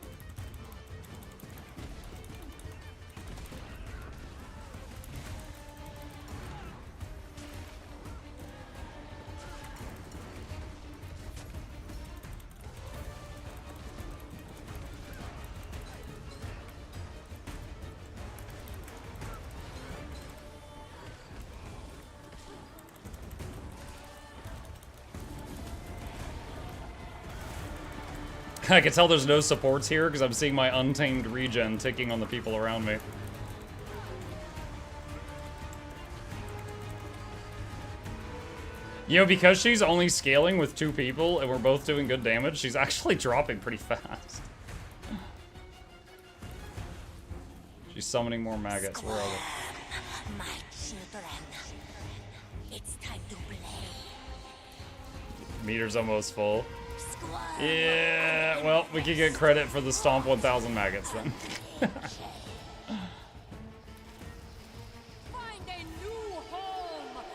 I can tell there's no supports here because I'm seeing my untamed regen ticking on the people around me. You know, because she's only scaling with 2 people and we're both doing good damage, she's actually dropping pretty fast. She's summoning more maggots. Where are they? My children, it's time to play. Meter's almost full. Squad. Yeah, well, we could get credit for the Stomp 1000 maggots then. Find a new home of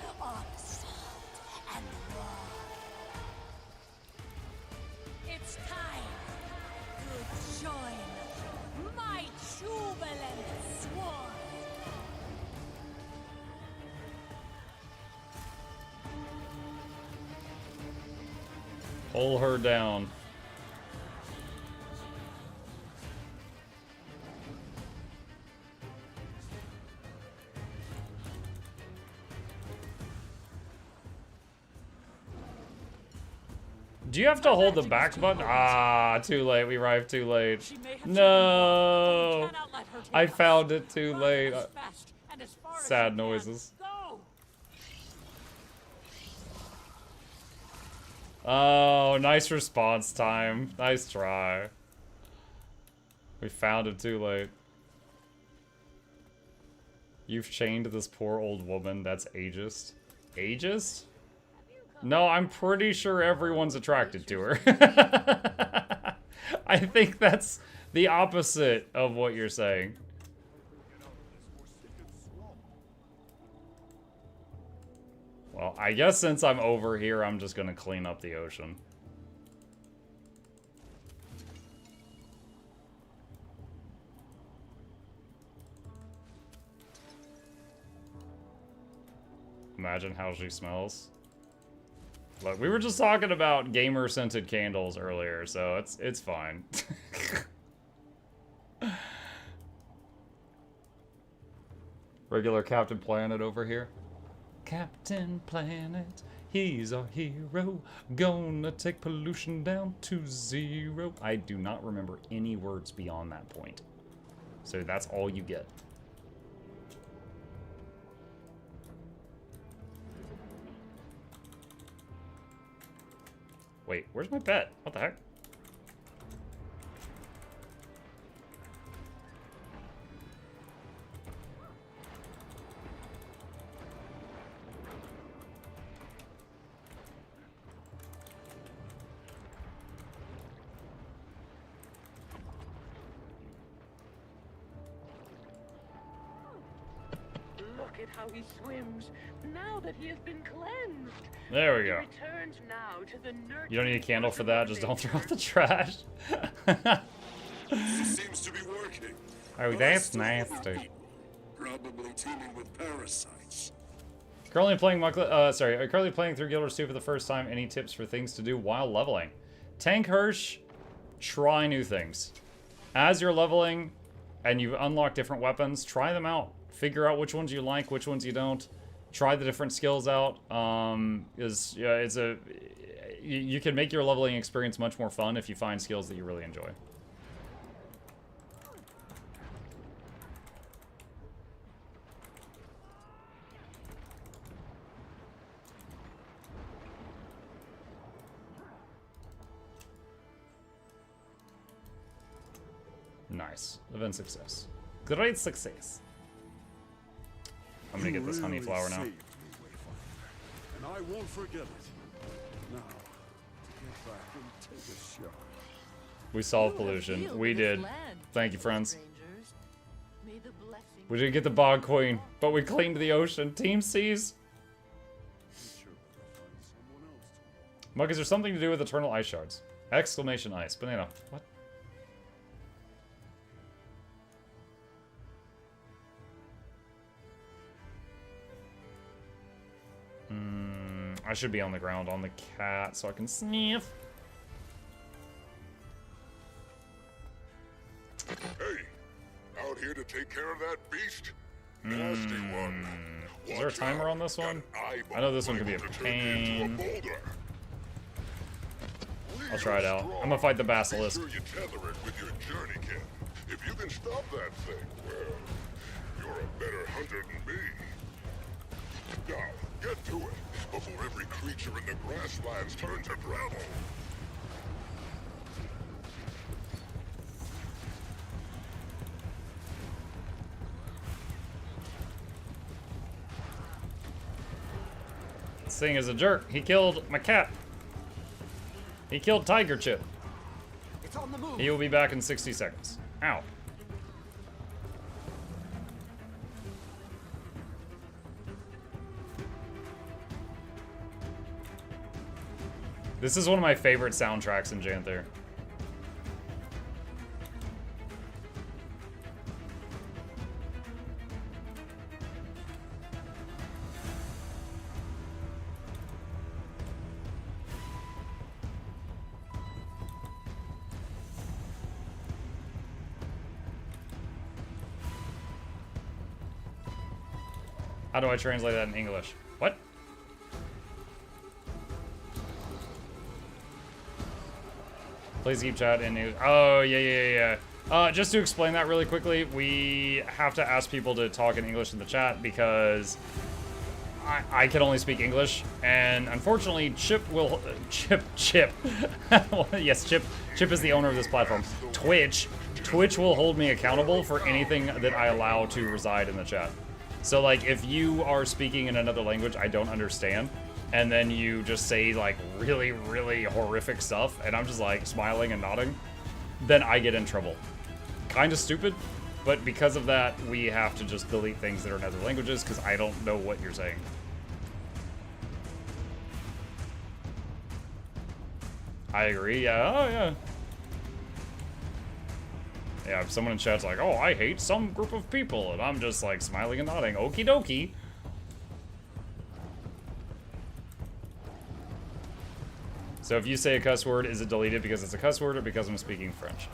salt and love. It's time to join my jubilant swarm. Pull her down. Do you have to hold the back button? Ah, too late. We arrived too late. No! I found it too late. Sad noises. Oh, nice response time. Nice try. We found it too late. You've chained this poor old woman. That's ageist. Ageist? No, I'm pretty sure everyone's attracted to her. I think that's the opposite of what you're saying. Well, I guess since I'm over here, I'm just gonna clean up the ocean. Imagine how she smells. Look, we were just talking about gamer-scented candles earlier, so it's fine. Regular Captain Planet over here. Captain Planet, he's our hero, gonna take pollution down to 0. I do not remember any words beyond that point. So that's all you get. Wait, where's my pet? What the heck? Look at how he swims now that he has been cleansed. There we go. He returns now to the You don't need a candle for that, just don't throw out the trash. Seems to be working. Oh, that's nasty. Probably teeming with parasites. Currently playing currently playing through Guild Wars 2 for the first time. Any tips for things to do while leveling? Tank Hirsch, try new things. As you're leveling and you unlock different weapons, try them out. Figure out which ones you like, which ones you don't. Try the different skills out. You can make your leveling experience much more fun if you find skills that you really enjoy. Nice. Event success. Great success. I'm gonna get this honey flower now. And I won't forget it. Now, to get back and take a shot. We solved pollution. We did. Thank you, friends. We didn't get the Bog Queen, but we cleaned the ocean. Team Seas. Mug, is there something to do with Eternal Ice Shards? Exclamation ice. Banana. What? I should be on the ground on the cat so I can sniff. Hey, out here to take care of that beast? Nasty one. Is there a timer on this one? I know this one could be a pain. I'll try it out. I'm gonna fight the basilisk. Make sure you tether it with your journey kit. If you can stop that thing, well, you're a better hunter than me. Now, get to it before every creature in the grasslands turns to gravel. This thing is a jerk. He killed my cat. He killed Tiger Chip. It's on the move. He will be back in 60 seconds. Ow. This is one of my favorite soundtracks in Janther. How do I translate that in English? What? Please keep chat in news. Oh, yeah. Just to explain that really quickly, we have to ask people to talk in English in the chat because I can only speak English, and unfortunately, Chip. Yes, Chip is the owner of this platform. Twitch will hold me accountable for anything that I allow to reside in the chat. So, like, if you are speaking in another language I don't understand, and then you just say, like, really, really horrific stuff, and I'm just, like, smiling and nodding, then I get in trouble. Kinda stupid, but because of that, we have to just delete things that are in other languages, because I don't know what you're saying. I agree, yeah, oh, yeah. Yeah, if someone in chat's like, oh, I hate some group of people, and I'm just, like, smiling and nodding, okie dokie. So if you say a cuss word, is it deleted because it's a cuss word or because I'm speaking French?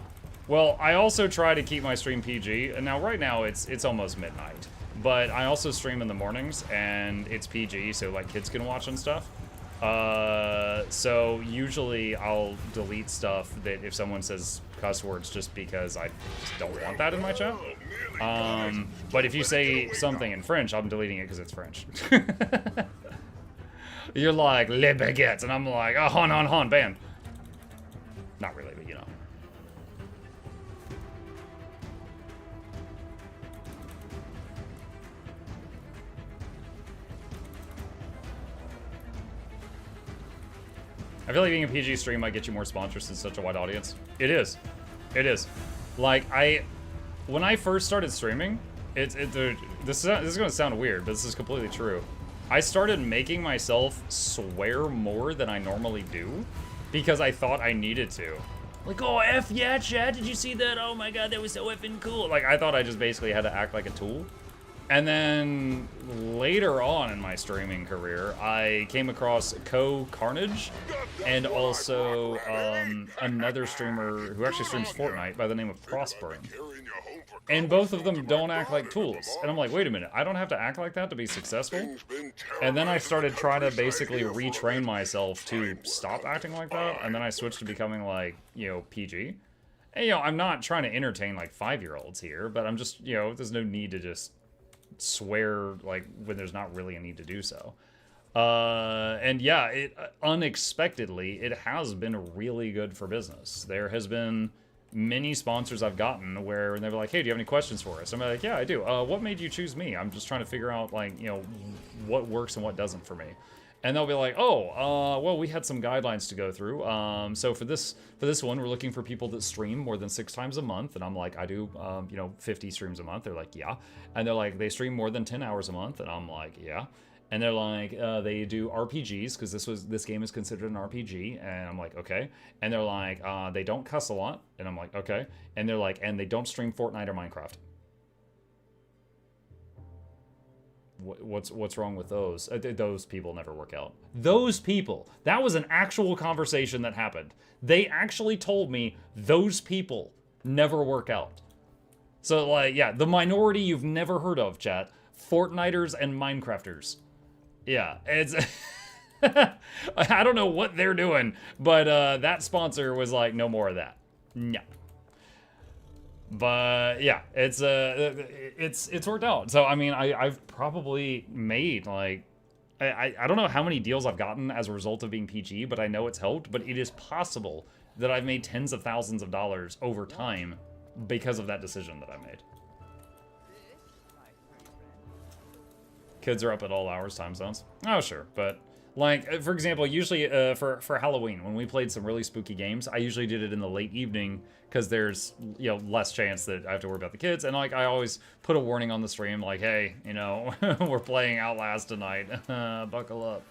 Well, I also try to keep my stream PG, and now right now it's almost midnight. But I also stream in the mornings, and it's PG, so like kids can watch and stuff. So usually I'll delete stuff that if someone says cuss words just because I just don't want that in my chat. But if you say something in French, I'm deleting it because it's French. You're like, le baguette, and I'm like, oh, hon, banned. Not really, but you know. I feel like being a PG stream might get you more sponsors in such a wide audience. It is. It is. Like, when I first started streaming, this is going to sound weird, but this is completely true. I started making myself swear more than I normally do because I thought I needed to. Like, oh, F yeah, chat, did you see that? Oh my god, that was so effing cool. Like, I thought I just basically had to act like a tool. And then later on in my streaming career, I came across Carnage and also another streamer who actually streams Fortnite by the name of Prospering. And both of them don't act like tools. And I'm like, wait a minute, I don't have to act like that to be successful? And then I started trying to basically retrain myself to stop acting like that, and then I switched to becoming like, you know, PG. And, you know, I'm not trying to entertain like 5-year-olds here, but I'm just, you know, there's no need to just swear like when there's not really a need to do so. And yeah, unexpectedly, it has been really good for business. There has been many sponsors I've gotten where they're like, hey, do you have any questions for us? I'm like, yeah, I do. What made you choose me? I'm just trying to figure out, like, you know, what works and what doesn't for me. And they'll be like, oh, well, we had some guidelines to go through. So for this one, we're looking for people that stream more than 6 times a month. And I'm like, I do, you know, 50 streams a month. They're like, yeah. And they're like, they stream more than 10 hours a month. And I'm like, yeah. And they're like, they do RPGs because this game is considered an RPG. And I'm like, okay. And they're like, they don't cuss a lot. And I'm like, okay. And they're like, and they don't stream Fortnite or Minecraft. What's wrong with those? Those people never work out. Those people. That was an actual conversation that happened. They actually told me those people never work out. So, like, yeah, the minority you've never heard of, chat. Fortniters and Minecrafters. Yeah, it's... I don't know what they're doing, but that sponsor was like, no more of that. No. But yeah, it's worked out. So I mean, I've probably made like I don't know how many deals I've gotten as a result of being PG, but I know it's helped. But it is possible that I've made tens of thousands of dollars over time because of that decision that I made. Kids are up at all hours, time zones. Oh sure, but Like, for example, usually for Halloween, when we played some really spooky games, I usually did it in the late evening because there's, you know, less chance that I have to worry about the kids. And, like, I always put a warning on the stream, like, hey, you know, we're playing Outlast tonight. Buckle up.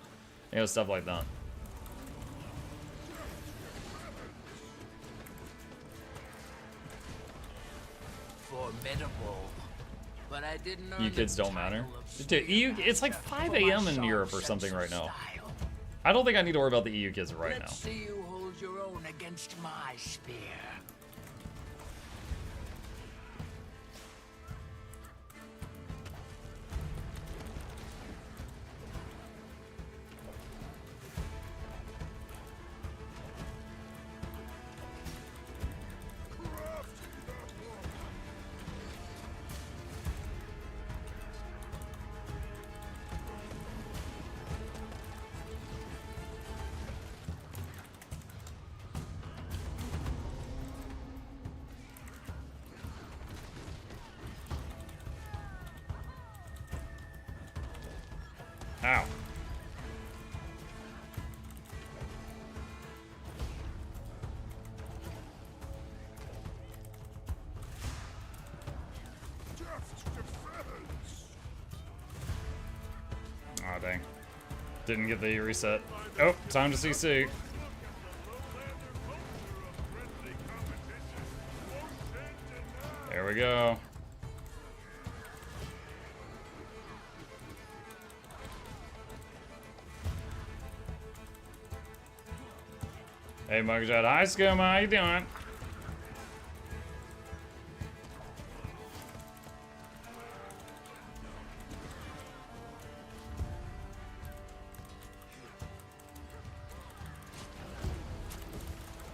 You know, stuff like that. Formidable. But I didn't know You kids don't matter. Dude, EU, it's like 5 a.m. in Europe or something right now. I don't think I need to worry about the EU kids right Let's now. see you hold your own against my spear. Ow. Aw, dang. Didn't get the reset. Oh, time to CC. There we go. Hey, Mugshot. Hi, Skooma. How you doing?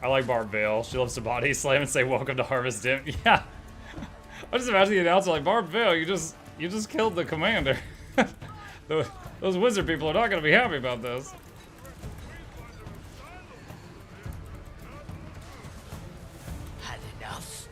I like Barb Vale. She loves to body slam and say, "Welcome to Harvest Dim." Yeah. I just imagine the announcer like, "Barb Vale, you just killed the commander." Those wizard people are not going to be happy about this. Had enough.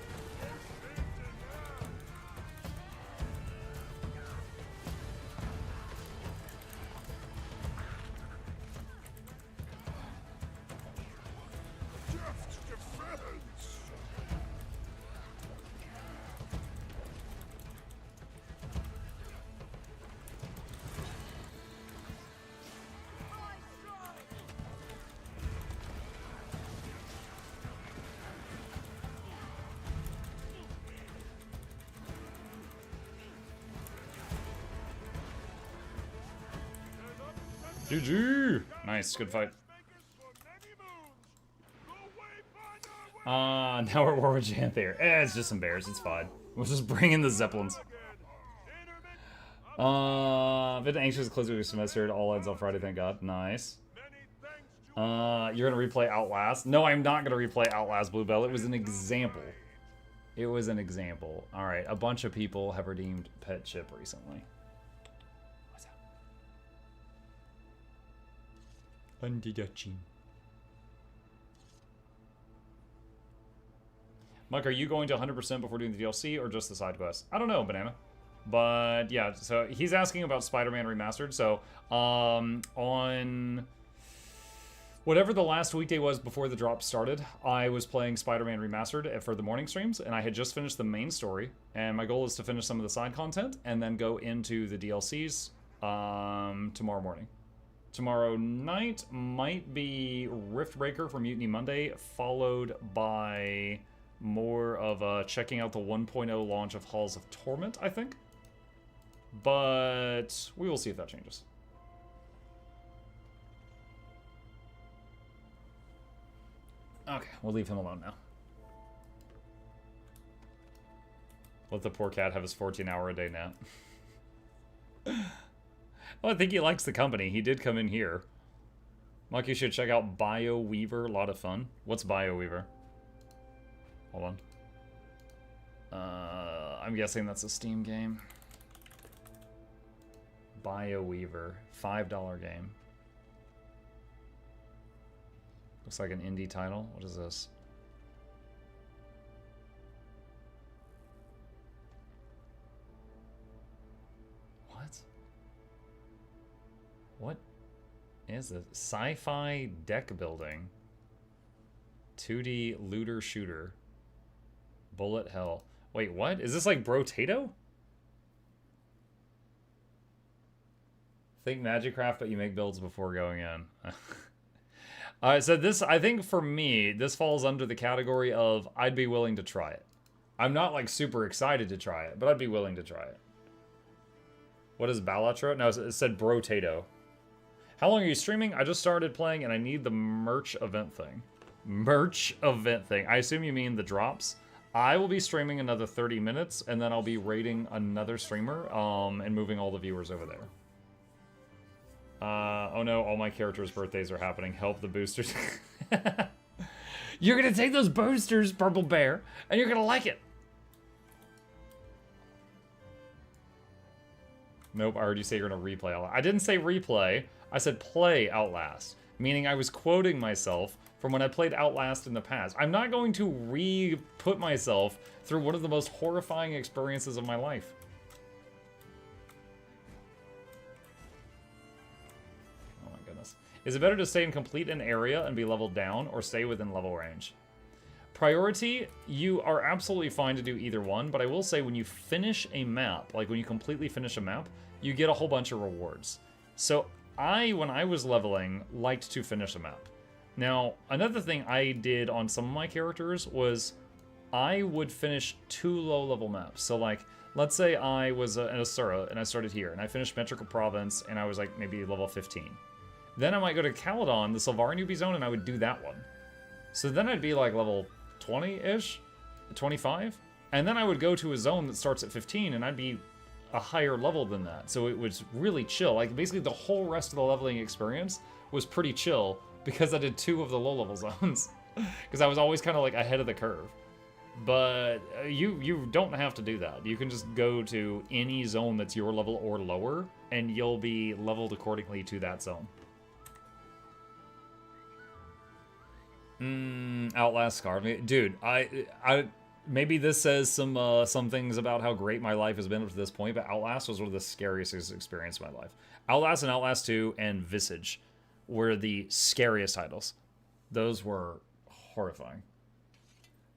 GG! Nice, good fight. Now we're at war with Janther. It's just some bears, it's fine. We'll just bring in the Zeppelins. Been anxious to close your semester. It all ends on Friday, thank God. Nice. You're gonna replay Outlast? No, I'm not gonna replay Outlast Bluebell. It was an example. It was an example. Alright, a bunch of people have redeemed Pet Chip recently. Mike, are you going to 100% before doing the DLC or just the side quest? I don't know, Banana. But yeah, so he's asking about Spider-Man Remastered. So on whatever the last weekday was before the drop started, I was playing Spider-Man Remastered for the morning streams, and I had just finished the main story. And my goal is to finish some of the side content and then go into the DLCs tomorrow morning. Tomorrow night might be Riftbreaker for Mutiny Monday, followed by more of checking out the 1.0 launch of Halls of Torment, I think. But we will see if that changes. Okay, we'll leave him alone now. Let the poor cat have his 14-hour-a-day nap. Well, I think he likes the company. He did come in here. Mike, you should check out BioWeaver. A lot of fun. What's BioWeaver? Hold on. I'm guessing that's a Steam game. BioWeaver. $5 game. Looks like an indie title. What is this? What? What? Is a sci-fi deck building. 2D looter shooter. Bullet hell. Wait, what? Is this like Brotato? Think Magicraft, but you make builds before going in. Alright, so this, I think for me, this falls under the category of I'd be willing to try it. I'm not like super excited to try it, but I'd be willing to try it. What is Balatro? No, it said Brotato. How long are you streaming? I just started playing and I need the merch event thing. Merch event thing. I assume you mean the drops. I will be streaming another 30 minutes and then I'll be raiding another streamer and moving all the viewers over there. Oh no, all my characters' birthdays are happening. Help the boosters. You're gonna take those boosters, Purple Bear, and you're gonna like it. Nope, I heard you say you're gonna replay Outlast. I didn't say replay, I said play Outlast. Meaning I was quoting myself from when I played Outlast in the past. I'm not going to re-put myself through one of the most horrifying experiences of my life. Is it better to stay and complete an area and be leveled down, or stay within level range? Priority, you are absolutely fine to do either one, but I will say when you finish a map, like when you completely finish a map, you get a whole bunch of rewards. So when I was leveling, liked to finish a map. Now, another thing I did on some of my characters was I would finish 2 low-level maps. So like, let's say I was an Asura and I started here, and I finished Metrical Province and I was like maybe level 15. Then I might go to Caledon, the Sylvari newbie zone, and I would do that one. So then I'd be like level 20-ish, 25, and then I would go to a zone that starts at 15, and I'd be a higher level than that. So it was really chill. Like basically the whole rest of the leveling experience was pretty chill because I did 2 of the low-level zones. Because I was always kind of like ahead of the curve. But you don't have to do that. You can just go to any zone that's your level or lower, and you'll be leveled accordingly to that zone. Outlast scarred me. Dude, I maybe this says some things about how great my life has been up to this point, but Outlast was one of the scariest experiences of my life. Outlast and Outlast 2 and Visage were the scariest titles. Those were horrifying.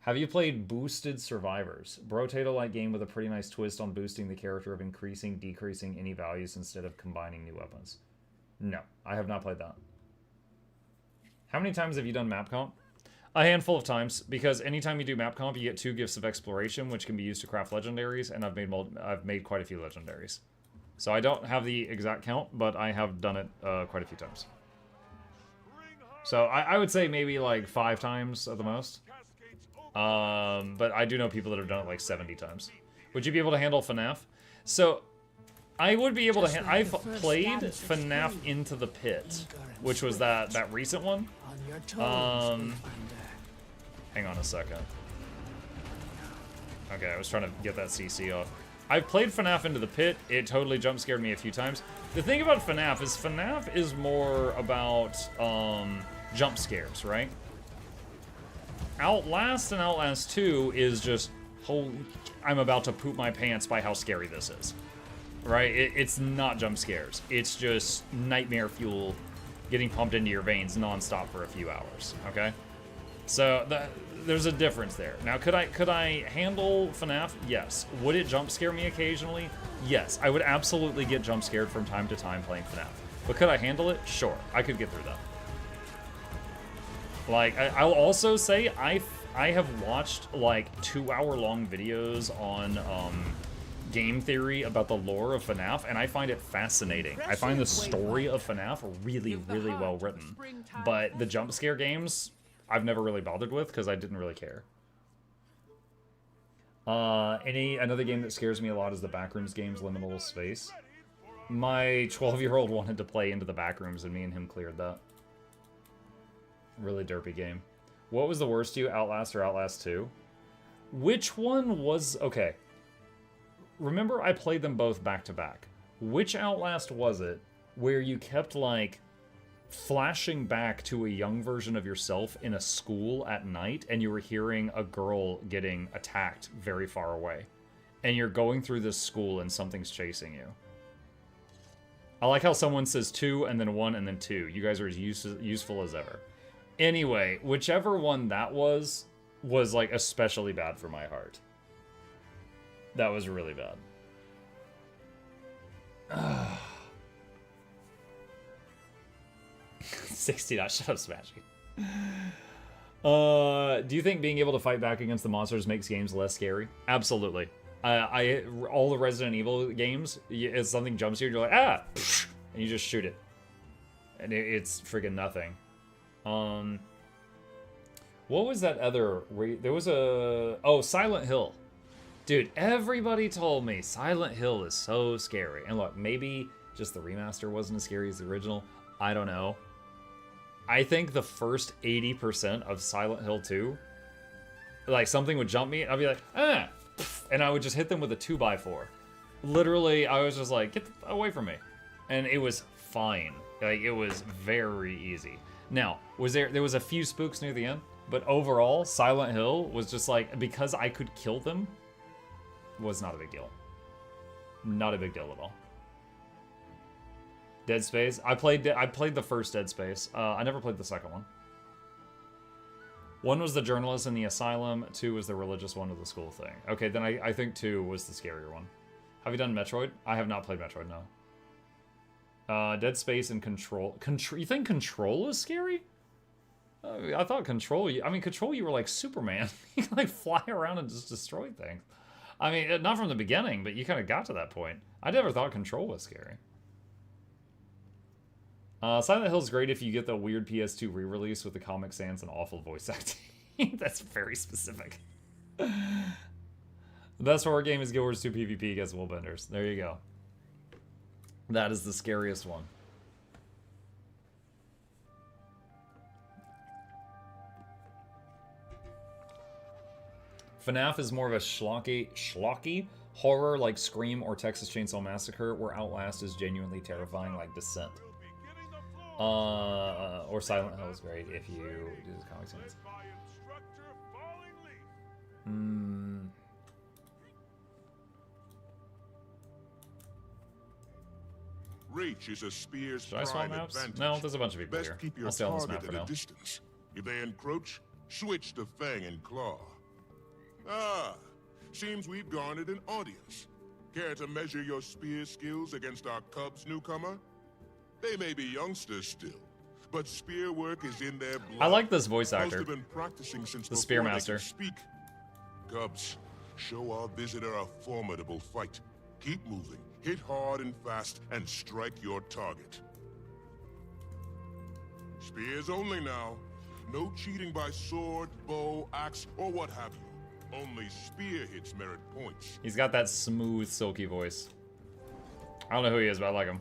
Have you played Boosted Survivors? Brotato-like game with a pretty nice twist on boosting the character of increasing, decreasing any values instead of combining new weapons. No, I have not played that. How many times have you done map comp? A handful of times, because anytime you do map comp, you get 2 gifts of exploration, which can be used to craft legendaries, and I've made quite a few legendaries. So I don't have the exact count, but I have done it quite a few times. So I would say maybe like 5 times at the most. But I do know people that have done it like 70 times. Would you be able to handle FNAF? So I would be able to. I've played FNAF Into the Pit, which was that recent one. Hang on a second. Okay, I was trying to get that CC off. I've played FNAF Into the Pit. It totally jump scared me a few times. The thing about FNAF is more about jump scares, right? Outlast and Outlast 2 is just, holy, I'm about to poop my pants by how scary this is. Right? It's not jump scares. It's just nightmare fuel getting pumped into your veins nonstop for a few hours, okay? So there's a difference there. Now, could I handle FNAF? Yes. Would it jump scare me occasionally? Yes. I would absolutely get jump scared from time to time playing FNAF. But could I handle it? Sure. I could get through that. Like, I'll also say I have watched like 2-hour-long videos on game theory about the lore of FNAF, and I find it fascinating. I find the story of FNAF really, really well written. But the jump scare games, I've never really bothered with because I didn't really care. Another game that scares me a lot is the Backrooms games, Liminal Space. My 12-year-old wanted to play Into the Backrooms, and me and him cleared that. Really derpy game. What was the worst to you, Outlast or Outlast 2? Which one was... Okay. Remember I played them both back to back. Which Outlast was it where you kept, like, flashing back to a young version of yourself in a school at night and you were hearing a girl getting attacked very far away? And you're going through this school and something's chasing you. I like how someone says 2 and then 1 and then 2. You guys are as useful as ever. Anyway, whichever one that was like especially bad for my heart. That was really bad. 60. Shut up, Smashy. Do you think being able to fight back against the monsters makes games less scary? Absolutely. All the Resident Evil games, if something jumps you, you're like, ah! And you just shoot it. And it's freaking nothing. What was that other... There was a... Oh, Silent Hill. Dude, everybody told me Silent Hill is so scary. And look, maybe just the remaster wasn't as scary as the original. I don't know. I think the first 80% of Silent Hill 2, like something would jump me, I'd be like, ah! And I would just hit them with a 2x4. Literally, I was just like, get away from me. And it was fine. Like, it was very easy. Now, there was a few spooks near the end, but overall, Silent Hill was just like, because I could kill them, was not a big deal. Not a big deal at all. Dead Space. I played the first Dead Space. I never played the second one. 1 was the journalist in the asylum. 2 was the religious one with the school thing. Okay, then I think 2 was the scarier one. Have you done Metroid? I have not played Metroid, no. Dead Space and Control. You think Control is scary? I thought Control... I mean, Control, you were like Superman. You can like fly around and just destroy things. I mean, not from the beginning, but you kind of got to that point. I never thought Control was scary. Silent Hill's great if you get the weird PS2 re-release with the Comic Sans and awful voice acting. That's very specific. The best horror game is Guild Wars 2 PvP against Willbenders. There you go. That is the scariest one. FNAF is more of a schlocky horror like Scream or Texas Chainsaw Massacre, where Outlast is genuinely terrifying like Descent. Or Silent Hill is great if you do the comic sans. Reach is a spear's Should I swap maps? No, there's a bunch of people Best here. Keep your I'll stay on this map target for at now. a distance. If they encroach, switch to Fang and Claw. Ah, seems we've garnered an audience. Care to measure your spear skills against our Cubs newcomer? They may be youngsters still, but spear work is in their blood. I like this voice actor. Most have been practicing since The before they Spearmaster. could speak. Cubs, show our visitor a formidable fight. Keep moving, hit hard and fast, and strike your target. Spears only now. No cheating by sword, bow, axe, or what have you. Only spear hits merit points. He's got that smooth, silky voice. I don't know who he is, but I like him.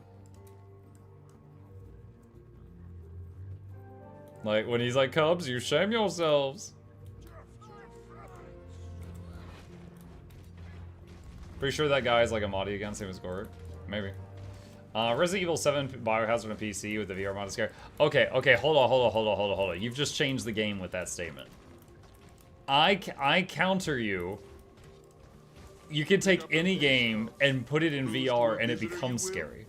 Like, when he's like, Cubs, you shame yourselves. Pretty sure that guy is like a Mahdi again, same as Gorg. Maybe. Resident Evil 7 Biohazard on PC with the VR mod is scary. Okay, hold on. You've just changed the game with that statement. I counter you. You can take any game and put it in VR and it becomes scary.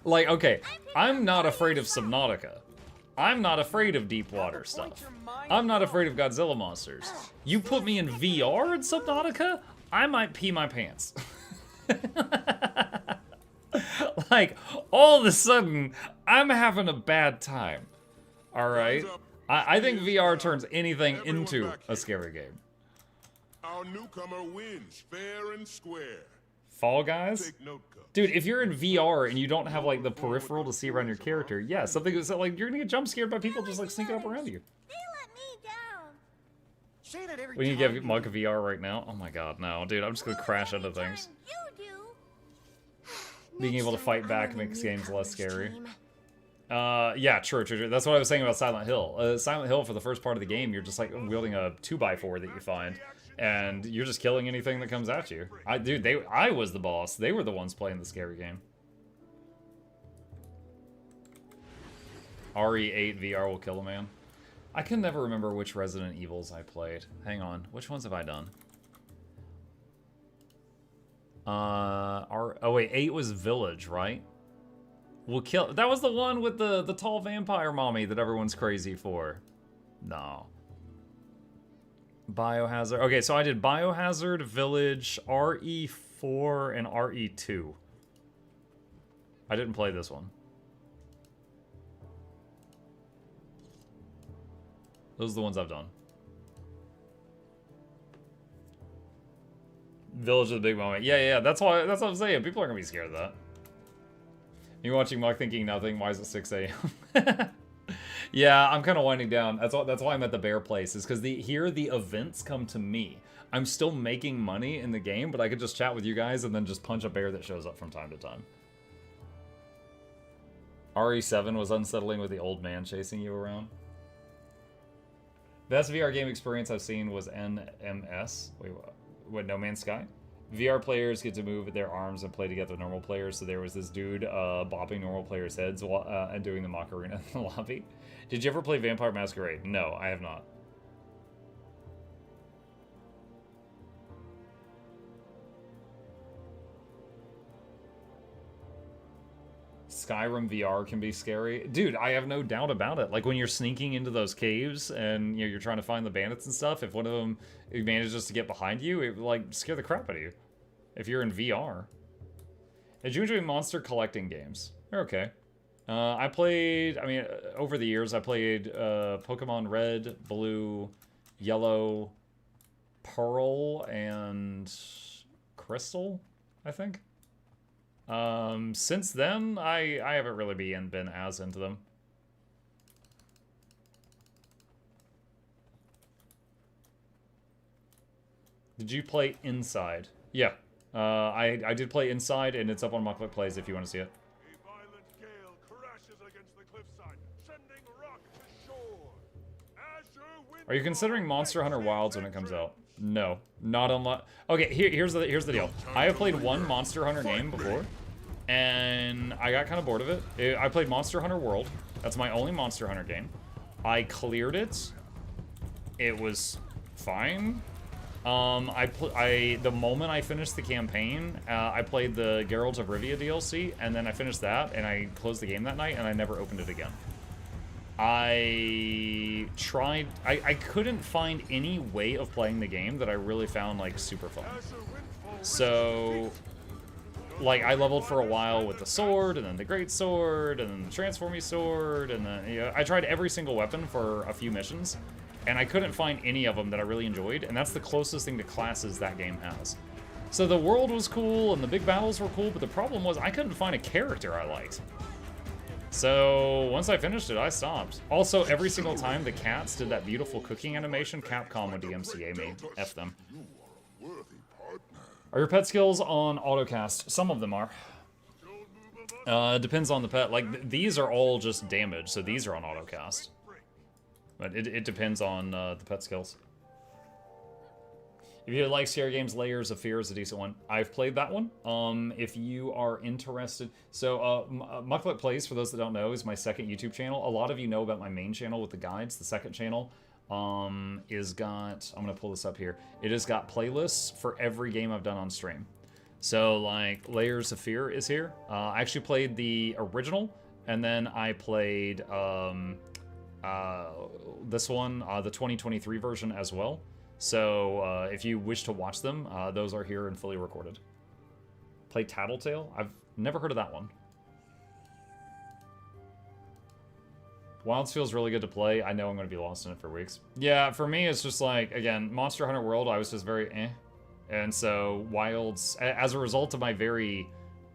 Like, okay, I'm not afraid of Subnautica. I'm not afraid of deep water stuff. I'm not afraid of Godzilla monsters. You put me in VR in Subnautica, I might pee my pants. Like, all of a sudden, I'm having a bad time. Alright? I think VR turns anything into a scary game. Our newcomer wins, fair and square. Fall Guys? Take note, Cubs. Dude, if you're in VR and you don't have, like, the peripheral to see around your character, yeah, something is like, you're gonna get jump scared by people just, like, sneaking up around you. Say that every We need time to get Mug VR right now. Oh my god, no. Dude, I'm just gonna crash into things. Being able to fight back makes games less scary. Yeah, true. That's what I was saying about Silent Hill. Silent Hill, for the first part of the game, you're just, like, wielding a 2x4 that you find. And you're just killing anything that comes at you. I was the boss. They were the ones playing the scary game. RE8 VR will kill a man. I can never remember which Resident Evils I played. Hang on. Which ones have I done? Oh wait, 8 was Village, right? We'll kill. That was the one with the tall vampire mommy that everyone's crazy for. No. Biohazard. Okay, so I did Biohazard, Village, RE4, and RE2. I didn't play this one. Those are the ones I've done. Village of the big moment. Yeah, that's what I'm saying. People are gonna be scared of that. You watching Muck thinking nothing. Why is it 6 a.m.? Yeah, I'm kind of winding down. That's why I'm at the bear place, is because here the events come to me. I'm still making money in the game, but I could just chat with you guys and then just punch a bear that shows up from time to time. RE7 was unsettling with the old man chasing you around. Best VR game experience I've seen was NMS. Wait, what? No Man's Sky? VR players get to move their arms and play together with normal players, so there was this dude bopping normal players' heads while, and doing the Macarena in the lobby. Did you ever play Vampire Masquerade? No, I have not. Skyrim VR can be scary. Dude, I have no doubt about it. Like, when you're sneaking into those caves and you're trying to find the bandits and stuff, if one of them manages to get behind you, it would, like, scare the crap out of you. If you're in VR. Did you enjoy monster collecting games? They're okay. I played, over the years, I played Pokemon Red, Blue, Yellow, Pearl, and Crystal, I think. Since then, I haven't really been as into them. Did you play Inside? Yeah. I did play Inside, and it's up on Mukluk Plays if you want to see it. A violent gale crashes against the cliffside, sending rock to shore. Are you considering Monster Hunter Wilds when it comes out? No, not unless. Okay, here's the deal. I have played one Monster Hunter game before, and I got kind of bored of it. I played Monster Hunter World. That's my only Monster Hunter game. I cleared it. It was fine. The moment I finished the campaign, I played the Geralt of Rivia DLC, and then I finished that, and I closed the game that night, and I never opened it again. I couldn't find any way of playing the game that I really found, like, super fun. So, like, I leveled for a while with the sword, and then the great sword, and then the transformy sword, and then, I tried every single weapon for a few missions, and I couldn't find any of them that I really enjoyed, and that's the closest thing to classes that game has. So the world was cool, and the big battles were cool, but the problem was I couldn't find a character I liked. So once I finished it, I stopped. Also, every single time the cats did that beautiful cooking animation, Capcom would DMCA me. F them. Are your pet skills on autocast? Some of them are. Depends on the pet. Like, these are all just damage, so these are on autocast. But it depends on the pet skills. If you like scary games, Layers of Fear is a decent one. I've played that one. If you are interested... So, Mukluk Plays, for those that don't know, is my second YouTube channel. A lot of you know about my main channel with the guides. The second channel is got... I'm going to pull this up here. It has got playlists for every game I've done on stream. So, like, Layers of Fear is here. I actually played the original, and then I played... this one, the 2023 version as well. So if you wish to watch them, those are here and fully recorded. Play Tattletale? I've never heard of that one. Wilds feels really good to play. I know I'm going to be lost in it for weeks. Yeah, for me, it's just like, again, Monster Hunter World, I was just very eh. And so Wilds, as a result of my very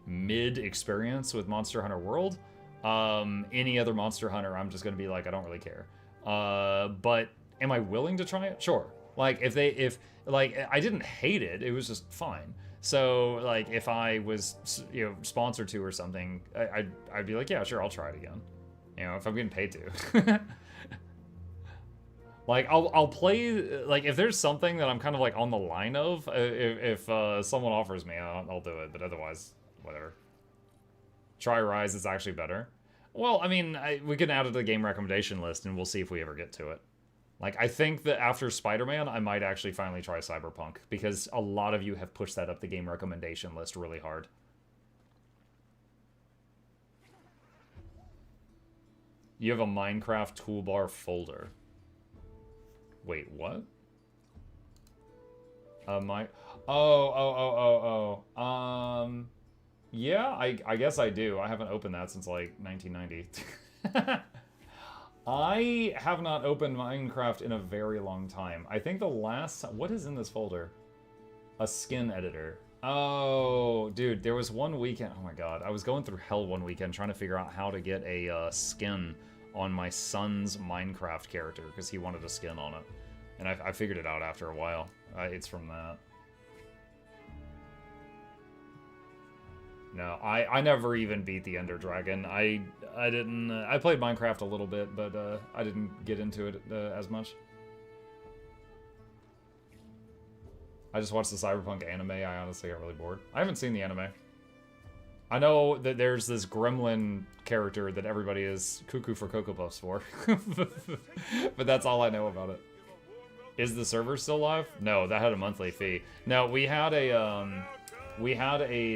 mid experience with Monster Hunter World, any other Monster Hunter, I'm just going to be like, I don't really care. But am I willing to try it? Sure. Like, if I didn't hate it, it was just fine. So, like, if I was, sponsored to or something, I'd be like, yeah, sure, I'll try it again. If I'm getting paid to. Like, I'll play, like, if there's something that I'm kind of, like, on the line of, if someone offers me, I'll do it, but otherwise, whatever. Try Rise is actually better. Well, I mean, we can add it to the game recommendation list, and we'll see if we ever get to it. Like, I think that after Spider-Man, I might actually finally try Cyberpunk, because a lot of you have pushed that up the game recommendation list really hard. You have a Minecraft toolbar folder. Wait, what? Yeah, I guess I do. I haven't opened that since, like, 1990. I have not opened Minecraft in a very long time. I think the last... What is in this folder? A skin editor. Oh, dude, there was one weekend... Oh my god, I was going through hell one weekend trying to figure out how to get a skin on my son's Minecraft character, because he wanted a skin on it. And I figured it out after a while. It's from that. No, I never even beat the Ender Dragon. I didn't... I played Minecraft a little bit, but I didn't get into it as much. I just watched the Cyberpunk anime. I honestly got really bored. I haven't seen the anime. I know that there's this gremlin character that everybody is cuckoo for Cocoa Puffs for. But that's all I know about it. Is the server still live? No, that had a monthly fee. No, we had a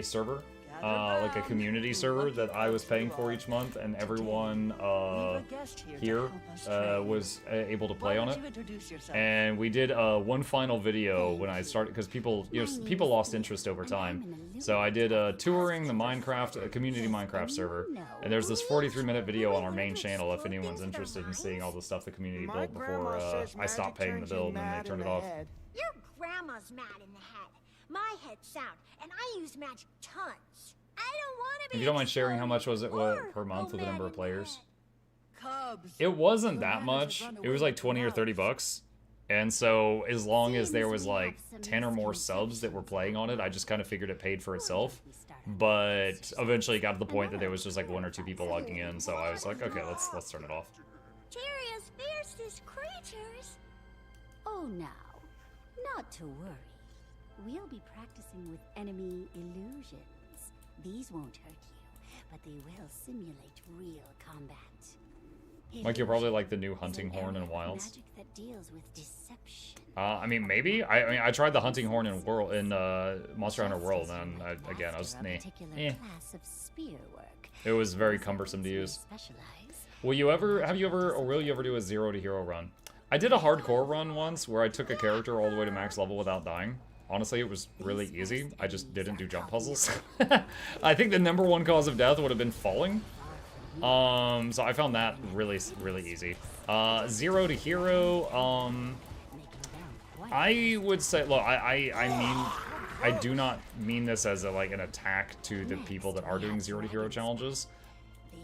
server, like a community server that I was paying for each month, and everyone here was able to play on it. And we did one final video when I started, because people lost interest over time. So I did touring the Minecraft, community Minecraft server, and there's this 43-minute video on our main channel if anyone's interested in seeing all the stuff the community built before I stopped paying the bill and then they turned it off. Your grandma's mad in the head. My head's sound, and I use magic tons. I don't want to be. If you don't mind sharing, how much was it per month with the number of players? It wasn't that much. It was like 20 or 30 bucks. And so as long as there was like 10 or more subs that were playing on it, I just kind of figured it paid for itself. But eventually it got to the point that there was just like 1 or 2 people logging in, so I was like, okay, let's turn it off. Tyria's fiercest creatures. Oh, now, not to worry. We'll be practicing with enemy illusions. These won't hurt you, but they will simulate real combat. Like, you'll probably like the new hunting horn in Wilds. Magic that deals with deception. I mean, maybe. I mean, I tried the hunting horn in Monster Hunter World, and again, I was It was very cumbersome to use. Will you ever do a 0 to hero run? I did a hardcore run once where I took a character all the way to max level without dying. Honestly, it was really easy. I just didn't do jump puzzles. I think the #1 cause of death would have been falling. So I found that really easy. 0 to hero, I would say, look, I do not mean this as like an attack to the people that are doing 0 to hero challenges.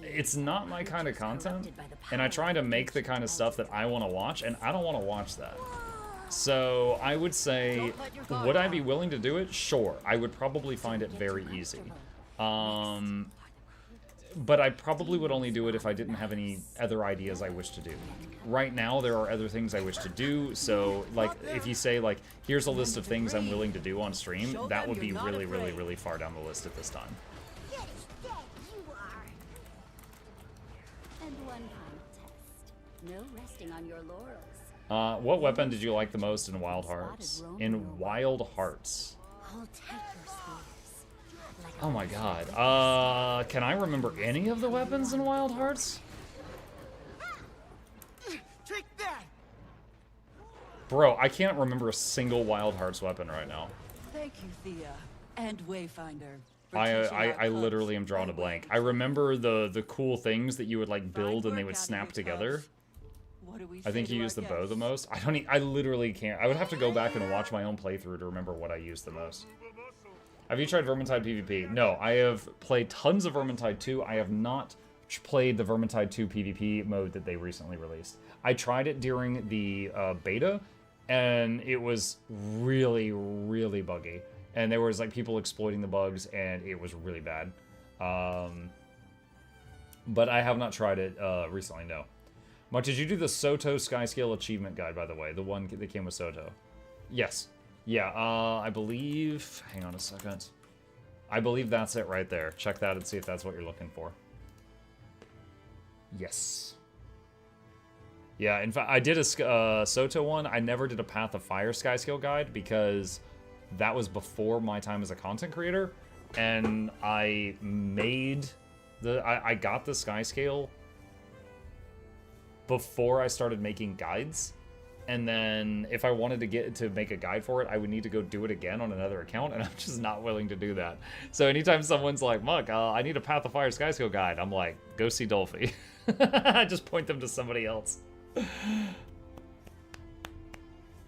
It's not my kind of content, and I try to make the kind of stuff that I want to watch, and I don't want to watch that. So I would say, would I be willing to do it? Sure. I would probably find it very easy. But I probably would only do it if I didn't have any other ideas I wish to do. Right now, there are other things I wish to do, so, like, if you say, like, here's a list of things I'm willing to do on stream, that would be really far down the list at this time. And one final test. No resting on your laurels. What weapon did you like the most in Wild Hearts? In Wild Hearts. Oh my god. Can I remember any of the weapons in Wild Hearts? Take that. Bro, I can't remember a single Wild Hearts weapon right now. Thank you, Thea. And Wayfinder. I literally am drawing a blank. I remember the cool things that you would like build and they would snap together. I think you used the bow the most. I literally can't. I would have to go back and watch my own playthrough to remember what I used the most. Have you tried Vermintide PvP? No, I have played tons of Vermintide 2. I have not played the Vermintide 2 PvP mode that they recently released. I tried it during the beta, and it was really buggy. And there was like people exploiting the bugs, and it was really bad. But I have not tried it recently, no. Mark, did you do the Soto Skyscale Achievement Guide, by the way? The one that came with Soto? Yes. Yeah, I believe... Hang on a second. I believe that's it right there. Check that and see if that's what you're looking for. Yes. Yeah, in fact, I did a Soto one. I never did a Path of Fire sky scale guide because that was before my time as a content creator, and I made I got the sky scale before I started making guides. And then if I wanted to make a guide for it, I would need to go do it again on another account, and I'm just not willing to do that. So anytime someone's like, Muck, I need a Path of Fire sky scale guide, I'm like, go see Dolphy. I just point them to somebody else.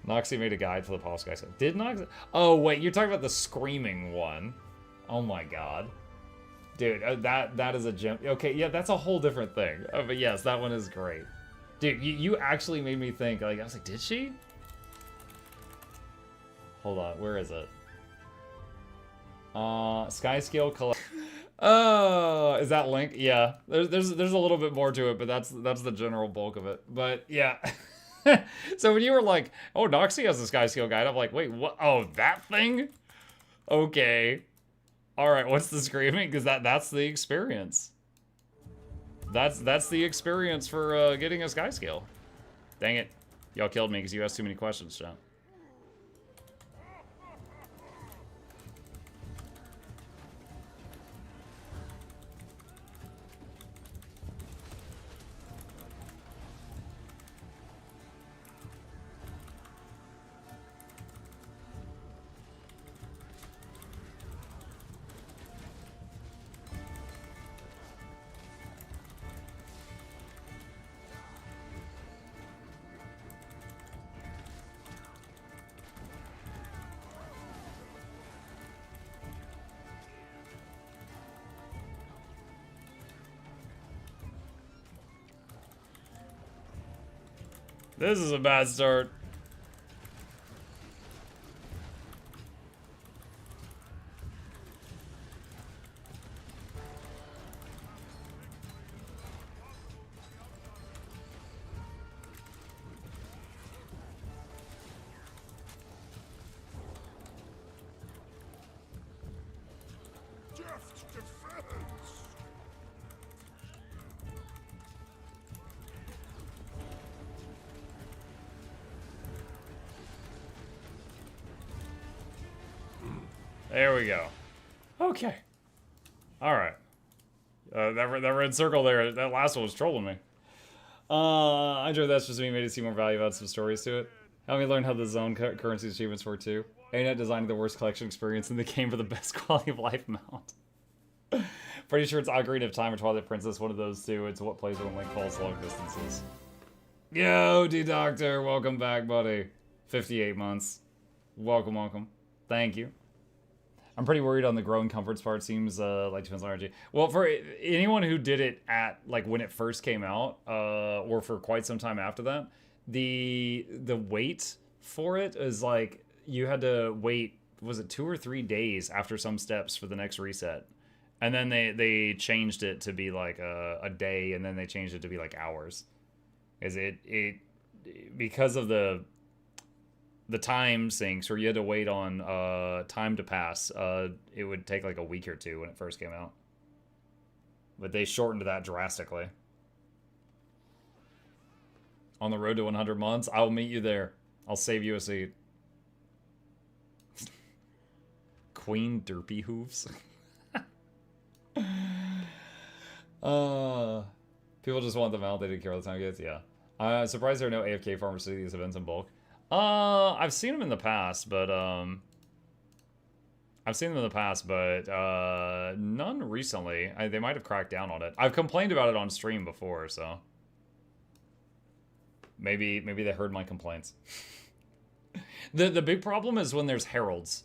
Noxxi made a guide for the Paul sky scale. Did Noxxi? Oh wait, you're talking about the screaming one. Oh my god. Dude, that is a gem. Okay, yeah, that's a whole different thing. But yes, that one is great. Dude, you actually made me think, like, I was like, did she? Hold on, where is it? Sky scale collect. Oh, is that Link? Yeah, there's a little bit more to it, but that's the general bulk of it. But yeah. So when you were like, oh, Noxxi has a sky scale guide, I'm like, wait, what? Oh, that thing? Okay. All right, what's the screaming? Because that's the experience. That's the experience for getting a sky scale. Dang it. Y'all killed me because you asked too many questions, John. This is a bad start. Deft defense. There we go. Okay. All right. That red circle there, that last one was trolling me. I enjoyed that's just me, made it seem more value, add some stories to it. Help me learn how the zone currency achievements work too. ANET designed the worst collection experience in the game for the best quality of life mount. Pretty sure it's Ocarina of Time or Twilight Princess, one of those two. It's what plays when Link falls long distances. Yo, D-Doctor, welcome back, buddy. 58 months. Welcome, welcome. Thank you. I'm pretty worried on the growing comforts part. Seems like depends on RNG. Well, for anyone who did it at like when it first came out, or for quite some time after that, the wait for it is like you had to wait. Was it 2 or 3 days after some steps for the next reset, and then they changed it to be like a day, and then they changed it to be like hours. Is it because of the time sinks, or you had to wait on time to pass, it would take like a week or 2 when it first came out. But they shortened that drastically. On the road to 100 months, I'll meet you there. I'll save you a seat. Queen Derpy Hooves. People just want them out. They didn't care all the time gets. Yeah. Surprised there are no AFK farmers to these events in bulk. I've seen them in the past, but none recently. They might have cracked down on it. I've complained about it on stream before, so maybe they heard my complaints. The big problem is when there's heralds,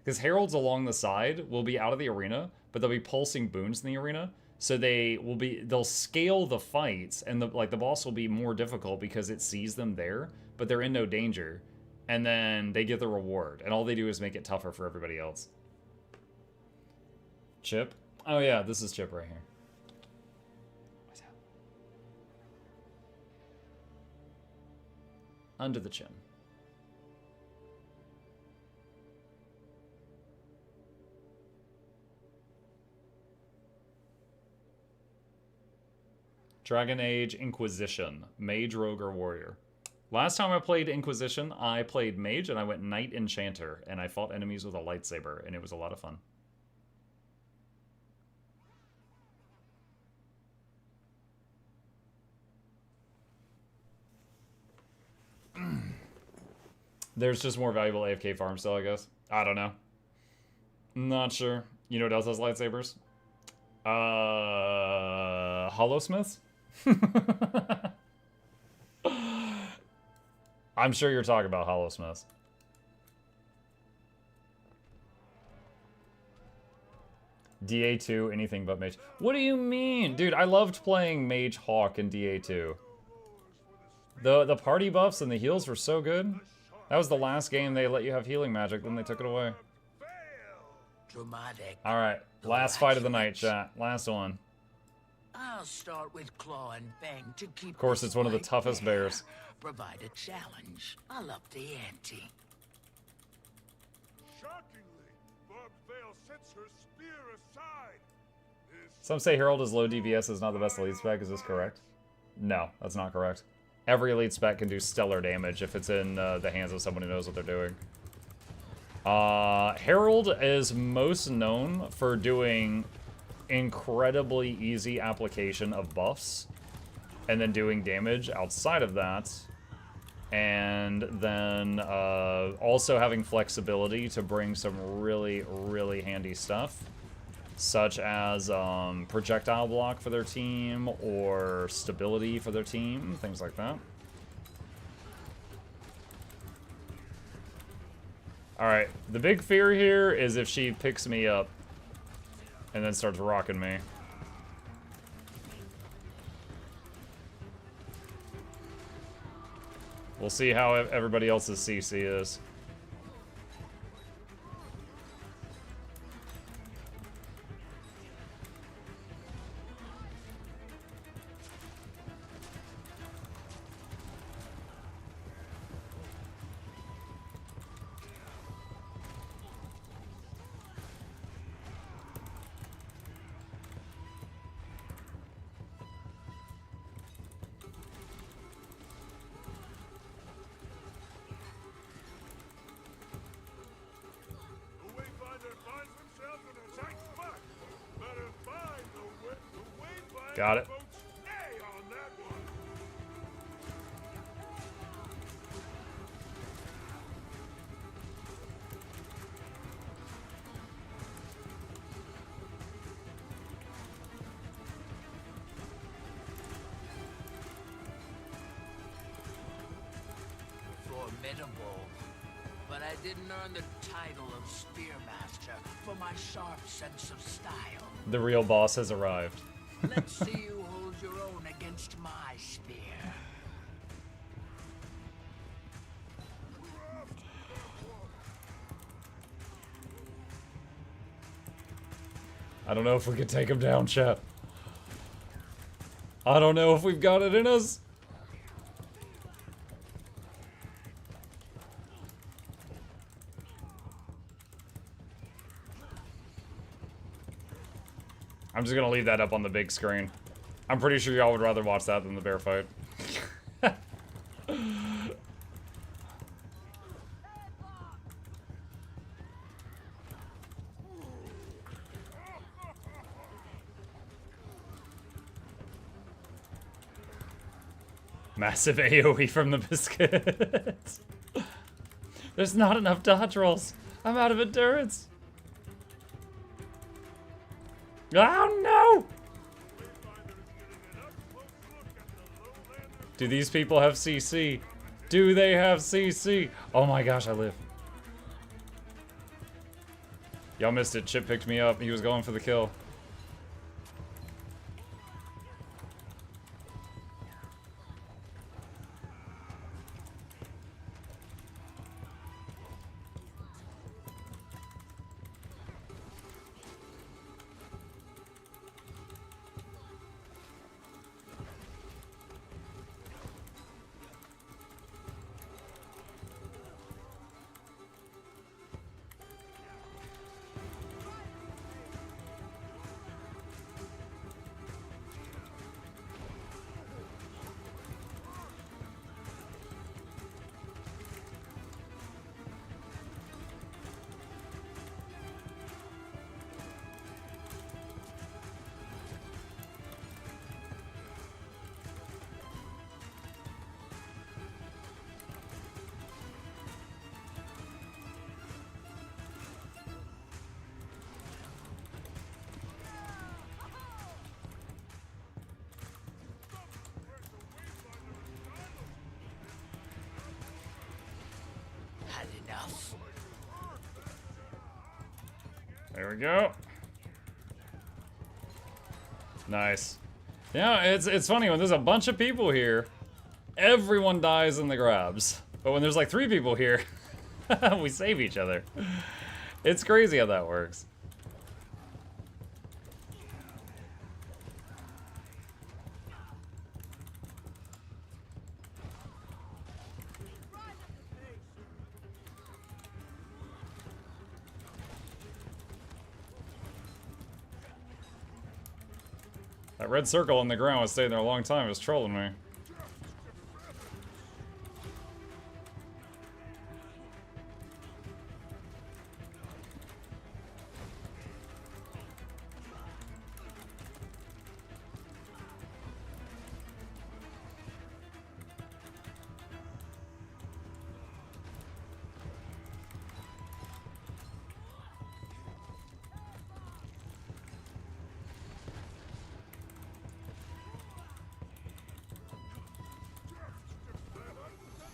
because heralds along the side will be out of the arena, but they'll be pulsing boons in the arena. So they'll scale the fights, and the boss will be more difficult because it sees them there, but they're in no danger. And then they get the reward, and all they do is make it tougher for everybody else. Chip? Oh yeah, this is Chip right here. What's that? Under the chin. Dragon Age Inquisition. Mage, Rogue, or Warrior. Last time I played Inquisition, I played Mage and I went Knight Enchanter. And I fought enemies with a lightsaber. And it was a lot of fun. There's just more valuable AFK farm still, I guess. I don't know. Not sure. You know what else has lightsabers? Hollowsmiths? I'm sure you're talking about Hollowsmiths. DA2, anything but Mage. What do you mean? Dude, I loved playing Mage Hawk in DA2. The party buffs and the heals were so good. That was the last game they let you have healing magic, then they took it away. Alright, last fight of the night, chat. Last one. I'll start with Claw and Bang to keep. Of course, it's one of the toughest bears. Provide a challenge. I'll up the ante. Shockingly, Barb Vale sets her spear aside. Some say Herald is low DPS is not the best elite spec. Is this correct? No, that's not correct. Every elite spec can do stellar damage if it's in the hands of someone who knows what they're doing. Herald is most known for doing incredibly easy application of buffs and then doing damage outside of that, and then also having flexibility to bring some really, really handy stuff, such as projectile block for their team or stability for their team, things like that. Alright, the big fear here is if she picks me up and then starts rocking me. We'll see how everybody else's CC is. Got it. Formidable. But I didn't earn the title of Spearmaster for my sharp sense of style. The real boss has arrived. Let's see you hold your own against my spear. I don't know if we can take him down, chat. I don't know if we've got it in us. I'm just gonna leave that up on the big screen. I'm pretty sure y'all would rather watch that than the bear fight. Massive AoE from the biscuit. There's not enough dodge rolls. I'm out of endurance. Oh no! Do these people have CC? Do they have CC? Oh my gosh, I live. Y'all missed it. Chip picked me up. He was going for the kill. us. There we go. Nice. Yeah, it's funny when there's a bunch of people here, everyone dies in the grabs. But when there's like 3 people here, we save each other. It's crazy how that works. That red circle on the ground was staying there a long time. It was trolling me.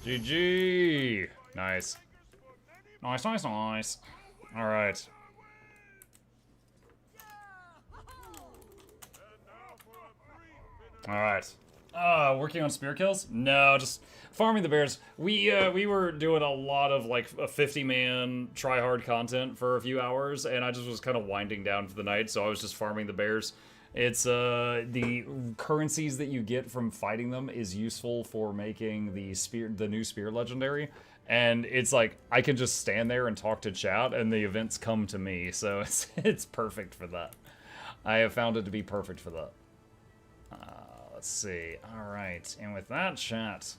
GG! Nice. Nice, nice, nice. Alright. Alright. Working on spear kills? No, just farming the bears. We were doing a lot of like a 50-man try-hard content for a few hours, and I just was kind of winding down for the night, so I was just farming the bears. It's the currencies that you get from fighting them is useful for making the new spear legendary, and it's like I can just stand there and talk to chat and the events come to me, so it's perfect for that. I have found it to be perfect for that. Let's see. All right, and with that, chat,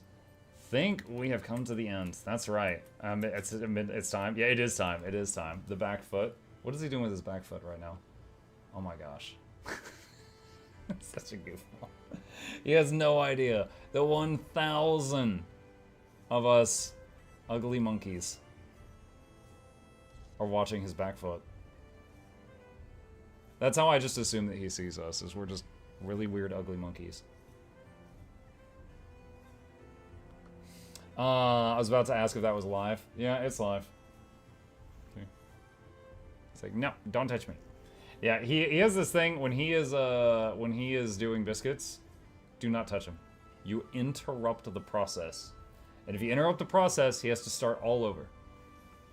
think we have come to the end. That's right. It's time. Yeah, it is time. It is time. The back foot. What is he doing with his back foot right now? Oh my gosh. Such a goofball. He has no idea. The 1,000 of us ugly monkeys are watching his back foot. That's how I just assume that he sees us, is we're just really weird ugly monkeys. I was about to ask if that was live. Yeah, it's live. Okay. It's like, no, don't touch me. Yeah, he has this thing when he is doing biscuits, do not touch him. You interrupt the process. And if you interrupt the process, he has to start all over.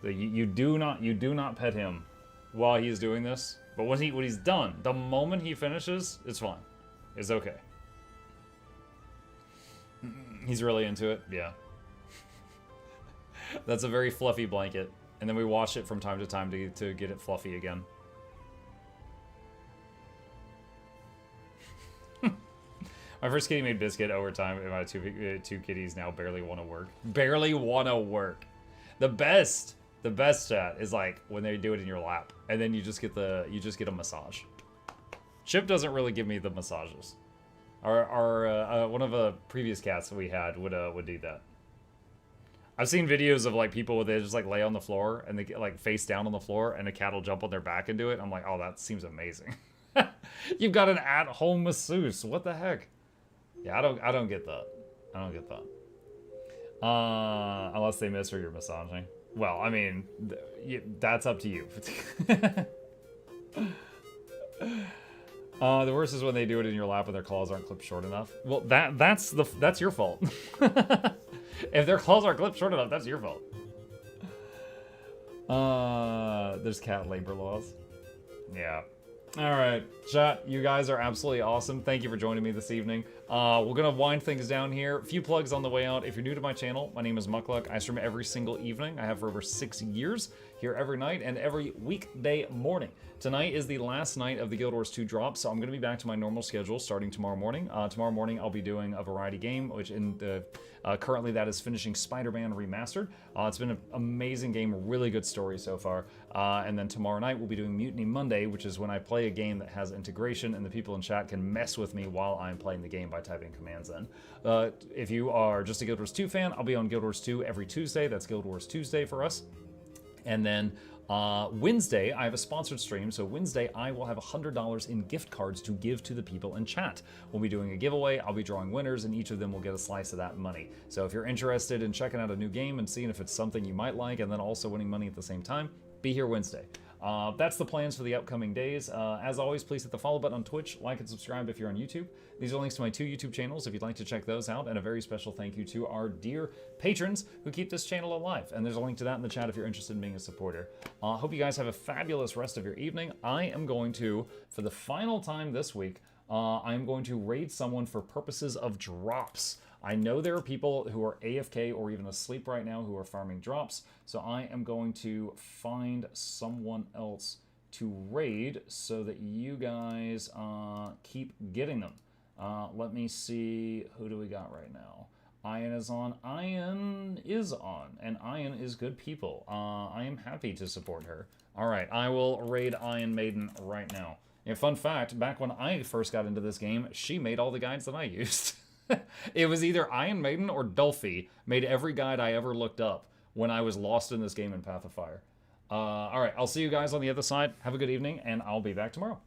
So you do not pet him while he's doing this. But when he's done, the moment he finishes, it's fine. It's okay. He's really into it, yeah. That's a very fluffy blanket. And then we wash it from time to time to get it fluffy again. My first kitty made biscuit over time, and my two kitties now barely want to work. Barely want to work. The best chat is like when they do it in your lap, and then you just get a massage. Chip doesn't really give me the massages. Our one of the previous cats that we had would do that. I've seen videos of like people where they just like lay on the floor and they get like face down on the floor, and a cat will jump on their back and do it. I'm like, oh, that seems amazing. You've got an at-home masseuse. What the heck? Yeah, I don't get that. I don't get that. Unless they miss or you're massaging. Well, I mean, that's up to you. The worst is when they do it in your lap and their claws aren't clipped short enough. Well, that's your fault. If their claws aren't clipped short enough, that's your fault. There's cat labor laws. Yeah. Alright, chat, you guys are absolutely awesome. Thank you for joining me this evening. We're gonna wind things down here. A few plugs on the way out. If you're new to my channel, my name is Mukluk. I stream every single evening. I have for over 6 years, here every night and every weekday morning. Tonight is the last night of the Guild Wars 2 drop, so I'm gonna be back to my normal schedule starting tomorrow morning. Tomorrow morning I'll be doing a variety game, which currently that is finishing Spider-Man Remastered. It's been an amazing game, really good story so far. And then tomorrow night we'll be doing Mutiny Monday, which is when I play a game that has integration and the people in chat can mess with me while I'm playing the game by typing commands in. If you are just a Guild Wars 2 fan, I'll be on Guild Wars 2 every Tuesday. That's Guild Wars Tuesday for us. And then Wednesday, I have a sponsored stream, so Wednesday I will have $100 in gift cards to give to the people in chat. We'll be doing a giveaway, I'll be drawing winners, and each of them will get a slice of that money. So if you're interested in checking out a new game and seeing if it's something you might like, and then also winning money at the same time, be here Wednesday. That's the plans for the upcoming days. As always, please hit the follow button on Twitch, like and subscribe if you're on YouTube. These are links to my 2 YouTube channels if you'd like to check those out, and a very special thank you to our dear patrons who keep this channel alive. And there's a link to that in the chat if you're interested in being a supporter. Hope you guys have a fabulous rest of your evening. I am going to, for the final time this week, I'm going to raid someone for purposes of drops. I know there are people who are AFK or even asleep right now who are farming drops, so I am going to find someone else to raid so that you guys keep getting them. Let me see, who do we got right now? Ian is on. Ian is on, and Ian is good people. I am happy to support her. All right, I will raid Iron Maiden right now. And fun fact, back when I first got into this game, she made all the guides that I used. It was either Iron Maiden or Dolphy made every guide I ever looked up when I was lost in this game in Path of Fire. All right, I'll see you guys on the other side. Have a good evening, and I'll be back tomorrow.